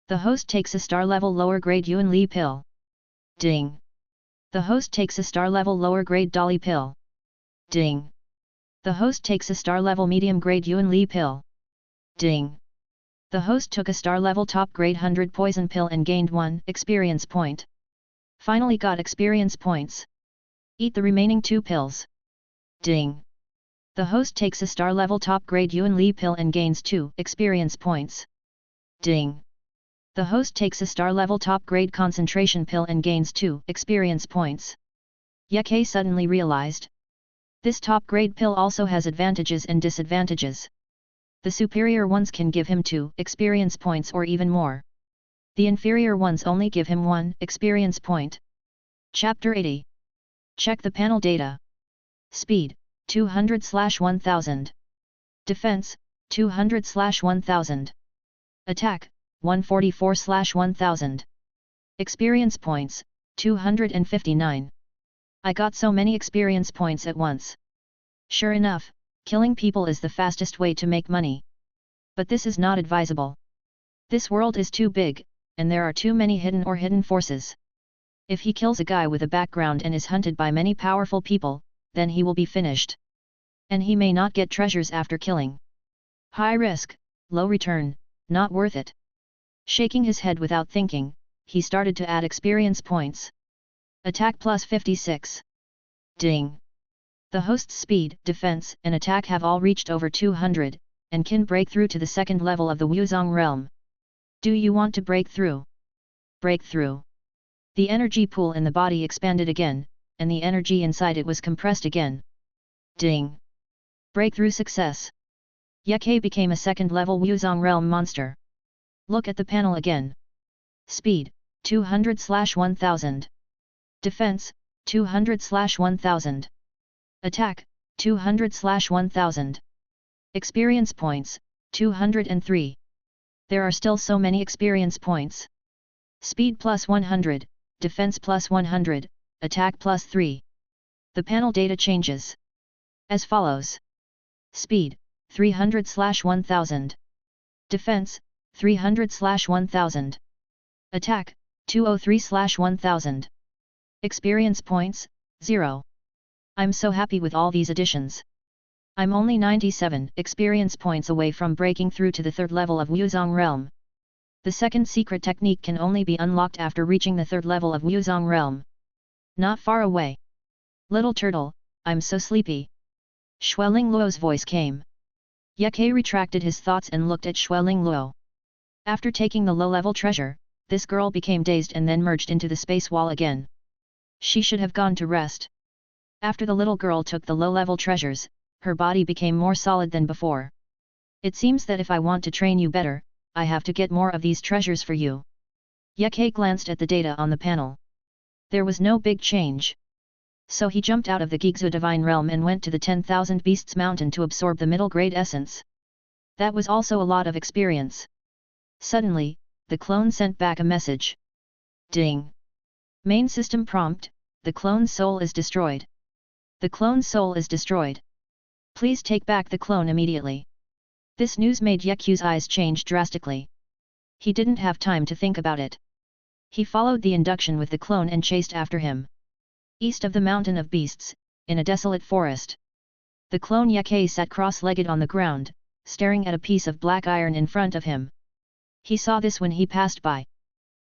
The host takes a star level lower grade Yuan Li pill. Ding! The host takes a star level lower grade Dolly pill. Ding! The host takes a star level medium grade Yuan Li pill. Ding! The host took a star level top grade 100 poison pill and gained 1 experience point. Finally got experience points. Eat the remaining 2 pills. Ding! The host takes a star level top grade Yuan Li pill and gains 2 experience points. Ding! The host takes a star level top grade concentration pill and gains 2 experience points. Yake suddenly realized. This top grade pill also has advantages and disadvantages. The superior ones can give him 2 experience points or even more. The inferior ones only give him 1 experience point. Chapter 80. Check the panel data. Speed, 200/1000. Defense, 200/1000. Attack, 144/1000. Experience points, 259. I got so many experience points at once. Sure enough, killing people is the fastest way to make money. But this is not advisable. This world is too big, and there are too many hidden forces. If he kills a guy with a background and is hunted by many powerful people, then he will be finished. And he may not get treasures after killing. High risk, low return, not worth it. Shaking his head without thinking, he started to add experience points. Attack plus 56. Ding! The host's speed, defense, and attack have all reached over 200, and can break through to the second level of the Wuzong realm. Do you want to break through? Break through. The energy pool in the body expanded again, and the energy inside it was compressed again. Ding! Breakthrough success. Yake became a second level Wuzong realm monster. Look at the panel again. Speed, 200/1000. Defense, 200/1000. Attack, 200/1000. Experience points, 203. There are still so many experience points. Speed plus 100, defense plus 100, attack plus 3. The panel data changes as follows. Speed, 300/1000. Defense, 300/1000. Attack, 203/1000. Experience points, 0. I'm so happy with all these additions. I'm only 97 experience points away from breaking through to the third level of Wuzong realm. The second secret technique can only be unlocked after reaching the third level of Wuzong realm. Not far away. Little turtle, I'm so sleepy. Xueling Luo's voice came. Yake retracted his thoughts and looked at Xueling Luo. After taking the low-level treasure, this girl became dazed and then merged into the space wall again. She should have gone to rest. After the little girl took the low-level treasures, her body became more solid than before. It seems that if I want to train you better, I have to get more of these treasures for you. Yake glanced at the data on the panel. There was no big change. So he jumped out of the Gigzu Divine Realm and went to the 10,000 Beasts Mountain to absorb the middle grade essence. That was also a lot of experience. Suddenly, the clone sent back a message. Ding! Main system prompt, the clone's soul is destroyed. The clone's soul is destroyed. Please take back the clone immediately. This news made Yeku's eyes change drastically. He didn't have time to think about it. He followed the induction with the clone and chased after him. East of the mountain of beasts, in a desolate forest. The clone Yeku sat cross-legged on the ground, staring at a piece of black iron in front of him. He saw this when he passed by.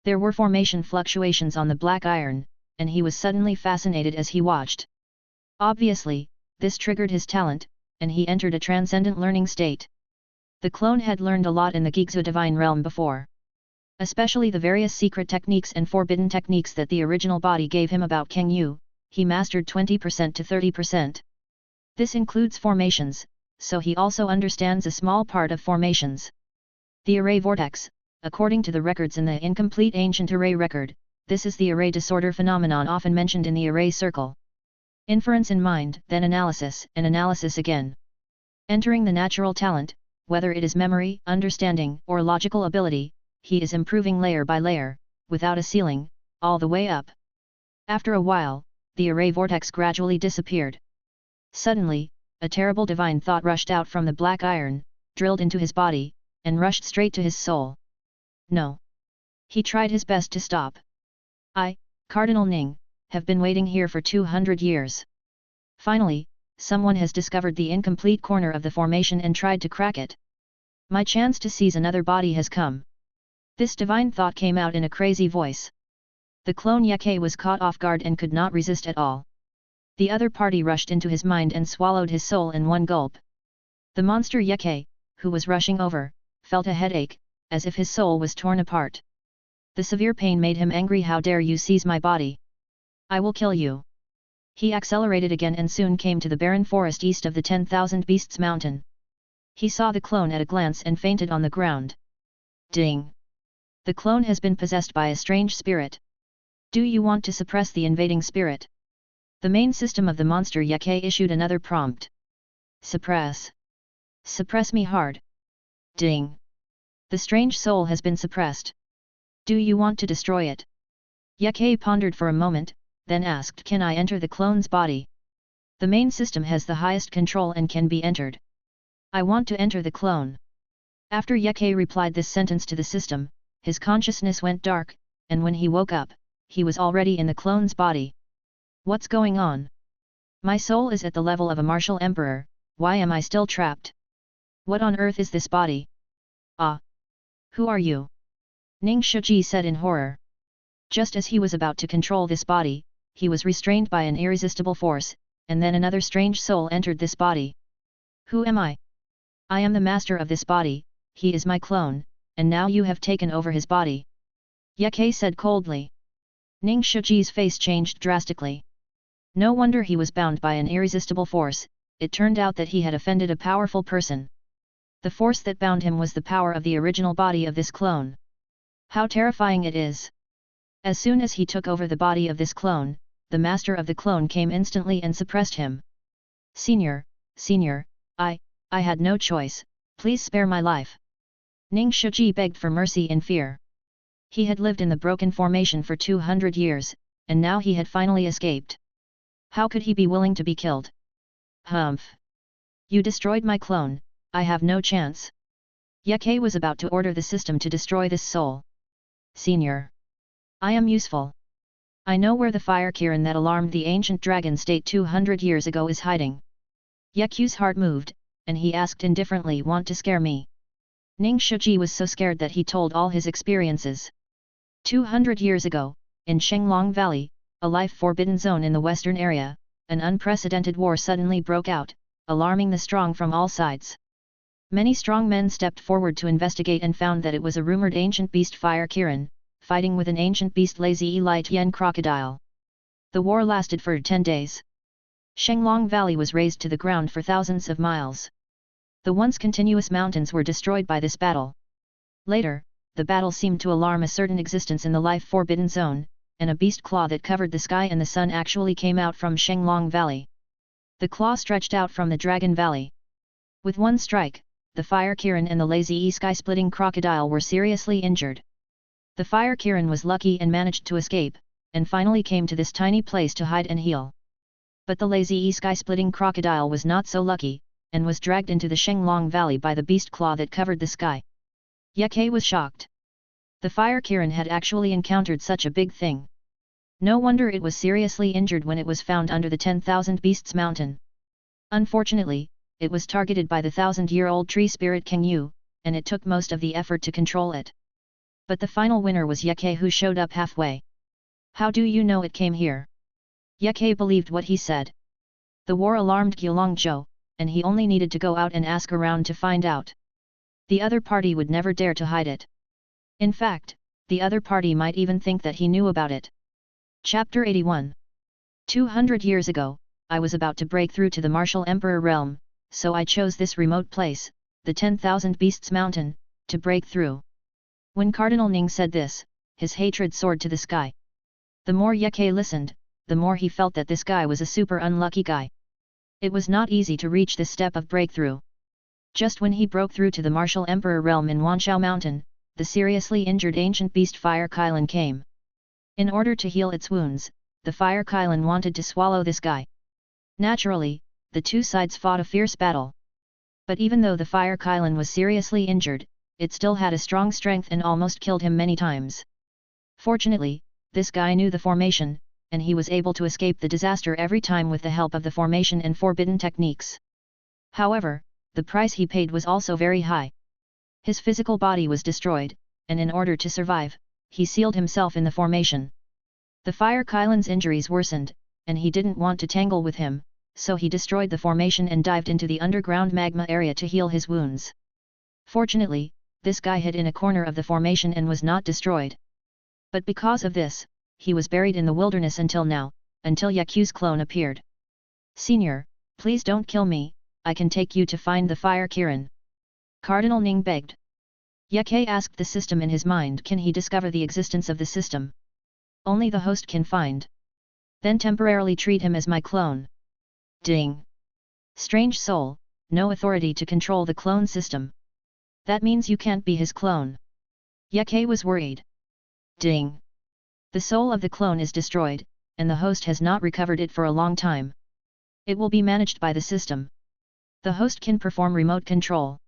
There were formation fluctuations on the black iron, and he was suddenly fascinated as he watched. Obviously, this triggered his talent, and he entered a transcendent learning state. The clone had learned a lot in the Gigzu divine realm before. Especially the various secret techniques and forbidden techniques that the original body gave him about Kangyu, he mastered 20% to 30%. This includes formations, so he also understands a small part of formations. The array vortex, according to the records in the incomplete ancient array record, this is the array disorder phenomenon often mentioned in the array circle. Inference in mind, then analysis, and analysis again. Entering the natural talent, whether it is memory, understanding, or logical ability, he is improving layer by layer, without a ceiling, all the way up. After a while, the array vortex gradually disappeared. Suddenly, a terrible divine thought rushed out from the black iron, drilled into his body, and rushed straight to his soul. No. He tried his best to stop. I, Cardinal Ning, have been waiting here for 200 years. Finally, someone has discovered the incomplete corner of the formation and tried to crack it. My chance to seize another body has come. This divine thought came out in a crazy voice. The clone Yeku was caught off guard and could not resist at all. The other party rushed into his mind and swallowed his soul in one gulp. The monster Yeku, who was rushing over, felt a headache, as if his soul was torn apart. The severe pain made him angry. How dare you seize my body? I will kill you. He accelerated again and soon came to the barren forest east of the 10,000 Beasts mountain. He saw the clone at a glance and fainted on the ground. Ding! The clone has been possessed by a strange spirit. Do you want to suppress the invading spirit? The main system of the monster Yeku issued another prompt. Suppress. Suppress me hard. Ding! The strange soul has been suppressed. Do you want to destroy it? Yeku pondered for a moment, then asked, can I enter the clone's body? The main system has the highest control and can be entered. I want to enter the clone. After Yeku replied this sentence to the system, his consciousness went dark, and when he woke up, he was already in the clone's body. What's going on? My soul is at the level of a martial emperor, why am I still trapped? What on earth is this body? Ah! Who are you? Ning Shuji said in horror. Just as he was about to control this body, he was restrained by an irresistible force, and then another strange soul entered this body. Who am I? I am the master of this body, he is my clone, and now you have taken over his body. Yeku said coldly. Ning Shuji's face changed drastically. No wonder he was bound by an irresistible force, it turned out that he had offended a powerful person. The force that bound him was the power of the original body of this clone. How terrifying it is! As soon as he took over the body of this clone, the master of the clone came instantly and suppressed him. Senior, I had no choice, please spare my life. Ning Shuji begged for mercy in fear. He had lived in the broken formation for 200 years, and now he had finally escaped. How could he be willing to be killed? Humph! You destroyed my clone, I have no chance. Yeku was about to order the system to destroy this soul. Senior! I am useful. I know where the fire Kirin that alarmed the ancient dragon state 200 years ago is hiding. Yeku's heart moved, and he asked indifferently, want to scare me? Ning Shuji was so scared that he told all his experiences. 200 years ago, in Shenglong Valley, a life-forbidden zone in the western area, an unprecedented war suddenly broke out, alarming the strong from all sides. Many strong men stepped forward to investigate and found that it was a rumored ancient beast Fire Kirin, fighting with an ancient beast Lazy Light Yen crocodile. The war lasted for 10 days. Shenglong Valley was razed to the ground for thousands of miles. The once continuous mountains were destroyed by this battle. Later, the battle seemed to alarm a certain existence in the life-forbidden zone, and a beast claw that covered the sky and the sun actually came out from Shenglong Valley. The claw stretched out from the Dragon Valley. With one strike, the Fire Kirin and the Lazy sky-splitting crocodile were seriously injured. The Fire Kirin was lucky and managed to escape, and finally came to this tiny place to hide and heal. But the lazy sky-splitting crocodile was not so lucky, and was dragged into the Shenglong Valley by the beast claw that covered the sky. Ye Ke was shocked. The fire Kirin had actually encountered such a big thing. No wonder it was seriously injured when it was found under the 10,000 Beasts Mountain. Unfortunately, it was targeted by the 1,000-year-old tree spirit King Yu, and it took most of the effort to control it. But the final winner was Ye Ke, who showed up halfway. How do you know it came here? Ye Ke believed what he said. The war alarmed Guilongzhou, and he only needed to go out and ask around to find out. The other party would never dare to hide it. In fact, the other party might even think that he knew about it. Chapter 81. 200 years ago, I was about to break through to the Martial Emperor realm, so I chose this remote place, the 10,000 Beasts Mountain, to break through. When Cardinal Ning said this, his hatred soared to the sky. The more Ye Ke listened, the more he felt that this guy was a super unlucky guy. It was not easy to reach this step of breakthrough. Just when he broke through to the Martial Emperor realm in Wanshao Mountain, the seriously injured ancient beast Fire Kylan came. In order to heal its wounds, the Fire Kylan wanted to swallow this guy. Naturally, the two sides fought a fierce battle. But even though the Fire Kylan was seriously injured, it still had a strong strength and almost killed him many times. Fortunately, this guy knew the formation, and he was able to escape the disaster every time with the help of the formation and forbidden techniques. However, the price he paid was also very high. His physical body was destroyed, and in order to survive, he sealed himself in the formation. The Fire Kylan's injuries worsened, and he didn't want to tangle with him, so he destroyed the formation and dived into the underground magma area to heal his wounds. Fortunately, this guy hid in a corner of the formation and was not destroyed. But because of this, he was buried in the wilderness until now, until Ye Ke's clone appeared. Senior, please don't kill me, I can take you to find the Fire Kirin. Cardinal Ning begged. Ye Ke asked the system in his mind, can he discover the existence of the system? Only the host can find. Then temporarily treat him as my clone. Ding! Strange soul, no authority to control the clone system. That means you can't be his clone. Ye Ke was worried. Ding! The soul of the clone is destroyed, and the host has not recovered it for a long time. It will be managed by the system. The host can perform remote control.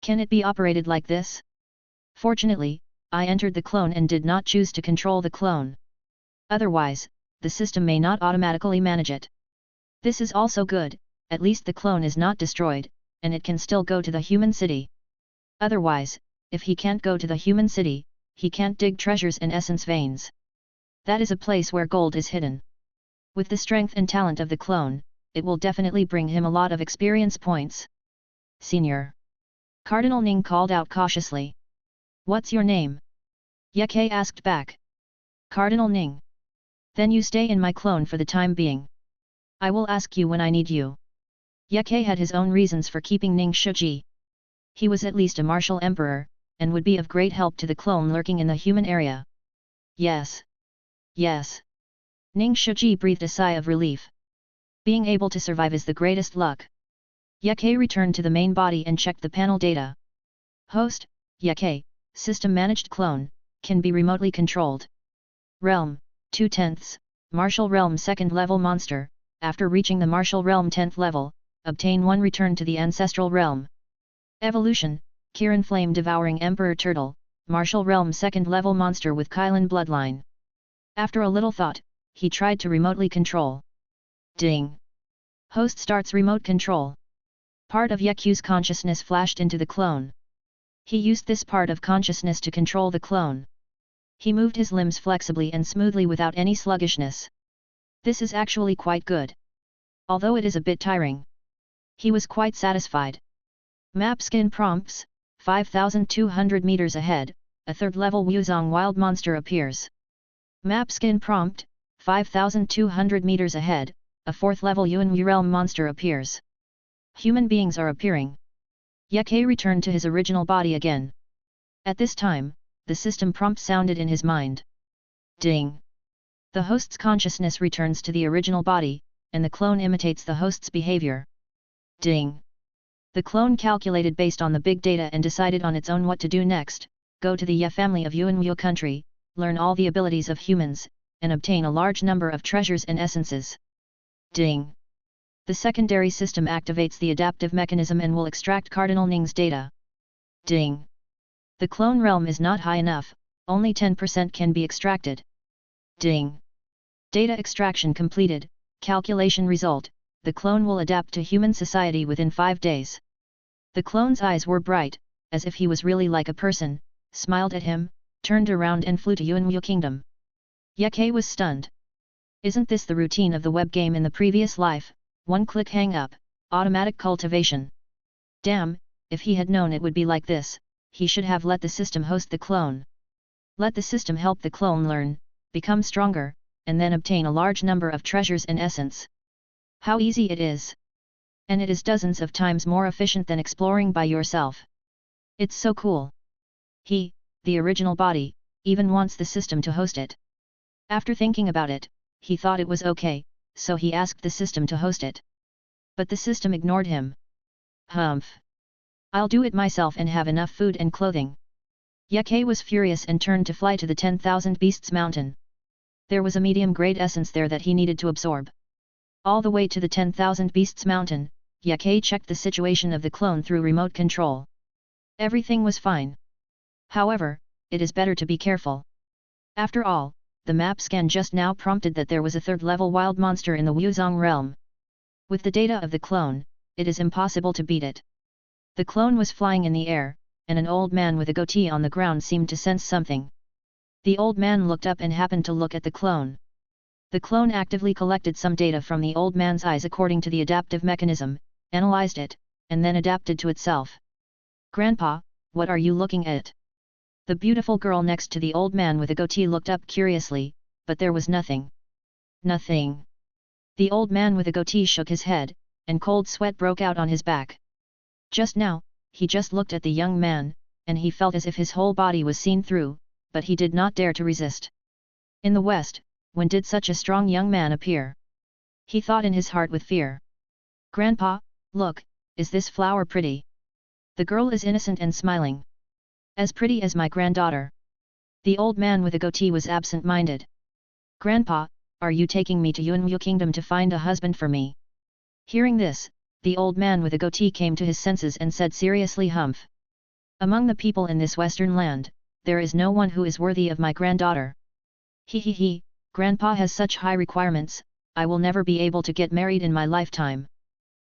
Can it be operated like this? Fortunately, I entered the clone and did not choose to control the clone. Otherwise, the system may not automatically manage it. This is also good, at least the clone is not destroyed, and it can still go to the human city. Otherwise, if he can't go to the human city, he can't dig treasures and essence veins. That is a place where gold is hidden. With the strength and talent of the clone, it will definitely bring him a lot of experience points. Senior. Cardinal Ning called out cautiously. What's your name? Ye Ke asked back. Cardinal Ning. Then you stay in my clone for the time being. I will ask you when I need you. Ye Ke had his own reasons for keeping Ning Shuji. He was at least a martial emperor, and would be of great help to the clone lurking in the human area. Yes. Yes. Ning Shuji breathed a sigh of relief. Being able to survive is the greatest luck. Ye Ke returned to the main body and checked the panel data. Host, Ye Ke, System Managed Clone, can be remotely controlled. Realm, 2/10, Martial Realm 2nd level monster, after reaching the Martial Realm 10th level, obtain 1 return to the Ancestral Realm. Evolution, Kirin Flame Devouring Emperor Turtle, Martial Realm 2nd level monster with Kylan bloodline. After a little thought, he tried to remotely control. Ding! Host starts remote control. Part of Ye Ke's consciousness flashed into the clone. He used this part of consciousness to control the clone. He moved his limbs flexibly and smoothly without any sluggishness. This is actually quite good. Although it is a bit tiring. He was quite satisfied. Map skin prompts, 5,200 meters ahead, a 3rd level Wuzong wild monster appears. Map skin prompt, 5,200 meters ahead, a 4th level Yuan realm monster appears. Human beings are appearing. Ye Ke returned to his original body again. At this time, the system prompt sounded in his mind. Ding! The host's consciousness returns to the original body, and the clone imitates the host's behavior. Ding! The clone calculated based on the big data and decided on its own what to do next, go to the Ye family of Yuan Wu country, learn all the abilities of humans, and obtain a large number of treasures and essences. Ding. The secondary system activates the adaptive mechanism and will extract Cardinal Ning's data. Ding. The clone realm is not high enough, only 10% can be extracted. Ding. Data extraction completed, calculation result, the clone will adapt to human society within 5 days. The clone's eyes were bright, as if he was really like a person, smiled at him, turned around and flew to Yuanwu Kingdom. Ye was stunned. Isn't this the routine of the web game in the previous life, one click hang up, automatic cultivation? Damn, if he had known it would be like this, he should have let the system host the clone. Let the system help the clone learn, become stronger, and then obtain a large number of treasures and essence. How easy it is! And it is dozens of times more efficient than exploring by yourself. It's so cool. He, the original body, even wants the system to host it. After thinking about it, he thought it was okay, so he asked the system to host it. But the system ignored him. Humph! I'll do it myself and have enough food and clothing. Ye was furious and turned to fly to the 10,000 Beasts Mountain. There was a medium-grade essence there that he needed to absorb. All the way to the 10,000 Beasts Mountain, Ye checked the situation of the clone through remote control. Everything was fine. However, it is better to be careful. After all, the map scan just now prompted that there was a third-level wild monster in the Wuzong realm. With the data of the clone, it is impossible to beat it. The clone was flying in the air, and an old man with a goatee on the ground seemed to sense something. The old man looked up and happened to look at the clone. The clone actively collected some data from the old man's eyes according to the adaptive mechanism, analyzed it, and then adapted to itself. "Grandpa, what are you looking at?" The beautiful girl next to the old man with a goatee looked up curiously, but there was nothing. Nothing. The old man with a goatee shook his head, and cold sweat broke out on his back. Just now, he just looked at the young man, and he felt as if his whole body was seen through, but he did not dare to resist. In the West, when did such a strong young man appear? He thought in his heart with fear. "Grandpa, look, is this flower pretty?" The girl is innocent and smiling. "As pretty as my granddaughter." The old man with a goatee was absent-minded. "Grandpa, are you taking me to Yuanwu Kingdom to find a husband for me?" Hearing this, the old man with a goatee came to his senses and said seriously, "Humph! Among the people in this western land, there is no one who is worthy of my granddaughter. He, Grandpa has such high requirements, I will never be able to get married in my lifetime.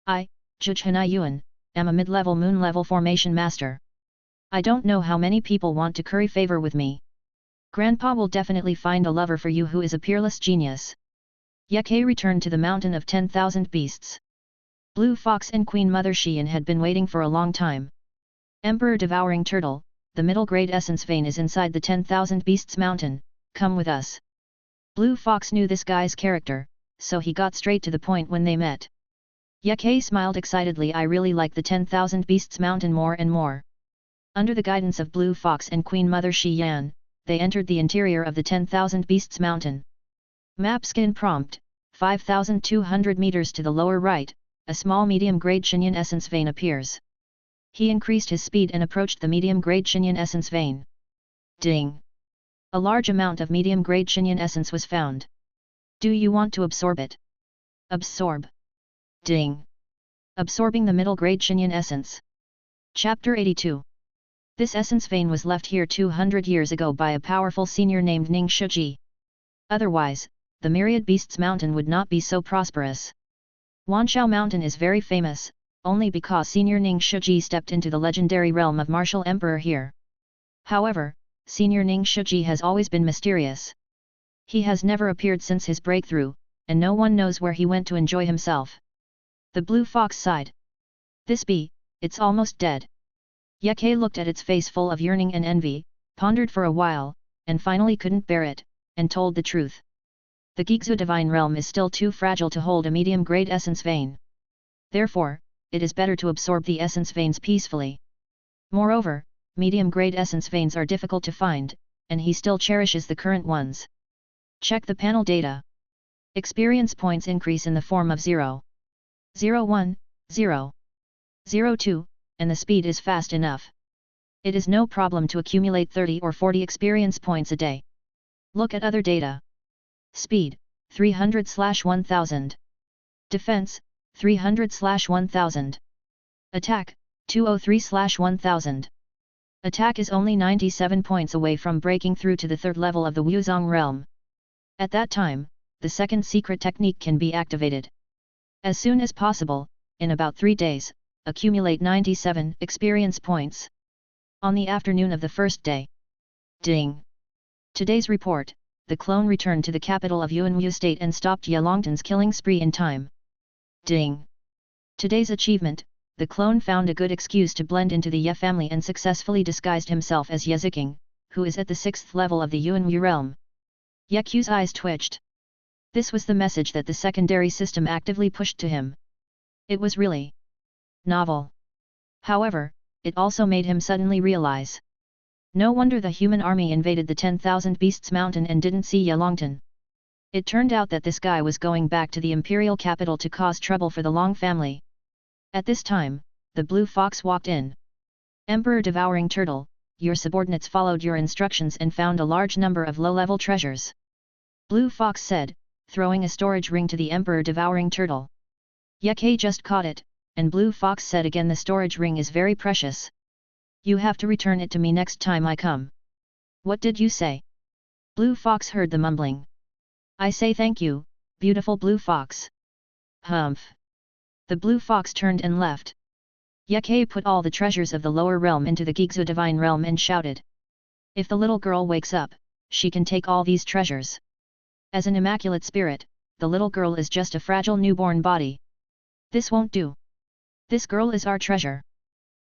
I, Juchhanai Yuan, am a mid-level moon-level formation master. I don't know how many people want to curry favor with me. Grandpa will definitely find a lover for you who is a peerless genius." Ye returned to the mountain of 10,000 beasts. Blue Fox and Queen Mother Xian had been waiting for a long time. "Emperor Devouring Turtle, the middle grade essence vein is inside the 10,000 beasts mountain, come with us." Blue Fox knew this guy's character, so he got straight to the point when they met. Ye smiled excitedly. "I really like the 10,000 beasts mountain more and more." Under the guidance of Blue Fox and Queen Mother Xian, they entered the interior of the 10,000 Beasts Mountain. Map scan prompt, 5,200 meters to the lower right, a small medium-grade Xinyan essence vein appears. He increased his speed and approached the medium-grade Xinyan essence vein. Ding! A large amount of medium-grade Xinyan essence was found. "Do you want to absorb it?" "Absorb." Ding! Absorbing the middle-grade Xinyan essence. Chapter 82. This essence vein was left here 200 years ago by a powerful senior named Ning Shiji. Otherwise, the Myriad Beasts Mountain would not be so prosperous. Wanshao Mountain is very famous, only because Senior Ning Shiji stepped into the legendary realm of Martial Emperor here. However, Senior Ning Shiji has always been mysterious. He has never appeared since his breakthrough, and no one knows where he went to enjoy himself. The Blue Fox sighed. "This bee, it's almost dead." Ye looked at its face full of yearning and envy, pondered for a while, and finally couldn't bear it, and told the truth. The Gigzu Divine Realm is still too fragile to hold a medium-grade essence vein. Therefore, it is better to absorb the essence veins peacefully. Moreover, medium-grade essence veins are difficult to find, and he still cherishes the current ones. Check the panel data. Experience points increase in the form of 0. 01, 0. 02, and the speed is fast enough. It is no problem to accumulate 30 or 40 experience points a day. Look at other data. Speed, 300/1000. Defense, 300/1000. Attack, 203/1000. Attack is only 97 points away from breaking through to the third level of the Wuzong realm. At that time, the second secret technique can be activated. As soon as possible, in about 3 days, accumulate 97 experience points. On the afternoon of the first day. Ding! Today's report, the clone returned to the capital of Yuanwu State and stopped Yelongtan's killing spree in time. Ding! Today's achievement, the clone found a good excuse to blend into the Ye family and successfully disguised himself as Ye Ziking, who is at the 6th level of the Yuanwu realm. Ye Q's eyes twitched. This was the message that the secondary system actively pushed to him. It was really novel. However, it also made him suddenly realize. No wonder the human army invaded the 10,000 Beasts Mountain and didn't see Yelongtan. It turned out that this guy was going back to the imperial capital to cause trouble for the Long family. At this time, the blue fox walked in. Emperor Devouring Turtle, your subordinates followed your instructions and found a large number of low-level treasures. Blue Fox said, throwing a storage ring to the Emperor Devouring Turtle. Ye Ke just caught it, and Blue Fox said again, the storage ring is very precious. You have to return it to me next time I come. What did you say? Blue Fox heard the mumbling. I say thank you, beautiful Blue Fox. Humph. The Blue Fox turned and left. Ye Ke put all the treasures of the lower realm into the Gigzu divine realm and shouted. If the little girl wakes up, she can take all these treasures. As an immaculate spirit, the little girl is just a fragile newborn body. This won't do. This girl is our treasure.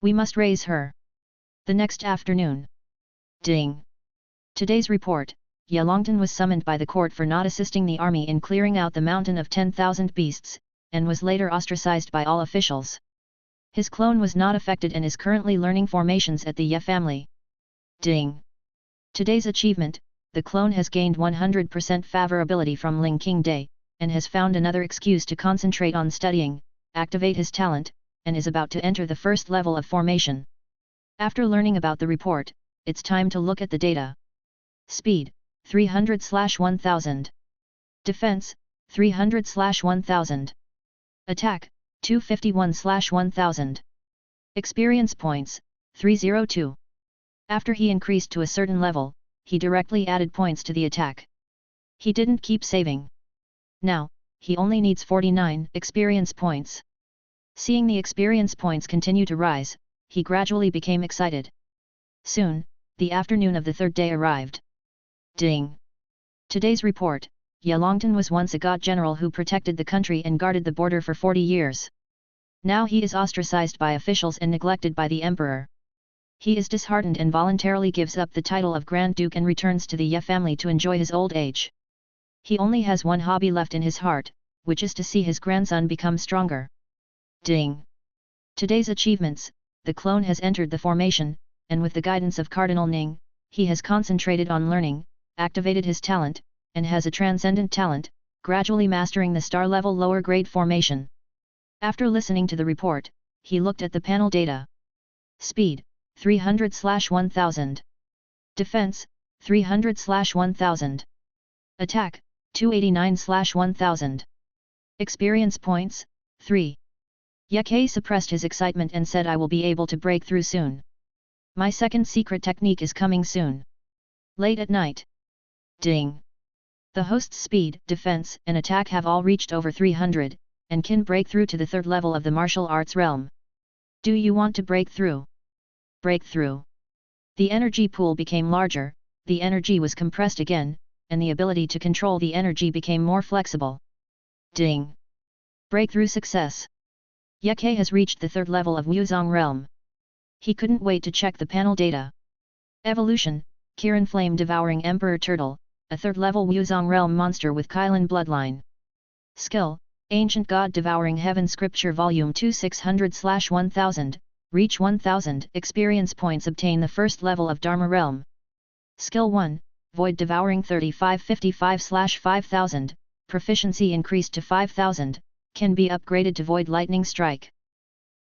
We must raise her. The next afternoon. Ding! Today's report, Yelongtan was summoned by the court for not assisting the army in clearing out the mountain of 10,000 beasts, and was later ostracized by all officials. His clone was not affected and is currently learning formations at the Ye family. Ding! Today's achievement, the clone has gained 100% favorability from Ling King Day, and has found another excuse to concentrate on studying, activate his talent, and is about to enter the first level of formation. After learning about the report, it's time to look at the data. Speed, 300/1000. Defense, 300/1000. Attack, 251/1000. Experience points, 302. After he increased to a certain level, he directly added points to the attack. He didn't keep saving. Now, he only needs 49 experience points. Seeing the experience points continue to rise, he gradually became excited. Soon, the afternoon of the third day arrived. Ding! Today's report, Yelongtan was once a god general who protected the country and guarded the border for 40 years. Now he is ostracized by officials and neglected by the emperor. He is disheartened and voluntarily gives up the title of Grand Duke and returns to the Ye family to enjoy his old age. He only has one hobby left in his heart, which is to see his grandson become stronger. Ding! Today's achievements, the clone has entered the formation, and with the guidance of Cardinal Ning, he has concentrated on learning, activated his talent, and has a transcendent talent, gradually mastering the star-level lower-grade formation. After listening to the report, he looked at the panel data. Speed, 300/1000. Defense, 300/1000. Attack, 289/1000. Experience points, 3. Ye Ke suppressed his excitement and said, I will be able to break through soon. My second secret technique is coming soon. Late at night. Ding! The host's speed, defense, and attack have all reached over 300, and can break through to the third level of the martial arts realm. Do you want to break through? Break through. The energy pool became larger, the energy was compressed again, and the ability to control the energy became more flexible. Ding! Breakthrough success. Ye Ke has reached the third level of Wuzong realm. He couldn't wait to check the panel data. Evolution, Kirin Flame Devouring Emperor Turtle, a third-level Wuzong realm monster with Kylan bloodline. Skill, Ancient God Devouring Heaven Scripture Volume 2 600/1000, Reach 1000 Experience Points Obtain the first level of Dharma Realm. Skill 1, Void Devouring 3555/5000, Proficiency increased to 5000, can be upgraded to Void Lightning Strike.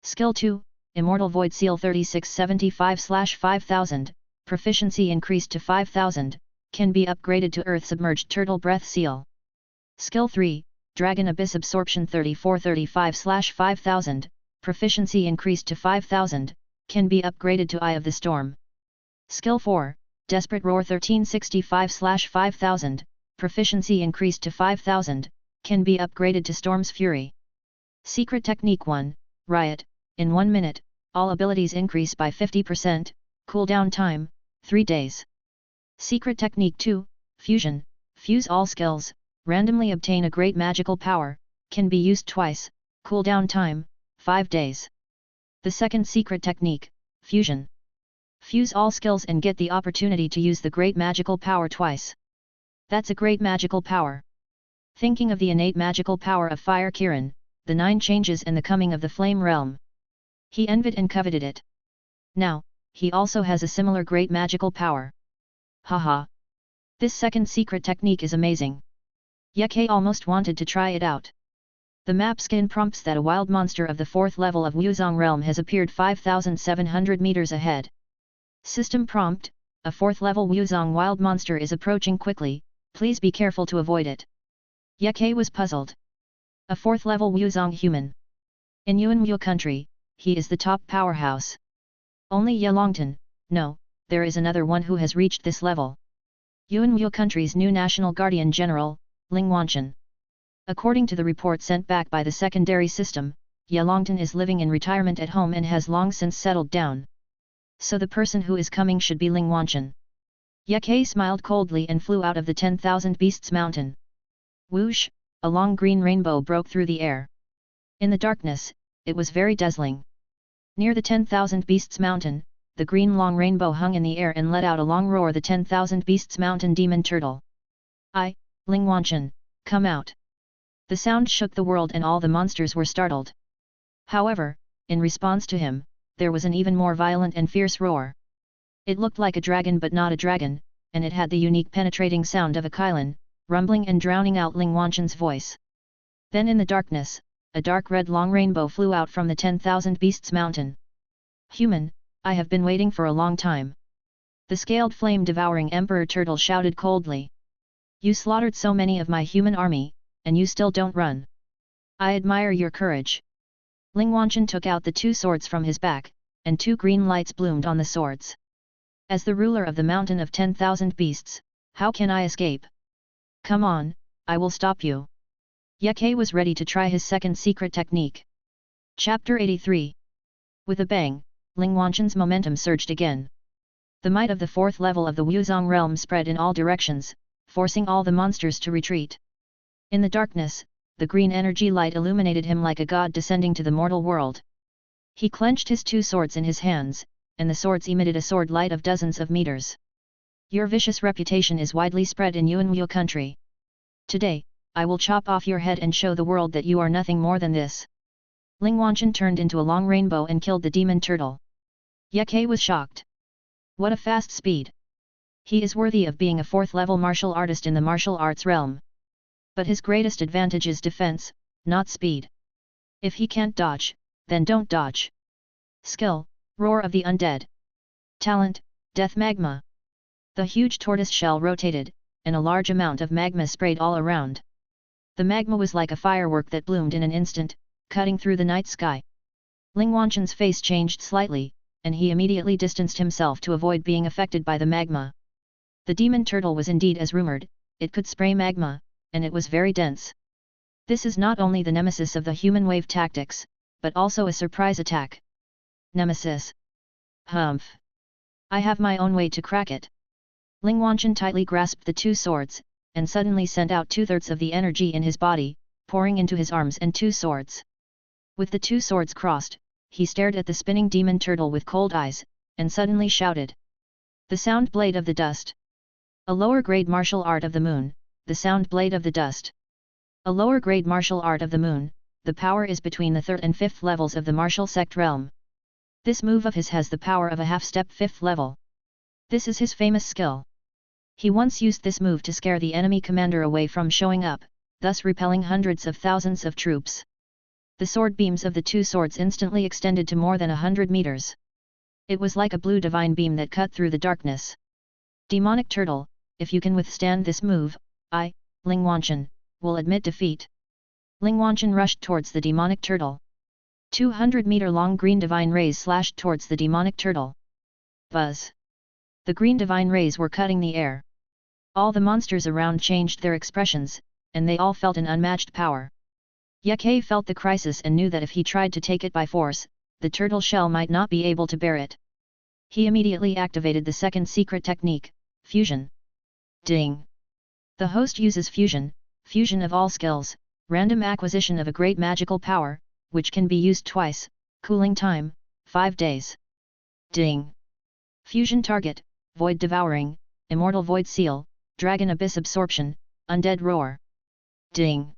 Skill 2, Immortal Void Seal 3675/5000, Proficiency increased to 5000, can be upgraded to Earth Submerged Turtle Breath Seal. Skill 3, Dragon Abyss Absorption 3435/5000, proficiency increased to 5000, can be upgraded to Eye of the Storm. Skill 4, Desperate Roar 1365/5000, proficiency increased to 5000, can be upgraded to Storm's Fury. Secret Technique 1, Riot, in 1 minute, all abilities increase by 50%, cooldown time, 3 days. Secret Technique 2, Fusion, fuse all skills, randomly obtain a great magical power, can be used twice, cooldown time, 5 days. The second secret technique, Fusion. Fuse all skills and get the opportunity to use the great magical power twice. That's a great magical power. Thinking of the innate magical power of Fire Kirin, the 9 changes and the coming of the Flame Realm. He envied and coveted it. Now, he also has a similar great magical power. Haha. This second secret technique is amazing. Yeke almost wanted to try it out. The map skin prompts that a wild monster of the 4th level of Wuzong Realm has appeared 5,700 meters ahead. System prompt, a 4th level Wuzong wild monster is approaching quickly, please be careful to avoid it. Yeke was puzzled. A 4th level Wuzong human. In Yuanwu country, he is the top powerhouse. Only Yelongtan, no, there is another one who has reached this level. Yuanwu country's new national guardian general, Ling Wanshan. According to the report sent back by the secondary system, Yelongtan is living in retirement at home and has long since settled down. So the person who is coming should be Ling Wanshan. Yeke smiled coldly and flew out of the 10,000 Beasts mountain. Whoosh, a long green rainbow broke through the air. In the darkness, it was very dazzling. Near the 10,000 Beasts mountain, the green long rainbow hung in the air and let out a long roar. The 10,000 Beasts mountain demon turtle. Ling Wanshan, come out. The sound shook the world and all the monsters were startled. However, in response to him, there was an even more violent and fierce roar. It looked like a dragon but not a dragon, and it had the unique penetrating sound of a Kylin, rumbling and drowning out Ling Wanshan's voice. Then in the darkness, a dark red long rainbow flew out from the 10,000 Beasts mountain. Human, I have been waiting for a long time. The scaled flame-devouring Emperor Turtle shouted coldly. You slaughtered so many of my human army, and you still don't run. I admire your courage. Ling Wanshan took out the 2 swords from his back, and 2 green lights bloomed on the swords. As the ruler of the mountain of 10,000 beasts, how can I escape? Come on, I will stop you. Yeke was ready to try his second secret technique. Chapter 83. With a bang, Ling Wanshan's momentum surged again. The might of the 4th level of the Wuzong realm spread in all directions, forcing all the monsters to retreat. In the darkness, the green energy light illuminated him like a god descending to the mortal world. He clenched his 2 swords in his hands, and the swords emitted a sword light of dozens of meters. Your vicious reputation is widely spread in Yuanwu country. Today, I will chop off your head and show the world that you are nothing more than this. Ling Wanshan turned into a long rainbow and killed the demon turtle. Yeke was shocked. What a fast speed! He is worthy of being a 4th level martial artist in the martial arts realm. But his greatest advantage is defense, not speed. If he can't dodge, then don't dodge. Skill, Roar of the Undead. Talent, Death Magma. The huge tortoise shell rotated, and a large amount of magma sprayed all around. The magma was like a firework that bloomed in an instant, cutting through the night sky. Ling Wanshan's face changed slightly, and he immediately distanced himself to avoid being affected by the magma. The demon turtle was indeed as rumored, it could spray magma, and it was very dense. This is not only the nemesis of the human wave tactics, but also a surprise attack. Nemesis. Humph. I have my own way to crack it. Ling Wanshan tightly grasped the 2 swords, and suddenly sent out 2/3 of the energy in his body, pouring into his arms and 2 swords. With the 2 swords crossed, he stared at the spinning demon turtle with cold eyes, and suddenly shouted. The sound blade of the dust. A lower grade martial art of the moon, the sound blade of the dust. A lower grade martial art of the moon, the power is between the 3rd and 5th levels of the martial sect realm. This move of his has the power of a half-step 5th level. This is his famous skill. He once used this move to scare the enemy commander away from showing up, thus repelling hundreds of thousands of troops. The sword beams of the 2 swords instantly extended to more than 100 meters. It was like a blue divine beam that cut through the darkness. Demonic turtle, if you can withstand this move, I, Ling Wanshan, will admit defeat. Ling Wanchen rushed towards the demonic turtle. 200-meter-long green divine rays slashed towards the demonic turtle. Buzz! The green divine rays were cutting the air. All the monsters around changed their expressions, and they all felt an unmatched power. Ye felt the crisis and knew that if he tried to take it by force, the turtle shell might not be able to bear it. He immediately activated the second secret technique, fusion. Ding! The host uses fusion of all skills, random acquisition of a great magical power, which can be used twice, cooling time, 5 days. Ding! Fusion target, void devouring, immortal void seal, dragon abyss absorption, undead roar. Ding!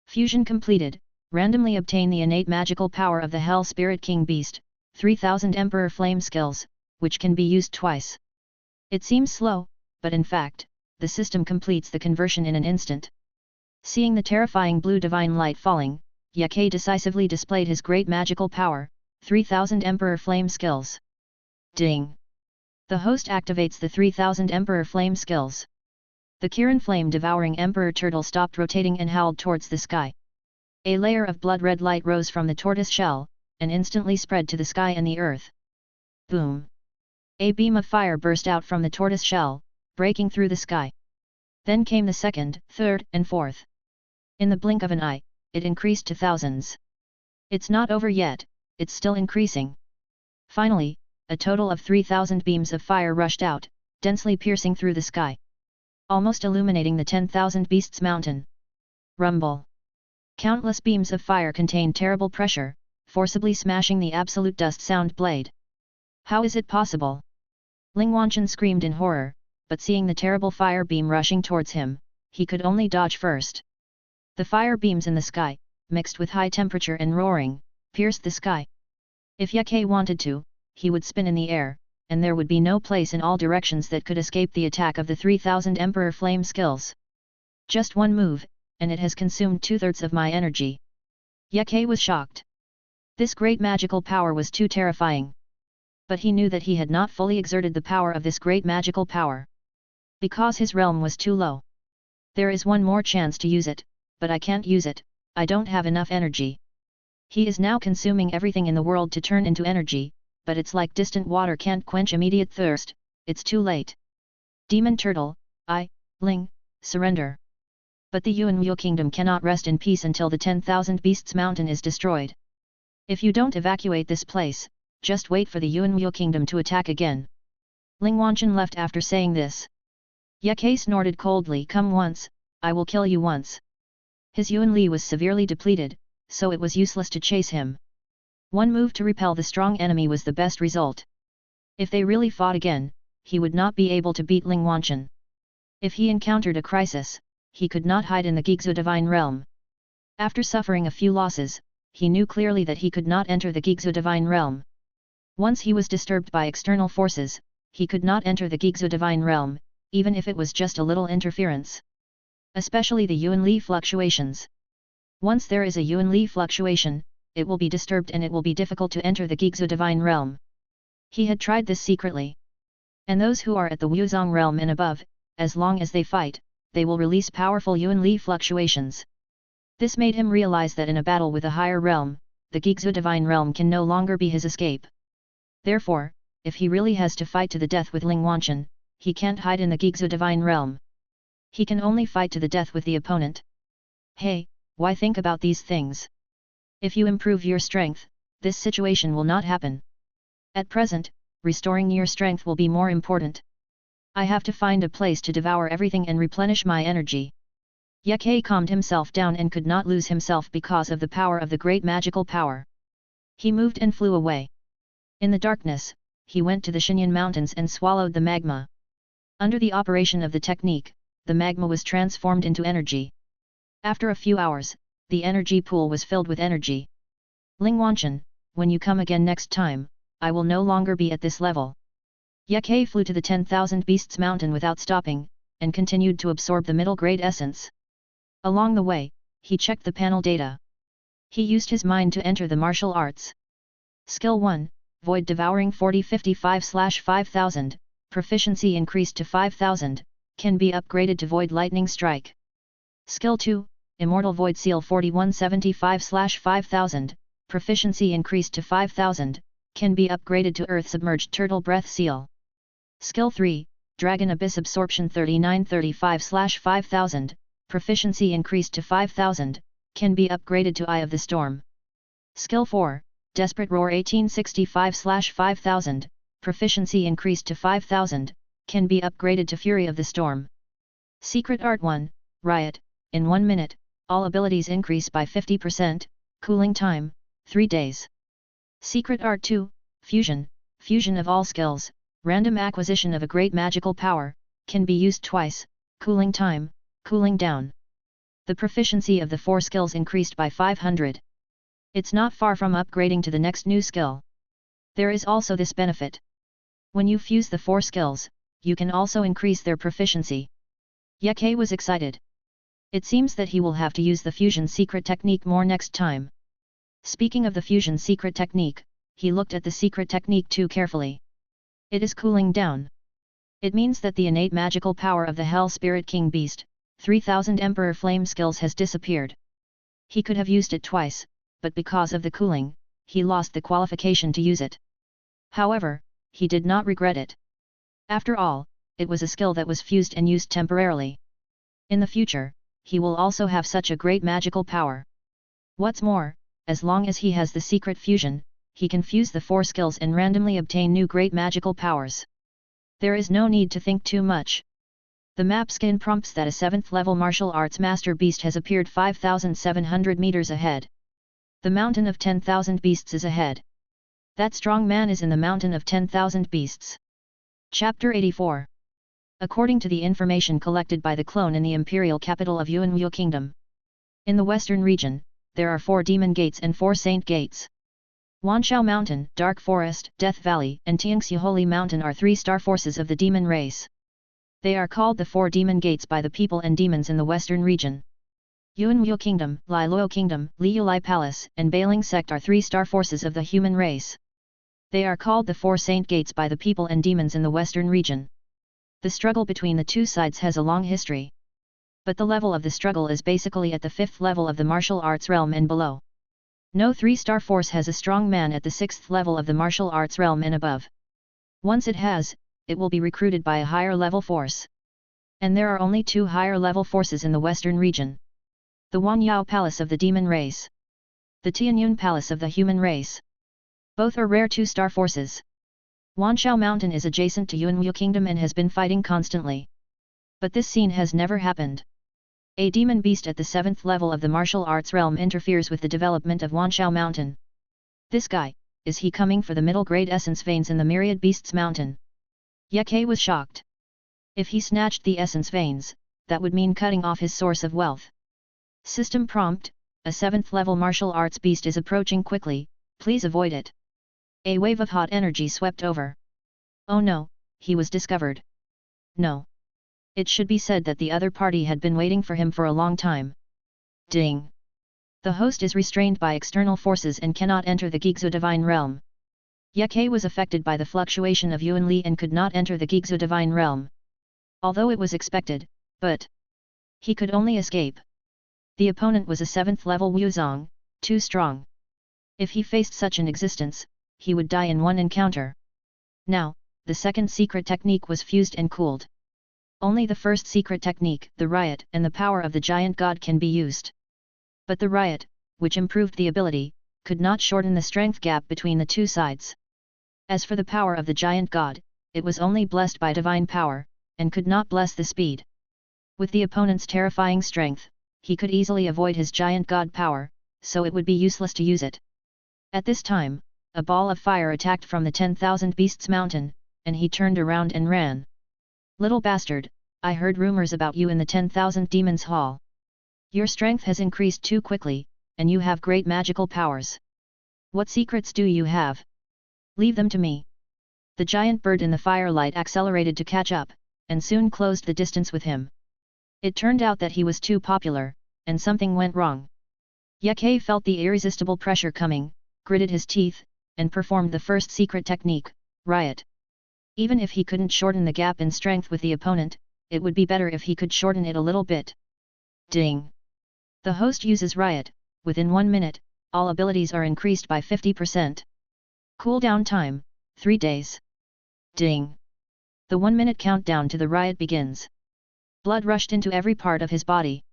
Fusion completed, randomly obtain the innate magical power of the Hell Spirit King Beast, 3000 Emperor Flame skills, which can be used twice. It seems slow, but in fact, the system completes the conversion in an instant. Seeing the terrifying blue divine light falling, Ye decisively displayed his great magical power, 3000 Emperor Flame skills. Ding! The host activates the 3000 Emperor Flame skills. The Kirin Flame devouring Emperor Turtle stopped rotating and howled towards the sky. A layer of blood-red light rose from the tortoise shell, and instantly spread to the sky and the earth. Boom! A beam of fire burst out from the tortoise shell, breaking through the sky. Then came the second, third, and fourth. In the blink of an eye, it increased to thousands. It's not over yet, it's still increasing. Finally, a total of 3000 beams of fire rushed out, densely piercing through the sky, almost illuminating the 10,000 Beasts Mountain. Rumble! Countless beams of fire contained terrible pressure, forcibly smashing the absolute dust sound blade. How is it possible? Ling Wanchen screamed in horror, but seeing the terrible fire beam rushing towards him, he could only dodge first. The fire beams in the sky, mixed with high temperature and roaring, pierced the sky. If Ye wanted to, he would spin in the air, and there would be no place in all directions that could escape the attack of the 3000 Emperor Flame skills. Just one move, and it has consumed 2/3 of my energy. Ye was shocked. This great magical power was too terrifying. But he knew that he had not fully exerted the power of this great magical power. Because his realm was too low. There is one more chance to use it, but I can't use it, I don't have enough energy. He is now consuming everything in the world to turn into energy, but it's like distant water can't quench immediate thirst, it's too late. Demon Turtle, Ling, surrender. But the Yuanwu Kingdom cannot rest in peace until the 10,000 Beasts Mountain is destroyed. If you don't evacuate this place, just wait for the Yuanwu Kingdom to attack again. Ling Wanchen left after saying this. Ye snorted coldly, come once, I will kill you once. His Yuan Li was severely depleted, so it was useless to chase him. One move to repel the strong enemy was the best result. If they really fought again, he would not be able to beat Ling Wanchen. If he encountered a crisis, he could not hide in the Gigzu Divine Realm. After suffering a few losses, he knew clearly that he could not enter the Gigzu Divine Realm. Once he was disturbed by external forces, he could not enter the Gigzu Divine Realm, even if it was just a little interference. Especially the Yuan Li fluctuations. Once there is a Yuan Li fluctuation, it will be disturbed and it will be difficult to enter the Gigzu Divine Realm. He had tried this secretly. And those who are at the Wuzong Realm and above, as long as they fight, they will release powerful Yuan Li fluctuations. This made him realize that in a battle with a higher realm, the Gigzu Divine Realm can no longer be his escape. Therefore, if he really has to fight to the death with Ling Wanchen, he can't hide in the Gigzu Divine Realm. He can only fight to the death with the opponent. Hey, why think about these things? If you improve your strength, this situation will not happen. At present, restoring your strength will be more important. I have to find a place to devour everything and replenish my energy. Ye calmed himself down and could not lose himself because of the power of the great magical power. He moved and flew away. In the darkness, he went to the Xinyan Mountains and swallowed the magma. Under the operation of the technique, the magma was transformed into energy. After a few hours, the energy pool was filled with energy. Ling Wanchen, when you come again next time, I will no longer be at this level. Ye flew to the 10,000 Beasts Mountain without stopping, and continued to absorb the middle grade essence. Along the way, he checked the panel data. He used his mind to enter the martial arts. Skill 1, Void Devouring 4055/5000, proficiency increased to 5000, can be upgraded to Void Lightning Strike. Skill 2, Immortal Void Seal 4175/5000, proficiency increased to 5000, can be upgraded to Earth Submerged Turtle Breath Seal. Skill 3, Dragon Abyss Absorption 3935/5000, proficiency increased to 5000, can be upgraded to Eye of the Storm. Skill 4, Desperate Roar 1865/5000, proficiency increased to 5000, can be upgraded to Fury of the Storm. Secret Art 1, Riot, in 1 minute, all abilities increase by 50%, cooling time, 3 days. Secret Art 2, Fusion, fusion of all skills, random acquisition of a great magical power, can be used twice, cooling time, cooling down. The proficiency of the 4 skills increased by 500. It's not far from upgrading to the next new skill. There is also this benefit. When you fuse the 4 skills, you can also increase their proficiency. Yeke was excited. It seems that he will have to use the fusion secret technique more next time. Speaking of the fusion secret technique, he looked at the secret technique too carefully. It is cooling down. It means that the innate magical power of the Hell Spirit King Beast, 3000 Emperor Flame skills has disappeared. He could have used it twice, but because of the cooling, he lost the qualification to use it. However, he did not regret it. After all, it was a skill that was fused and used temporarily. In the future, he will also have such a great magical power. What's more, as long as he has the secret fusion, he can fuse the 4 skills and randomly obtain new great magical powers. There is no need to think too much. The map skin prompts that a 7th level martial arts master beast has appeared 5,700 meters ahead. The mountain of 10,000 beasts is ahead. That strong man is in the mountain of 10,000 beasts. Chapter 84. According to the information collected by the clone in the imperial capital of Yuanwu Kingdom. In the western region, there are 4 demon gates and 4 saint gates. Wanshao Mountain, Dark Forest, Death Valley, and Tianxi Holy Mountain are 3 star forces of the demon race. They are called the 4 demon gates by the people and demons in the western region. Yuanwu Kingdom, Lai Luo Kingdom, Liulai Palace, and Bailing Sect are 3 star forces of the human race. They are called the 4 saint gates by the people and demons in the western region. The struggle between the 2 sides has a long history. But the level of the struggle is basically at the 5th level of the martial arts realm and below. No 3-star force has a strong man at the 6th level of the martial arts realm and above. Once it has, it will be recruited by a higher level force. And there are only 2 higher level forces in the western region. The Wanyao Palace of the demon race. The Tianyun Palace of the human race. Both are rare 2-star forces. Wanshao Mountain is adjacent to Yuanwu Kingdom and has been fighting constantly. But this scene has never happened. A demon beast at the 7th level of the martial arts realm interferes with the development of Wanshao Mountain. This guy, is he coming for the middle grade essence veins in the Myriad Beasts Mountain? Yeke was shocked. If he snatched the essence veins, that would mean cutting off his source of wealth. System prompt, a 7th level martial arts beast is approaching quickly, please avoid it. A wave of hot energy swept over. Oh no, he was discovered. No. It should be said that the other party had been waiting for him for a long time. Ding! The host is restrained by external forces and cannot enter the Gigzu Divine Realm. Yeke was affected by the fluctuation of Yuan Li and could not enter the Gigzu Divine Realm. Although it was expected, but he could only escape. The opponent was a 7th level Wuzong, too strong. If he faced such an existence, he would die in one encounter. Now, the second secret technique was fused and cooled. Only the first secret technique, the riot, and the power of the giant god can be used. But the riot, which improved the ability, could not shorten the strength gap between the 2 sides. As for the power of the giant god, it was only blessed by divine power, and could not bless the speed. With the opponent's terrifying strength, he could easily avoid his giant god power, so it would be useless to use it. At this time, a ball of fire attacked from the 10,000 Beasts Mountain, and he turned around and ran. Little bastard, I heard rumors about you in the 10,000 Demons Hall. Your strength has increased too quickly, and you have great magical powers. What secrets do you have? Leave them to me. The giant bird in the firelight accelerated to catch up, and soon closed the distance with him. It turned out that he was too popular, and something went wrong. Yeke felt the irresistible pressure coming, gritted his teeth, and performed the first secret technique, riot. Even if he couldn't shorten the gap in strength with the opponent, it would be better if he could shorten it a little bit. Ding! The host uses Riot. Within 1 minute, all abilities are increased by 50%. Cooldown time, 3 days. Ding! The 1-minute countdown to the riot begins. Blood rushed into every part of his body.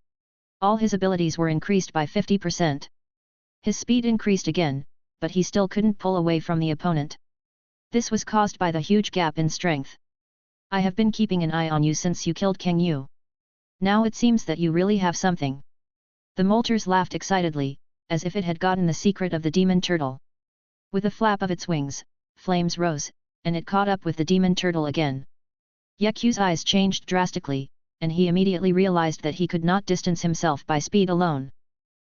All his abilities were increased by 50%. His speed increased again, but he still couldn't pull away from the opponent. This was caused by the huge gap in strength. I have been keeping an eye on you since you killed Kang Yu. Now it seems that you really have something. The Molters laughed excitedly, as if it had gotten the secret of the demon turtle. With a flap of its wings, flames rose, and it caught up with the demon turtle again. Yeku's eyes changed drastically, and he immediately realized that he could not distance himself by speed alone.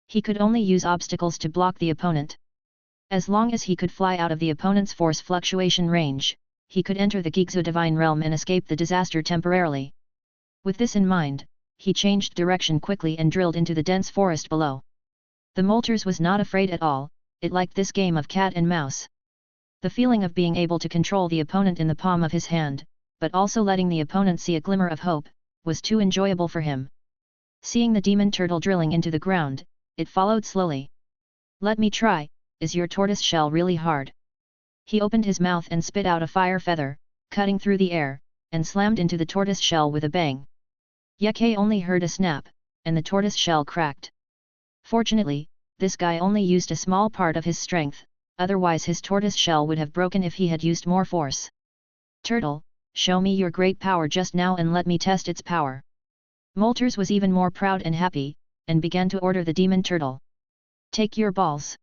He could only use obstacles to block the opponent. As long as he could fly out of the opponent's force fluctuation range, he could enter the Gigzu Divine Realm and escape the disaster temporarily. With this in mind, he changed direction quickly and drilled into the dense forest below. The Molters was not afraid at all, it liked this game of cat and mouse. The feeling of being able to control the opponent in the palm of his hand, but also letting the opponent see a glimmer of hope, was too enjoyable for him. Seeing the demon turtle drilling into the ground, it followed slowly. "Let me try, is your tortoise shell really hard?" He opened his mouth and spit out a fire feather, cutting through the air, and slammed into the tortoise shell with a bang. Yeke only heard a snap, and the tortoise shell cracked. Fortunately, this guy only used a small part of his strength, otherwise his tortoise shell would have broken if he had used more force. "Turtle, show me your great power just now and let me test its power." Molters was even more proud and happy, and began to order the demon turtle. "Take your balls.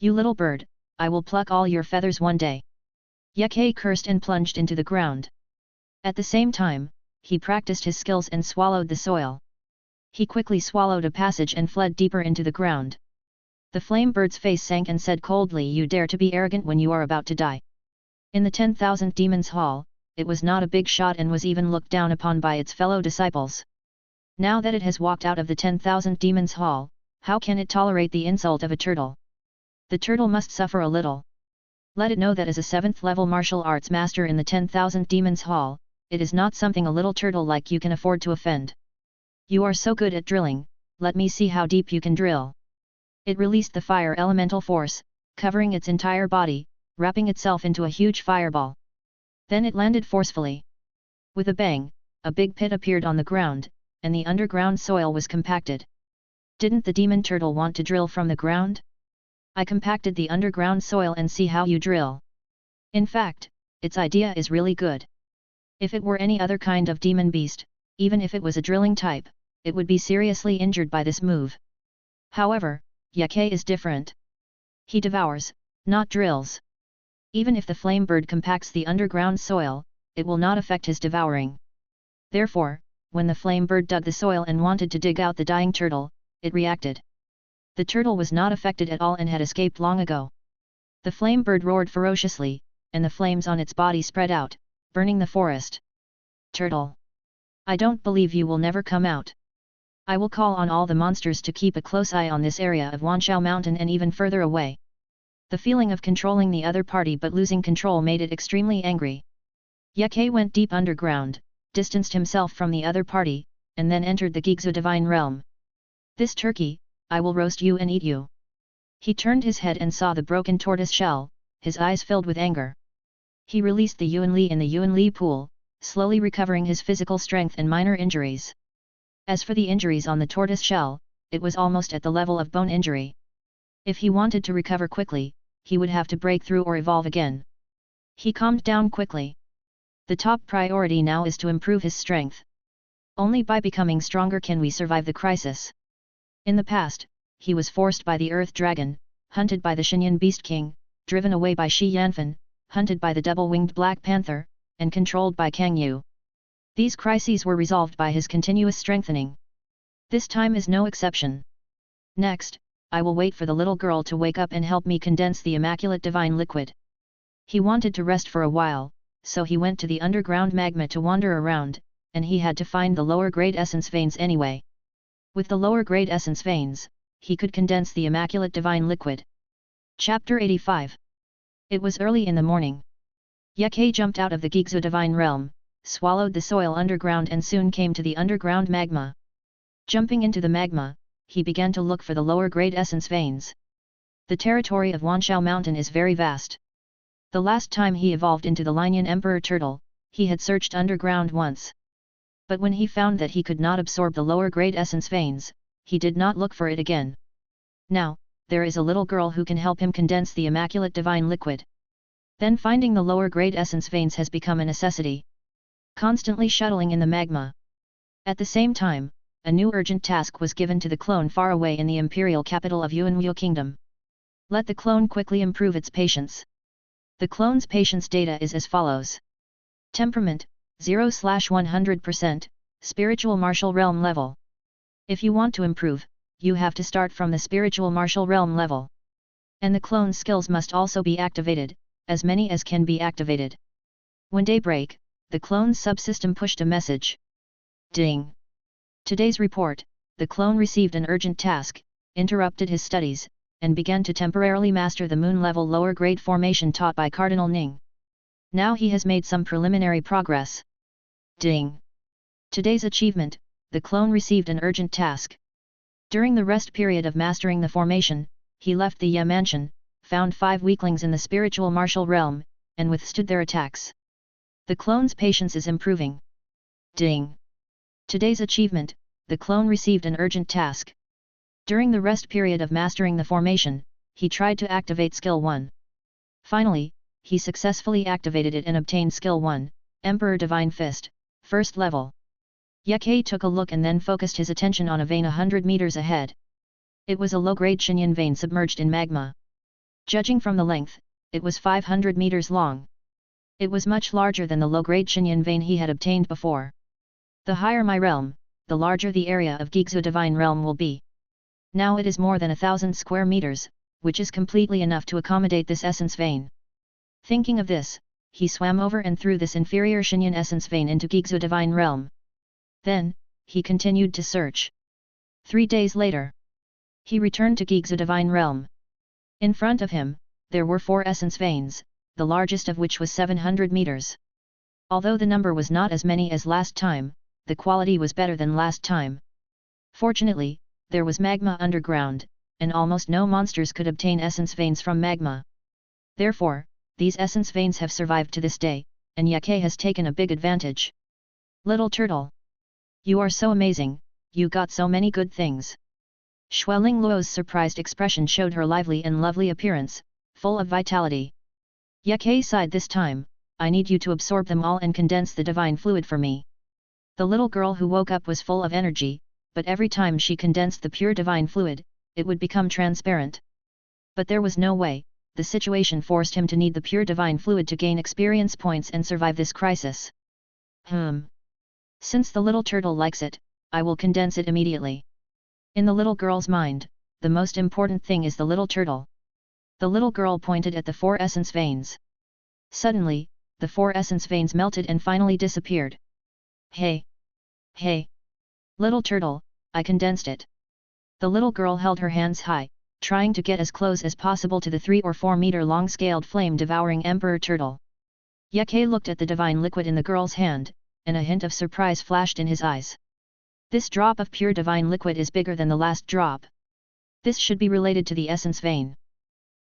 You little bird, I will pluck all your feathers one day." Yeke cursed and plunged into the ground. At the same time, he practiced his skills and swallowed the soil. He quickly swallowed a passage and fled deeper into the ground. The flame bird's face sank and said coldly, "You dare to be arrogant when you are about to die." In the 10,000 Demons Hall, it was not a big shot and was even looked down upon by its fellow disciples. Now that it has walked out of the 10,000 Demons Hall, how can it tolerate the insult of a turtle? The turtle must suffer a little. Let it know that as a 7th level martial arts master in the 10,000 Demons Hall, it is not something a little turtle like you can afford to offend. "You are so good at drilling, let me see how deep you can drill." It released the fire elemental force, covering its entire body, wrapping itself into a huge fireball. Then it landed forcefully. With a bang, a big pit appeared on the ground, and the underground soil was compacted. Didn't the demon turtle want to drill from the ground? I compacted the underground soil and see how you drill. In fact, its idea is really good. If it were any other kind of demon beast, even if it was a drilling type, it would be seriously injured by this move. However, Yeke is different. He devours, not drills. Even if the flame bird compacts the underground soil, it will not affect his devouring. Therefore, when the flame bird dug the soil and wanted to dig out the dying turtle, it reacted. The turtle was not affected at all and had escaped long ago. The flame bird roared ferociously, and the flames on its body spread out, burning the forest. "Turtle! I don't believe you will never come out. I will call on all the monsters to keep a close eye on this area of Wanshao Mountain and even further away." The feeling of controlling the other party but losing control made it extremely angry. Yeke went deep underground, distanced himself from the other party, and then entered the Gigzu Divine Realm. "This turkey, I will roast you and eat you." He turned his head and saw the broken tortoise shell, his eyes filled with anger. He released the Yuanli in the Yuanli pool, slowly recovering his physical strength and minor injuries. As for the injuries on the tortoise shell, it was almost at the level of bone injury. If he wanted to recover quickly, he would have to break through or evolve again. He calmed down quickly. The top priority now is to improve his strength. Only by becoming stronger can we survive the crisis. In the past, he was forced by the Earth Dragon, hunted by the Xinyan Beast King, driven away by Shi Yanfan, hunted by the double-winged Black Panther, and controlled by Kang Yu. These crises were resolved by his continuous strengthening. This time is no exception. Next, I will wait for the little girl to wake up and help me condense the immaculate divine liquid. He wanted to rest for a while, so he went to the underground magma to wander around, and he had to find the lower grade essence veins anyway. With the lower grade essence veins, he could condense the immaculate divine liquid. Chapter 85. It was early in the morning. Yeke jumped out of the Gigzu Divine Realm, swallowed the soil underground and soon came to the underground magma. Jumping into the magma, he began to look for the lower grade essence veins. The territory of Wanshao Mountain is very vast. The last time he evolved into the Linean Emperor Turtle, he had searched underground once. But when he found that he could not absorb the lower grade essence veins, he did not look for it again. Now, there is a little girl who can help him condense the immaculate divine liquid. Then finding the lower grade essence veins has become a necessity. Constantly shuttling in the magma. At the same time, a new urgent task was given to the clone far away in the imperial capital of Yuanwu Kingdom. Let the clone quickly improve its patience. The clone's patience data is as follows. Temperament, 0/100%, Spiritual Martial Realm level. If you want to improve, you have to start from the Spiritual Martial Realm level. And the clone's skills must also be activated, as many as can be activated. When daybreak, the clone's subsystem pushed a message. Ding! Today's report, the clone received an urgent task, interrupted his studies, and began to temporarily master the moon-level lower-grade formation taught by Cardinal Ning. Now he has made some preliminary progress. Ding! Today's achievement, the clone received an urgent task. During the rest period of mastering the formation, he left the Ye Mansion, found 5 weaklings in the spiritual martial realm, and withstood their attacks. The clone's patience is improving. Ding! Today's achievement, the clone received an urgent task. During the rest period of mastering the formation, he tried to activate Skill 1. Finally, he successfully activated it and obtained Skill 1, Emperor Divine Fist, first level. Ye Kei took a look and then focused his attention on a vein 100 meters ahead. It was a low-grade Xinyan vein submerged in magma. Judging from the length, it was 500 meters long. It was much larger than the low-grade Xinyan vein he had obtained before. The higher my realm, the larger the area of Gigzu Divine Realm will be. Now it is more than 1,000 square meters, which is completely enough to accommodate this essence vein. Thinking of this, he swam over and threw this inferior Xinyan essence vein into Gigzu Divine Realm. Then, he continued to search. 3 days later, he returned to Gigzu Divine Realm. In front of him, there were 4 essence veins, the largest of which was 700 meters. Although the number was not as many as last time, the quality was better than last time. Fortunately, there was magma underground, and almost no monsters could obtain essence veins from magma. Therefore, these essence veins have survived to this day, and Ye Kei has taken a big advantage. Little turtle! You are so amazing, you got so many good things. Xueling Luo's surprised expression showed her lively and lovely appearance, full of vitality. Ye Kei sighed this time, I need you to absorb them all and condense the divine fluid for me. The little girl who woke up was full of energy, but every time she condensed the pure divine fluid, it would become transparent. But there was no way, the situation forced him to need the pure divine fluid to gain experience points and survive this crisis. Since the little turtle likes it, I will condense it immediately. In the little girl's mind, the most important thing is the little turtle. The little girl pointed at the 4 essence veins. Suddenly, the 4 essence veins melted and finally disappeared. Hey! Hey! Little turtle, I condensed it. The little girl held her hands high, trying to get as close as possible to the 3 or 4 meter long scaled flame devouring Emperor Turtle. Ye Kei looked at the divine liquid in the girl's hand, and a hint of surprise flashed in his eyes. This drop of pure divine liquid is bigger than the last drop. This should be related to the essence vein.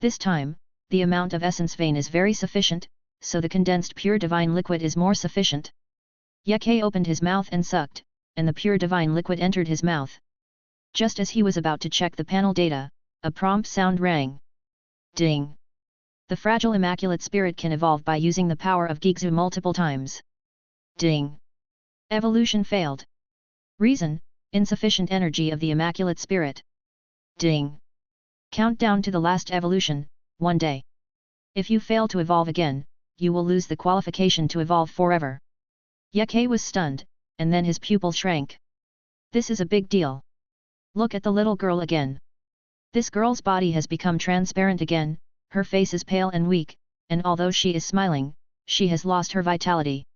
This time, the amount of essence vein is very sufficient, so the condensed pure divine liquid is more sufficient. Ye Kei opened his mouth and sucked, and the pure divine liquid entered his mouth. Just as he was about to check the panel data, a prompt sound rang. Ding! The fragile immaculate spirit can evolve by using the power of Gigzu multiple times. Ding! Evolution failed. Reason, insufficient energy of the immaculate spirit. Ding! Countdown to the last evolution, 1 day. If you fail to evolve again, you will lose the qualification to evolve forever. Ye Kei was stunned, and then his pupil shrank. This is a big deal. Look at the little girl again. This girl's body has become transparent again, her face is pale and weak, and although she is smiling, she has lost her vitality.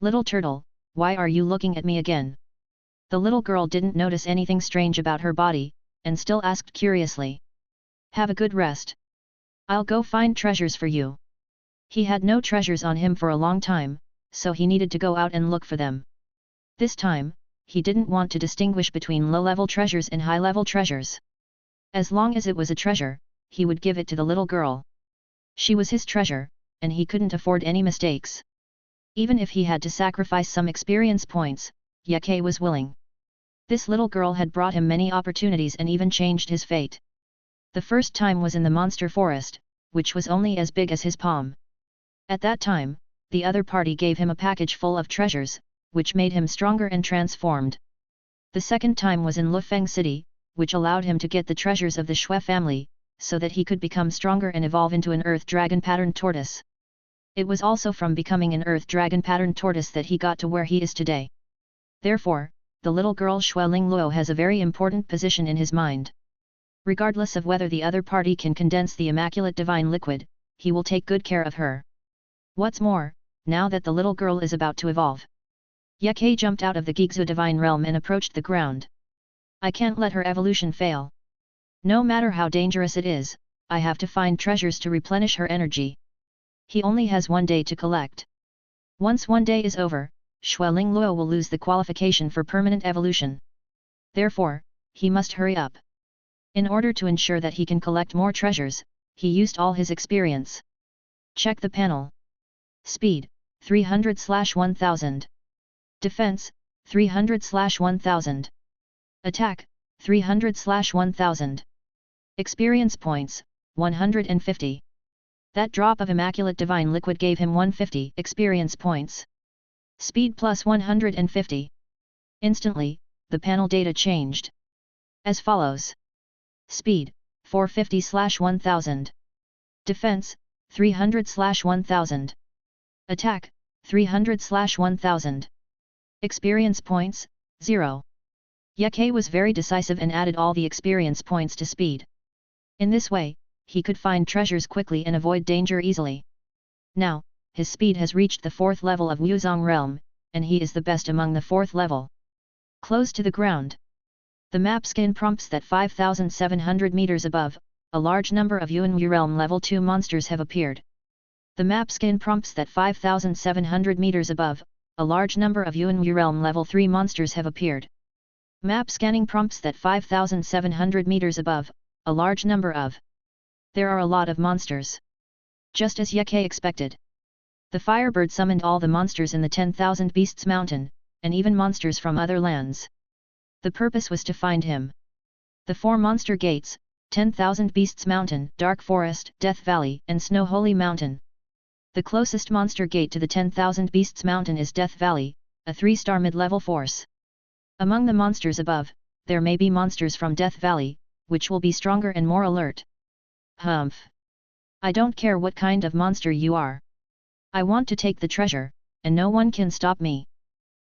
Little turtle, why are you looking at me again? The little girl didn't notice anything strange about her body, and still asked curiously. Have a good rest. I'll go find treasures for you. He had no treasures on him for a long time, so he needed to go out and look for them. This time, he didn't want to distinguish between low-level treasures and high-level treasures. As long as it was a treasure, he would give it to the little girl. She was his treasure, and he couldn't afford any mistakes. Even if he had to sacrifice some experience points, Yake was willing. This little girl had brought him many opportunities and even changed his fate. The first time was in the monster forest, which was only as big as his palm. At that time, the other party gave him a package full of treasures, which made him stronger and transformed. The second time was in Lufeng City, which allowed him to get the treasures of the Shui family, so that he could become stronger and evolve into an earth dragon patterned tortoise. It was also from becoming an earth dragon patterned tortoise that he got to where he is today. Therefore, the little girl Shui Lingluo has a very important position in his mind. Regardless of whether the other party can condense the immaculate divine liquid, he will take good care of her. What's more, now that the little girl is about to evolve. Yake jumped out of the Gigzu divine realm and approached the ground. I can't let her evolution fail. No matter how dangerous it is, I have to find treasures to replenish her energy. He only has 1 day to collect. Once 1 day is over, Shui Lingluo will lose the qualification for permanent evolution. Therefore, he must hurry up. In order to ensure that he can collect more treasures, he used all his experience. Check the panel. Speed, 300/1000. Defense, 300/1000. Attack, 300/1000. Experience points, 150. That drop of immaculate divine liquid gave him 150 experience points. Speed plus 150. Instantly, the panel data changed. As follows. Speed, 450/1000. Defense, 300/1000. Attack, 300/1000. Experience points, 0. Yake was very decisive and added all the experience points to speed. In this way, he could find treasures quickly and avoid danger easily. Now, his speed has reached the 4th level of Wuzong realm, and he is the best among the 4th level. Close to the ground. The map scan prompts that 5,700 meters above, a large number of Yuanwu realm level 2 monsters have appeared. The map scan prompts that 5,700 meters above, a large number of Yuanwu realm level 3 monsters have appeared. Map scanning prompts that 5,700 meters above, a large number of. There are a lot of monsters. Just as Yake expected. The Firebird summoned all the monsters in the 10,000 Beasts Mountain, and even monsters from other lands. The purpose was to find him. The 4 monster gates, 10,000 Beasts Mountain, Dark Forest, Death Valley, and Snow Holy Mountain. The closest monster gate to the 10,000 Beasts Mountain is Death Valley, a 3-star mid-level force. Among the monsters above, there may be monsters from Death Valley, which will be stronger and more alert. Humph! I don't care what kind of monster you are. I want to take the treasure, and no one can stop me.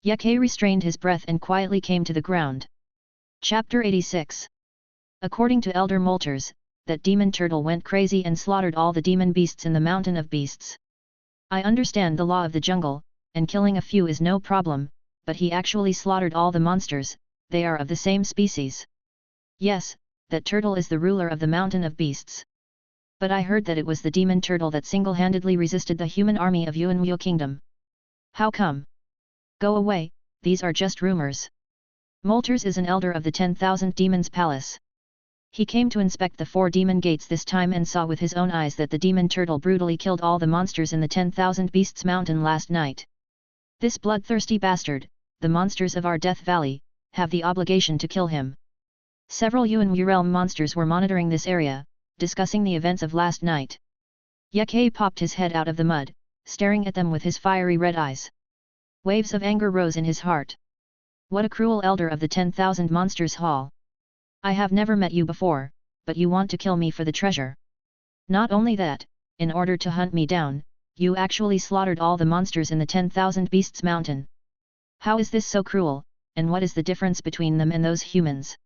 Yake restrained his breath and quietly came to the ground. Chapter 86. According to Elder Molters, that demon turtle went crazy and slaughtered all the demon beasts in the Mountain of Beasts. I understand the law of the jungle, and killing a few is no problem, but he actually slaughtered all the monsters, they are of the same species. Yes, that turtle is the ruler of the Mountain of Beasts. But I heard that it was the demon turtle that single-handedly resisted the human army of Yuanwu Kingdom. How come? Go away, these are just rumors. Molters is an elder of the 10,000 Demons Palace. He came to inspect the 4 demon gates this time and saw with his own eyes that the demon turtle brutally killed all the monsters in the 10,000 Beasts Mountain last night. This bloodthirsty bastard, the monsters of our Death Valley, have the obligation to kill him. Several Yuanwu realm monsters were monitoring this area, discussing the events of last night. Yake popped his head out of the mud, staring at them with his fiery red eyes. Waves of anger rose in his heart. What a cruel elder of the 10,000 monsters hall! I have never met you before, but you want to kill me for the treasure. Not only that, in order to hunt me down, you actually slaughtered all the monsters in the 10,000 Beasts Mountain. How is this so cruel, and what is the difference between them and those humans?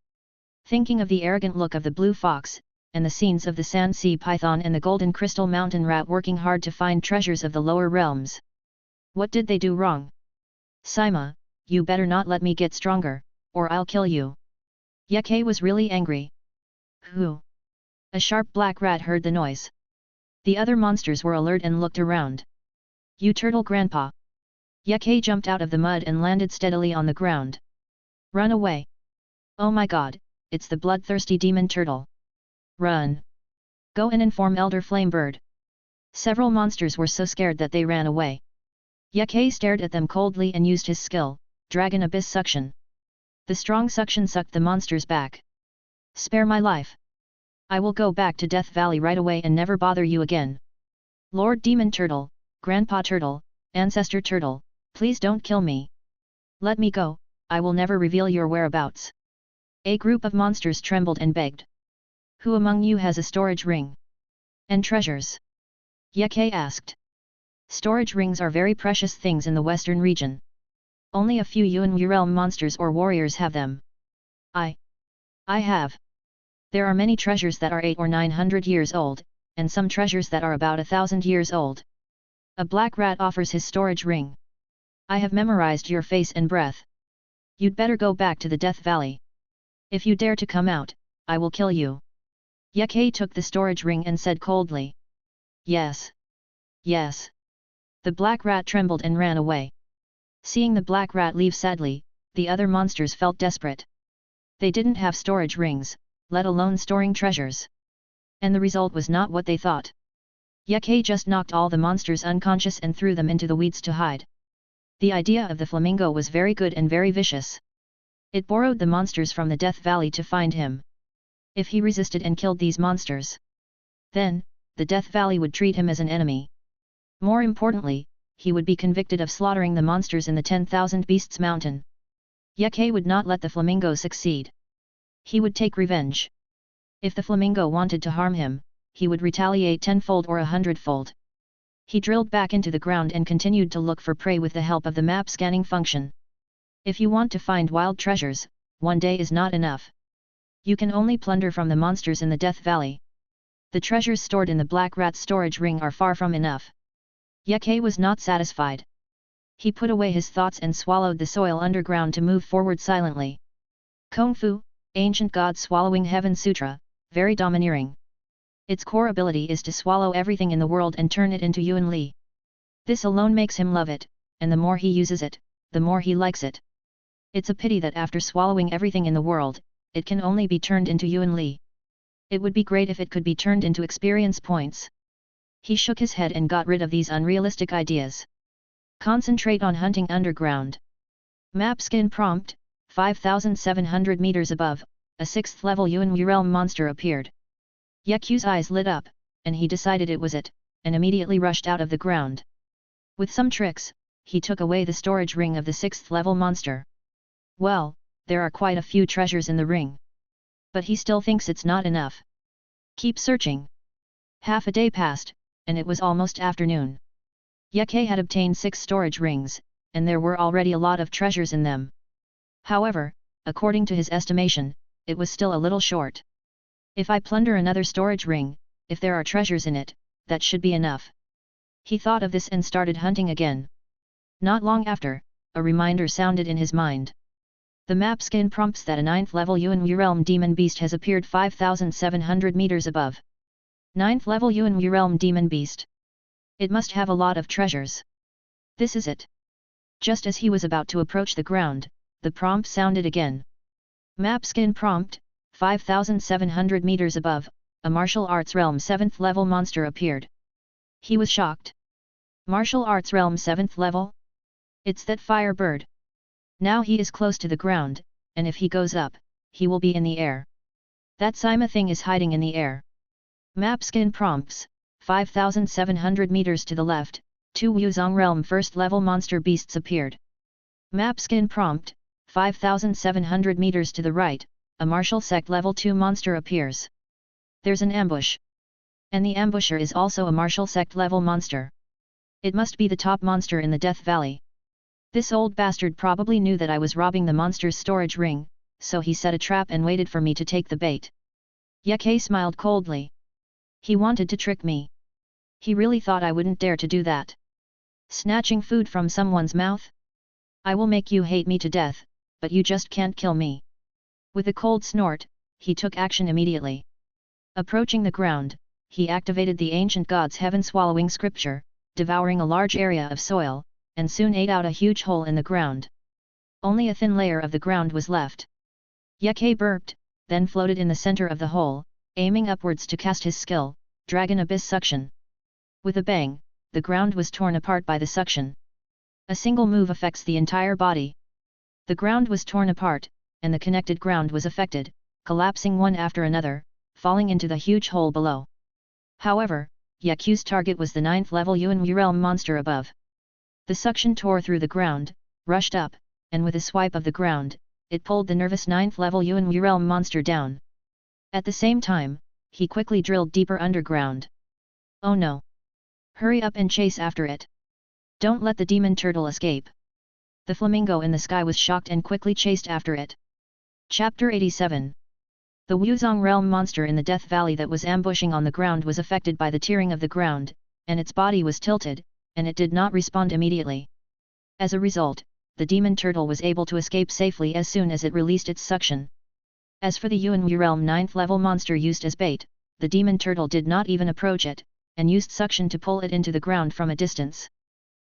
Thinking of the arrogant look of the blue fox, and the scenes of the sand sea python and the golden crystal mountain rat working hard to find treasures of the lower realms. What did they do wrong? Sima, you better not let me get stronger, or I'll kill you. Yake was really angry. Who? A sharp black rat heard the noise. The other monsters were alert and looked around. You turtle grandpa. Yake jumped out of the mud and landed steadily on the ground. Run away! Oh my god, it's the bloodthirsty demon turtle! Run! Go and inform Elder Flamebird! Several monsters were so scared that they ran away. Yake stared at them coldly and used his skill, Dragon Abyss Suction. The strong suction sucked the monsters back. Spare my life! I will go back to Death Valley right away and never bother you again. Lord Demon Turtle, Grandpa Turtle, Ancestor Turtle, please don't kill me. Let me go, I will never reveal your whereabouts. A group of monsters trembled and begged. Who among you has a storage ring? And treasures? Yake asked. Storage rings are very precious things in the western region. Only a few Yuan realm monsters or warriors have them. I have. There are many treasures that are 800 or 900 years old, and some treasures that are about 1,000 years old. A black rat offers his storage ring. I have memorized your face and breath. You'd better go back to the Death Valley. If you dare to come out, I will kill you. Yake took the storage ring and said coldly. Yes. Yes. The black rat trembled and ran away. Seeing the black rat leave sadly, the other monsters felt desperate. They didn't have storage rings, let alone storing treasures. And the result was not what they thought. Yake just knocked all the monsters unconscious and threw them into the weeds to hide. The idea of the flamingo was very good and very vicious. It borrowed the monsters from the Death Valley to find him. If he resisted and killed these monsters, then, the Death Valley would treat him as an enemy. More importantly, he would be convicted of slaughtering the monsters in the 10,000 Beasts Mountain. Yake would not let the flamingo succeed. He would take revenge. If the flamingo wanted to harm him, he would retaliate tenfold or 100-fold. He drilled back into the ground and continued to look for prey with the help of the map scanning function. If you want to find wild treasures, one day is not enough. You can only plunder from the monsters in the Death Valley. The treasures stored in the black rat's storage ring are far from enough. Yake was not satisfied. He put away his thoughts and swallowed the soil underground to move forward silently. Kung Fu, Ancient God Swallowing Heaven Sutra, very domineering. Its core ability is to swallow everything in the world and turn it into Yuan Li. This alone makes him love it, and the more he uses it, the more he likes it. It's a pity that after swallowing everything in the world, it can only be turned into Yuan Li. It would be great if it could be turned into experience points. He shook his head and got rid of these unrealistic ideas. Concentrate on hunting underground. Map skin prompt, 5,700 meters above, a 6th level Yuan realm monster appeared. Yaku's eyes lit up, and he decided it was it, and immediately rushed out of the ground. With some tricks, he took away the storage ring of the 6th level monster. Well, there are quite a few treasures in the ring. But he still thinks it's not enough. Keep searching. Half a day passed, and it was almost afternoon. Yake had obtained 6 storage rings, and there were already a lot of treasures in them. However, according to his estimation, it was still a little short. If I plunder another storage ring, if there are treasures in it, that should be enough. He thought of this and started hunting again. Not long after, a reminder sounded in his mind. The map skin prompts that a 9th level Yuan realm demon beast has appeared 5,700 meters above. 9th level Yuan realm demon beast. It must have a lot of treasures. This is it. Just as he was about to approach the ground, the prompt sounded again. Map skin prompt, 5,700 meters above, a martial arts realm 7th level monster appeared. He was shocked. Martial arts realm 7th level? It's that fire bird. Now he is close to the ground, and if he goes up, he will be in the air. That Sima thing is hiding in the air. Map skin prompts, 5,700 meters to the left, 2 Wuzong realm 1st level monster beasts appeared. Map skin prompt, 5,700 meters to the right, a martial sect level 2 monster appears. There's an ambush. And the ambusher is also a martial sect level monster. It must be the top monster in the Death Valley. This old bastard probably knew that I was robbing the monster's storage ring, so he set a trap and waited for me to take the bait. Yake smiled coldly. He wanted to trick me. He really thought I wouldn't dare to do that. Snatching food from someone's mouth? I will make you hate me to death, but you just can't kill me. With a cold snort, he took action immediately. Approaching the ground, he activated the ancient god's heaven-swallowing scripture, devouring a large area of soil, and soon ate out a huge hole in the ground. Only a thin layer of the ground was left. Yeke burped, then floated in the center of the hole, aiming upwards to cast his skill, Dragon Abyss Suction. With a bang, the ground was torn apart by the suction. A single move affects the entire body. The ground was torn apart, and the connected ground was affected, collapsing one after another, falling into the huge hole below. However, Yaku's target was the 9th level Yuan realm monster above. The suction tore through the ground, rushed up, and with a swipe of the ground, it pulled the nervous 9th level Yuan realm monster down. At the same time, he quickly drilled deeper underground. Oh no! Hurry up and chase after it! Don't let the demon turtle escape! The flamingo in the sky was shocked and quickly chased after it. Chapter 87. The Wuzong realm monster in the Death Valley that was ambushing on the ground was affected by the tearing of the ground, and its body was tilted, and it did not respond immediately. As a result, the demon turtle was able to escape safely as soon as it released its suction. As for the Yuan realm 9th level monster used as bait, the demon turtle did not even approach it, and used suction to pull it into the ground from a distance.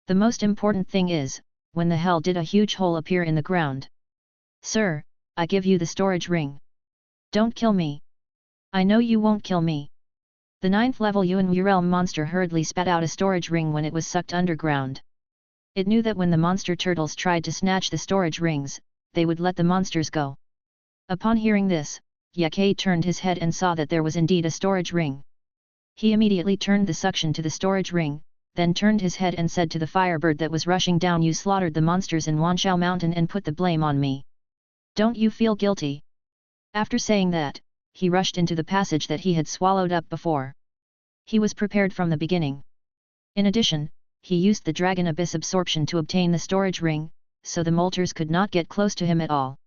The most important thing is, when the hell did a huge hole appear in the ground? Sir, I give you the storage ring. Don't kill me. I know you won't kill me. The 9th level Yuan realm monster hurriedly spat out a storage ring when it was sucked underground. It knew that when the monster turtles tried to snatch the storage rings, they would let the monsters go. Upon hearing this, Yake turned his head and saw that there was indeed a storage ring. He immediately turned the suction to the storage ring, then turned his head and said to the firebird that was rushing down, "You slaughtered the monsters in Wanshao Mountain and put the blame on me. Don't you feel guilty?" After saying that, he rushed into the passage that he had swallowed up before. He was prepared from the beginning. In addition, he used the Dragon Abyss absorption to obtain the storage ring, so the molters could not get close to him at all.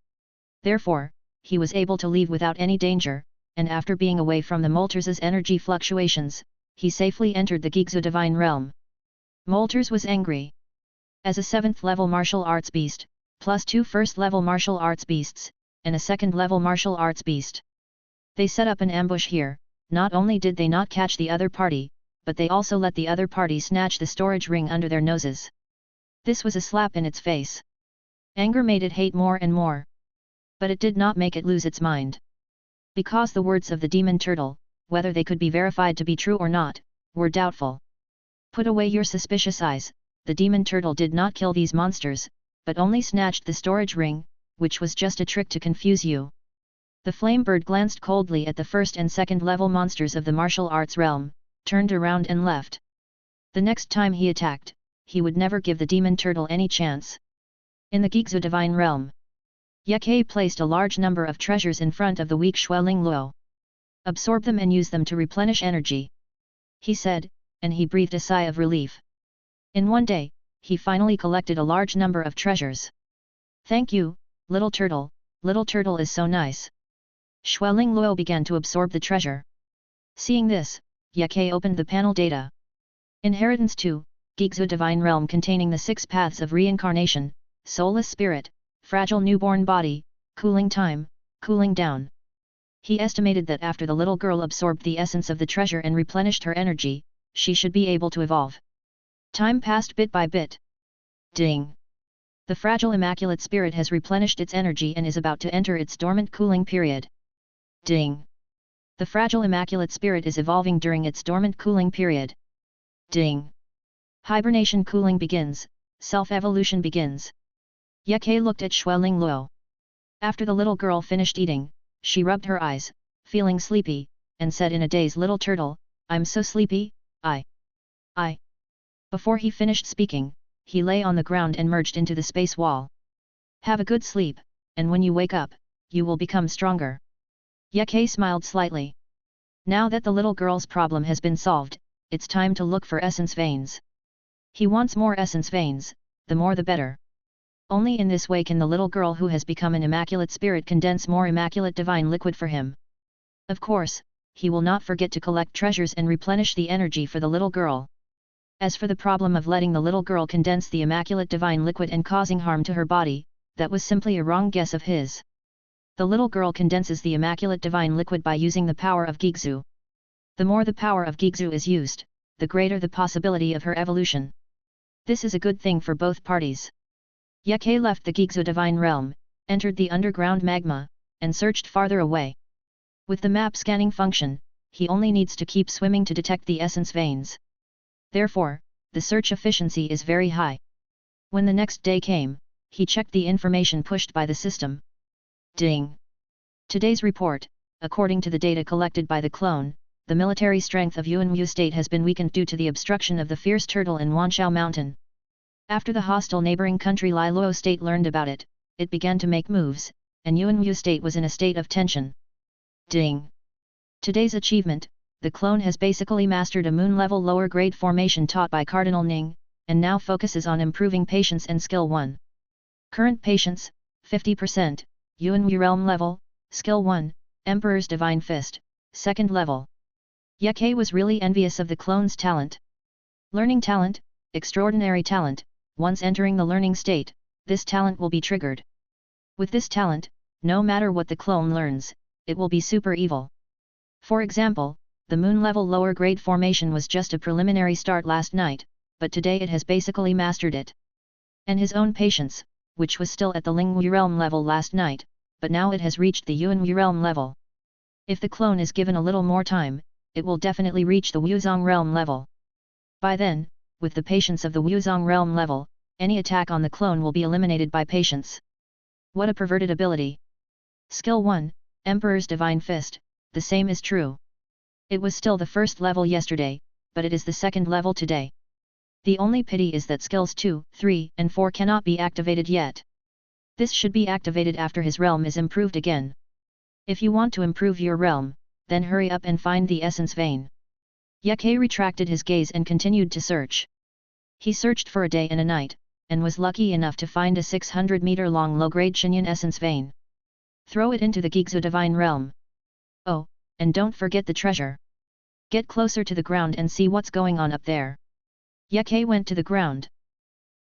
Therefore, he was able to leave without any danger, and after being away from the molters' energy fluctuations, he safely entered the Gigzu Divine Realm. Molters was angry. As a 7th level martial arts beast, plus 2 1st level martial arts beasts, and a 2nd level martial arts beast. They set up an ambush here. Not only did they not catch the other party, but they also let the other party snatch the storage ring under their noses. This was a slap in its face. Anger made it hate more and more. But it did not make it lose its mind. Because the words of the demon turtle, whether they could be verified to be true or not, were doubtful. Put away your suspicious eyes, the demon turtle did not kill these monsters, but only snatched the storage ring, which was just a trick to confuse you. The flame bird glanced coldly at the 1st and 2nd level monsters of the martial arts realm, turned around and left. The next time he attacked, he would never give the demon turtle any chance. In the Gigzu Divine Realm, Yake placed a large number of treasures in front of the weak Xueling Luo. Absorb them and use them to replenish energy, he said, and he breathed a sigh of relief. In one day, he finally collected a large number of treasures. Thank you, little turtle is so nice. Xueling Luo began to absorb the treasure. Seeing this, Yake opened the panel data. Inheritance 2, Gigzu Divine Realm containing the 6 paths of reincarnation, soulless spirit, fragile newborn body, cooling time, cooling down. He estimated that after the little girl absorbed the essence of the treasure and replenished her energy, she should be able to evolve. Time passed bit by bit. Ding! The fragile immaculate spirit has replenished its energy and is about to enter its dormant cooling period. Ding! The fragile immaculate spirit is evolving during its dormant cooling period. Ding! Hibernation cooling begins, self-evolution begins. Yake looked at Xueling Luo. After the little girl finished eating, she rubbed her eyes, feeling sleepy, and said in a daze, "Little turtle, I'm so sleepy, I. Before he finished speaking, he lay on the ground and merged into the space wall. Have a good sleep, and when you wake up, you will become stronger. Yake smiled slightly. Now that the little girl's problem has been solved, it's time to look for essence veins. He wants more essence veins, the more the better. Only in this way can the little girl who has become an immaculate spirit condense more immaculate divine liquid for him. Of course, he will not forget to collect treasures and replenish the energy for the little girl. As for the problem of letting the little girl condense the immaculate divine liquid and causing harm to her body, that was simply a wrong guess of his. The little girl condenses the immaculate divine liquid by using the power of Gigzu. The more the power of Gigzu is used, the greater the possibility of her evolution. This is a good thing for both parties. Yeke left the Gigzu divine realm, entered the underground magma, and searched farther away. With the map scanning function, he only needs to keep swimming to detect the essence veins. Therefore, the search efficiency is very high. When the next day came, he checked the information pushed by the system. Ding! Today's report: according to the data collected by the clone, the military strength of Yuanwu state has been weakened due to the obstruction of the fierce turtle in Wanshao mountain. After the hostile neighboring country Liluo state learned about it, it began to make moves, and Yuanwu state was in a state of tension. Ding! Today's achievement: the clone has basically mastered a moon-level lower-grade formation taught by Cardinal Ning, and now focuses on improving patience and skill 1. Current patience, 50%, Yuanwu realm level, skill 1, Emperor's Divine Fist, 2nd level. Yeke was really envious of the clone's talent. Learning talent, extraordinary talent. Once entering the learning state, this talent will be triggered. With this talent, no matter what the clone learns, it will be super evil. For example, the moon-level lower-grade formation was just a preliminary start last night, but today it has basically mastered it. And his own patience, which was still at the Lingwu realm level last night, but now it has reached the Yuanwu realm level. If the clone is given a little more time, it will definitely reach the Wuzong realm level. By then, with the patience of the Wuzong realm level, any attack on the clone will be eliminated by patience. What a perverted ability! Skill 1, Emperor's Divine Fist, the same is true. It was still the first level yesterday, but it is the second level today. The only pity is that skills 2, 3, and 4 cannot be activated yet. This should be activated after his realm is improved again. If you want to improve your realm, then hurry up and find the essence vein. Yeke retracted his gaze and continued to search. He searched for a day and a night, and was lucky enough to find a 600-meter-long low-grade Shinyan essence vein. Throw it into the Gigzu divine realm. Oh, and don't forget the treasure. Get closer to the ground and see what's going on up there. Yeke went to the ground.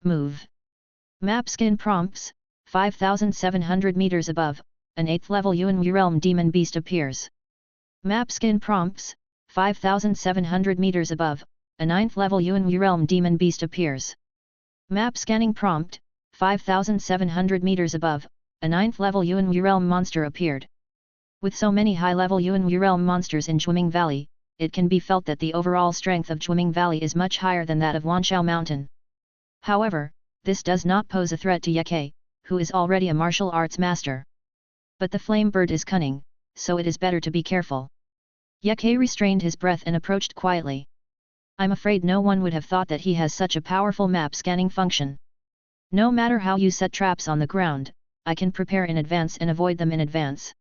Move. Map skin prompts: 5,700 meters above, an 8th level Yuanwu realm demon beast appears. Map skin prompts: 5,700 meters above, a 9th level Yuanwu realm demon beast appears. Map scanning prompt: 5,700 meters above, a 9th level Yuanwu realm monster appeared. With so many high-level Yuanwu realm monsters in Zhuiming Valley, it can be felt that the overall strength of Zhuiming Valley is much higher than that of Wanshao Mountain. However, this does not pose a threat to Yeke, who is already a martial arts master. But the flame bird is cunning, so it is better to be careful. Yeke restrained his breath and approached quietly. I'm afraid no one would have thought that he has such a powerful map scanning function. No matter how you set traps on the ground, I can prepare in advance and avoid them in advance.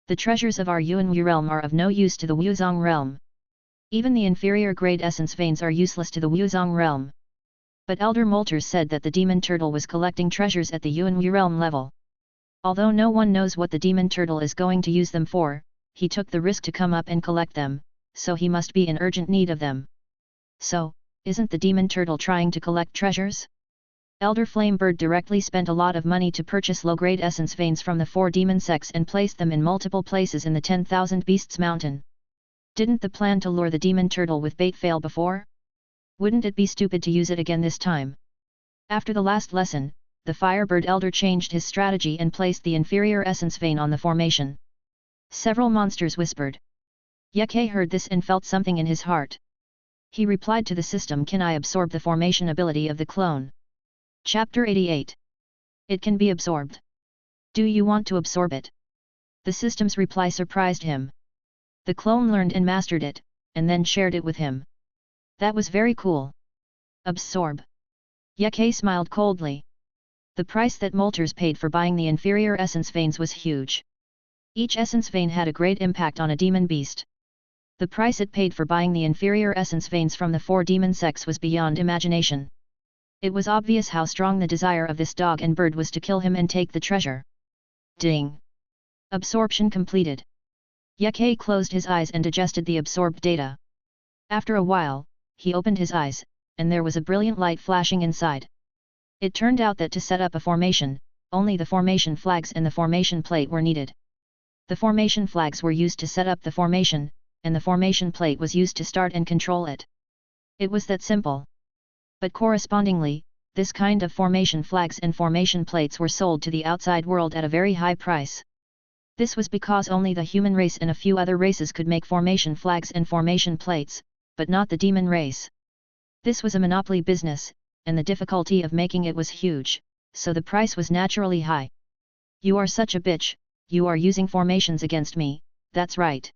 The treasures of our Yuanwu realm are of no use to the Wuzong realm. Even the inferior grade essence veins are useless to the Wuzong realm. But Elder Molters said that the demon turtle was collecting treasures at the Yuanwu realm level. Although no one knows what the demon turtle is going to use them for, he took the risk to come up and collect them, so he must be in urgent need of them. So, isn't the demon turtle trying to collect treasures? Elder Flamebird directly spent a lot of money to purchase low-grade essence veins from the 4 demon sects and placed them in multiple places in the 10,000 Beasts Mountain. Didn't the plan to lure the demon turtle with bait fail before? Wouldn't it be stupid to use it again this time? After the last lesson, the Firebird Elder changed his strategy and placed the inferior essence vein on the formation. Several monsters whispered. Yeke heard this and felt something in his heart. He replied to the system, "Can I absorb the formation ability of the clone?" Chapter 88. It can be absorbed. Do you want to absorb it? The system's reply surprised him. The clone learned and mastered it, and then shared it with him. That was very cool. Absorb. Yeke smiled coldly. The price that Molters paid for buying the inferior essence veins was huge. Each essence vein had a great impact on a demon beast. The price it paid for buying the inferior essence veins from the 4 demon sects was beyond imagination. It was obvious how strong the desire of this dog and bird was to kill him and take the treasure. Ding! Absorption completed. Yeke closed his eyes and digested the absorbed data. After a while, he opened his eyes, and there was a brilliant light flashing inside. It turned out that to set up a formation, only the formation flags and the formation plate were needed. The formation flags were used to set up the formation, and the formation plate was used to start and control it. It was that simple. But correspondingly, This kind of formation flags and formation plates were sold to the outside world at a very high price. This was because only the human race and a few other races could make formation flags and formation plates, but not the demon race. This was a monopoly business, and the difficulty of making it was huge, so the price was naturally high. You are such a bitch, you are using formations against me, that's right.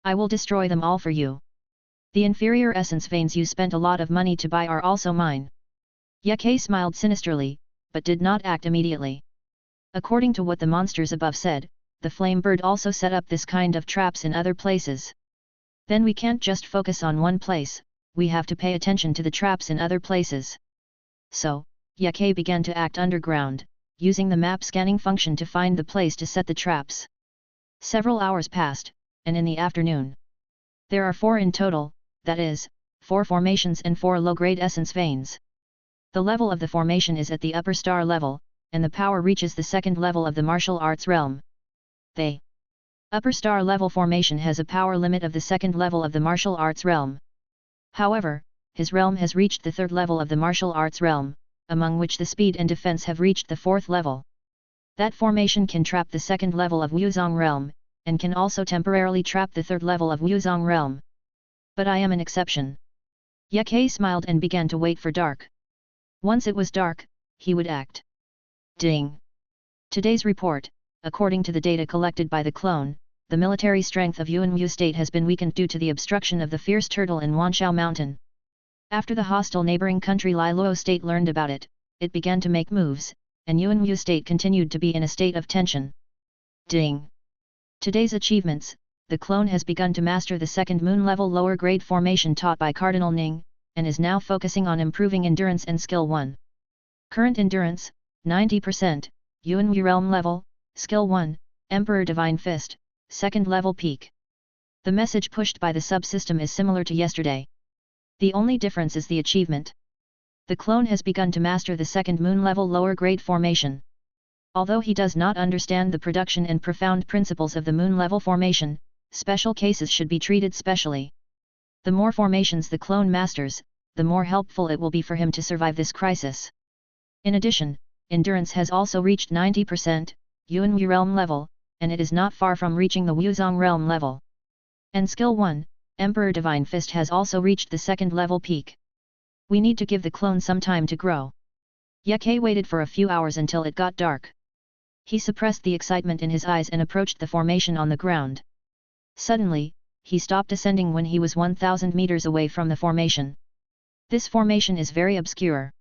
I will destroy them all for you. The inferior essence veins you spent a lot of money to buy are also mine. Yake smiled sinisterly, but did not act immediately. According to what the monsters above said, the flame bird also set up this kind of traps in other places. Then we can't just focus on one place, we have to pay attention to the traps in other places. So, Yake began to act underground, using the map scanning function to find the place to set the traps. Several hours passed, and in the afternoon. There are 4 in total, that is, 4 formations and 4 low-grade essence veins. The level of the formation is at the upper star level, and the power reaches the second level of the martial arts realm. The upper star level formation has a power limit of the second level of the martial arts realm. However, his realm has reached the third level of the martial arts realm, among which the speed and defense have reached the fourth level. That formation can trap the second level of Wuzong realm, and can also temporarily trap the third level of Wuzong realm. But I am an exception. Yake smiled and began to wait for dark. Once it was dark, he would act. Ding! Today's report, according to the data collected by the clone, the military strength of Yuanwu state has been weakened due to the obstruction of the fierce turtle in Wanshao mountain. After the hostile neighboring country Liluo state learned about it, it began to make moves, and Yuanwu state continued to be in a state of tension. Ding! Today's achievements, the clone has begun to master the second moon level lower grade formation taught by Cardinal Ning, and is now focusing on improving endurance and skill 1. Current endurance, 90%, Yuanwu realm level, skill 1, Emperor Divine Fist, second level peak. The message pushed by the subsystem is similar to yesterday. The only difference is the achievement. The clone has begun to master the second moon level lower grade formation. Although he does not understand the production and profound principles of the moon level formation, special cases should be treated specially. The more formations the clone masters, the more helpful it will be for him to survive this crisis. In addition, endurance has also reached 90%, Yuanwu realm level, and it is not far from reaching the Wuzong realm level. And skill 1, Emperor Divine Fist has also reached the second level peak. We need to give the clone some time to grow. Yake waited for a few hours until it got dark. He suppressed the excitement in his eyes and approached the formation on the ground. Suddenly, he stopped ascending when he was 1,000 meters away from the formation. This formation is very obscure.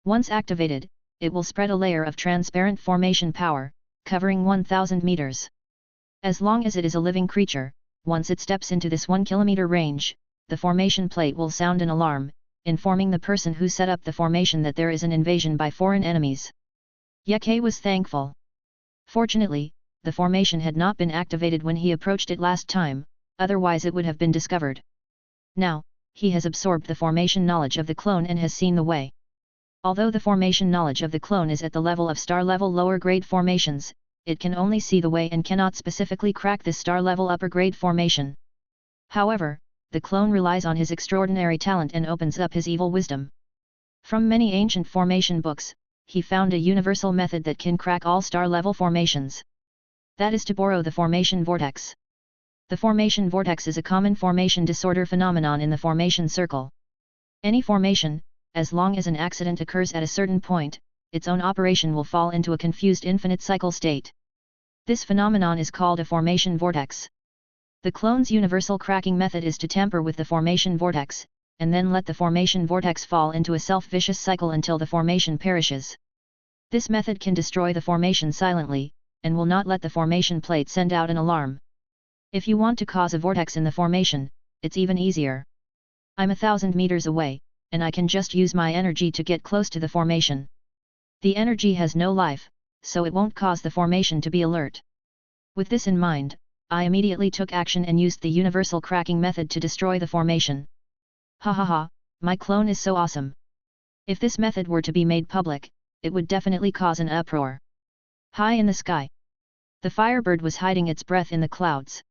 Once activated, it will spread a layer of transparent formation power, covering 1,000 meters. As long as it is a living creature, once it steps into this 1 kilometer range, the formation plate will sound an alarm, informing the person who set up the formation that there is an invasion by foreign enemies. Yake was thankful. Fortunately, the formation had not been activated when he approached it last time, otherwise it would have been discovered. Now, he has absorbed the formation knowledge of the clone and has seen the way. Although the formation knowledge of the clone is at the level of star-level lower-grade formations, it can only see the way and cannot specifically crack this star-level upper-grade formation. However, the clone relies on his extraordinary talent and opens up his evil wisdom. From many ancient formation books, he found a universal method that can crack all star-level formations. That is to borrow the formation vortex. The formation vortex is a common formation disorder phenomenon in the formation circle. Any formation, as long as an accident occurs at a certain point, its own operation will fall into a confused infinite cycle state. This phenomenon is called a formation vortex. The clone's universal cracking method is to tamper with the formation vortex, and then let the formation vortex fall into a self-vicious cycle until the formation perishes. This method can destroy the formation silently, and will not let the formation plate send out an alarm. If you want to cause a vortex in the formation, it's even easier. I'm 1,000 meters away, and I can just use my energy to get close to the formation. The energy has no life, so it won't cause the formation to be alert. With this in mind, I immediately took action and used the universal cracking method to destroy the formation. Ha ha ha, my clone is so awesome. If this method were to be made public, it would definitely cause an uproar. High in the sky, the firebird was hiding its breath in the clouds.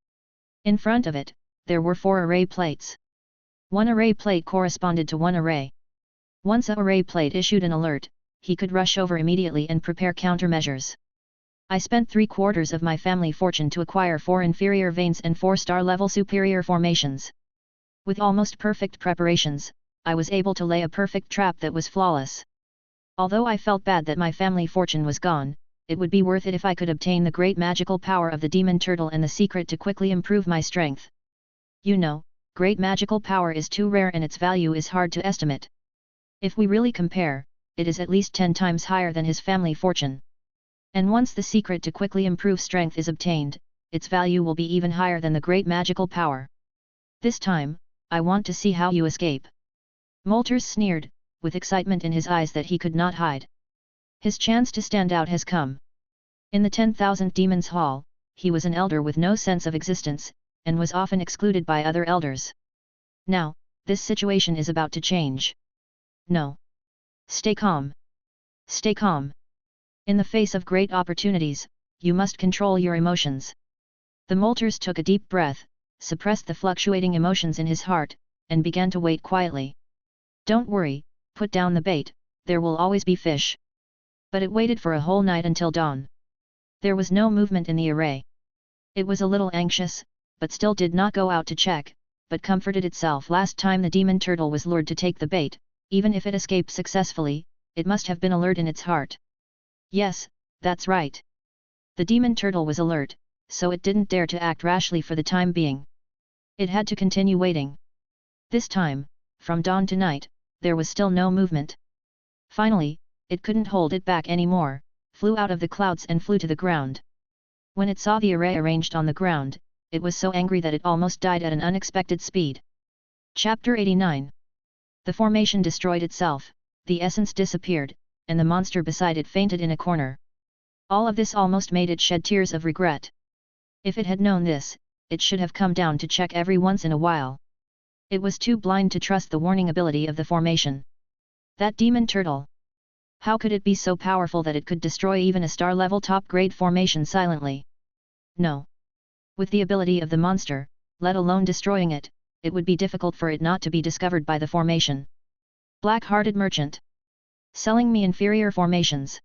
In front of it, there were 4 array plates. One array plate corresponded to one array. Once a array plate issued an alert, he could rush over immediately and prepare countermeasures. I spent 3/4 of my family fortune to acquire 4 inferior veins and 4-star level superior formations. With almost perfect preparations, I was able to lay a perfect trap that was flawless. Although I felt bad that my family fortune was gone, it would be worth it if I could obtain the great magical power of the demon turtle and the secret to quickly improve my strength. You know, great magical power is too rare and its value is hard to estimate. If we really compare, it is at least 10 times higher than his family fortune. And once the secret to quickly improve strength is obtained, its value will be even higher than the great magical power. This time, I want to see how you escape. Moltres sneered, with excitement in his eyes that he could not hide. His chance to stand out has come. In the 10,000 Demons Hall, he was an elder with no sense of existence, and was often excluded by other elders. Now, this situation is about to change. No. Stay calm. Stay calm. In the face of great opportunities, you must control your emotions. The Moltres took a deep breath, suppressed the fluctuating emotions in his heart, and began to wait quietly. Don't worry, put down the bait, there will always be fish. But it waited for a whole night until dawn. There was no movement in the array. It was a little anxious, but still did not go out to check, but comforted itself last time the demon turtle was lured to take the bait, even if it escaped successfully, it must have been alert in its heart. Yes, that's right. The demon turtle was alert, so it didn't dare to act rashly for the time being. It had to continue waiting. This time, from dawn to night, there was still no movement. Finally, it couldn't hold it back anymore, flew out of the clouds and flew to the ground. When it saw the array arranged on the ground, it was so angry that it almost died at an unexpected speed. Chapter 89. The formation destroyed itself, the essence disappeared, and the monster beside it fainted in a corner. All of this almost made it shed tears of regret. If it had known this, it should have come down to check every once in a while. It was too blind to trust the warning ability of the formation. That demon turtle! How could it be so powerful that it could destroy even a star-level top-grade formation silently? No. With the ability of the monster, let alone destroying it, it would be difficult for it not to be discovered by the formation. Black-hearted merchant! Selling me inferior formations.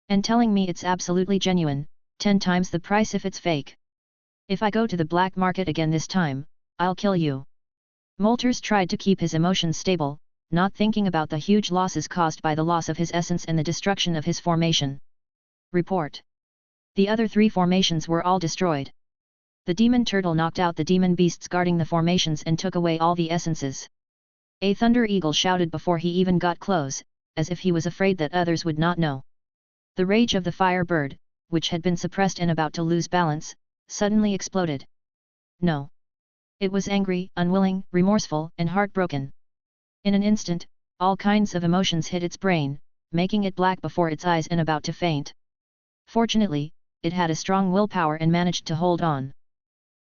And telling me it's absolutely genuine, 10 times the price if it's fake. If I go to the black market again this time, I'll kill you. Moltres tried to keep his emotions stable, not thinking about the huge losses caused by the loss of his essence and the destruction of his formation. Report. The other 3 formations were all destroyed. The demon turtle knocked out the demon beasts guarding the formations and took away all the essences. A thunder eagle shouted before he even got close, as if he was afraid that others would not know. The rage of the fire bird, which had been suppressed and about to lose balance, suddenly exploded. No. It was angry, unwilling, remorseful, and heartbroken. In an instant, all kinds of emotions hit its brain, making it black before its eyes and about to faint. Fortunately, it had a strong willpower and managed to hold on.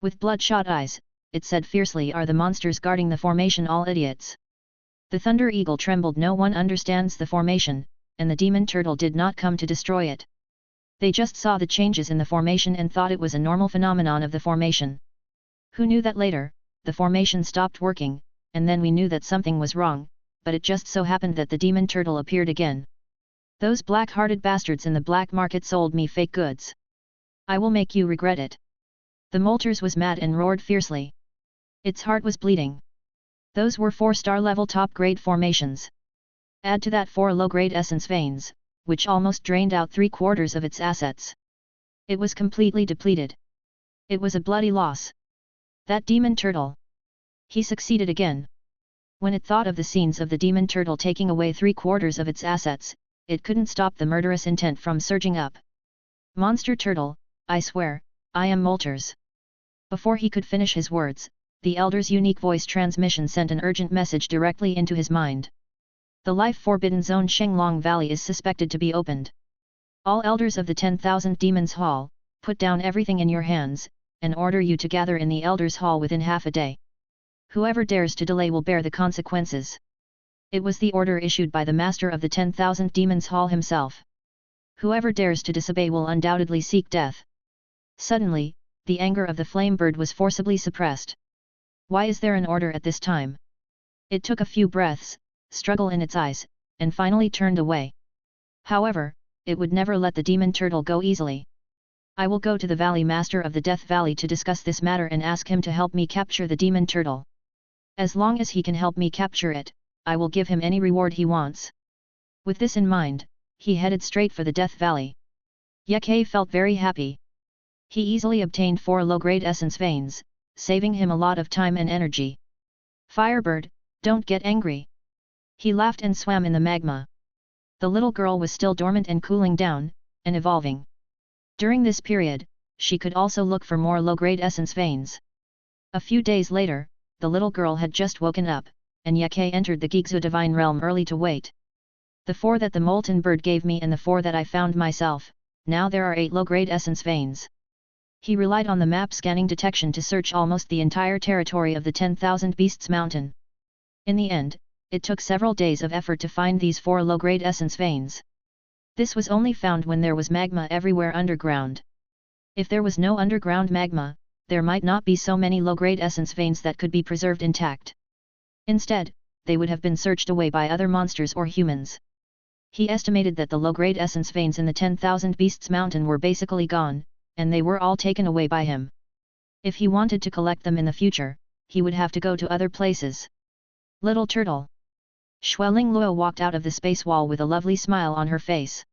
With bloodshot eyes, it said fiercely, "Are the monsters guarding the formation all idiots?" The thunder eagle trembled. No one understands the formation, and the demon turtle did not come to destroy it. They just saw the changes in the formation and thought it was a normal phenomenon of the formation. Who knew that later, the formation stopped working, and then we knew that something was wrong, but it just so happened that the demon turtle appeared again. Those black-hearted bastards in the black market sold me fake goods. I will make you regret it. The Moltres was mad and roared fiercely. Its heart was bleeding. Those were 4-star level top-grade formations. Add to that 4 low-grade essence veins, which almost drained out 3/4 of its assets. It was completely depleted. It was a bloody loss. That demon turtle! He succeeded again. When it thought of the scenes of the demon turtle taking away 3/4 of its assets, it couldn't stop the murderous intent from surging up. Monster turtle, I swear, I am Moltres. Before he could finish his words, the elder's unique voice transmission sent an urgent message directly into his mind. The life-forbidden zone Shenglong Valley is suspected to be opened. All elders of the 10,000 Demons Hall, put down everything in your hands, and order you to gather in the Elders' Hall within half a day. Whoever dares to delay will bear the consequences. It was the order issued by the master of the 10,000 Demons Hall himself. Whoever dares to disobey will undoubtedly seek death. Suddenly, the anger of the flame bird was forcibly suppressed. Why is there an order at this time? It took a few breaths, struggle in its eyes, and finally turned away. However, it would never let the demon turtle go easily. I will go to the Valley Master of the Death Valley to discuss this matter and ask him to help me capture the demon turtle. As long as he can help me capture it, I will give him any reward he wants. With this in mind, he headed straight for the Death Valley. Yake felt very happy. He easily obtained 4 low-grade essence veins, saving him a lot of time and energy. Firebird, don't get angry. He laughed and swam in the magma. The little girl was still dormant and cooling down, and evolving. During this period, she could also look for more low-grade essence veins. A few days later, the little girl had just woken up, and Yake entered the Gigzu Divine Realm early to wait. The 4 that the molten bird gave me and the 4 that I found myself, now there are 8 low-grade essence veins. He relied on the map scanning detection to search almost the entire territory of the 10,000 Beasts Mountain. In the end, it took several days of effort to find these 4 low-grade essence veins. This was only found when there was magma everywhere underground. If there was no underground magma, there might not be so many low-grade essence veins that could be preserved intact. Instead, they would have been searched away by other monsters or humans. He estimated that the low-grade essence veins in the 10,000 Beasts Mountain were basically gone, and they were all taken away by him. If he wanted to collect them in the future, he would have to go to other places. Little turtle. Xueling Luo walked out of the space wall with a lovely smile on her face.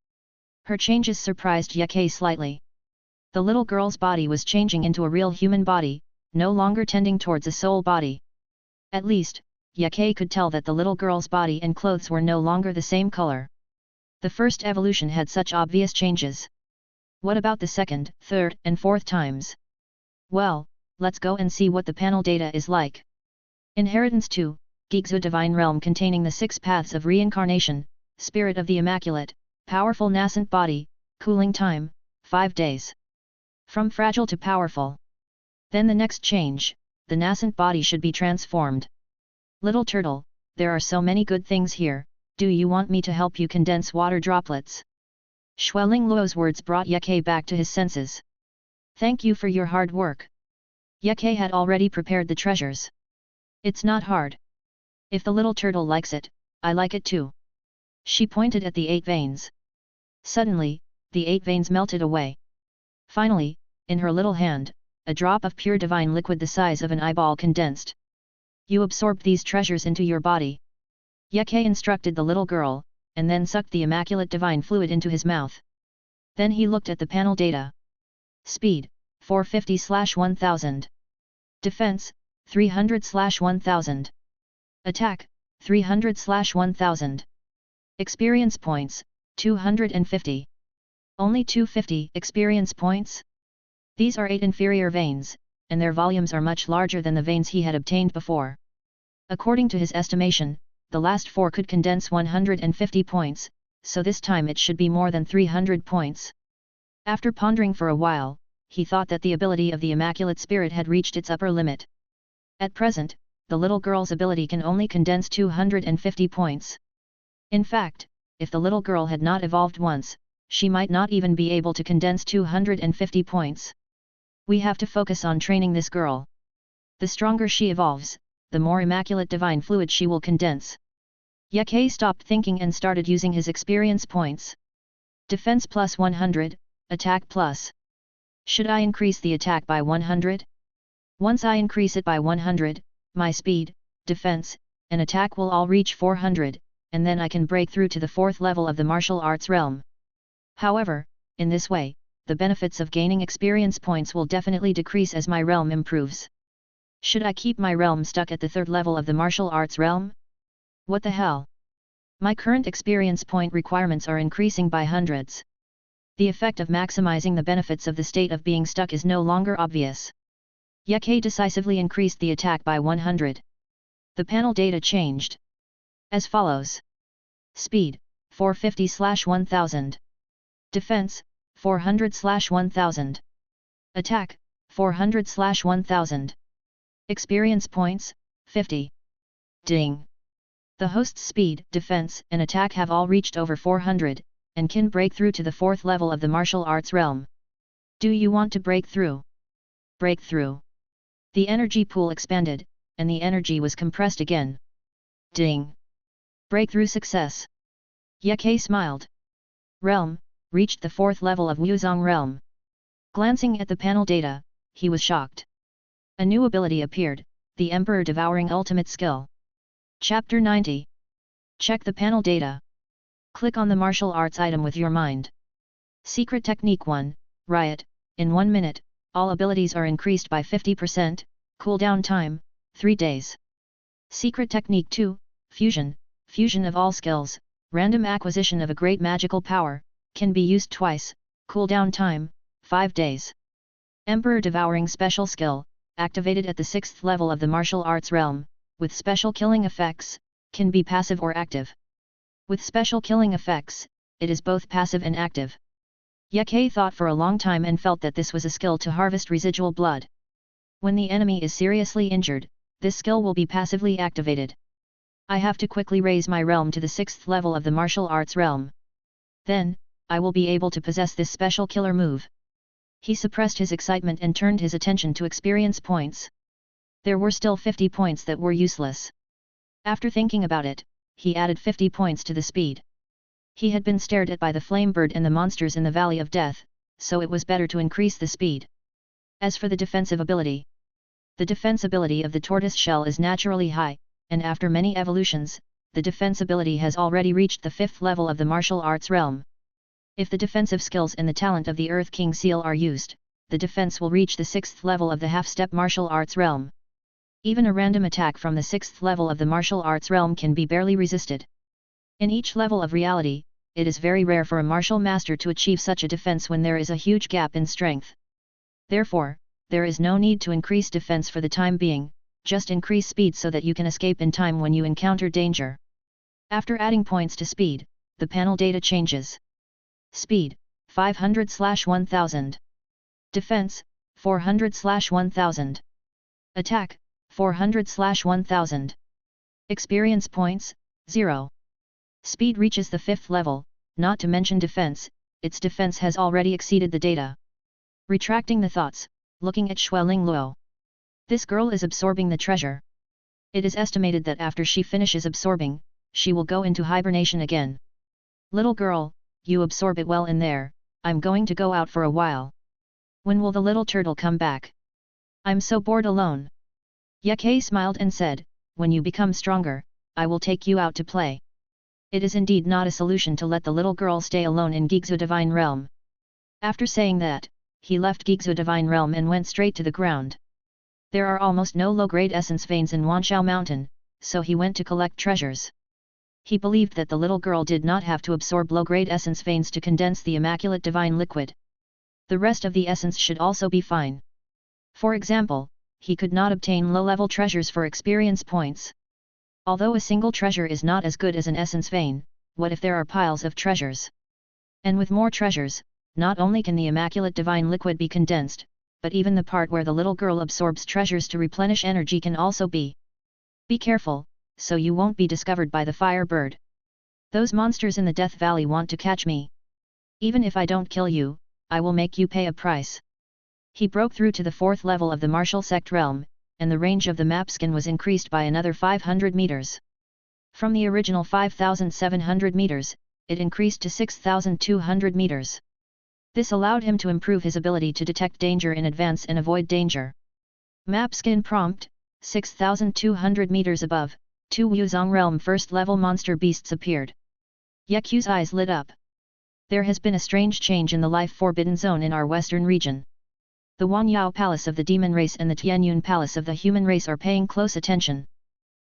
Her changes surprised Yake slightly. The little girl's body was changing into a real human body, no longer tending towards a soul body. At least, Yake could tell that the little girl's body and clothes were no longer the same color. The first evolution had such obvious changes. What about the second, third, and fourth times? Well, let's go and see what the panel data is like. Inheritance 2, Gigzu Divine Realm containing the 6 paths of reincarnation, Spirit of the Immaculate, powerful nascent body, cooling time, 5 days. From fragile to powerful. Then the next change, the nascent body should be transformed. Little turtle, there are so many good things here, do you want me to help you condense water droplets? Xueling Luo's words brought Yake back to his senses. Thank you for your hard work. Yake had already prepared the treasures. It's not hard. If the little turtle likes it, I like it too. She pointed at the 8 veins. Suddenly, the 8 veins melted away. Finally, in her little hand, a drop of pure divine liquid the size of an eyeball condensed. You absorbed these treasures into your body. Yake instructed the little girl, and then sucked the immaculate divine fluid into his mouth. Then he looked at the panel data. Speed, 450/1000. Defense, 300/1000. Attack, 300/1000. Experience points, 250. Only 250 experience points? These are 8 inferior veins, and their volumes are much larger than the veins he had obtained before. According to his estimation, the last 4 could condense 150 points, so this time it should be more than 300 points. After pondering for a while, he thought that the ability of the Immaculate Spirit had reached its upper limit. At present, the little girl's ability can only condense 250 points. In fact, if the little girl had not evolved once, she might not even be able to condense 250 points. We have to focus on training this girl. The stronger she evolves, the more immaculate divine fluid she will condense. Yake stopped thinking and started using his experience points. Defense plus 100, attack plus. Should I increase the attack by 100? Once I increase it by 100, my speed, defense, and attack will all reach 400, and then I can break through to the 4th level of the martial arts realm. However, in this way, the benefits of gaining experience points will definitely decrease as my realm improves. Should I keep my realm stuck at the 3rd level of the martial arts realm? What the hell? My current experience point requirements are increasing by hundreds. The effect of maximizing the benefits of the state of being stuck is no longer obvious. Yake decisively increased the attack by 100. The panel data changed. As follows. Speed, 450/1000. Defense, 400/1000. Attack, 400/1000. Experience points, 50. Ding! The host's speed, defense, and attack have all reached over 400, and can break through to the 4th level of the martial arts realm. Do you want to break through? Break through. The energy pool expanded, and the energy was compressed again. Ding! Breakthrough success. Ye Ke smiled. Realm, reached the 4th level of Wuzong Realm. Glancing at the panel data, he was shocked. A new ability appeared, the Emperor Devouring Ultimate Skill. Chapter 90. Check the panel data. Click on the martial arts item with your mind. Secret Technique 1, Riot, in 1 minute, all abilities are increased by 50%, cooldown time, 3 days. Secret Technique 2, Fusion, fusion of all skills, random acquisition of a great magical power, can be used twice, cooldown time, 5 days. Emperor Devouring Special Skill, activated at the 6th level of the martial arts realm, with special killing effects, can be passive or active. With special killing effects, it is both passive and active. Ye Ke thought for a long time and felt that this was a skill to harvest residual blood. When the enemy is seriously injured, this skill will be passively activated. I have to quickly raise my realm to the 6th level of the martial arts realm. Then, I will be able to possess this special killer move. He suppressed his excitement and turned his attention to experience points. There were still 50 points that were useless. After thinking about it, he added 50 points to the speed. He had been stared at by the flame bird and the monsters in the Valley of Death, so it was better to increase the speed. As for the defensive ability, the defense ability of the tortoise shell is naturally high, and after many evolutions, the defense ability has already reached the 5th level of the martial arts realm. If the defensive skills and the talent of the Earth King seal are used, the defense will reach the 6th level of the half-step martial arts realm. Even a random attack from the 6th level of the martial arts realm can be barely resisted. In each level of reality, it is very rare for a martial master to achieve such a defense when there is a huge gap in strength. Therefore, there is no need to increase defense for the time being, just increase speed so that you can escape in time when you encounter danger. After adding points to speed, the panel data changes. Speed, 500/1000. Defense, 400/1000. Attack, 400/1000. Experience points, 0. Speed reaches the 5th level, not to mention defense, its defense has already exceeded the data. Retracting the thoughts, looking at Xueling Luo. This girl is absorbing the treasure. It is estimated that after she finishes absorbing, she will go into hibernation again. Little girl, you absorb it well in there, I'm going to go out for a while. When will the little turtle come back? I'm so bored alone. Ye Ke smiled and said, when you become stronger, I will take you out to play. It is indeed not a solution to let the little girl stay alone in Gigzu Divine Realm. After saying that, he left Gigzu Divine Realm and went straight to the ground. There are almost no low-grade essence veins in Wanshao Mountain, so he went to collect treasures. He believed that the little girl did not have to absorb low-grade essence veins to condense the immaculate divine liquid. The rest of the essence should also be fine. For example, he could not obtain low-level treasures for experience points. Although a single treasure is not as good as an essence vein, what if there are piles of treasures? And with more treasures, not only can the immaculate divine liquid be condensed, but even the part where the little girl absorbs treasures to replenish energy can also be. Be careful, so you won't be discovered by the fire bird. Those monsters in the Death Valley want to catch me. Even if I don't kill you, I will make you pay a price. He broke through to the 4th level of the martial sect realm, and the range of the map skin was increased by another 500 meters. From the original 5,700 meters, it increased to 6,200 meters. This allowed him to improve his ability to detect danger in advance and avoid danger. Map skin prompt, 6,200 meters above, 2 Wuzong Realm 1st level monster beasts appeared. Ye Ke's eyes lit up. There has been a strange change in the life forbidden zone in our western region. The Wanyao Palace of the demon race and the Tianyun Palace of the human race are paying close attention.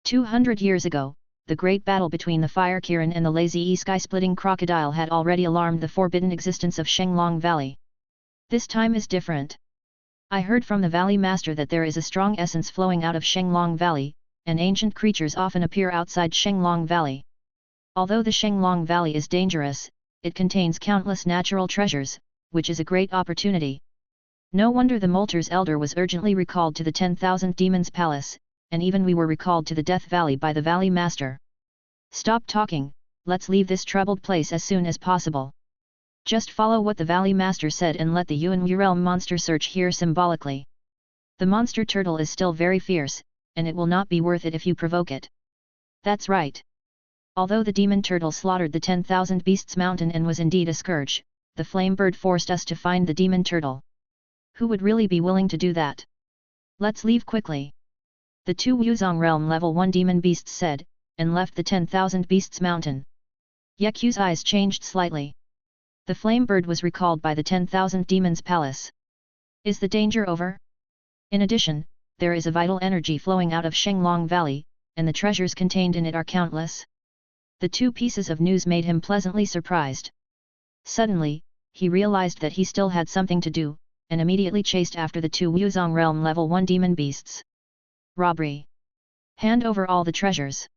200 years ago, the great battle between the Fire Kirin and the lazy sky-splitting crocodile had already alarmed the forbidden existence of Shenglong Valley. This time is different. I heard from the Valley Master that there is a strong essence flowing out of Shenglong Valley, and ancient creatures often appear outside Shenglong Valley. Although the Shenglong Valley is dangerous, it contains countless natural treasures, which is a great opportunity. No wonder the Molter's elder was urgently recalled to the 10,000 Demons Palace, and even we were recalled to the Death Valley by the Valley Master. Stop talking, let's leave this troubled place as soon as possible. Just follow what the Valley Master said and let the Yuan Realm monster search here symbolically. The monster turtle is still very fierce, and it will not be worth it if you provoke it. That's right. Although the demon turtle slaughtered the 10,000 beasts mountain and was indeed a scourge, the flame bird forced us to find the demon turtle. Who would really be willing to do that? Let's leave quickly. The 2 Wuzong realm level 1 demon beasts said, and left the 10,000 beasts mountain. Ye Qiu's eyes changed slightly. The flame bird was recalled by the 10,000 demons palace. Is the danger over? In addition, there is a vital energy flowing out of Shenglong Valley, and the treasures contained in it are countless. The 2 pieces of news made him pleasantly surprised. Suddenly, he realized that he still had something to do, and immediately chased after the 2 Wuzong realm level 1 demon beasts. Robbery! Hand over all the treasures!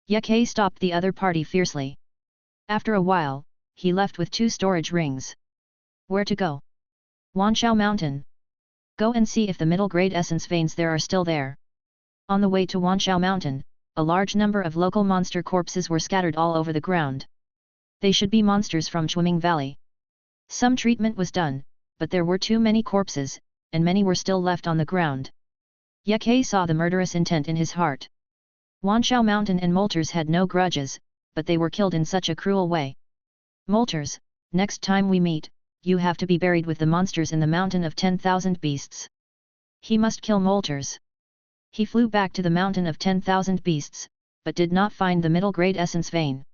Ye Qiu stopped the other party fiercely. After a while, he left with 2 storage rings. Where to go? Wanshao Mountain. Go and see if the middle-grade essence veins there are still there. On the way to Wanshao Mountain, a large number of local monster corpses were scattered all over the ground. They should be monsters from Chuiming Valley. Some treatment was done, but there were too many corpses, and many were still left on the ground. Ye Qiu saw the murderous intent in his heart. Wanshao Mountain and Molters had no grudges, but they were killed in such a cruel way. Molters, next time we meet, you have to be buried with the monsters in the mountain of 10,000 beasts. He must kill Molters. He flew back to the mountain of 10,000 beasts, but did not find the middle-grade essence vein.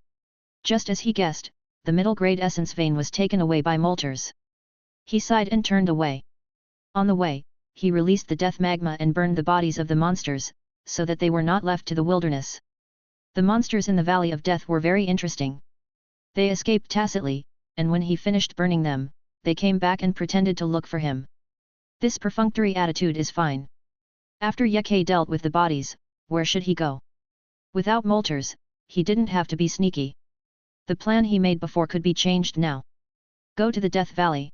Just as he guessed, the middle-grade essence vein was taken away by Molters. He sighed and turned away. On the way, he released the death magma and burned the bodies of the monsters, so that they were not left to the wilderness. The monsters in the Valley of Death were very interesting. They escaped tacitly, and when he finished burning them, they came back and pretended to look for him. This perfunctory attitude is fine. After Ye Qiu dealt with the bodies, where should he go? Without Molters, he didn't have to be sneaky. The plan he made before could be changed now. Go to the Death Valley.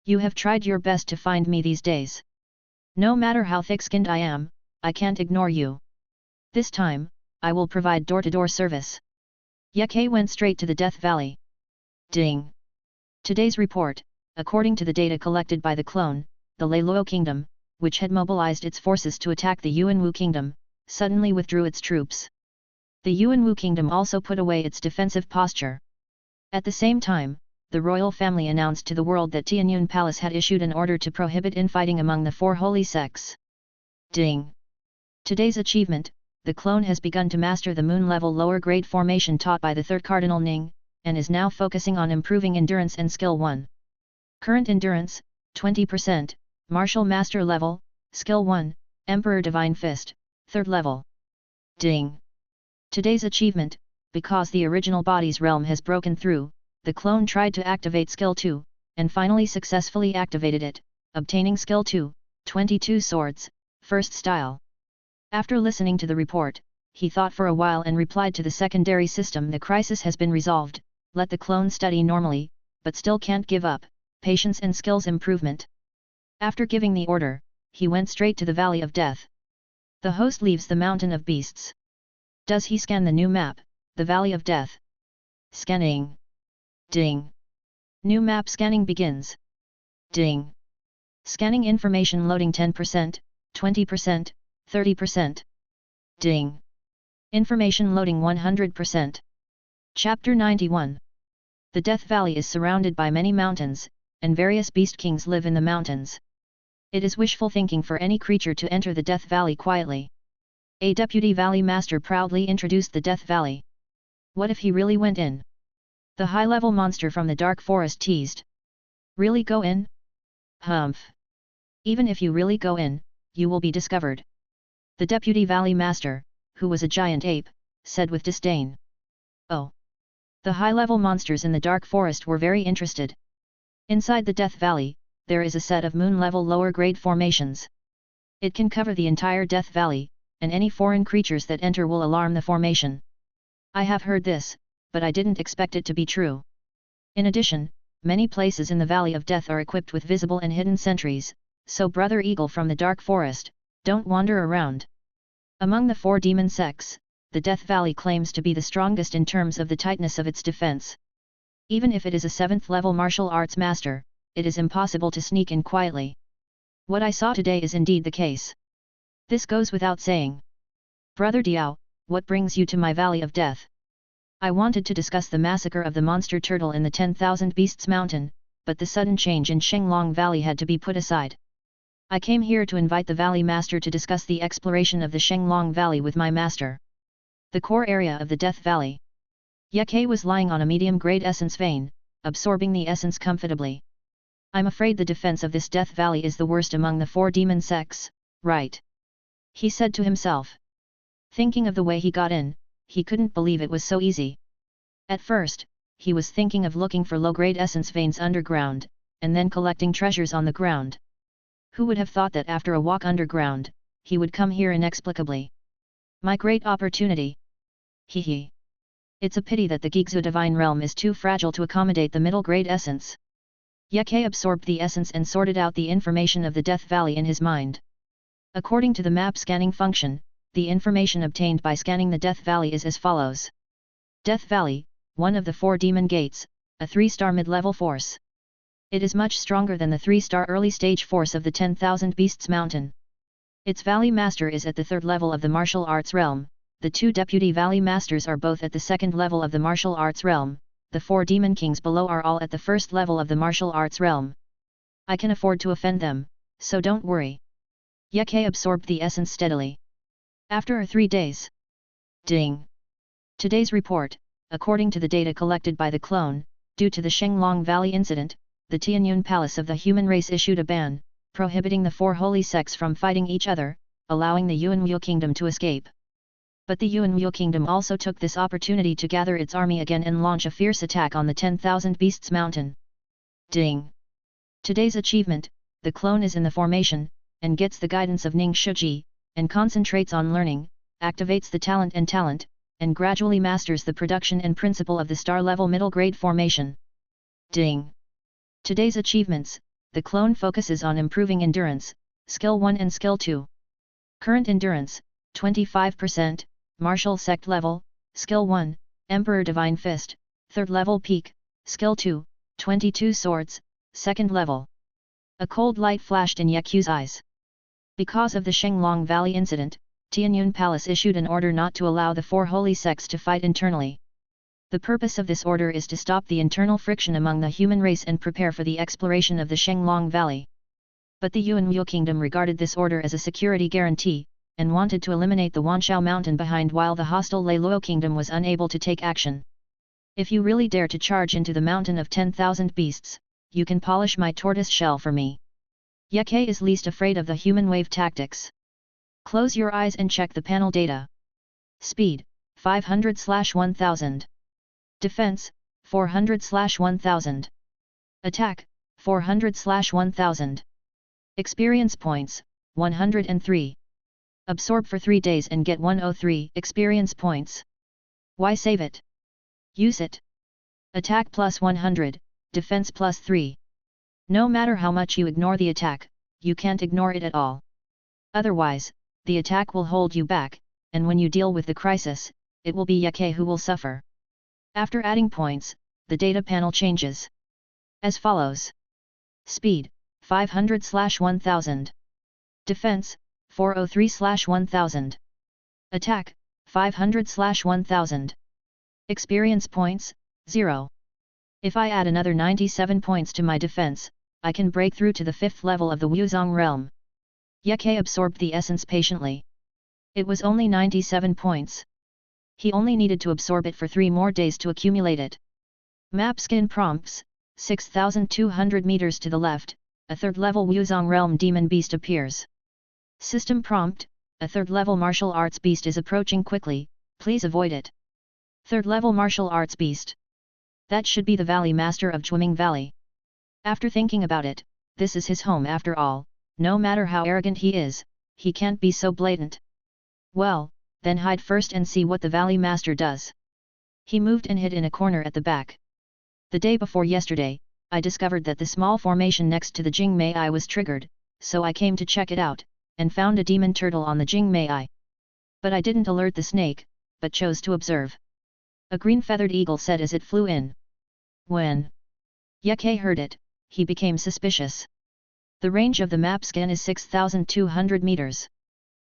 You have tried your best to find me these days. No matter how thick-skinned I am, I can't ignore you. This time, I will provide door-to-door service. Ye Qiu went straight to the Death Valley. Ding! Today's report, according to the data collected by the clone, the Leiluo Kingdom, which had mobilized its forces to attack the Yuanwu Kingdom, suddenly withdrew its troops. The Yuanwu Kingdom also put away its defensive posture. At the same time, the royal family announced to the world that Tianyun Palace had issued an order to prohibit infighting among the 4 holy sects. Ding! Today's achievement, the clone has begun to master the moon-level lower-grade formation taught by the 3rd Cardinal Ning, and is now focusing on improving endurance and skill 1. Current endurance, 20%, Martial Master level, skill 1, Emperor Divine Fist, 3rd level. Ding! Today's achievement, because the original body's realm has broken through, the clone tried to activate skill 2, and finally successfully activated it, obtaining skill 2, 22 swords, 1st style. After listening to the report, he thought for a while and replied to the secondary system: the crisis has been resolved, let the clone study normally, but still can't give up, patience and skills improvement. After giving the order, he went straight to the Valley of Death. The host leaves the Mountain of Beasts. Does he scan the new map, the Valley of Death? Scanning. Ding! New map scanning begins. Ding! Scanning information loading 10%, 20%, 30%. Ding! Information loading 100%. Chapter 91. The Death Valley is surrounded by many mountains, and various beast kings live in the mountains. It is wishful thinking for any creature to enter the Death Valley quietly. A deputy valley master proudly introduced the Death Valley. What if he really went in? The high-level monster from the dark forest teased. Really go in? Humph! Even if you really go in, you will be discovered. The deputy valley master, who was a giant ape, said with disdain. Oh! The high-level monsters in the dark forest were very interested. Inside the Death Valley, there is a set of moon-level lower-grade formations. It can cover the entire Death Valley, and any foreign creatures that enter will alarm the formation. I have heard this, but I didn't expect it to be true. In addition, many places in the Valley of Death are equipped with visible and hidden sentries, so Brother Eagle from the Dark Forest, don't wander around. Among the 4 demon sects, the Death Valley claims to be the strongest in terms of the tightness of its defense. Even if it is a 7th level martial arts master, it is impossible to sneak in quietly. What I saw today is indeed the case. This goes without saying. Brother Diao, what brings you to my Valley of Death? I wanted to discuss the massacre of the monster turtle in the 10,000 Beasts Mountain, but the sudden change in Shenglong Valley had to be put aside. I came here to invite the Valley Master to discuss the exploration of the Shenglong Valley with my master. The core area of the Death Valley. Ye was lying on a medium-grade essence vein, absorbing the essence comfortably. I'm afraid the defense of this Death Valley is the worst among the 4 demon sects, right? He said to himself. Thinking of the way he got in, he couldn't believe it was so easy. At first, he was thinking of looking for low-grade essence veins underground, and then collecting treasures on the ground. Who would have thought that after a walk underground, he would come here inexplicably? My great opportunity! Hee. It's a pity that the Gigzu Divine Realm is too fragile to accommodate the middle-grade essence. Ye absorbed the essence and sorted out the information of the Death Valley in his mind. According to the map scanning function, the information obtained by scanning the Death Valley is as follows. Death Valley, one of the 4 demon gates, a 3-star mid-level force. It is much stronger than the 3-star early-stage force of the 10,000 Beasts Mountain. Its Valley Master is at the 3rd level of the martial arts realm, the 2 deputy Valley Masters are both at the 2nd level of the martial arts realm, the 4 demon kings below are all at the 1st level of the martial arts realm. I can afford to offend them, so don't worry. Ye absorbed the essence steadily. After 3 days. Ding! Today's report, according to the data collected by the clone, due to the Shenglong Valley incident, the Tianyun Palace of the human race issued a ban, prohibiting the 4 holy sects from fighting each other, allowing the Yuanwu Kingdom to escape. But the Yuanwu Kingdom also took this opportunity to gather its army again and launch a fierce attack on the 10,000 Beasts Mountain. Ding! Today's achievement, the clone is in the formation, and gets the guidance of Ning Shuji, and concentrates on learning, activates the talent, and gradually masters the production and principle of the star-level middle-grade formation. Ding! Today's achievements, the clone focuses on improving endurance, Skill 1 and Skill 2. Current endurance, 25%, Martial Sect level, Skill 1, Emperor Divine Fist, 3rd level peak, Skill 2, 22 swords, 2nd level. A cold light flashed in Yeku's eyes. Because of the Shenglong Valley incident, Tianyun Palace issued an order not to allow the 4 holy sects to fight internally. The purpose of this order is to stop the internal friction among the human race and prepare for the exploration of the Shenglong Valley. But the Yuanwu Kingdom regarded this order as a security guarantee, and wanted to eliminate the Wanshao Mountain behind while the hostile Leiluo Kingdom was unable to take action. If you really dare to charge into the mountain of 10,000 beasts, you can polish my tortoise shell for me. Ye is least afraid of the human wave tactics. Close your eyes and check the panel data. Speed, 500/1000. Defense, 400/1000. Attack, 400/1000. Experience points, 103. Absorb for 3 days and get 103 experience points. Why save it? Use it. Attack plus 100, defense plus 3. No matter how much you ignore the attack, you can't ignore it at all. Otherwise, the attack will hold you back, and when you deal with the crisis, it will be Ye who will suffer. After adding points, the data panel changes. As follows. Speed, 500/1000. Defense, 403/1000. Attack, 500/1000. Experience points, 0. If I add another 97 points to my defense, I can break through to the 5th level of the Wuzong realm. Ye absorbed the essence patiently. It was only 97 points. He only needed to absorb it for 3 more days to accumulate it. Map skin prompts, 6,200 meters to the left, a 3rd level Wuzong realm demon beast appears. System prompt, a 3rd level martial arts beast is approaching quickly, please avoid it. 3rd level martial arts beast. That should be the Valley Master of Zhuiming Valley. After thinking about it, this is his home after all, no matter how arrogant he is, he can't be so blatant. Well, then hide first and see what the Valley Master does. He moved and hid in a corner at the back. The day before yesterday, I discovered that the small formation next to the Jingmei Eye was triggered, so I came to check it out, and found a demon turtle on the Jingmei Eye. But I didn't alert the snake, but chose to observe. A green feathered eagle said as it flew in. When Ye heard it, he became suspicious. The range of the map scan is 6,200 meters.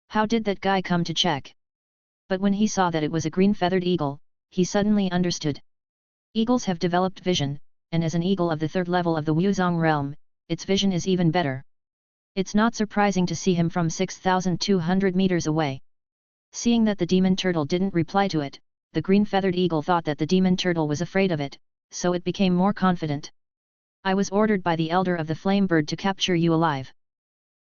How did that guy come to check? But when he saw that it was a green feathered eagle, he suddenly understood. Eagles have developed vision, and as an eagle of the third level of the Wuzong realm, its vision is even better. It's not surprising to see him from 6,200 meters away. Seeing that the demon turtle didn't reply to it, the green-feathered eagle thought that the demon turtle was afraid of it, so it became more confident. I was ordered by the elder of the flame bird to capture you alive.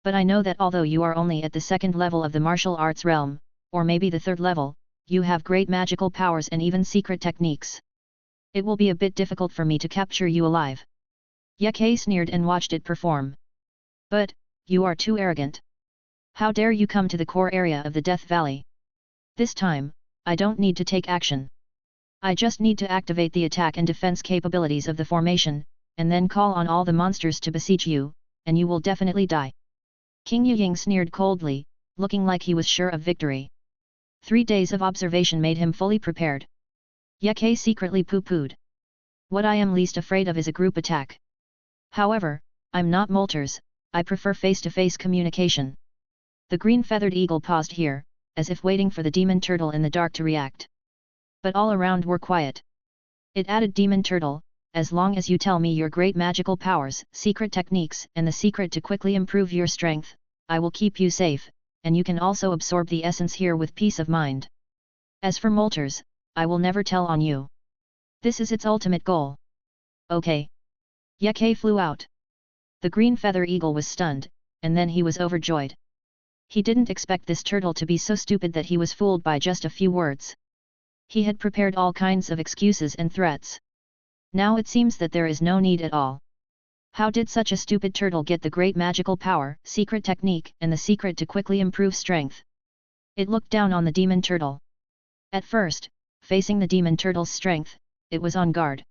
But I know that although you are only at the second level of the martial arts realm, or maybe the third level, you have great magical powers and even secret techniques. It will be a bit difficult for me to capture you alive. Ye sneered and watched it perform. But, you are too arrogant. How dare you come to the core area of the Death Valley? This time, I don't need to take action. I just need to activate the attack and defense capabilities of the formation, and then call on all the monsters to besiege you, and you will definitely die. King Yuying sneered coldly, looking like he was sure of victory. 3 days of observation made him fully prepared. Ye secretly pooh-poohed. What I am least afraid of is a group attack. However, I'm not molters, I prefer face-to-face communication. The green-feathered eagle paused here, as if waiting for the demon turtle in the dark to react. But all around were quiet. It added, demon turtle, as long as you tell me your great magical powers, secret techniques and the secret to quickly improve your strength, I will keep you safe, and you can also absorb the essence here with peace of mind. As for molters, I will never tell on you. This is its ultimate goal. Okay. Ye flew out. The green feather eagle was stunned, and then he was overjoyed. He didn't expect this turtle to be so stupid that he was fooled by just a few words. He had prepared all kinds of excuses and threats. Now it seems that there is no need at all. How did such a stupid turtle get the great magical power, secret technique and the secret to quickly improve strength? It looked down on the demon turtle. At first, facing the demon turtle's strength, it was on guard.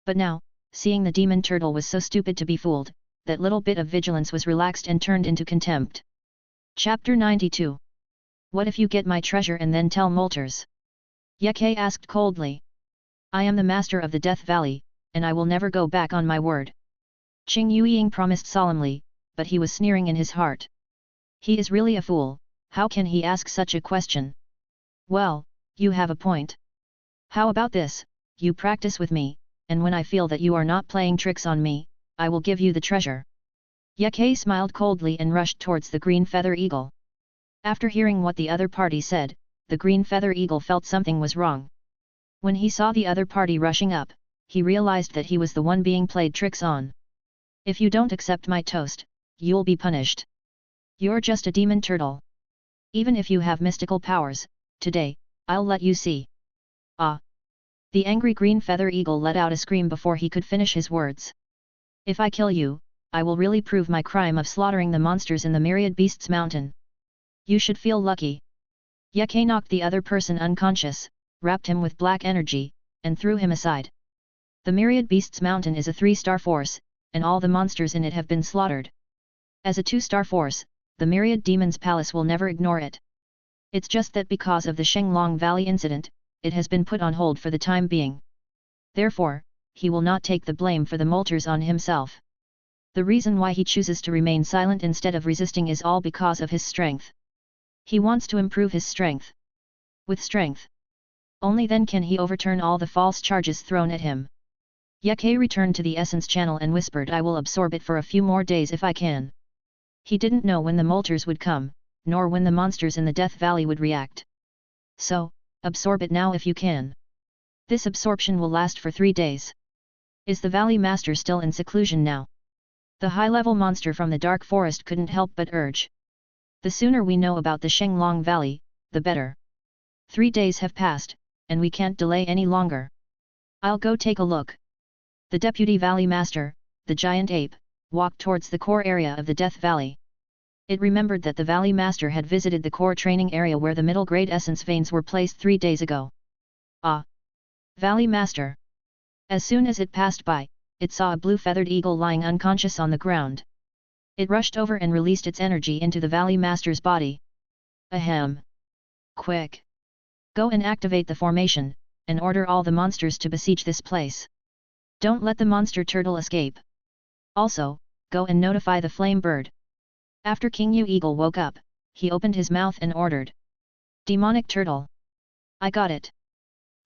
But now, seeing the demon turtle was so stupid to be fooled, that little bit of vigilance was relaxed and turned into contempt. Chapter 92. What if you get my treasure and then tell molters? Ye asked coldly. I am the master of the Death Valley, and I will never go back on my word. Qing Yuying promised solemnly, but he was sneering in his heart. He is really a fool, how can he ask such a question? Well, you have a point. How about this, you practice with me, and when I feel that you are not playing tricks on me, I will give you the treasure. Ye smiled coldly and rushed towards the green feather eagle. After hearing what the other party said, the green feather eagle felt something was wrong. When he saw the other party rushing up, he realized that he was the one being played tricks on. If you don't accept my toast, you'll be punished. You're just a demon turtle. Even if you have mystical powers, today, I'll let you see. Ah! The angry green feather eagle let out a scream before he could finish his words. If I kill you, I will really prove my crime of slaughtering the monsters in the Myriad Beasts Mountain. You should feel lucky. Ye knocked the other person unconscious, wrapped him with black energy, and threw him aside. The Myriad Beasts Mountain is a 3-star force, and all the monsters in it have been slaughtered. As a 2-star force, the Myriad Demons Palace will never ignore it. It's just that because of the Shenglong Valley incident, it has been put on hold for the time being. Therefore, he will not take the blame for the molters on himself. The reason why he chooses to remain silent instead of resisting is all because of his strength. He wants to improve his strength. With strength, only then can he overturn all the false charges thrown at him. Ye returned to the essence channel and whispered, I will absorb it for a few more days if I can. He didn't know when the molters would come, nor when the monsters in the Death Valley would react. So, absorb it now if you can. This absorption will last for 3 days. Is the Valley Master still in seclusion now? The high-level monster from the dark forest couldn't help but urge. The sooner we know about the Shenglong Valley, the better. 3 days have passed, and we can't delay any longer. I'll go take a look. The Deputy Valley Master, the giant ape, walked towards the core area of the Death Valley. It remembered that the Valley Master had visited the core training area where the middle-grade essence veins were placed 3 days ago. Ah! Valley Master! As soon as it passed by, it saw a blue-feathered eagle lying unconscious on the ground. It rushed over and released its energy into the Valley Master's body. Ahem! Quick! Go and activate the formation, and order all the monsters to besiege this place. Don't let the monster turtle escape. Also, go and notify the flame bird. After King Yu Eagle woke up, he opened his mouth and ordered. Demonic turtle! I got it!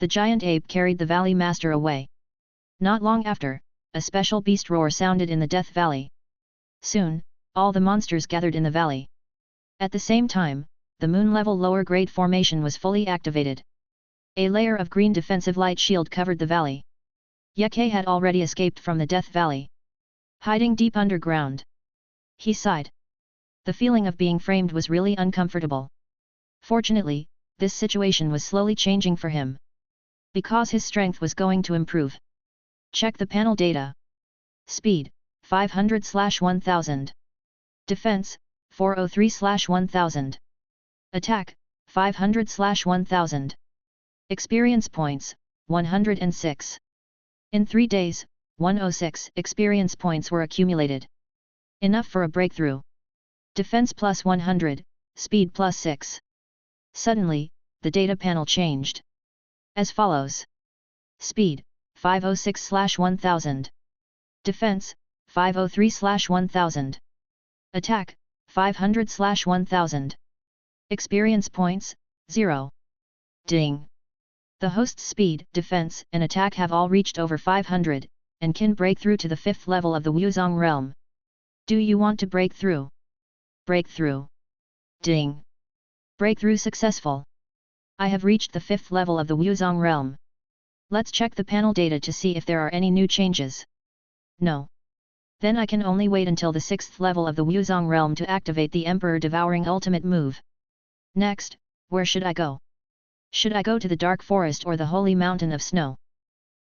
The giant ape carried the valley master away. Not long after, a special beast roar sounded in the Death Valley. Soon, all the monsters gathered in the valley. At the same time, the moon-level lower grade formation was fully activated. A layer of green defensive light shield covered the valley. Yeke had already escaped from the Death Valley, hiding deep underground. He sighed. The feeling of being framed was really uncomfortable. Fortunately, this situation was slowly changing for him, because his strength was going to improve. Check the panel data. Speed, 500/1000. Defense, 403/1000. Attack, 500/1000. Experience points, 106. In 3 days, 106 experience points were accumulated. Enough for a breakthrough. Defense plus 100, speed plus 6. Suddenly, the data panel changed. As follows. Speed, 506/1000. Defense, 503/1000. Attack, 500/1000. Experience points, 0. Ding! The host's speed, defense, and attack have all reached over 500, and can break through to the 5th level of the Wuzong realm. Do you want to break through? Breakthrough. Ding! Breakthrough successful. I have reached the 5th level of the Wuzong realm. Let's check the panel data to see if there are any new changes. No. Then I can only wait until the 6th level of the Wuzong realm to activate the Emperor Devouring ultimate move. Next, where should I go? Should I go to the Dark Forest or the Holy Mountain of Snow?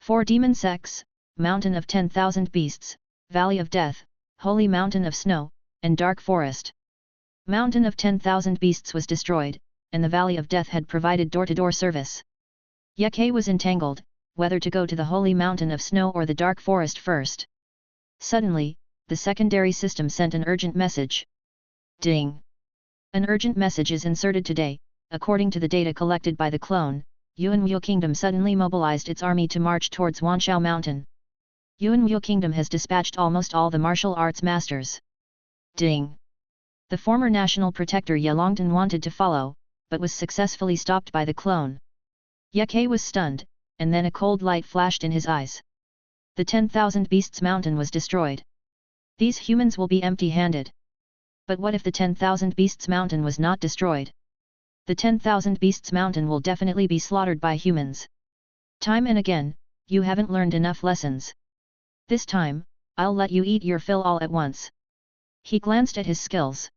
4 Demon Sects, Mountain of 10,000 Beasts, Valley of Death, Holy Mountain of Snow, and Dark Forest. Mountain of 10,000 Beasts was destroyed, and the Valley of Death had provided door-to-door service. Yeke was entangled, whether to go to the Holy Mountain of Snow or the Dark Forest first. Suddenly, the secondary system sent an urgent message. Ding! An urgent message is inserted today. According to the data collected by the clone, Yuanwu Kingdom suddenly mobilized its army to march towards Wanshao Mountain. Yuanwu Kingdom has dispatched almost all the martial arts masters. Ding! The former national protector Yelongtan wanted to follow, but was successfully stopped by the clone. Yeke was stunned, and then a cold light flashed in his eyes. The 10,000 Beasts Mountain was destroyed. These humans will be empty-handed. But what if the 10,000 Beasts Mountain was not destroyed? The 10,000 Beasts Mountain will definitely be slaughtered by humans. Time and again, you haven't learned enough lessons. This time, I'll let you eat your fill all at once. He glanced at his skills.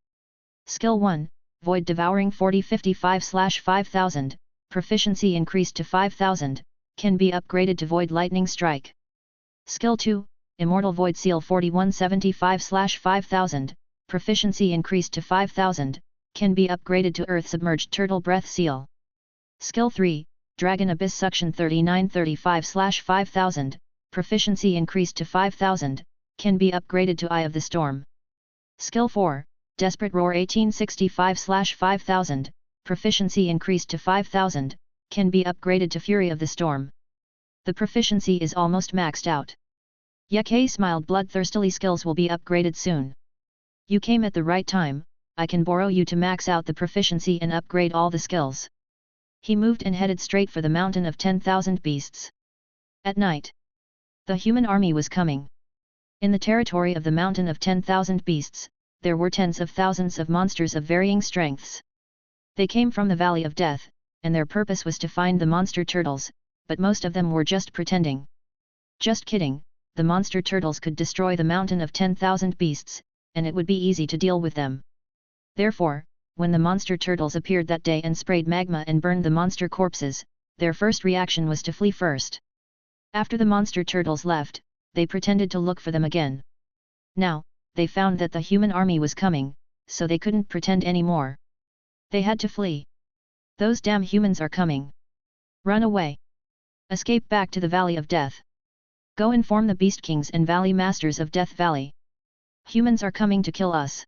Skill 1, Void Devouring 4055/5000, proficiency increased to 5000, can be upgraded to Void Lightning Strike. Skill 2, Immortal Void Seal 4175/5000, proficiency increased to 5000, can be upgraded to Earth Submerged Turtle Breath Seal. Skill 3, Dragon Abyss Suction 3935/5000, proficiency increased to 5000, can be upgraded to Eye of the Storm. Skill 4, Desperate Roar 1865/5000, proficiency increased to 5000, can be upgraded to Fury of the Storm. The proficiency is almost maxed out. Yeke smiled bloodthirstily. Skills will be upgraded soon. You came at the right time, I can borrow you to max out the proficiency and upgrade all the skills. He moved and headed straight for the Mountain of 10,000 Beasts. At night, the human army was coming. In the territory of the Mountain of 10,000 Beasts, there were tens of thousands of monsters of varying strengths. They came from the Valley of Death, and their purpose was to find the monster turtles, but most of them were just pretending. Just kidding, the monster turtles could destroy the Mountain of 10,000 Beasts, and it would be easy to deal with them. Therefore, when the monster turtles appeared that day and sprayed magma and burned the monster corpses, their first reaction was to flee first. After the monster turtles left, they pretended to look for them again. Now, they found that the human army was coming, so they couldn't pretend anymore. They had to flee. Those damn humans are coming. Run away. Escape back to the Valley of Death. Go inform the Beast Kings and Valley Masters of Death Valley. Humans are coming to kill us.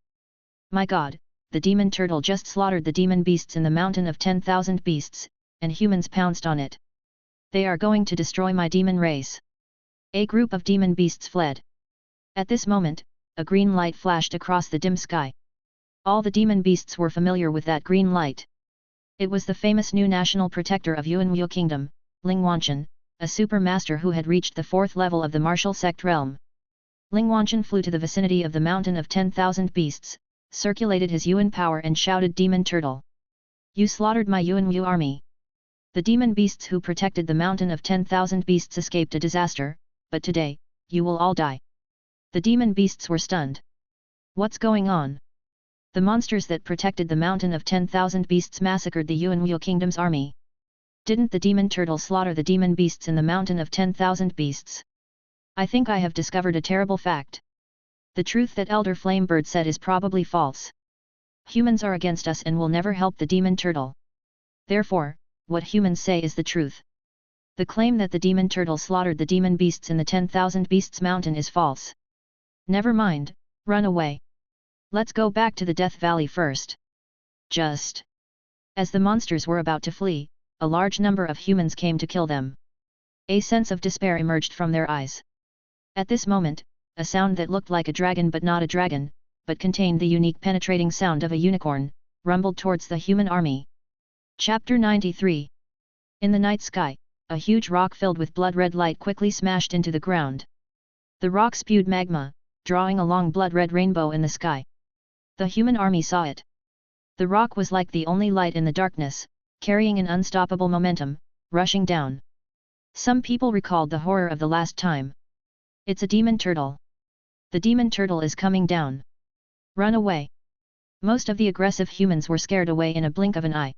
My God! The demon turtle just slaughtered the demon beasts in the Mountain of 10,000 Beasts, and humans pounced on it. They are going to destroy my demon race. A group of demon beasts fled. At this moment, a green light flashed across the dim sky. All the demon beasts were familiar with that green light. It was the famous new national protector of Yuanwu Kingdom, Ling Wanchen, a super master who had reached the 4th level of the martial sect realm. Ling Wanchen flew to the vicinity of the mountain of 10,000 beasts, circulated his Yuan power and shouted, "Demon turtle! You slaughtered my Yuan army." The demon beasts who protected the mountain of 10,000 beasts escaped a disaster, but today, you will all die. The demon beasts were stunned. What's going on? The monsters that protected the mountain of 10,000 beasts massacred the Yuan kingdom's army. Didn't the demon turtle slaughter the demon beasts in the mountain of 10,000 beasts? I think I have discovered a terrible fact. The truth that Elder Flamebird said is probably false. Humans are against us and will never help the demon turtle. Therefore, what humans say is the truth. The claim that the demon turtle slaughtered the demon beasts in the 10,000 beasts mountain is false. Never mind, run away. Let's go back to the Death Valley first. Just as the monsters were about to flee, a large number of humans came to kill them. A sense of despair emerged from their eyes. At this moment, a sound that looked like a dragon but not a dragon, but contained the unique penetrating sound of a unicorn, rumbled towards the human army. Chapter 93. In the night sky, a huge rock filled with blood-red light quickly smashed into the ground. The rock spewed magma, drawing a long blood-red rainbow in the sky. The human army saw it. The rock was like the only light in the darkness, carrying an unstoppable momentum, rushing down. Some people recalled the horror of the last time. It's a demon turtle. The demon turtle is coming down. Run away. Most of the aggressive humans were scared away in a blink of an eye.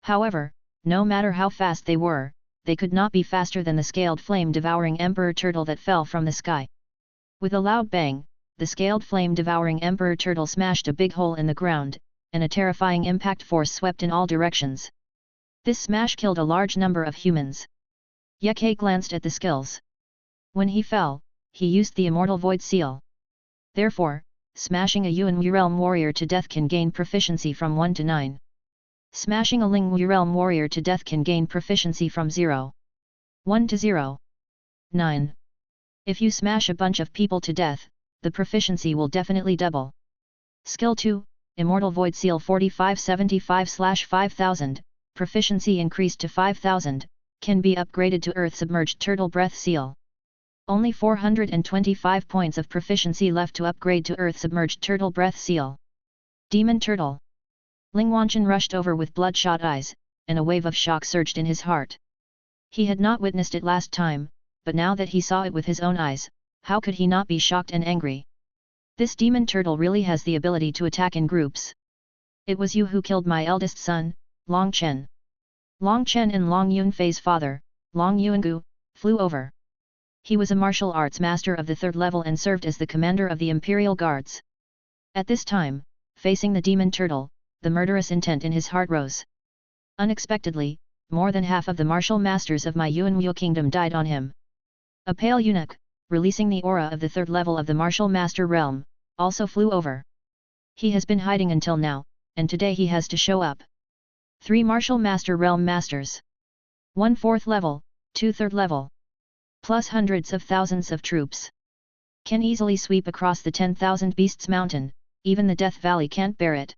However, no matter how fast they were, they could not be faster than the scaled flame-devouring emperor turtle that fell from the sky. With a loud bang, the scaled flame-devouring emperor turtle smashed a big hole in the ground, and a terrifying impact force swept in all directions. This smash killed a large number of humans. Yeke glanced at the skills. When he fell, he used the immortal void seal. Therefore, smashing a Yuan realm warrior to death can gain proficiency from 1 to 9. Smashing a Ling realm warrior to death can gain proficiency from 1 to 9. If you smash a bunch of people to death, the proficiency will definitely double. Skill 2, Immortal Void Seal 4575/5000, proficiency increased to 5000, can be upgraded to Earth Submerged Turtle Breath Seal. Only 425 points of proficiency left to upgrade to Earth Submerged Turtle Breath Seal. Demon Turtle. Ling Wanchen rushed over with bloodshot eyes, and a wave of shock surged in his heart. He had not witnessed it last time, but now that he saw it with his own eyes, how could he not be shocked and angry? This demon turtle really has the ability to attack in groups. It was you who killed my eldest son, Long Chen. Long Chen and Long Yunfei's father, Long Yuangu, flew over. He was a martial arts master of the 3rd level and served as the commander of the Imperial Guards. At this time, facing the demon turtle, the murderous intent in his heart rose. Unexpectedly, more than half of the martial masters of my Yuan kingdom died on him. A pale eunuch, releasing the aura of the 3rd level of the martial master realm, also flew over. He has been hiding until now, and today he has to show up. 3 martial master realm masters. 1 4th level, 2 3rd level. Plus hundreds of thousands of troops. Can easily sweep across the 10,000 beasts mountain, even the Death Valley can't bear it.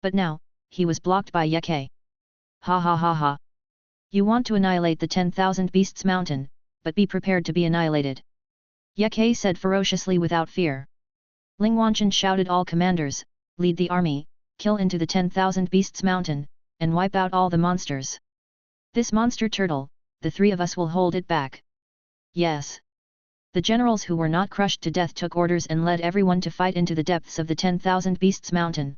But now, he was blocked by Yeke. Ha ha ha ha. You want to annihilate the 10,000 beasts mountain, but be prepared to be annihilated. Yeke said ferociously without fear. Ling Wanchen shouted, all commanders, lead the army, kill into the 10,000 beasts mountain, and wipe out all the monsters. This monster turtle, the 3 of us will hold it back. Yes. The generals who were not crushed to death took orders and led everyone to fight into the depths of the 10,000 beasts mountain.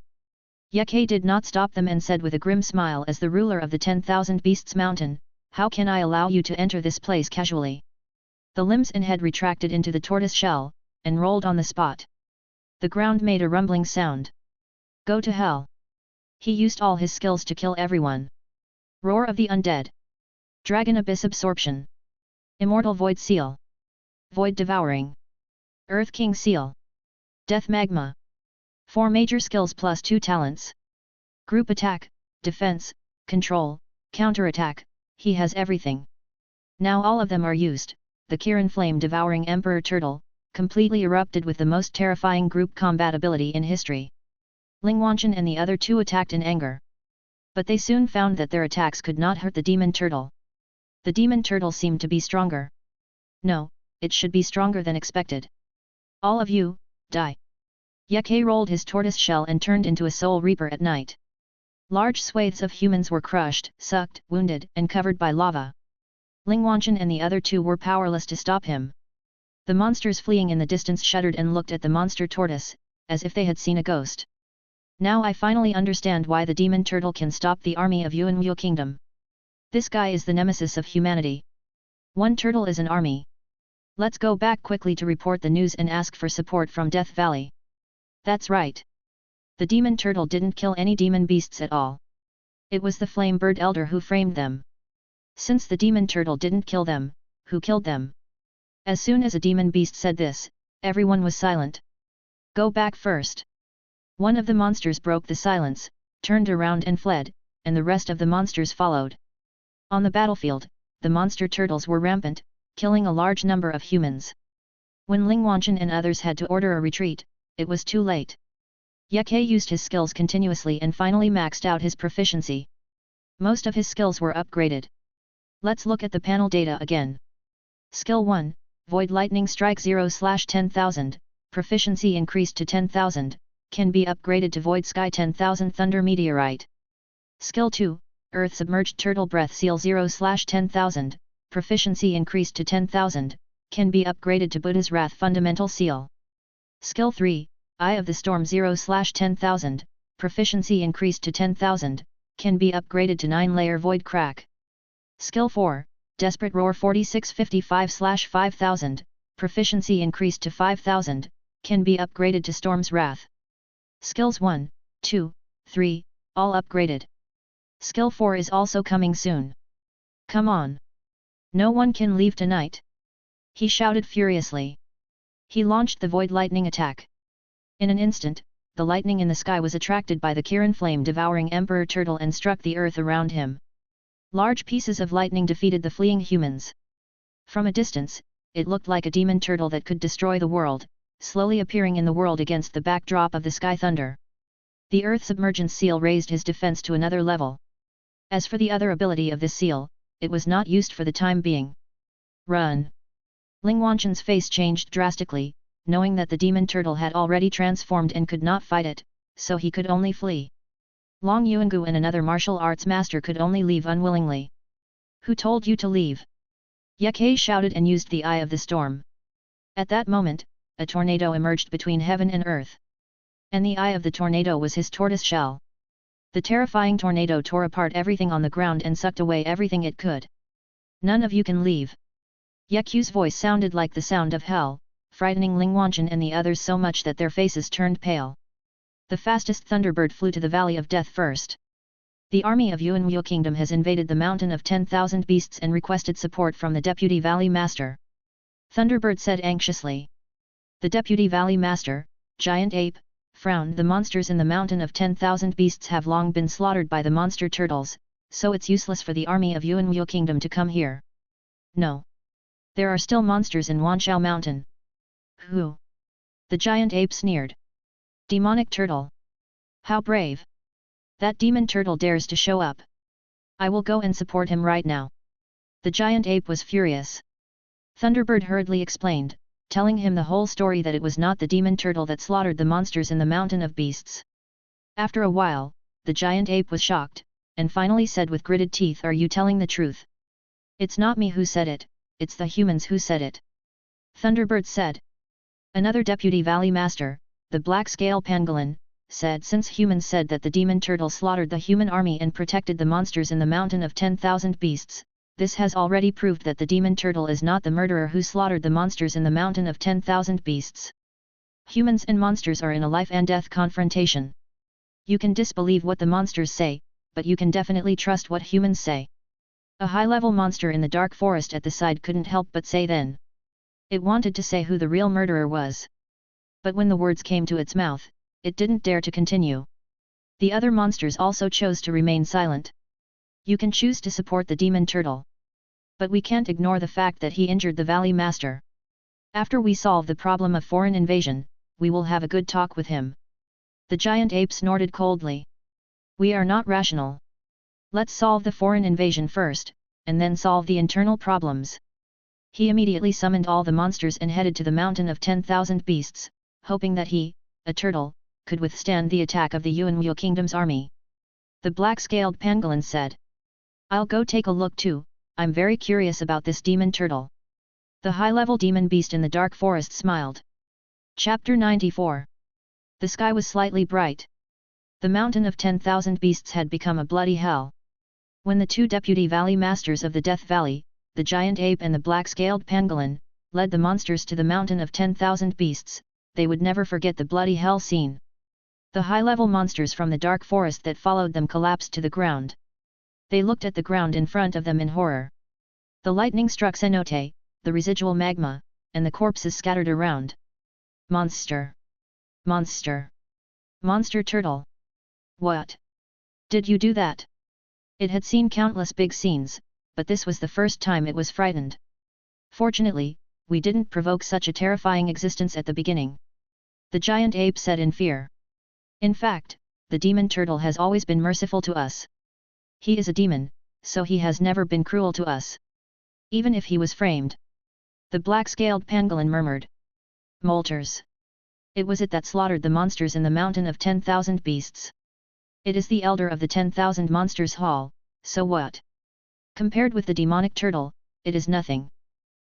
Yeke did not stop them and said with a grim smile, as the ruler of the 10,000 beasts mountain, how can I allow you to enter this place casually? The limbs and head retracted into the tortoise shell, and rolled on the spot. The ground made a rumbling sound. Go to hell. He used all his skills to kill everyone. Roar of the Undead. Dragon Abyss Absorption. Immortal Void Seal. Void Devouring. Earth King Seal. Death Magma. 4 major skills plus 2 talents. Group Attack, Defense, Control, Counterattack, he has everything. Now all of them are used. The Kirin Flame-Devouring Emperor Turtle, completely erupted with the most terrifying group combat ability in history. Ling Wanchen and the other 2 attacked in anger. But they soon found that their attacks could not hurt the demon turtle. The demon turtle seemed to be stronger. No, it should be stronger than expected. All of you, die. Yeke rolled his tortoise shell and turned into a soul reaper at night. Large swathes of humans were crushed, sucked, wounded, and covered by lava. Ling Wanchen and the other two were powerless to stop him. The monsters fleeing in the distance shuddered and looked at the monster tortoise, as if they had seen a ghost. Now I finally understand why the demon turtle can stop the army of Yuanwu Kingdom. This guy is the nemesis of humanity. One turtle is an army. Let's go back quickly to report the news and ask for support from Death Valley. That's right. The demon turtle didn't kill any demon beasts at all. It was the flame bird elder who framed them. Since the demon turtle didn't kill them, who killed them? As soon as a demon beast said this, everyone was silent. Go back first. One of the monsters broke the silence, turned around and fled, and the rest of the monsters followed. On the battlefield, the monster turtles were rampant, killing a large number of humans. When Ling Wanchen and others had to order a retreat, it was too late. Yeke used his skills continuously and finally maxed out his proficiency. Most of his skills were upgraded. Let's look at the panel data again. Skill 1, Void Lightning Strike 0/10,000, proficiency increased to 10,000, can be upgraded to Void Sky 10,000 Thunder Meteorite. Skill 2, Earth Submerged Turtle Breath Seal 0/10,000, proficiency increased to 10,000, can be upgraded to Buddha's Wrath Fundamental Seal. Skill 3, Eye of the Storm 0/10,000, proficiency increased to 10,000, can be upgraded to 9-layer Void Crack. Skill 4, Desperate Roar 4655/5000, proficiency increased to 5000, can be upgraded to Storm's Wrath. Skills 1, 2, 3, all upgraded. Skill 4 is also coming soon. Come on! No one can leave tonight! He shouted furiously. He launched the Void Lightning attack. In an instant, the lightning in the sky was attracted by the Kirin flame devouring Emperor Turtle and struck the earth around him. Large pieces of lightning defeated the fleeing humans. From a distance, it looked like a demon turtle that could destroy the world, slowly appearing in the world against the backdrop of the sky thunder. The Earth Submergence Seal raised his defense to another level. As for the other ability of this seal, it was not used for the time being. Run! Ling Wanchen's face changed drastically, knowing that the demon turtle had already transformed and could not fight it, so he could only flee. Long Yuangu and another martial arts master could only leave unwillingly. Who told you to leave? Yeke shouted and used the Eye of the Storm. At that moment, a tornado emerged between heaven and earth. And the eye of the tornado was his tortoise shell. The terrifying tornado tore apart everything on the ground and sucked away everything it could. None of you can leave. Yeku's voice sounded like the sound of hell, frightening Ling Wanchen and the others so much that their faces turned pale. The fastest Thunderbird flew to the Valley of Death first. The army of Yuanwu Kingdom has invaded the Mountain of 10,000 Beasts and requested support from the Deputy Valley Master. Thunderbird said anxiously. The Deputy Valley Master, Giant Ape, frowned. The monsters in the Mountain of 10,000 Beasts have long been slaughtered by the monster turtles, so it's useless for the army of Yuanwu Kingdom to come here. No. There are still monsters in Wanshao Mountain. Who? The Giant Ape sneered. Demonic Turtle. How brave! That demon turtle dares to show up. I will go and support him right now. The Giant Ape was furious. Thunderbird hurriedly explained, telling him the whole story that it was not the demon turtle that slaughtered the monsters in the Mountain of Beasts. After a while, the Giant Ape was shocked, and finally said with gritted teeth, "Are you telling the truth? It's not me who said it, it's the humans who said it." Thunderbird said. Another Deputy Valley Master, the Black Scale Pangolin, said, "Since humans said that the demon turtle slaughtered the human army and protected the monsters in the Mountain of 10,000 Beasts, this has already proved that the demon turtle is not the murderer who slaughtered the monsters in the Mountain of 10,000 Beasts. Humans and monsters are in a life and death confrontation. You can disbelieve what the monsters say, but you can definitely trust what humans say." A high-level monster in the dark forest at the side couldn't help but say then. It wanted to say who the real murderer was. But when the words came to its mouth, it didn't dare to continue. The other monsters also chose to remain silent. You can choose to support the demon turtle. But we can't ignore the fact that he injured the Valley Master. After we solve the problem of foreign invasion, we will have a good talk with him. The Giant Ape snorted coldly. We are not rational. Let's solve the foreign invasion first, and then solve the internal problems. He immediately summoned all the monsters and headed to the mountain of 10,000 beasts, hoping that he, a turtle, could withstand the attack of the Yuanwu Kingdom's army. The black-scaled pangolin said, "I'll go take a look too, I'm very curious about this demon turtle." The high-level demon beast in the dark forest smiled. Chapter 94. The sky was slightly bright. The mountain of 10,000 beasts had become a bloody hell. When the two deputy valley masters of the Death Valley, the giant ape and the black-scaled pangolin, led the monsters to the mountain of 10,000 beasts, they would never forget the bloody hell scene. The high-level monsters from the dark forest that followed them collapsed to the ground. They looked at the ground in front of them in horror. The lightning struck cenote, the residual magma, and the corpses scattered around. Monster! Monster! Monster turtle! What? Did you do that? It had seen countless big scenes, but this was the first time it was frightened. Fortunately, we didn't provoke such a terrifying existence at the beginning. The giant ape said in fear. In fact, the demon turtle has always been merciful to us. He is a demon, so he has never been cruel to us. Even if he was framed. The black-scaled pangolin murmured. Molters. It was it that slaughtered the monsters in the mountain of 10,000 beasts. It is the elder of the 10,000 monsters hall, so what? Compared with the demonic turtle, it is nothing.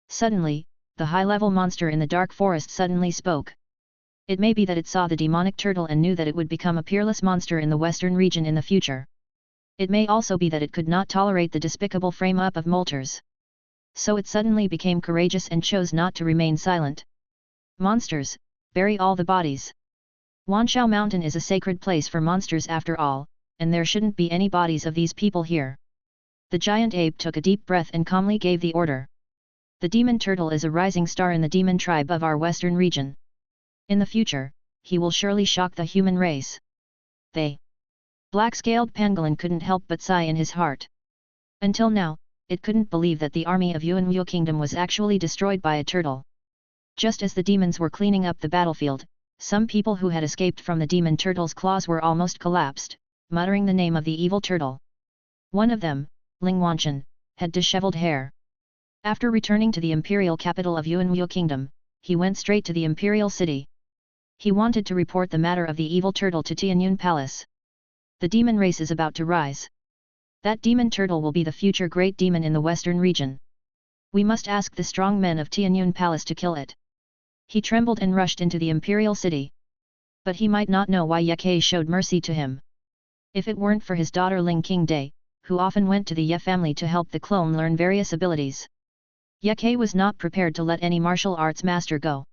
Suddenly, the high-level monster in the dark forest suddenly spoke. It may be that it saw the demonic turtle and knew that it would become a peerless monster in the western region in the future. It may also be that it could not tolerate the despicable frame-up of molters. So it suddenly became courageous and chose not to remain silent. Monsters, bury all the bodies. Wanshao Mountain is a sacred place for monsters after all, and there shouldn't be any bodies of these people here. The giant ape took a deep breath and calmly gave the order. The demon turtle is a rising star in the demon tribe of our western region. In the future, he will surely shock the human race. They. Black-scaled pangolin couldn't help but sigh in his heart. Until now, it couldn't believe that the army of Yuanwu Kingdom was actually destroyed by a turtle. Just as the demons were cleaning up the battlefield, some people who had escaped from the demon turtle's claws were almost collapsed, muttering the name of the evil turtle. One of them, Ling Wanchen, had disheveled hair. After returning to the imperial capital of Yuanwu Kingdom, he went straight to the imperial city. He wanted to report the matter of the evil turtle to Tianyun Palace. The demon race is about to rise. That demon turtle will be the future great demon in the western region. We must ask the strong men of Tianyun Palace to kill it. He trembled and rushed into the imperial city. But he might not know why Ye showed mercy to him. If it weren't for his daughter Ling Qingde, who often went to the Ye family to help the clone learn various abilities. Ye was not prepared to let any martial arts master go.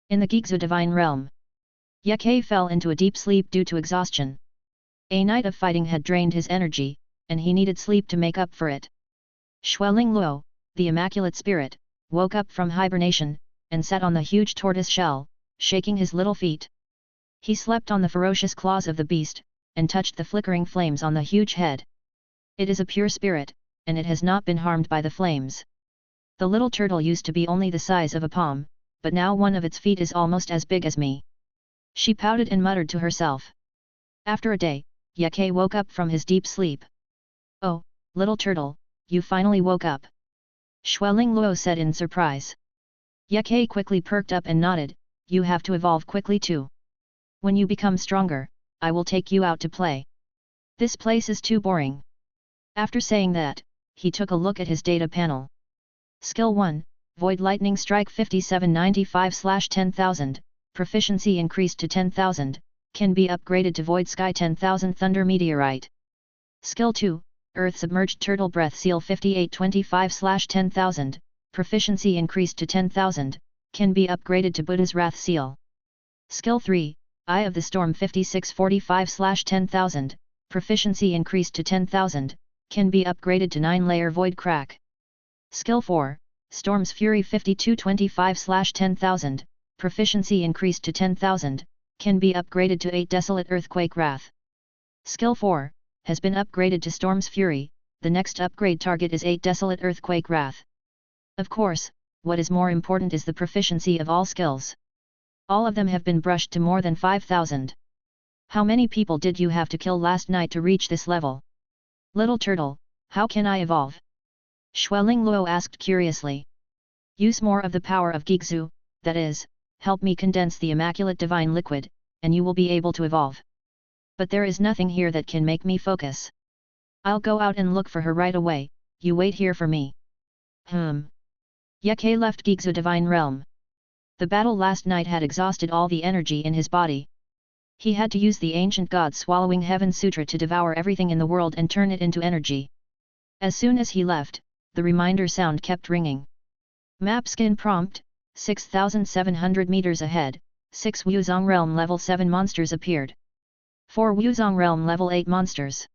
In the Gigzu divine realm, Ye fell into a deep sleep due to exhaustion. A night of fighting had drained his energy, and he needed sleep to make up for it. Xueling Luo, the immaculate spirit, woke up from hibernation, and sat on the huge tortoise shell, shaking his little feet. He slept on the ferocious claws of the beast, and touched the flickering flames on the huge head. It is a pure spirit, and it has not been harmed by the flames. The little turtle used to be only the size of a palm, but now one of its feet is almost as big as me. She pouted and muttered to herself. After a day, Ye woke up from his deep sleep. "Oh, little turtle, you finally woke up," Xueling Luo said in surprise. Ye quickly perked up and nodded, "You have to evolve quickly too. When you become stronger, I will take you out to play. This place is too boring." After saying that, he took a look at his data panel. Skill 1, Void Lightning Strike 5795/10,000, proficiency increased to 10,000, can be upgraded to Void Sky 10,000 Thunder Meteorite. Skill 2, Earth Submerged Turtle Breath Seal 5825/10,000, proficiency increased to 10,000, can be upgraded to Buddha's Wrath Seal. Skill 3, Eye of the Storm 5645/10,000, proficiency increased to 10,000, can be upgraded to 9-layer Void Crack. Skill 4, Storm's Fury 5225/10,000, proficiency increased to 10,000, can be upgraded to 8 Desolate Earthquake Wrath. Skill 4, has been upgraded to Storm's Fury, the next upgrade target is 8 Desolate Earthquake Wrath. Of course, what is more important is the proficiency of all skills. All of them have been brushed to more than 5,000. How many people did you have to kill last night to reach this level? Little turtle, how can I evolve? Xueling Luo asked curiously. Use more of the power of Gigzu, that is, help me condense the immaculate divine liquid, and you will be able to evolve. But there is nothing here that can make me focus. I'll go out and look for her right away, you wait here for me. Ye Ke left Gigzu divine realm. The battle last night had exhausted all the energy in his body. He had to use the ancient god swallowing heaven sutra to devour everything in the world and turn it into energy. As soon as he left, the reminder sound kept ringing. Map skin prompt, 6,700 meters ahead, 6 Wuzong Realm Level 7 monsters appeared. 4 Wuzong Realm Level 8 monsters.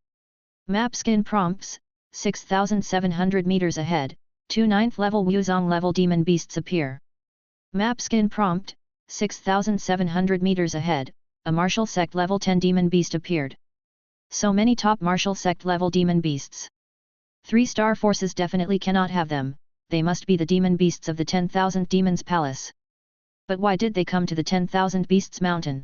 Map skin prompts, 6,700 meters ahead, 2 9th level Wuzong level demon beasts appear. Map skin prompt, 6,700 meters ahead, a martial sect level 10 demon beast appeared. So many top martial sect level demon beasts. 3-star forces definitely cannot have them, they must be the demon beasts of the 10,000 demons palace. But why did they come to the 10,000 beasts mountain?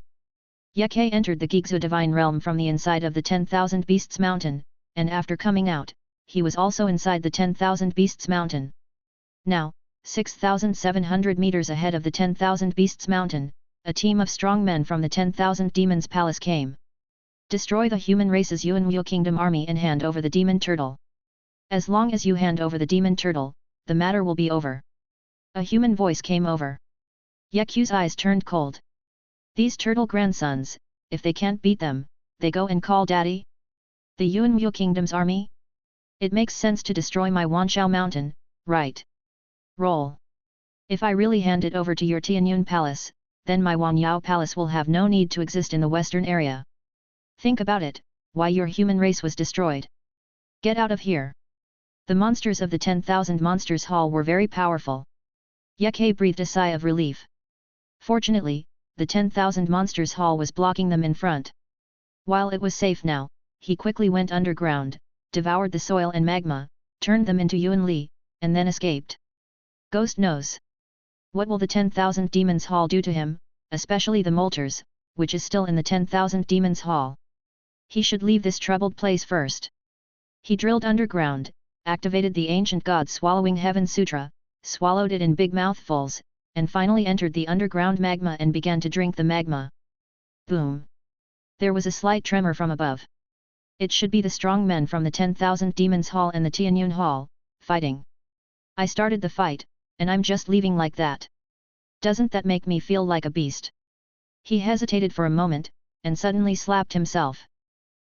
Ye Ke entered the Gigzu divine realm from the inside of the 10,000 beasts mountain, and after coming out, he was also inside the 10,000 beasts mountain. Now, 6,700 meters ahead of the 10,000 beasts mountain, a team of strong men from the 10,000 demons palace came. Destroy the human race's Yuanwu kingdom army and hand over the demon turtle. As long as you hand over the demon turtle, the matter will be over. A human voice came over. Ye Ke's eyes turned cold. These turtle grandsons, if they can't beat them, they go and call daddy? The Yuanwu kingdom's army? It makes sense to destroy my Wanshao mountain, right? Roll. If I really hand it over to your Tianyun palace, then my Wanyao palace will have no need to exist in the western area. Think about it, why your human race was destroyed. Get out of here. The monsters of the 10,000 monsters hall were very powerful. Ye Ke breathed a sigh of relief. Fortunately, the 10,000 monsters hall was blocking them in front. While it was safe now, he quickly went underground, devoured the soil and magma, turned them into Yuan Li, and then escaped. Ghost knows. What will the 10,000 demons hall do to him, especially the Molters, which is still in the 10,000 demons hall? He should leave this troubled place first. He drilled underground, activated the ancient god swallowing heaven sutra, swallowed it in big mouthfuls, and finally entered the underground magma and began to drink the magma. Boom! There was a slight tremor from above. It should be the strong men from the 10,000 demons hall and the Tianyun hall, fighting. I started the fight, and I'm just leaving like that. Doesn't that make me feel like a beast? He hesitated for a moment, and suddenly slapped himself.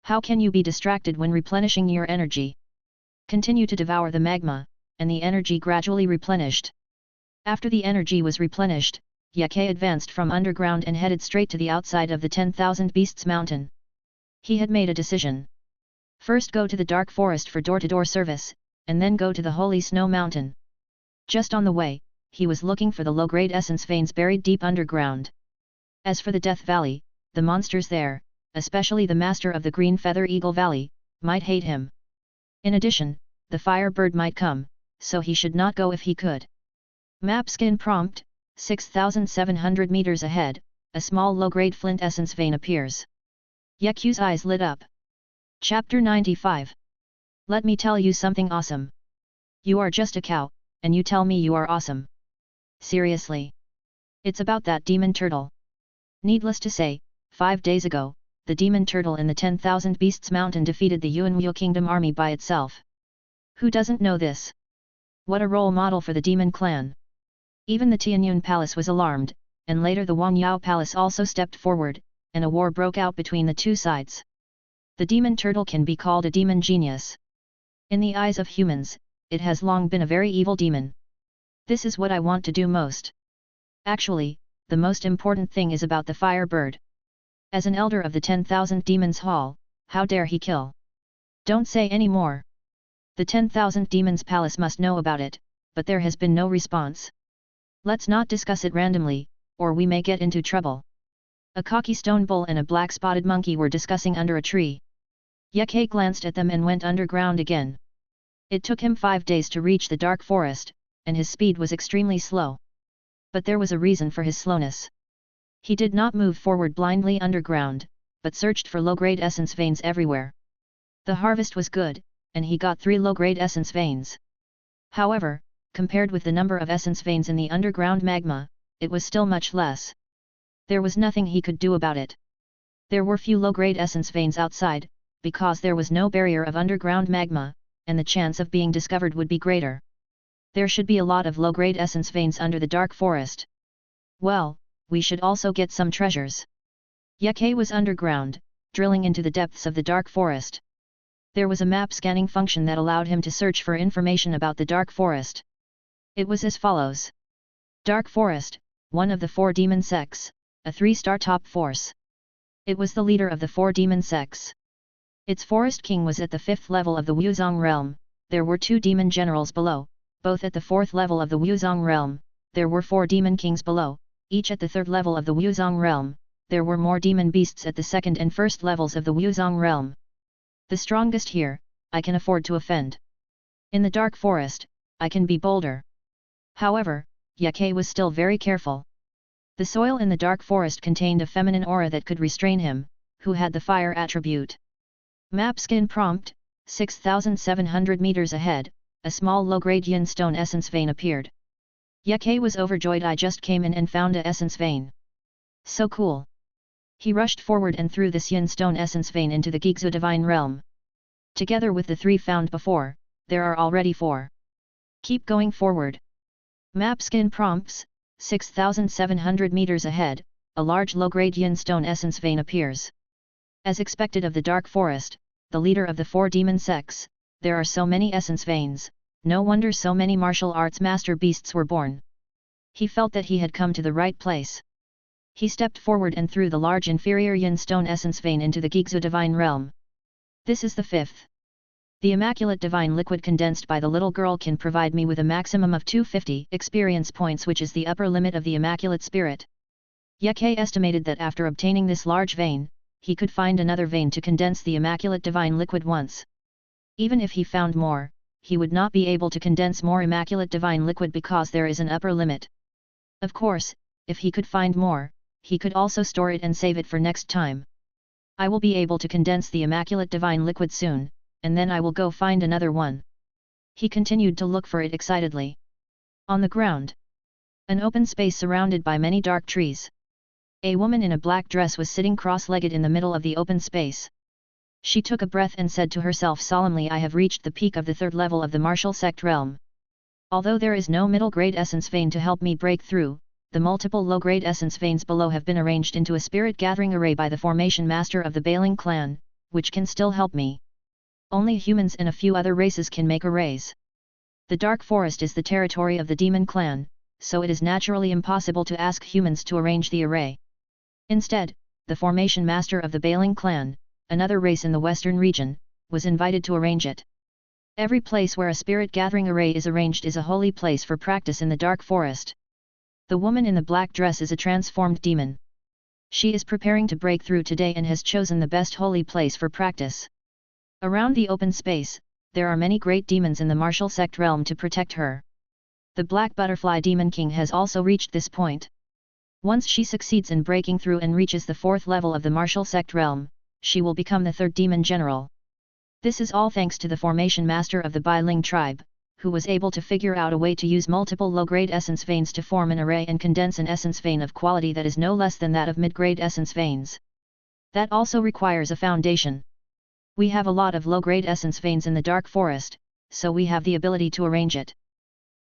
How can you be distracted when replenishing your energy? Continue to devour the magma, and the energy gradually replenished. After the energy was replenished, Ye Ke advanced from underground and headed straight to the outside of the 10,000 beasts mountain. He had made a decision. First go to the dark forest for door-to-door service, and then go to the holy snow mountain. Just on the way, he was looking for the low-grade essence veins buried deep underground. As for the Death Valley, the monsters there, especially the master of the Green Feather Eagle Valley, might hate him. In addition, the Firebird might come, so he should not go if he could. Map skin prompt, 6,700 meters ahead, a small low-grade flint essence vein appears. Ye Ke's eyes lit up. Chapter 95. Let me tell you something awesome. You are just a cow, and you tell me you are awesome. Seriously. It's about that demon turtle. Needless to say, 5 days ago, the demon turtle in the 10,000 Beasts Mountain defeated the Yuanwu Kingdom army by itself. Who doesn't know this? What a role model for the demon clan. Even the Tianyun Palace was alarmed, and later the Wangyao Palace also stepped forward, and a war broke out between the two sides. The demon turtle can be called a demon genius. In the eyes of humans, it has long been a very evil demon. This is what I want to do most. Actually, the most important thing is about the Firebird. As an elder of the 10,000 Demons Hall, how dare he kill? Don't say any more. The 10,000 Demons Palace must know about it, but there has been no response. Let's not discuss it randomly, or we may get into trouble. A cocky stone bull and a black-spotted monkey were discussing under a tree. Ye Ke glanced at them and went underground again. It took him 5 days to reach the dark forest, and his speed was extremely slow. But there was a reason for his slowness. He did not move forward blindly underground, but searched for low-grade essence veins everywhere. The harvest was good, and he got 3 low-grade essence veins. However, compared with the number of essence veins in the underground magma, it was still much less. There was nothing he could do about it. There were few low-grade essence veins outside, because there was no barrier of underground magma, and the chance of being discovered would be greater. There should be a lot of low-grade essence veins under the dark forest. Well, we should also get some treasures. Yake was underground, drilling into the depths of the dark forest. There was a map scanning function that allowed him to search for information about the dark forest. It was as follows. Dark Forest, one of the 4 demon sects, a 3-star top force. It was the leader of the 4 demon sects. Its forest king was at the 5th level of the Wuzong realm. There were 2 demon generals below, both at the 4th level of the Wuzong realm. There were 4 demon kings below, each at the 3rd level of the Wuzong realm. There were more demon beasts at the 2nd and 1st levels of the Wuzong realm. The strongest here, I can afford to offend. In the dark forest, I can be bolder. However, Yake was still very careful. The soil in the dark forest contained a feminine aura that could restrain him, who had the fire attribute. Map skin prompt, 6,700 meters ahead, a small low-grade yin stone essence vein appeared. Yake was overjoyed. I just came in and found a essence vein. So cool. He rushed forward and threw this yin stone essence vein into the Gigzu divine realm. Together with the 3 found before, there are already 4. Keep going forward. Map skin prompts, 6,700 meters ahead, a large low-grade yin stone essence vein appears. As expected of the dark forest, the leader of the 4 demon sects, there are so many essence veins, no wonder so many martial arts master beasts were born. He felt that he had come to the right place. He stepped forward and threw the large inferior yin stone essence vein into the Gigzu divine realm. This is the 5th. The immaculate divine liquid condensed by the little girl can provide me with a maximum of 250 experience points, which is the upper limit of the immaculate spirit. Yake estimated that after obtaining this large vein, he could find another vein to condense the immaculate divine liquid once. Even if he found more, he would not be able to condense more immaculate divine liquid because there is an upper limit. Of course, if he could find more, he could also store it and save it for next time. I will be able to condense the immaculate divine liquid soon, and then I will go find another one. He continued to look for it excitedly. On the ground. An open space surrounded by many dark trees. A woman in a black dress was sitting cross-legged in the middle of the open space. She took a breath and said to herself solemnly, I have reached the peak of the 3rd level of the martial sect realm. Although there is no middle-grade essence vein to help me break through, the multiple low-grade essence veins below have been arranged into a spirit-gathering array by the formation master of the Bailing clan, which can still help me. Only humans and a few other races can make arrays. The dark forest is the territory of the demon clan, so it is naturally impossible to ask humans to arrange the array. Instead, the formation master of the Bailing clan, another race in the western region, was invited to arrange it. Every place where a spirit-gathering array is arranged is a holy place for practice in the dark forest. The woman in the black dress is a transformed demon. She is preparing to break through today and has chosen the best holy place for practice. Around the open space, there are many great demons in the martial sect realm to protect her. The Black Butterfly Demon King has also reached this point. Once she succeeds in breaking through and reaches the 4th level of the martial sect realm, she will become the 3rd demon general. This is all thanks to the formation master of the Bailing tribe, who was able to figure out a way to use multiple low-grade essence veins to form an array and condense an essence vein of quality that is no less than that of mid-grade essence veins. That also requires a foundation. We have a lot of low-grade essence veins in the dark forest, so we have the ability to arrange it.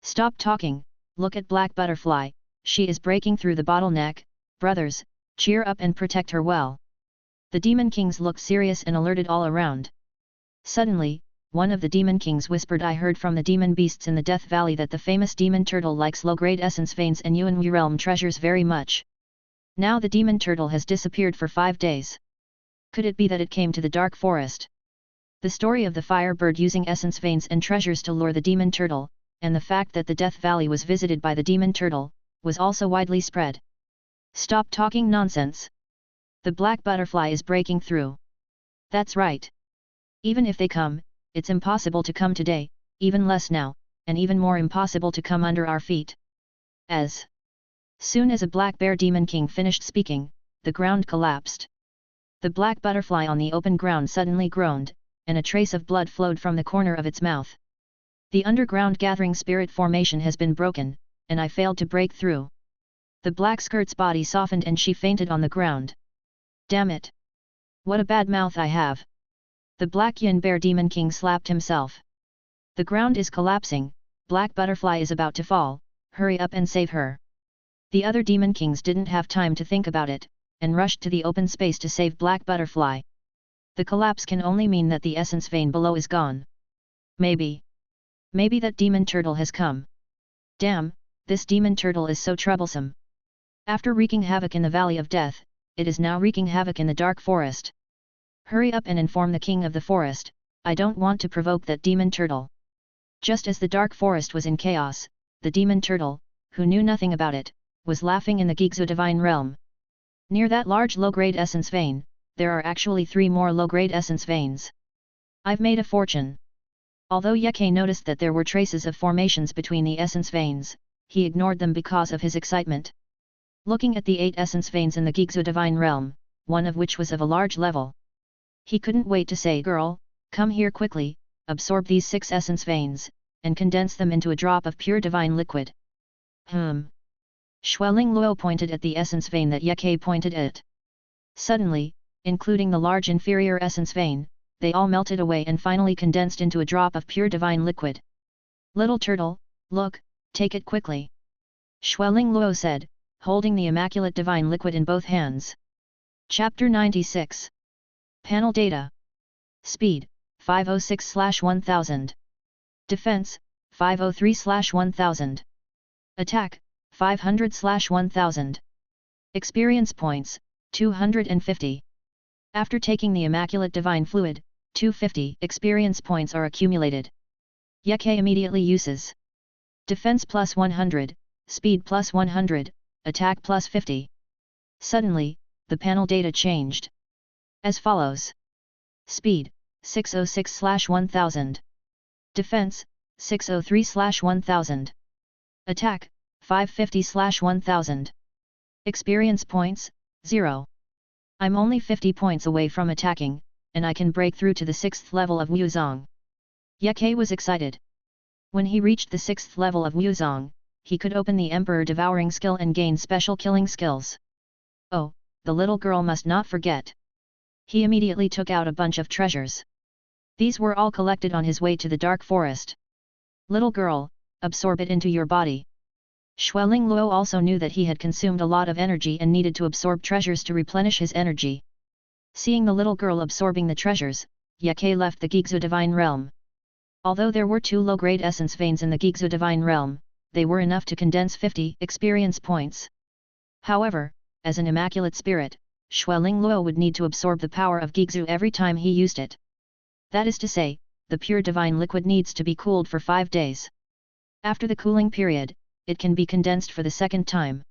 Stop talking, look at Black Butterfly, she is breaking through the bottleneck. Brothers, cheer up and protect her well. The demon kings looked serious and alerted all around. Suddenly, one of the demon kings whispered, I heard from the demon beasts in the Death Valley that the famous demon turtle likes low-grade essence veins and Yuanhui realm treasures very much. Now the demon turtle has disappeared for 5 days. Could it be that it came to the dark forest? The story of the firebird using essence veins and treasures to lure the demon turtle, and the fact that the Death Valley was visited by the demon turtle, was also widely spread. Stop talking nonsense. The black butterfly is breaking through. That's right. Even if they come, it's impossible to come today, even less now, and even more impossible to come under our feet. As soon as a black bear demon king finished speaking, the ground collapsed. The black butterfly on the open ground suddenly groaned, and a trace of blood flowed from the corner of its mouth. The underground gathering spirit formation has been broken, and I failed to break through. The black skirt's body softened and she fainted on the ground. Damn it! What a bad mouth I have! The black yin bear demon king slapped himself. The ground is collapsing, black butterfly is about to fall, hurry up and save her. The other demon kings didn't have time to think about it, and rushed to the open space to save black butterfly. The collapse can only mean that the essence vein below is gone. Maybe that demon turtle has come. Damn, this demon turtle is so troublesome. After wreaking havoc in the Valley of Death, it is now wreaking havoc in the dark forest. Hurry up and inform the king of the forest, I don't want to provoke that demon turtle. Just as the dark forest was in chaos, the demon turtle, who knew nothing about it, was laughing in the Gigzu divine realm. Near that large low-grade essence vein, there are actually 3 more low-grade essence veins. I've made a fortune. Although Yeke noticed that there were traces of formations between the essence veins, he ignored them because of his excitement. Looking at the 8 essence veins in the Gigzu divine realm, one of which was of a large level. He couldn't wait to say, "Girl, come here quickly, absorb these 6 essence veins, and condense them into a drop of pure divine liquid." Xueling Luo pointed at the essence vein that Yeke pointed at. Suddenly, including the large inferior essence vein, they all melted away and finally condensed into a drop of pure divine liquid. "Little turtle, look, take it quickly," Xueling Luo said, holding the immaculate divine liquid in both hands. Chapter 96. Panel Data. Speed, 506/1000. Defense, 503/1000. Attack, 500/1000. Experience points, 250. After taking the immaculate divine fluid, 250 experience points are accumulated. Yeke immediately uses Defense plus 100, Speed plus 100, Attack plus 50. Suddenly, the panel data changed. As follows. Speed, 606/1000. Defense, 603/1000. Attack, 550/1000. Experience points, 0. I'm only 50 points away from attacking, and I can break through to the 6th level of Wuzong. Yeke was excited. When he reached the 6th level of Wuzong, he could open the Emperor Devouring skill and gain special killing skills. Oh, the little girl must not forget. He immediately took out a bunch of treasures. These were all collected on his way to the dark forest. Little girl, absorb it into your body. Xueling Luo also knew that he had consumed a lot of energy and needed to absorb treasures to replenish his energy. Seeing the little girl absorbing the treasures, Yeke left the Gigzu divine realm. Although there were 2 low-grade essence veins in the Gigzu divine realm, they were enough to condense 50 experience points. However, as an immaculate spirit, Xueling Luo would need to absorb the power of Gigzu every time he used it. That is to say, the pure divine liquid needs to be cooled for 5 days. After the cooling period, it can be condensed for the 2nd time.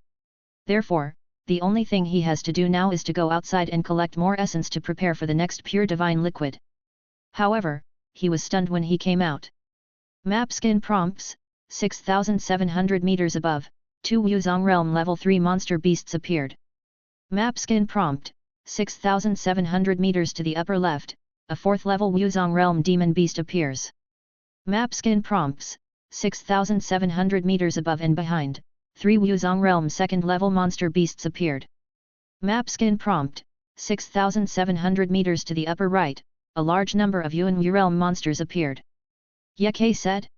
Therefore, the only thing he has to do now is to go outside and collect more essence to prepare for the next pure divine liquid. However, he was stunned when he came out. Map skin prompts, 6,700 meters above, 2 Wuzong Realm Level 3 monster beasts appeared. Map skin prompt, 6,700 meters to the upper left, a 4th level Wuzong Realm Demon Beast appears. Map skin prompts, 6,700 meters above and behind, 3 Wuzong Realm 2nd level monster beasts appeared. Map skin prompt, 6,700 meters to the upper right, a large number of Yuan Wu Realm monsters appeared. Yeke said.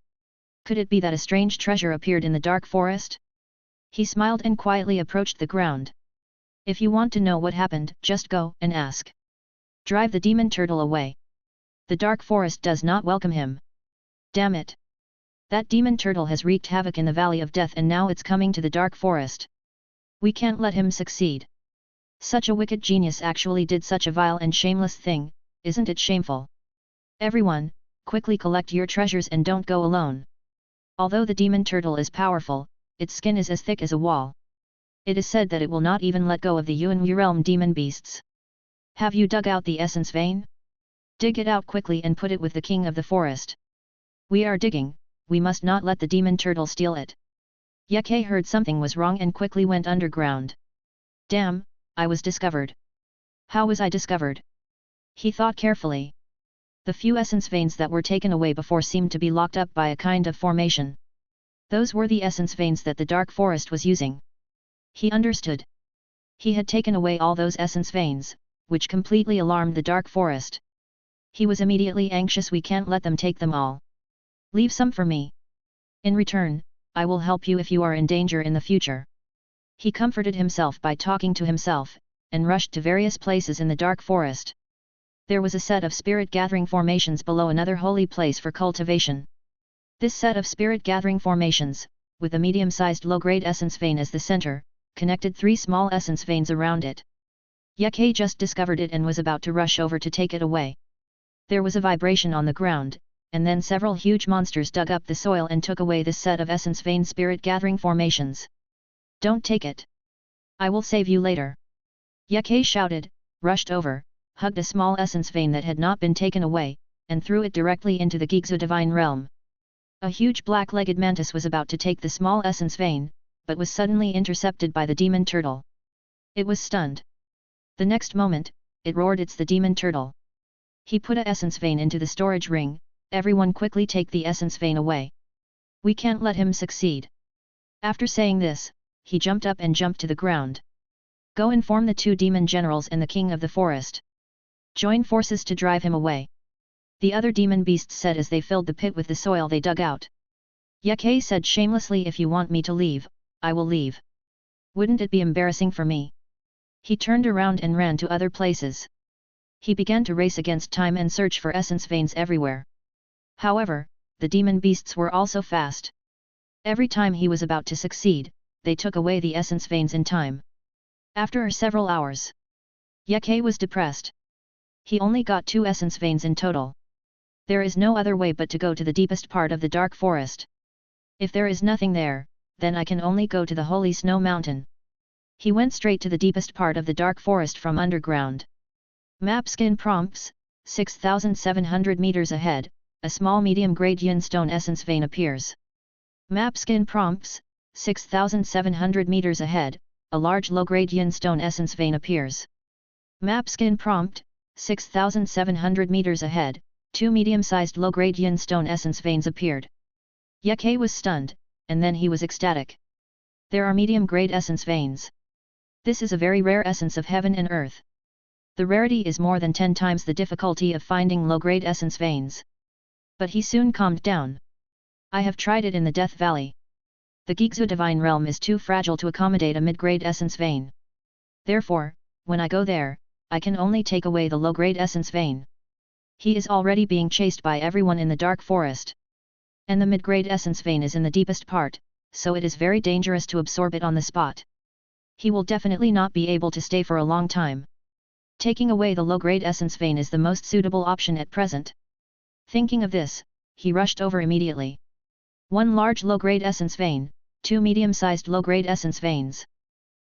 Could it be that a strange treasure appeared in the dark forest? He smiled and quietly approached the ground. If you want to know what happened, just go and ask. Drive the demon turtle away. The dark forest does not welcome him. Damn it! That demon turtle has wreaked havoc in the Valley of Death and now it's coming to the dark forest. We can't let him succeed. Such a wicked genius actually did such a vile and shameless thing, isn't it shameful? Everyone, quickly collect your treasures and don't go alone. Although the demon turtle is powerful, its skin is as thick as a wall. It is said that it will not even let go of the Yuan Wu Realm demon beasts. Have you dug out the essence vein? Dig it out quickly and put it with the king of the forest. We are digging, we must not let the demon turtle steal it. Yeke heard something was wrong and quickly went underground. Damn, I was discovered. How was I discovered? He thought carefully. The few essence veins that were taken away before seemed to be locked up by a kind of formation. Those were the essence veins that the dark forest was using. He understood. He had taken away all those essence veins, which completely alarmed the dark forest. He was immediately anxious. We can't let them take them all. Leave some for me. In return, I will help you if you are in danger in the future. He comforted himself by talking to himself, and rushed to various places in the dark forest. There was a set of spirit-gathering formations below another holy place for cultivation. This set of spirit-gathering formations, with a medium-sized low-grade essence vein as the center, connected 3 small essence veins around it. Yeke just discovered it and was about to rush over to take it away. There was a vibration on the ground, and then several huge monsters dug up the soil and took away this set of essence vein spirit-gathering formations. Don't take it. I will save you later. Yeke shouted, rushed over, hugged a small essence vein that had not been taken away, and threw it directly into the Gigzu divine realm. A huge black-legged mantis was about to take the small essence vein, but was suddenly intercepted by the demon turtle. It was stunned. The next moment, it roared, "It's the demon turtle." He put a essence vein into the storage ring. Everyone quickly take the essence vein away. We can't let him succeed. After saying this, he jumped up and jumped to the ground. Go inform the 2 demon generals and the king of the forest. Join forces to drive him away. The other demon beasts said as they filled the pit with the soil they dug out. Yeke said shamelessly, "If you want me to leave, I will leave. Wouldn't it be embarrassing for me?" He turned around and ran to other places. He began to race against time and search for essence veins everywhere. However, the demon beasts were also fast. Every time he was about to succeed, they took away the essence veins in time. After several hours, Yeke was depressed. He only got 2 essence veins in total. There is no other way but to go to the deepest part of the dark forest. If there is nothing there, then I can only go to the holy snow mountain. He went straight to the deepest part of the dark forest from underground. Map skin prompts, 6,700 meters ahead, a small medium-grade yin stone essence vein appears. Map skin prompts, 6,700 meters ahead, a large low-grade yin stone essence vein appears. Map skin prompt, 6,700 meters ahead, 2 medium-sized low-grade yin stone essence veins appeared. Yeke was stunned, and then he was ecstatic. There are medium-grade essence veins. This is a very rare essence of heaven and earth. The rarity is more than 10 times the difficulty of finding low-grade essence veins. But he soon calmed down. I have tried it in the Death Valley. The Gigzu divine realm is too fragile to accommodate a mid-grade essence vein. Therefore, when I go there, I can only take away the low-grade essence vein. He is already being chased by everyone in the dark forest. And the mid-grade essence vein is in the deepest part, so it is very dangerous to absorb it on the spot. He will definitely not be able to stay for a long time. Taking away the low-grade essence vein is the most suitable option at present. Thinking of this, he rushed over immediately. 1 large low-grade essence vein, 2 medium-sized low-grade essence veins.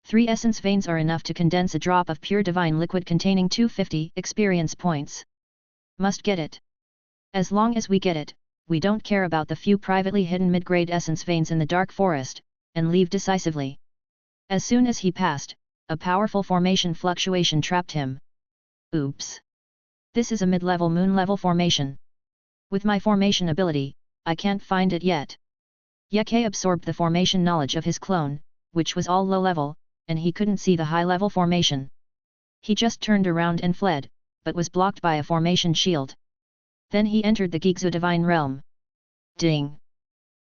3 essence veins are enough to condense a drop of pure divine liquid containing 250 experience points. Must get it. As long as we get it, we don't care about the few privately hidden mid-grade essence veins in the dark forest, and leave decisively. As soon as he passed, a powerful formation fluctuation trapped him. Oops! This is a mid-level moon-level formation. With my formation ability, I can't find it yet. Yeke absorbed the formation knowledge of his clone, which was all low-level, and he couldn't see the high-level formation. He just turned around and fled, but was blocked by a formation shield. Then he entered the Gigzu divine realm. Ding!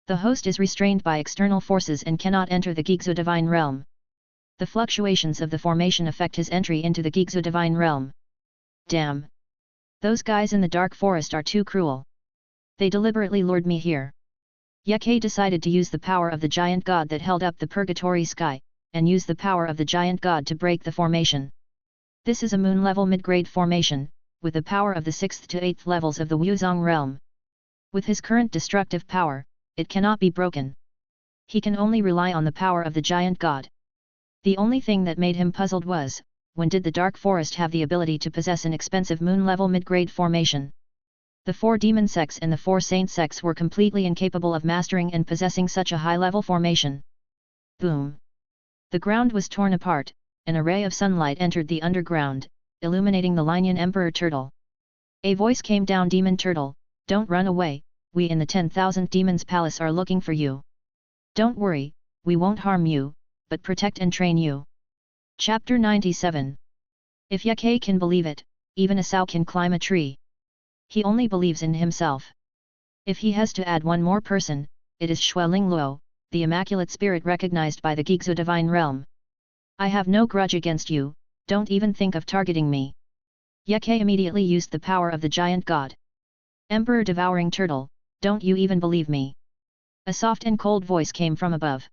The host is restrained by external forces and cannot enter the Gigzu divine realm. The fluctuations of the formation affect his entry into the Gigzu divine realm. Damn! Those guys in the dark forest are too cruel. They deliberately lured me here. Yeke decided to use the power of the giant god that held up the purgatory sky, and use the power of the giant god to break the formation. This is a moon-level mid-grade formation, with the power of the 6th to 8th levels of the Wuzong realm. With his current destructive power, it cannot be broken. He can only rely on the power of the giant god. The only thing that made him puzzled was, when did the dark forest have the ability to possess an expensive moon-level mid-grade formation? The 4 demon sects and the 4 saint sects were completely incapable of mastering and possessing such a high-level formation. Boom! The ground was torn apart, an array of sunlight entered the underground, illuminating the Linian Emperor turtle. A voice came down. Demon Turtle, don't run away, we in the 10,000 Demons Palace are looking for you. Don't worry, we won't harm you, but protect and train you. Chapter 97. If Yake can believe it, even a sow can climb a tree. He only believes in himself. If he has to add one more person, it is Xueling Luo, the immaculate spirit recognized by the Gigzu divine realm. I have no grudge against you, don't even think of targeting me. Yake immediately used the power of the giant god. Emperor Devouring Turtle, don't you even believe me? A soft and cold voice came from above.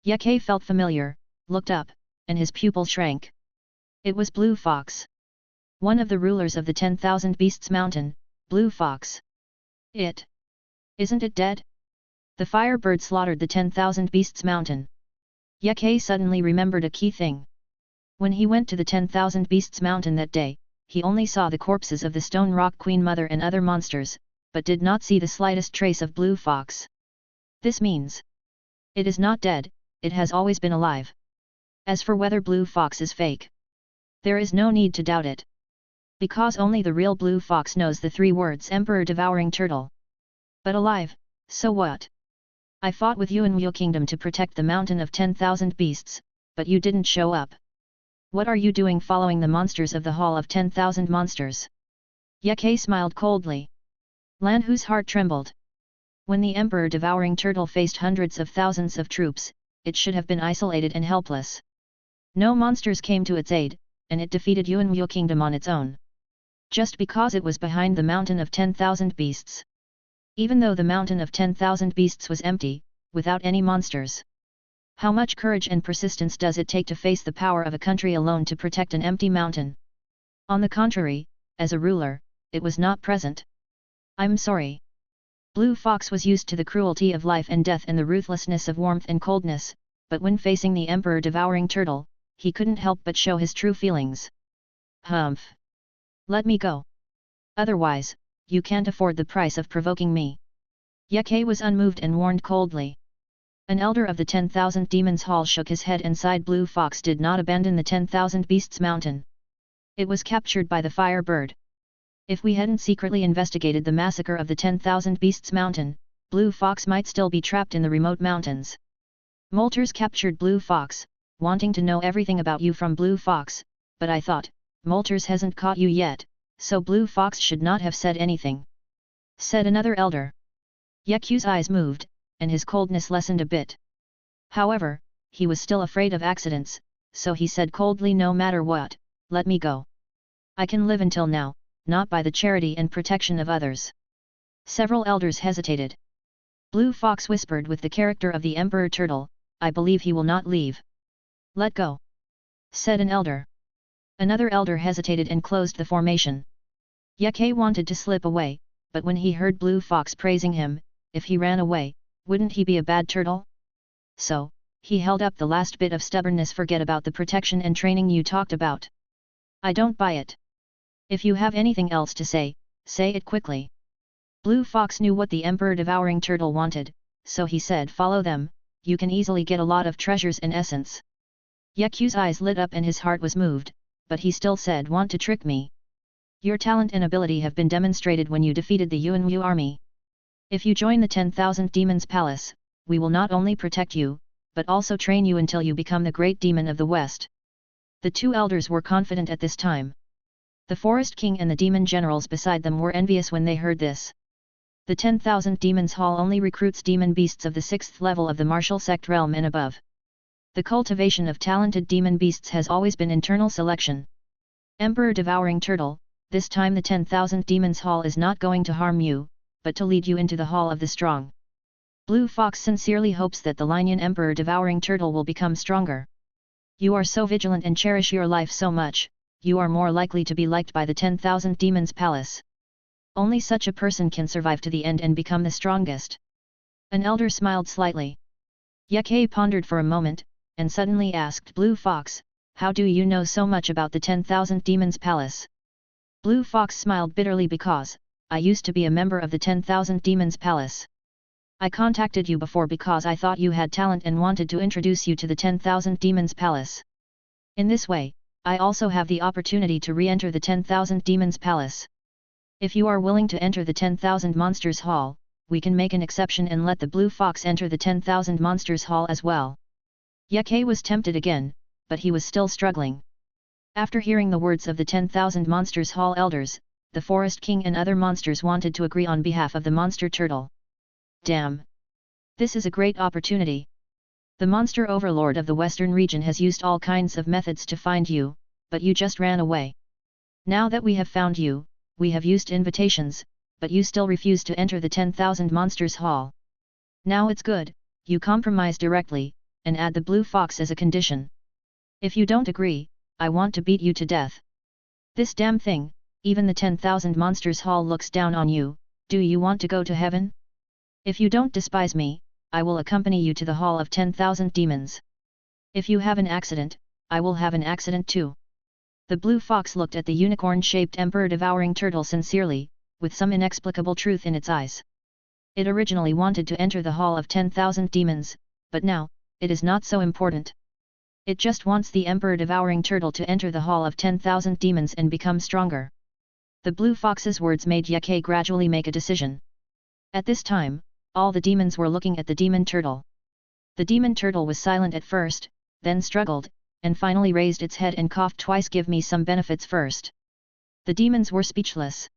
Yake felt familiar, looked up, and his pupil shrank. It was Blue Fox. One of the rulers of the 10,000 Beasts Mountain, Blue Fox. Isn't it dead? The fire bird slaughtered the 10,000 Beasts Mountain. Yake suddenly remembered a key thing. When he went to the 10,000 Beasts Mountain that day, he only saw the corpses of the Stone Rock Queen Mother and other monsters, but did not see the slightest trace of Blue Fox. This means it is not dead, it has always been alive. As for whether Blue Fox is fake, there is no need to doubt it. Because only the real Blue Fox knows the 3 words Emperor Devouring Turtle. But alive, so what? I fought with you in Wu Kingdom to protect the mountain of 10,000 beasts, but you didn't show up. What are you doing following the monsters of the Hall of 10,000 Monsters? Yake smiled coldly. Lan Hu's heart trembled. When the Emperor Devouring Turtle faced hundreds of thousands of troops, it should have been isolated and helpless. No monsters came to its aid, and it defeated Yuan Wu Kingdom on its own. Just because it was behind the mountain of 10,000 beasts. Even though the mountain of 10,000 beasts was empty, without any monsters. How much courage and persistence does it take to face the power of a country alone to protect an empty mountain? On the contrary, as a ruler, it was not present. I'm sorry. Blue Fox was used to the cruelty of life and death and the ruthlessness of warmth and coldness, but when facing the Emperor Devouring Turtle, he couldn't help but show his true feelings. Humph! Let me go. Otherwise, you can't afford the price of provoking me. Yake was unmoved and warned coldly. An elder of the 10,000 Demons Hall shook his head and sighed. Blue Fox did not abandon the 10,000 Beasts Mountain. It was captured by the Fire Bird. If we hadn't secretly investigated the massacre of the 10,000 Beasts Mountain, Blue Fox might still be trapped in the remote mountains. Molters captured Blue Fox, wanting to know everything about you from Blue Fox, but I thought, Molters hasn't caught you yet, so Blue Fox should not have said anything. Said another elder. Yeku's eyes moved, and his coldness lessened a bit. However, he was still afraid of accidents, so he said coldly, no matter what, let me go. I can live until now, not by the charity and protection of others. Several elders hesitated. Blue Fox whispered with the character of the Emperor Turtle, I believe he will not leave. Let go. Said an elder. Another elder hesitated and closed the formation. Yake wanted to slip away, but when he heard Blue Fox praising him, if he ran away, wouldn't he be a bad turtle? So, he held up the last bit of stubbornness. Forget about the protection and training you talked about. I don't buy it. If you have anything else to say, say it quickly. Blue Fox knew what the Emperor Devouring Turtle wanted, so he said, follow them, you can easily get a lot of treasures and essence. Yeku's eyes lit up and his heart was moved, but he still said, want to trick me? Your talent and ability have been demonstrated when you defeated the Yuan Wu army. If you join the 10,000 Demons Palace, we will not only protect you, but also train you until you become the great demon of the West. The 2 elders were confident at this time. The Forest King and the demon generals beside them were envious when they heard this. The 10,000 Demons Hall only recruits demon beasts of the 6th level of the martial sect realm and above. The cultivation of talented demon beasts has always been internal selection. Emperor Devouring Turtle, this time the 10,000 Demons Hall is not going to harm you, but to lead you into the Hall of the Strong. Blue Fox sincerely hopes that the Lion Emperor Devouring Turtle will become stronger. You are so vigilant and cherish your life so much, you are more likely to be liked by the 10,000 Demons Palace. Only such a person can survive to the end and become the strongest. An elder smiled slightly. Yake pondered for a moment, and suddenly asked Blue Fox, how do you know so much about the 10,000 Demons Palace? Blue Fox smiled bitterly because, I used to be a member of the 10,000 Demons Palace. I contacted you before because I thought you had talent and wanted to introduce you to the 10,000 Demons Palace. In this way, I also have the opportunity to re-enter the 10,000 Demons Palace. If you are willing to enter the 10,000 Monsters Hall, we can make an exception and let the Blue Fox enter the 10,000 Monsters Hall as well. Yake was tempted again, but he was still struggling. After hearing the words of the 10,000 Monsters Hall elders, the Forest King and other monsters wanted to agree on behalf of the Monster Turtle. Damn! This is a great opportunity. The Monster Overlord of the Western region has used all kinds of methods to find you, but you just ran away. Now that we have found you, we have used invitations, but you still refuse to enter the 10,000 Monsters Hall. Now it's good, you compromise directly, and add the Blue Fox as a condition. If you don't agree, I want to beat you to death. This damn thing, even the 10,000 Monsters Hall looks down on you, do you want to go to heaven? If you don't despise me, I will accompany you to the Hall of 10,000 Demons. If you have an accident, I will have an accident too. The Blue Fox looked at the unicorn-shaped emperor-devouring turtle sincerely, with some inexplicable truth in its eyes. It originally wanted to enter the Hall of 10,000 Demons, but now, it is not so important. It just wants the emperor-devouring turtle to enter the Hall of 10,000 Demons and become stronger. The Blue Fox's words made Yake gradually make a decision. At this time, all the demons were looking at the demon turtle. The demon turtle was silent at first, then struggled, and finally raised its head and coughed twice. Give me some benefits first. The demons were speechless.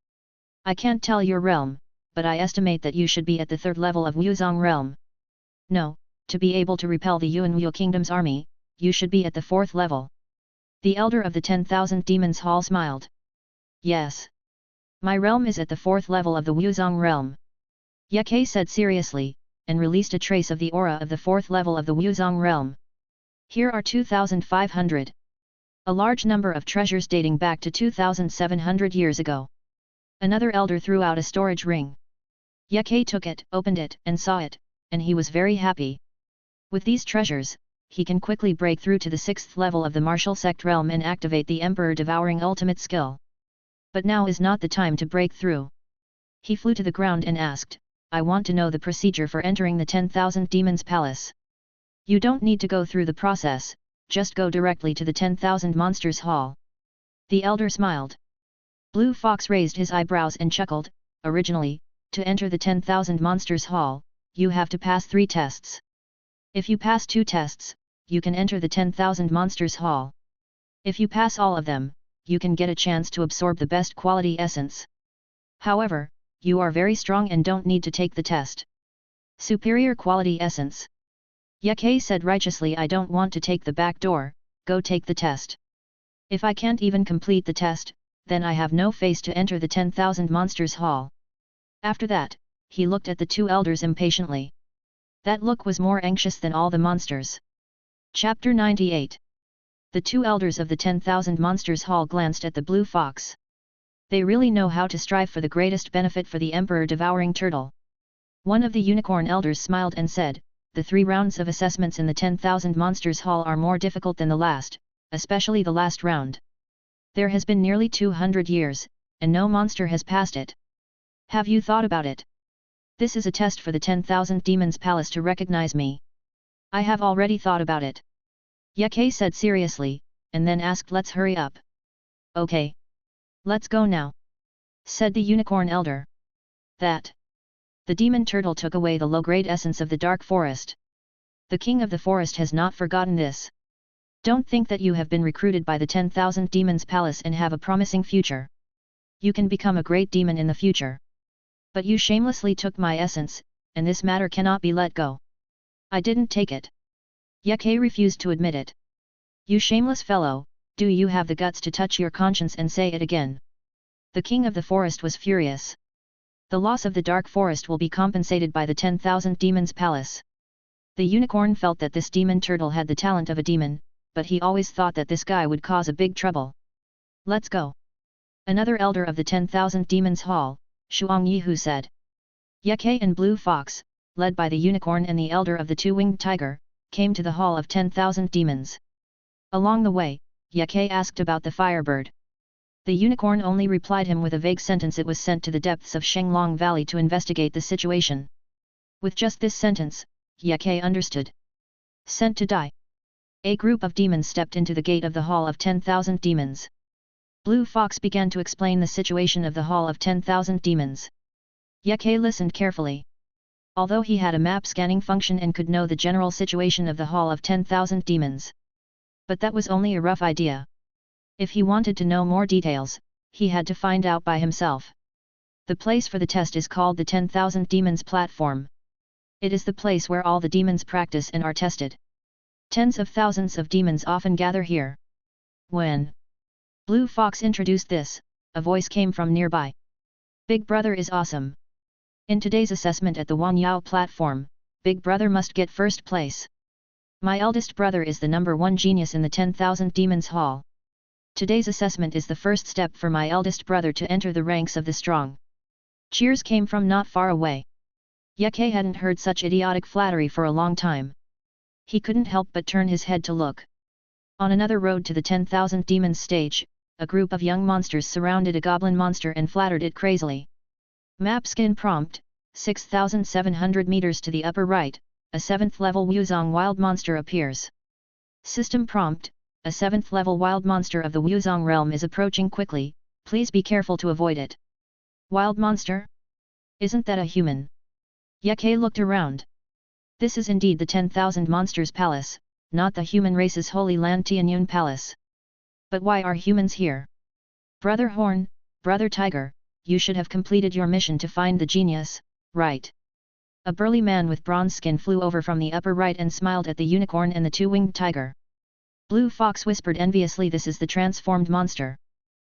I can't tell your realm, but I estimate that you should be at the 3rd level of Wuzong realm. No, to be able to repel the Yuanwu Kingdom's army, you should be at the 4th level. The elder of the 10,000 Demons Hall smiled. Yes. My realm is at the 4th level of the Wuzong realm. Yake said seriously, and released a trace of the aura of the 4th level of the Wuzong realm. Here are 2,500. A large number of treasures dating back to 2,700 years ago. Another elder threw out a storage ring. Yake took it, opened it, and saw it, and he was very happy. With these treasures, he can quickly break through to the 6th level of the martial sect realm and activate the Emperor-devouring ultimate skill. But now is not the time to break through. He flew to the ground and asked, I want to know the procedure for entering the 10,000 Demons Palace. You don't need to go through the process, just go directly to the 10,000 Monsters Hall. The elder smiled. Blue Fox raised his eyebrows and chuckled. Originally, to enter the 10,000 Monsters Hall, you have to pass 3 tests. If you pass 2 tests, you can enter the 10,000 Monsters Hall. If you pass all of them, you can get a chance to absorb the best quality essence. However, you are very strong and don't need to take the test. Superior quality essence. Yake said righteously, I don't want to take the back door, go take the test. If I can't even complete the test, then I have no face to enter the 10,000 Monsters Hall. After that, he looked at the 2 elders impatiently. That look was more anxious than all the monsters. Chapter 98. The 2 elders of the 10,000 Monsters Hall glanced at the Blue Fox. They really know how to strive for the greatest benefit for the Emperor-devouring turtle. One of the unicorn elders smiled and said, the 3 rounds of assessments in the 10,000 Monsters Hall are more difficult than the last, especially the last round. There has been nearly 200 years, and no monster has passed it. Have you thought about it? This is a test for the 10,000 Demons Palace to recognize me. I have already thought about it. Yake said seriously, and then asked, let's hurry up. Okay. Let's go now. Said the unicorn elder. That. The demon turtle took away the low-grade essence of the dark forest. The king of the forest has not forgotten this. Don't think that you have been recruited by the 10,000 Demons Palace and have a promising future. You can become a great demon in the future. But you shamelessly took my essence, and this matter cannot be let go. I didn't take it. Yake refused to admit it. You shameless fellow, do you have the guts to touch your conscience and say it again? The king of the forest was furious. The loss of the dark forest will be compensated by the 10,000 Demons Palace. The unicorn felt that this demon turtle had the talent of a demon, but he always thought that this guy would cause a big trouble. Let's go. Another elder of the 10,000 Demons Hall, Shuang Yihu said. Yake and Blue Fox, led by the unicorn and the elder of the 2-winged tiger, came to the Hall of 10,000 Demons. Along the way, Yake asked about the firebird. The unicorn only replied him with a vague sentence: it was sent to the depths of Shenglong Valley to investigate the situation. With just this sentence, Yake understood. Sent to die. A group of demons stepped into the gate of the Hall of 10,000 Demons. Blue Fox began to explain the situation of the Hall of 10,000 Demons. Yeke listened carefully. Although he had a map scanning function and could know the general situation of the Hall of 10,000 Demons. But that was only a rough idea. If he wanted to know more details, he had to find out by himself. The place for the test is called the 10,000 Demons platform. It is the place where all the demons practice and are tested. Tens of thousands of demons often gather here. When Blue Fox introduced this, a voice came from nearby. Big Brother is awesome. In today's assessment at the Wanyao platform, Big Brother must get first place. My eldest brother is the #1 genius in the 10,000 Demons Hall. Today's assessment is the first step for my eldest brother to enter the ranks of the strong. Cheers came from not far away. Yeke hadn't heard such idiotic flattery for a long time. He couldn't help but turn his head to look. On another road to the 10,000 Demons stage, a group of young monsters surrounded a goblin monster and flattered it crazily. Map skin prompt, 6,700 meters to the upper right, a 7th level Wuzong wild monster appears. System prompt, a 7th level wild monster of the Wuzong realm is approaching quickly, please be careful to avoid it. Wild monster? Isn't that a human? Yeke looked around. This is indeed the 10,000 Monsters Palace, not the human race's Holy Land Tianyun Palace. But why are humans here? Brother Horn, Brother Tiger, you should have completed your mission to find the genius, right? A burly man with bronze skin flew over from the upper right and smiled at the unicorn and the two-winged tiger. Blue Fox whispered enviously, this is the transformed monster.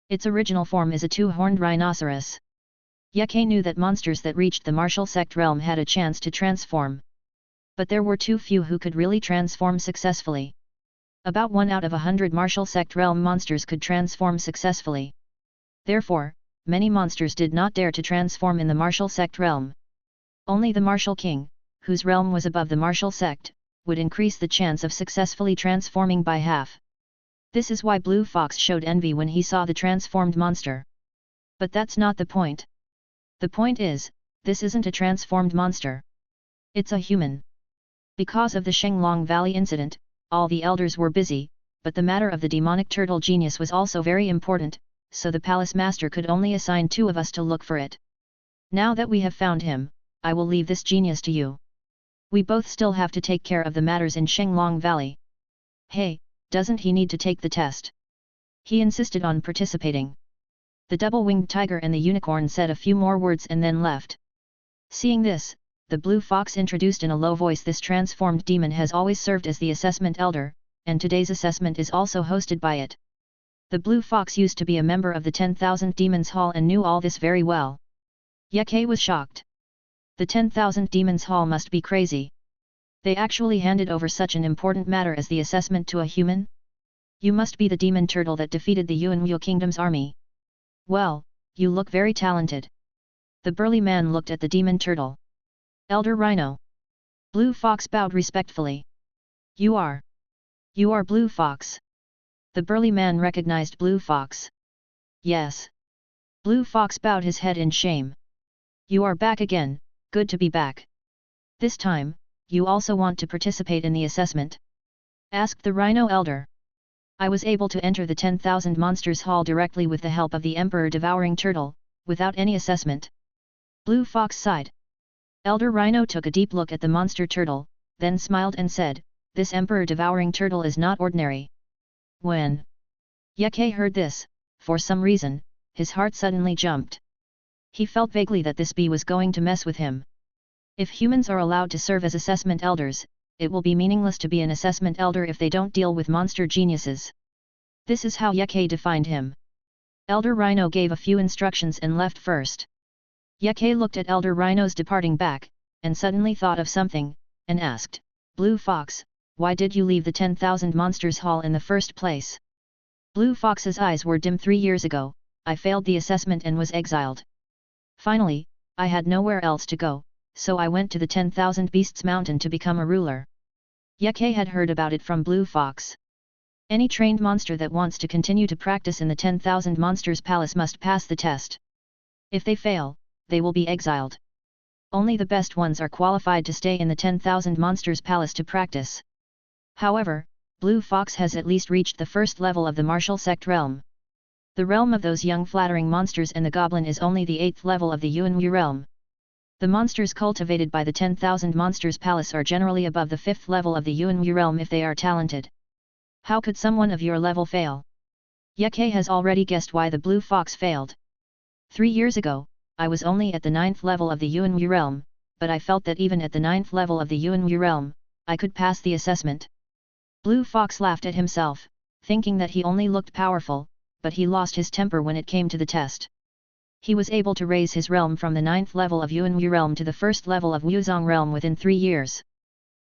Its original form is a two-horned rhinoceros. Yeke knew that monsters that reached the martial sect realm had a chance to transform. But there were too few who could really transform successfully. About 1 out of 100 martial sect realm monsters could transform successfully. Therefore, many monsters did not dare to transform in the martial sect realm. Only the martial king, whose realm was above the martial sect, would increase the chance of successfully transforming by half. This is why Blue Fox showed envy when he saw the transformed monster. But that's not the point. The point is, this isn't a transformed monster. It's a human. Because of the Shenglong Valley incident, all the elders were busy, but the matter of the demonic turtle genius was also very important, so the palace master could only assign 2 of us to look for it. Now that we have found him, I will leave this genius to you. We both still have to take care of the matters in Shenglong Valley. Hey, doesn't he need to take the test? He insisted on participating. The double-winged tiger and the unicorn said a few more words and then left. Seeing this, the Blue Fox introduced in a low voice, this transformed demon has always served as the assessment elder, and today's assessment is also hosted by it. The Blue Fox used to be a member of the 10,000 Demons Hall and knew all this very well. Yeke was shocked. The 10,000 Demons Hall must be crazy. They actually handed over such an important matter as the assessment to a human? You must be the demon turtle that defeated the Yuanwu Kingdom's army. Well, you look very talented. The burly man looked at the demon turtle. Elder Rhino. Blue Fox bowed respectfully. You are Blue Fox. The burly man recognized Blue Fox. Yes. Blue Fox bowed his head in shame. You are back again, good to be back. This time, you also want to participate in the assessment? Asked the Rhino Elder. I was able to enter the 10,000 Monsters Hall directly with the help of the Emperor Devouring Turtle, without any assessment. Blue Fox sighed. Elder Rhino took a deep look at the monster turtle, then smiled and said, this Emperor Devouring Turtle is not ordinary. When Yeke heard this, for some reason, his heart suddenly jumped. He felt vaguely that this bee was going to mess with him. If humans are allowed to serve as assessment elders, it will be meaningless to be an assessment elder if they don't deal with monster geniuses. This is how Yeke defined him. Elder Rhino gave a few instructions and left first. Yeke looked at Elder Rhino's departing back, and suddenly thought of something, and asked, Blue Fox, why did you leave the 10,000 Monsters Hall in the first place? Blue Fox's eyes were dim. 3 years ago, I failed the assessment and was exiled. Finally, I had nowhere else to go, so I went to the 10,000 Beasts Mountain to become a ruler. Yeke had heard about it from Blue Fox. Any trained monster that wants to continue to practice in the 10,000 Monsters Palace must pass the test. If they fail, they will be exiled. Only the best ones are qualified to stay in the 10,000 Monsters Palace to practice. However, Blue Fox has at least reached the first level of the martial sect realm. The realm of those young flattering monsters and the goblin is only the 8th level of the Yuanwu realm. The monsters cultivated by the 10,000 Monsters Palace are generally above the 5th level of the Yuanwu realm if they are talented. How could someone of your level fail? Ye has already guessed why the blue fox failed. 3 years ago, I was only at the 9th level of the Yuanwu realm, but I felt that even at the 9th level of the Yuanwu realm, I could pass the assessment. Blue Fox laughed at himself, thinking that he only looked powerful, but he lost his temper when it came to the test. He was able to raise his realm from the 9th level of Yuanwu realm to the 1st level of Wuzong realm within 3 years.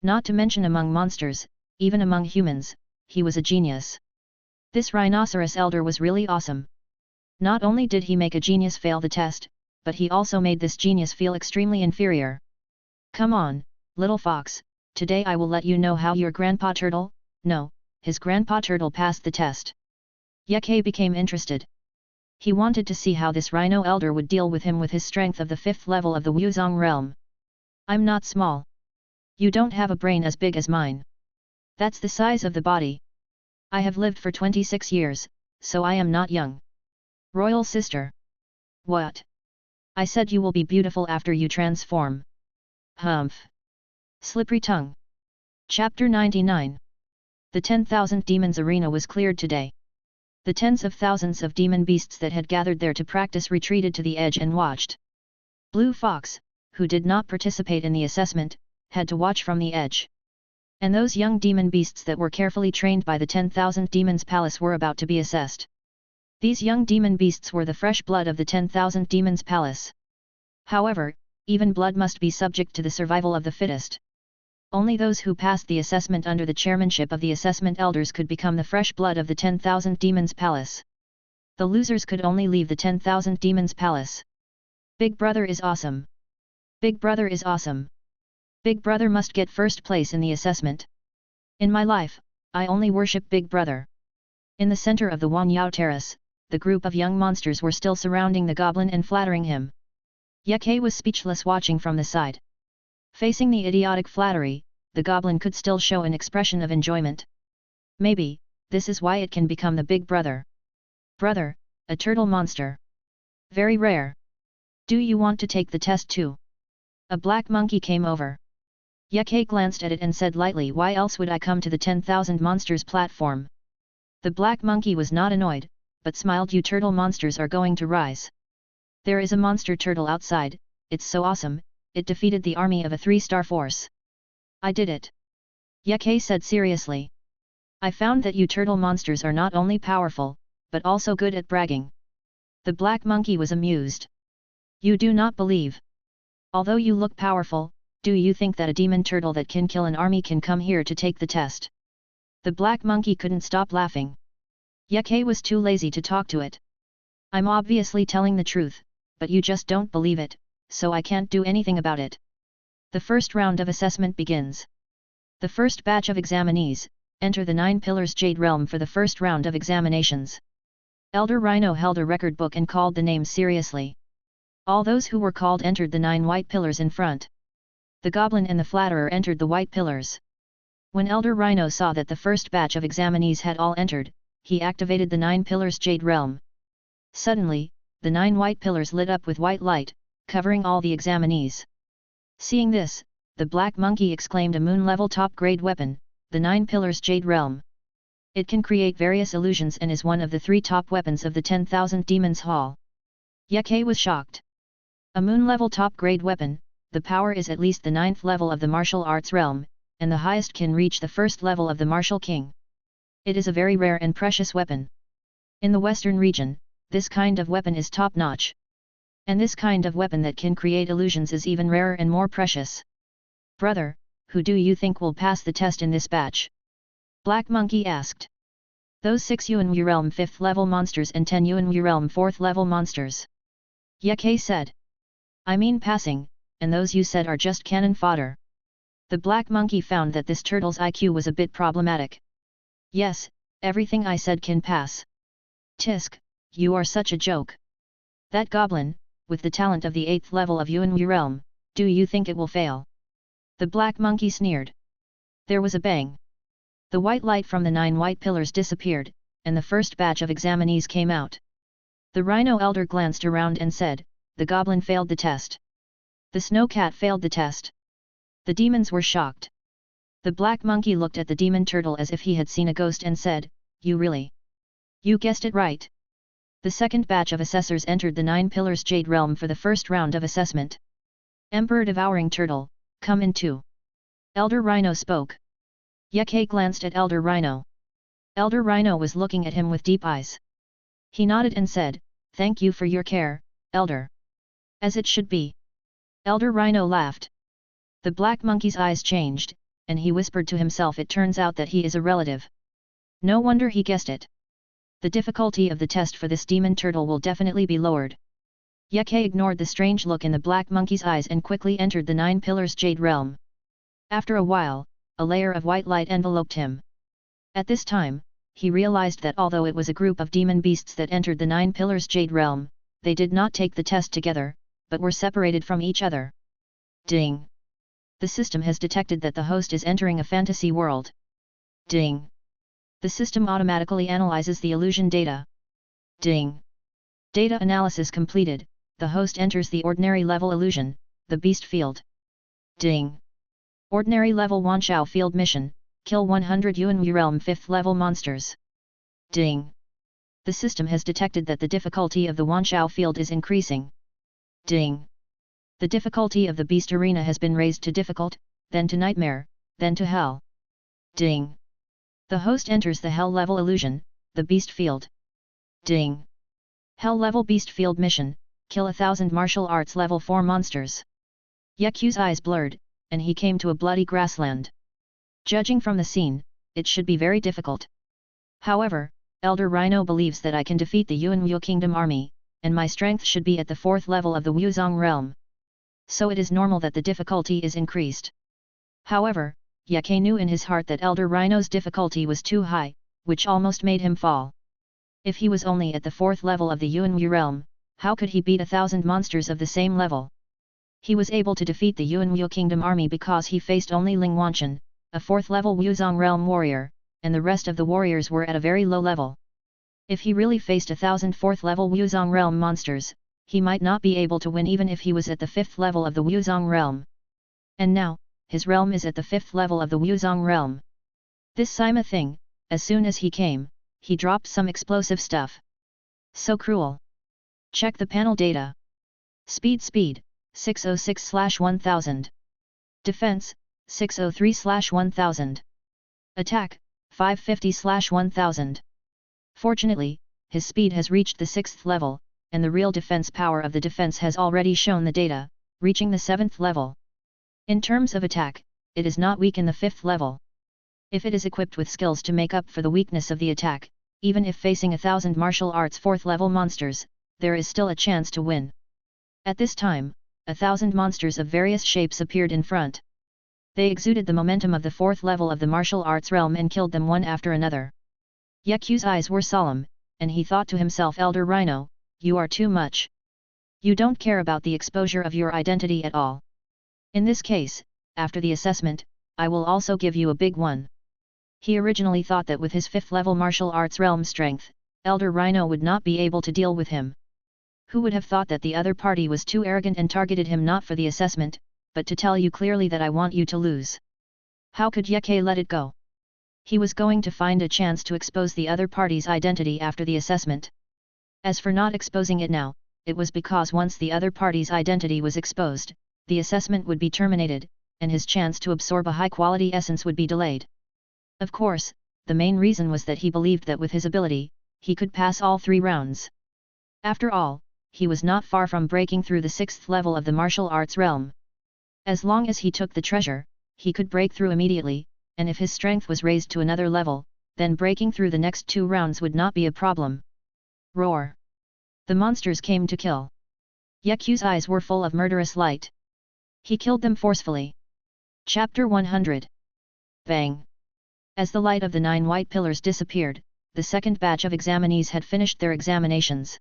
Not to mention among monsters, even among humans, he was a genius. This rhinoceros elder was really awesome. Not only did he make a genius fail the test, but he also made this genius feel extremely inferior. Come on, little fox, today I will let you know how your grandpa turtle, no, his grandpa turtle passed the test. Ye became interested. He wanted to see how this rhino elder would deal with him with his strength of the 5th level of the Wuzong realm. I'm not small. You don't have a brain as big as mine. That's the size of the body. I have lived for 26 years, so I am not young. Royal sister. What? I said you will be beautiful after you transform. Humph. Slippery tongue. Chapter 99. The 10,000 Demons Arena was cleared today. The tens of thousands of demon beasts that had gathered there to practice retreated to the edge and watched. Blue Fox, who did not participate in the assessment, had to watch from the edge. And those young demon beasts that were carefully trained by the 10,000 Demons Palace were about to be assessed. These young demon beasts were the fresh blood of the 10,000 Demons Palace. However, even blood must be subject to the survival of the fittest. Only those who passed the assessment under the chairmanship of the assessment elders could become the fresh blood of the 10,000 Demons Palace. The losers could only leave the 10,000 Demons Palace. Big Brother is awesome. Big Brother is awesome. Big Brother must get first place in the assessment. In my life, I only worship Big Brother. In the center of the Wanyao Terrace, the group of young monsters were still surrounding the goblin and flattering him. Ye was speechless watching from the side. Facing the idiotic flattery, the goblin could still show an expression of enjoyment. Maybe, this is why it can become the Big Brother. Brother, a turtle monster. Very rare. Do you want to take the test too? A black monkey came over. Ye glanced at it and said lightly, why else would I come to the 10,000 monsters platform? The black monkey was not annoyed, but smiled. You turtle monsters are going to rise. There is a monster turtle outside, it's so awesome, it defeated the army of a 3-star force. I did it. Ye said seriously. I found that you turtle monsters are not only powerful, but also good at bragging. The black monkey was amused. You do not believe. Although you look powerful, do you think that a demon turtle that can kill an army can come here to take the test? The black monkey couldn't stop laughing. Ye was too lazy to talk to it. I'm obviously telling the truth, but you just don't believe it, so I can't do anything about it. The first round of assessment begins. The first batch of examinees enter the 9 Pillars Jade Realm for the first round of examinations. Elder Rhino held a record book and called the names seriously. All those who were called entered the 9 white pillars in front. The goblin and the flatterer entered the white pillars. When Elder Rhino saw that the first batch of examinees had all entered, he activated the 9 Pillars Jade Realm. Suddenly, the 9 white pillars lit up with white light, covering all the examinees. Seeing this, the black monkey exclaimed, a moon-level top-grade weapon, the 9 Pillars Jade Realm. It can create various illusions and is one of the 3 top weapons of the 10,000 Demons Hall. Ye was shocked. A moon-level top-grade weapon, the power is at least the 9th level of the martial arts realm, and the highest can reach the 1st level of the martial king. It is a very rare and precious weapon. In the western region, this kind of weapon is top-notch. And this kind of weapon that can create illusions is even rarer and more precious. Brother, who do you think will pass the test in this batch? Black Monkey asked. Those 6 Yuanwu Realm 5th level monsters and 10 Yuanwu Realm 4th level monsters. Ye said. I mean passing, and those you said are just cannon fodder. The black monkey found that this turtle's IQ was a bit problematic. Yes, everything I said can pass. Tisk, you are such a joke. That goblin, with the talent of the 8th level of Yuanwu Realm, do you think it will fail? The black monkey sneered. There was a bang. The white light from the 9 white pillars disappeared, and the first batch of examinees came out. The rhino elder glanced around and said, the goblin failed the test. The snow cat failed the test. The demons were shocked. The black monkey looked at the demon turtle as if he had seen a ghost and said, you really? You guessed it right. The second batch of assessors entered the 9 Pillars Jade Realm for the first round of assessment. Emperor Devouring Turtle, come in too. Elder Rhino spoke. Yeke glanced at Elder Rhino. Elder Rhino was looking at him with deep eyes. He nodded and said, thank you for your care, Elder. As it should be. Elder Rhino laughed. The black monkey's eyes changed, and he whispered to himself, it turns out that he is a relative. No wonder he guessed it. The difficulty of the test for this demon turtle will definitely be lowered. Yeke ignored the strange look in the black monkey's eyes and quickly entered the 9 Pillars Jade Realm. After a while, a layer of white light enveloped him. At this time, he realized that although it was a group of demon beasts that entered the 9 Pillars Jade Realm, they did not take the test together, but were separated from each other. Ding! The system has detected that the host is entering a fantasy world. Ding! The system automatically analyzes the illusion data. Ding! Data analysis completed, the host enters the ordinary level illusion, the beast field. Ding! Ordinary level Wanshao field mission, kill 100 Yuanwu realm 5th level monsters. Ding! The system has detected that the difficulty of the Wanshao field is increasing. Ding! The difficulty of the beast arena has been raised to difficult, then to nightmare, then to hell. Ding! The host enters the hell level illusion, the beast field. Ding! Hell level beast field mission, kill 1000 martial arts level 4 monsters. Yeku's eyes blurred, and he came to a bloody grassland. Judging from the scene, it should be very difficult. However, Elder Rhino believes that I can defeat the Yuanwu Kingdom army, and my strength should be at the 4th level of the Wuzong realm. So it is normal that the difficulty is increased. However, Yeke knew in his heart that Elder Rhino's difficulty was too high, which almost made him fall. If he was only at the 4th level of the Yuanwu realm, how could he beat 1000 monsters of the same level? He was able to defeat the Yuanwu Kingdom army because he faced only Ling Wanchen, a 4th level Wuzong realm warrior, and the rest of the warriors were at a very low level. If he really faced 1000 4th level Wuzong realm monsters, he might not be able to win even if he was at the 5th level of the Wuzong realm. And now, his realm is at the 5th level of the Wuzong realm. This Sima thing, as soon as he came, he dropped some explosive stuff. So cruel. Check the panel data. Speed 606/1000. Defense 603/1000. Attack 550/1000. Fortunately, his speed has reached the 6th level, and the real defense power of the defense has already shown the data, reaching the 7th level. In terms of attack, it is not weak in the 5th level. If it is equipped with skills to make up for the weakness of the attack, even if facing 1000 martial arts 4th level monsters, there is still a chance to win. At this time, 1000 monsters of various shapes appeared in front. They exuded the momentum of the 4th level of the martial arts realm and killed them one after another. Yeku's eyes were solemn, and he thought to himself, Elder Rhino, you are too much. You don't care about the exposure of your identity at all. In this case, after the assessment, I will also give you a big one. He originally thought that with his 5th level martial arts realm strength, Elder Rhino would not be able to deal with him. Who would have thought that the other party was too arrogant and targeted him not for the assessment, but to tell you clearly that I want you to lose. How could Yeke let it go? He was going to find a chance to expose the other party's identity after the assessment. As for not exposing it now, it was because once the other party's identity was exposed, the assessment would be terminated, and his chance to absorb a high-quality essence would be delayed. Of course, the main reason was that he believed that with his ability, he could pass all 3 rounds. After all, he was not far from breaking through the 6th level of the martial arts realm. As long as he took the treasure, he could break through immediately, and if his strength was raised to another level, then breaking through the next 2 rounds would not be a problem. Roar! The monsters came to kill. Yeku's eyes were full of murderous light. He killed them forcefully. Chapter 100. Bang! As the light of the 9 white pillars disappeared, the second batch of examinees had finished their examinations.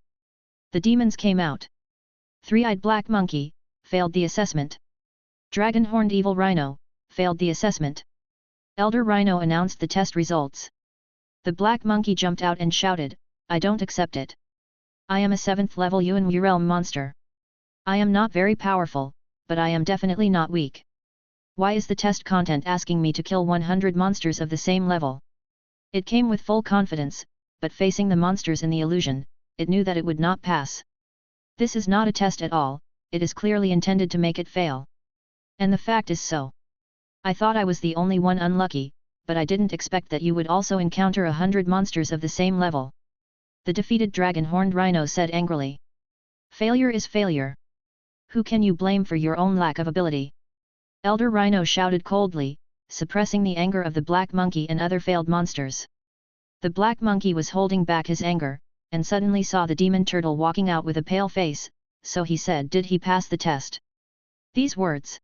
The demons came out. Three-eyed black monkey, failed the assessment. Dragon-horned evil rhino, failed the assessment. Elder Rhino announced the test results. The black monkey jumped out and shouted, I don't accept it. I am a 7th level Yuan Wu realm monster. I am not very powerful, but I am definitely not weak. Why is the test content asking me to kill 100 monsters of the same level? It came with full confidence, but facing the monsters in the illusion, it knew that it would not pass. This is not a test at all, it is clearly intended to make it fail. And the fact is so. I thought I was the only one unlucky, but I didn't expect that you would also encounter 100 monsters of the same level. The defeated dragon-horned rhino said angrily. Failure is failure. Who can you blame for your own lack of ability? Elder Rhino shouted coldly, suppressing the anger of the black monkey and other failed monsters. The black monkey was holding back his anger, and suddenly saw the demon turtle walking out with a pale face, so he said, did he pass the test? These words.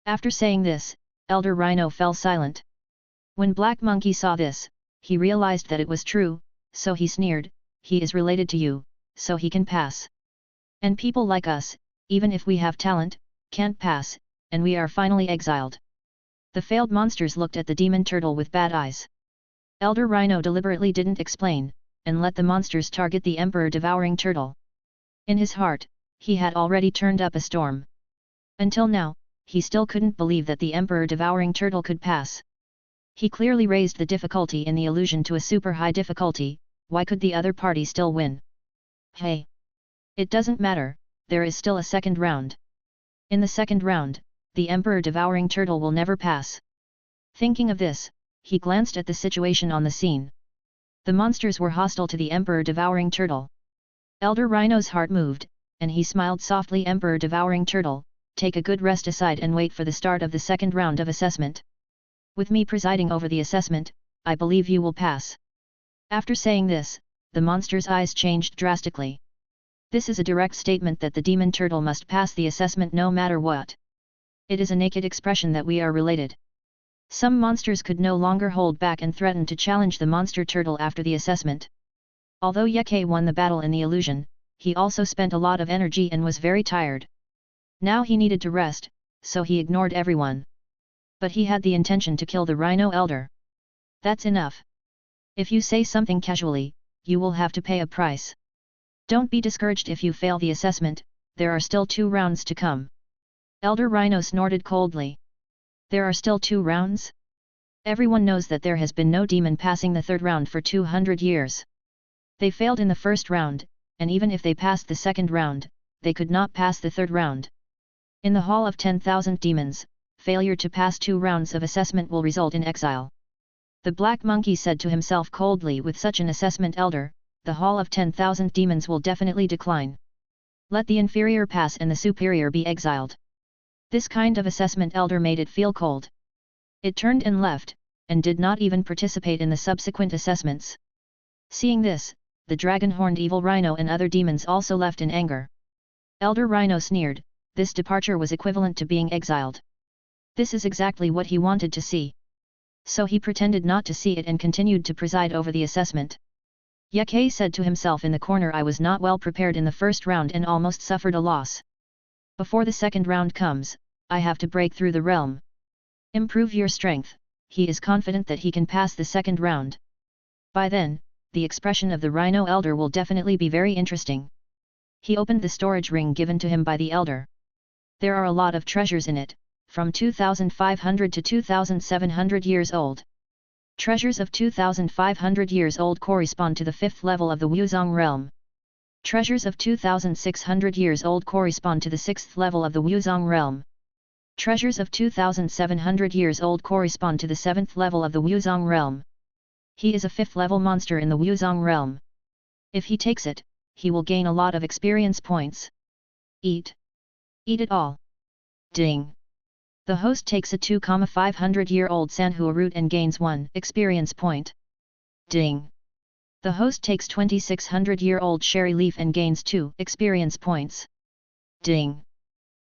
After saying this, Elder Rhino fell silent. When Black Monkey saw this, he realized that it was true, so he sneered, he is related to you, so he can pass. And people like us, even if we have talent, can't pass, and we are finally exiled. The failed monsters looked at the demon turtle with bad eyes. Elder Rhino deliberately didn't explain, and let the monsters target the Emperor Devouring Turtle. In his heart, he had already turned up a storm. Until now, he still couldn't believe that the Emperor Devouring Turtle could pass. He clearly raised the difficulty in the illusion to a super high difficulty, why could the other party still win? Hey! It doesn't matter, there is still a second round. In the second round, the Emperor Devouring Turtle will never pass. Thinking of this, he glanced at the situation on the scene. The monsters were hostile to the Emperor Devouring Turtle. Elder Rhino's heart moved, and he smiled softly. Emperor Devouring Turtle, take a good rest aside and wait for the start of the second round of assessment. With me presiding over the assessment, I believe you will pass. After saying this, the monster's eyes changed drastically. This is a direct statement that the demon turtle must pass the assessment no matter what. It is a naked expression that we are related. Some monsters could no longer hold back and threatened to challenge the monster turtle after the assessment. Although Yeke won the battle in the illusion, he also spent a lot of energy and was very tired. Now he needed to rest, so he ignored everyone. But he had the intention to kill the Rhino Elder. That's enough. If you say something casually, you will have to pay a price. Don't be discouraged if you fail the assessment, there are still 2 rounds to come. Elder Rhino snorted coldly. There are still 2 rounds? Everyone knows that there has been no demon passing the 3rd round for 200 years. They failed in the 1st round, and even if they passed the 2nd round, they could not pass the 3rd round. In the Hall of 10,000 Demons, failure to pass 2 rounds of assessment will result in exile. The Black Monkey said to himself coldly, with such an assessment elder, the Hall of 10,000 Demons will definitely decline. Let the inferior pass and the superior be exiled. This kind of assessment elder made it feel cold. It turned and left, and did not even participate in the subsequent assessments. Seeing this, the dragon-horned evil rhino and other demons also left in anger. Elder Rhino sneered, this departure was equivalent to being exiled. This is exactly what he wanted to see. So he pretended not to see it and continued to preside over the assessment. Yeke said to himself in the corner, I was not well prepared in the 1st round and almost suffered a loss. Before the 2nd round comes, I have to break through the realm. Improve your strength, he is confident that he can pass the 2nd round. By then, the expression of the Rhino Elder will definitely be very interesting. He opened the storage ring given to him by the Elder. There are a lot of treasures in it, from 2,500 to 2,700 years old. Treasures of 2,500 years old correspond to the 5th level of the Wuzong realm. Treasures of 2,600 years old correspond to the 6th level of the Wuzong realm. Treasures of 2,700 years old correspond to the 7th level of the Wuzong realm. He is a 5th level monster in the Wuzong realm. If he takes it, he will gain a lot of experience points. Eat. Eat it all. Ding. The host takes a 2,500-year-old Sanhua root and gains 1 experience point. Ding. The host takes 2,600-year-old sherry leaf and gains 2 experience points. Ding.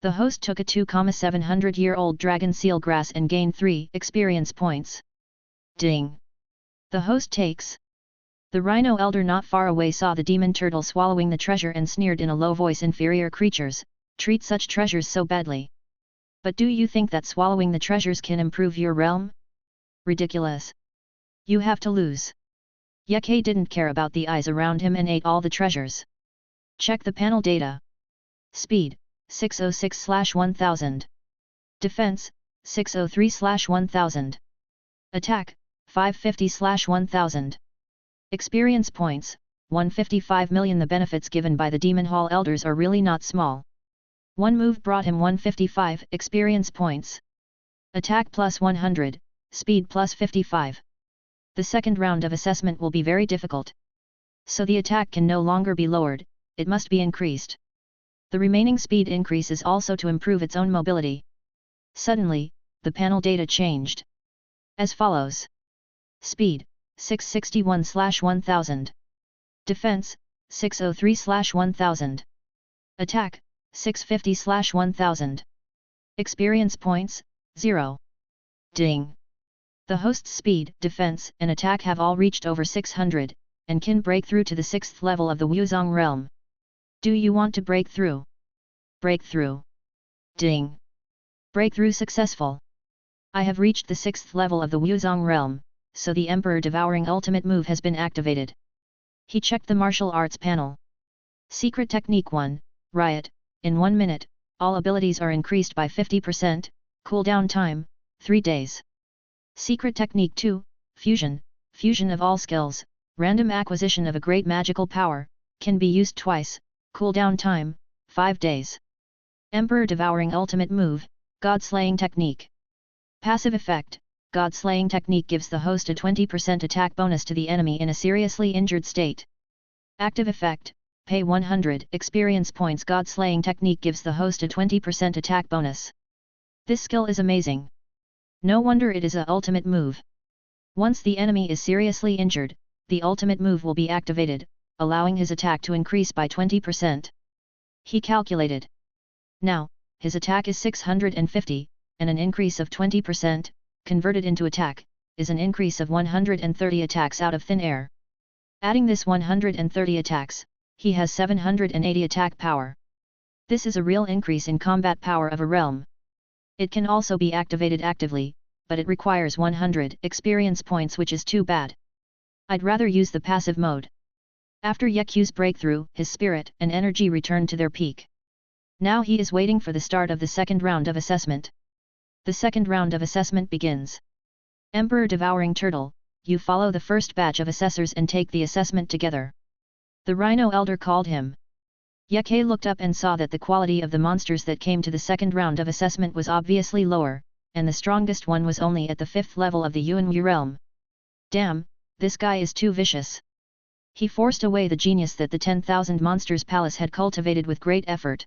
The host took a 2,700-year-old dragon seal grass and gained 3 experience points. Ding. The host takes. The Rhino Elder not far away saw the demon turtle swallowing the treasure and sneered in a low voice, inferior creatures, treat such treasures so badly. But do you think that swallowing the treasures can improve your realm? Ridiculous. You have to lose. Yeke didn't care about the eyes around him and ate all the treasures. Check the panel data. Speed, 606/1000. Defense, 603/1000. Attack, 550/1000. Experience points, 155 million. The benefits given by the Demon Hall Elders are really not small. One move brought him 155 experience points. Attack plus 100, speed plus 55. The second round of assessment will be very difficult. So the attack can no longer be lowered, it must be increased. The remaining speed increase is also to improve its own mobility. Suddenly, the panel data changed. As follows. Speed, 661/1000. Defense, 603/1000. Attack, 650/1000. Experience points, 0. Ding! The host's speed, defense, and attack have all reached over 600, and can break through to the 6th level of the Wuzong realm. Do you want to break through? Breakthrough. Ding! Breakthrough successful. I have reached the 6th level of the Wuzong realm, so the Emperor Devouring Ultimate Move has been activated. He checked the martial arts panel. Secret Technique 1, Riot, in 1 minute, all abilities are increased by 50%, cooldown time, 3 days. Secret Technique 2, Fusion, fusion of all skills, random acquisition of a great magical power, can be used twice, cooldown time, 5 days. Emperor Devouring Ultimate Move, God Slaying Technique. Passive effect, God Slaying Technique gives the host a 20% attack bonus to the enemy in a seriously injured state. Active effect, pay 100 experience points. God Slaying Technique gives the host a 20% attack bonus. This skill is amazing. No wonder it is a ultimate move. Once the enemy is seriously injured, the ultimate move will be activated, allowing his attack to increase by 20%. He calculated. Now, his attack is 650, and an increase of 20%, converted into attack, is an increase of 130 attacks out of thin air. Adding this 130 attacks, he has 780 attack power. This is a real increase in combat power of a realm. It can also be activated actively, but it requires 100 experience points, which is too bad. I'd rather use the passive mode. After Yeku's breakthrough, his spirit and energy returned to their peak. Now he is waiting for the start of the second round of assessment. The second round of assessment begins. Emperor Devouring Turtle, you follow the first batch of assessors and take the assessment together. The Rhino Elder called him. Yeku looked up and saw that the quality of the monsters that came to the second round of assessment was obviously lower, and the strongest one was only at the 5th level of the Yuanwu realm. Damn, this guy is too vicious. He forced away the genius that the 10,000 Monsters Palace had cultivated with great effort.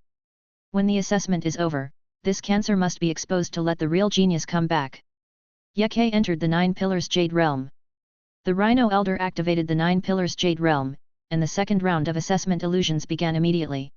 When the assessment is over, this cancer must be exposed to let the real genius come back. Yeku entered the 9 Pillars Jade Realm. The Rhino Elder activated the 9 Pillars Jade Realm, and the second round of assessment illusions began immediately.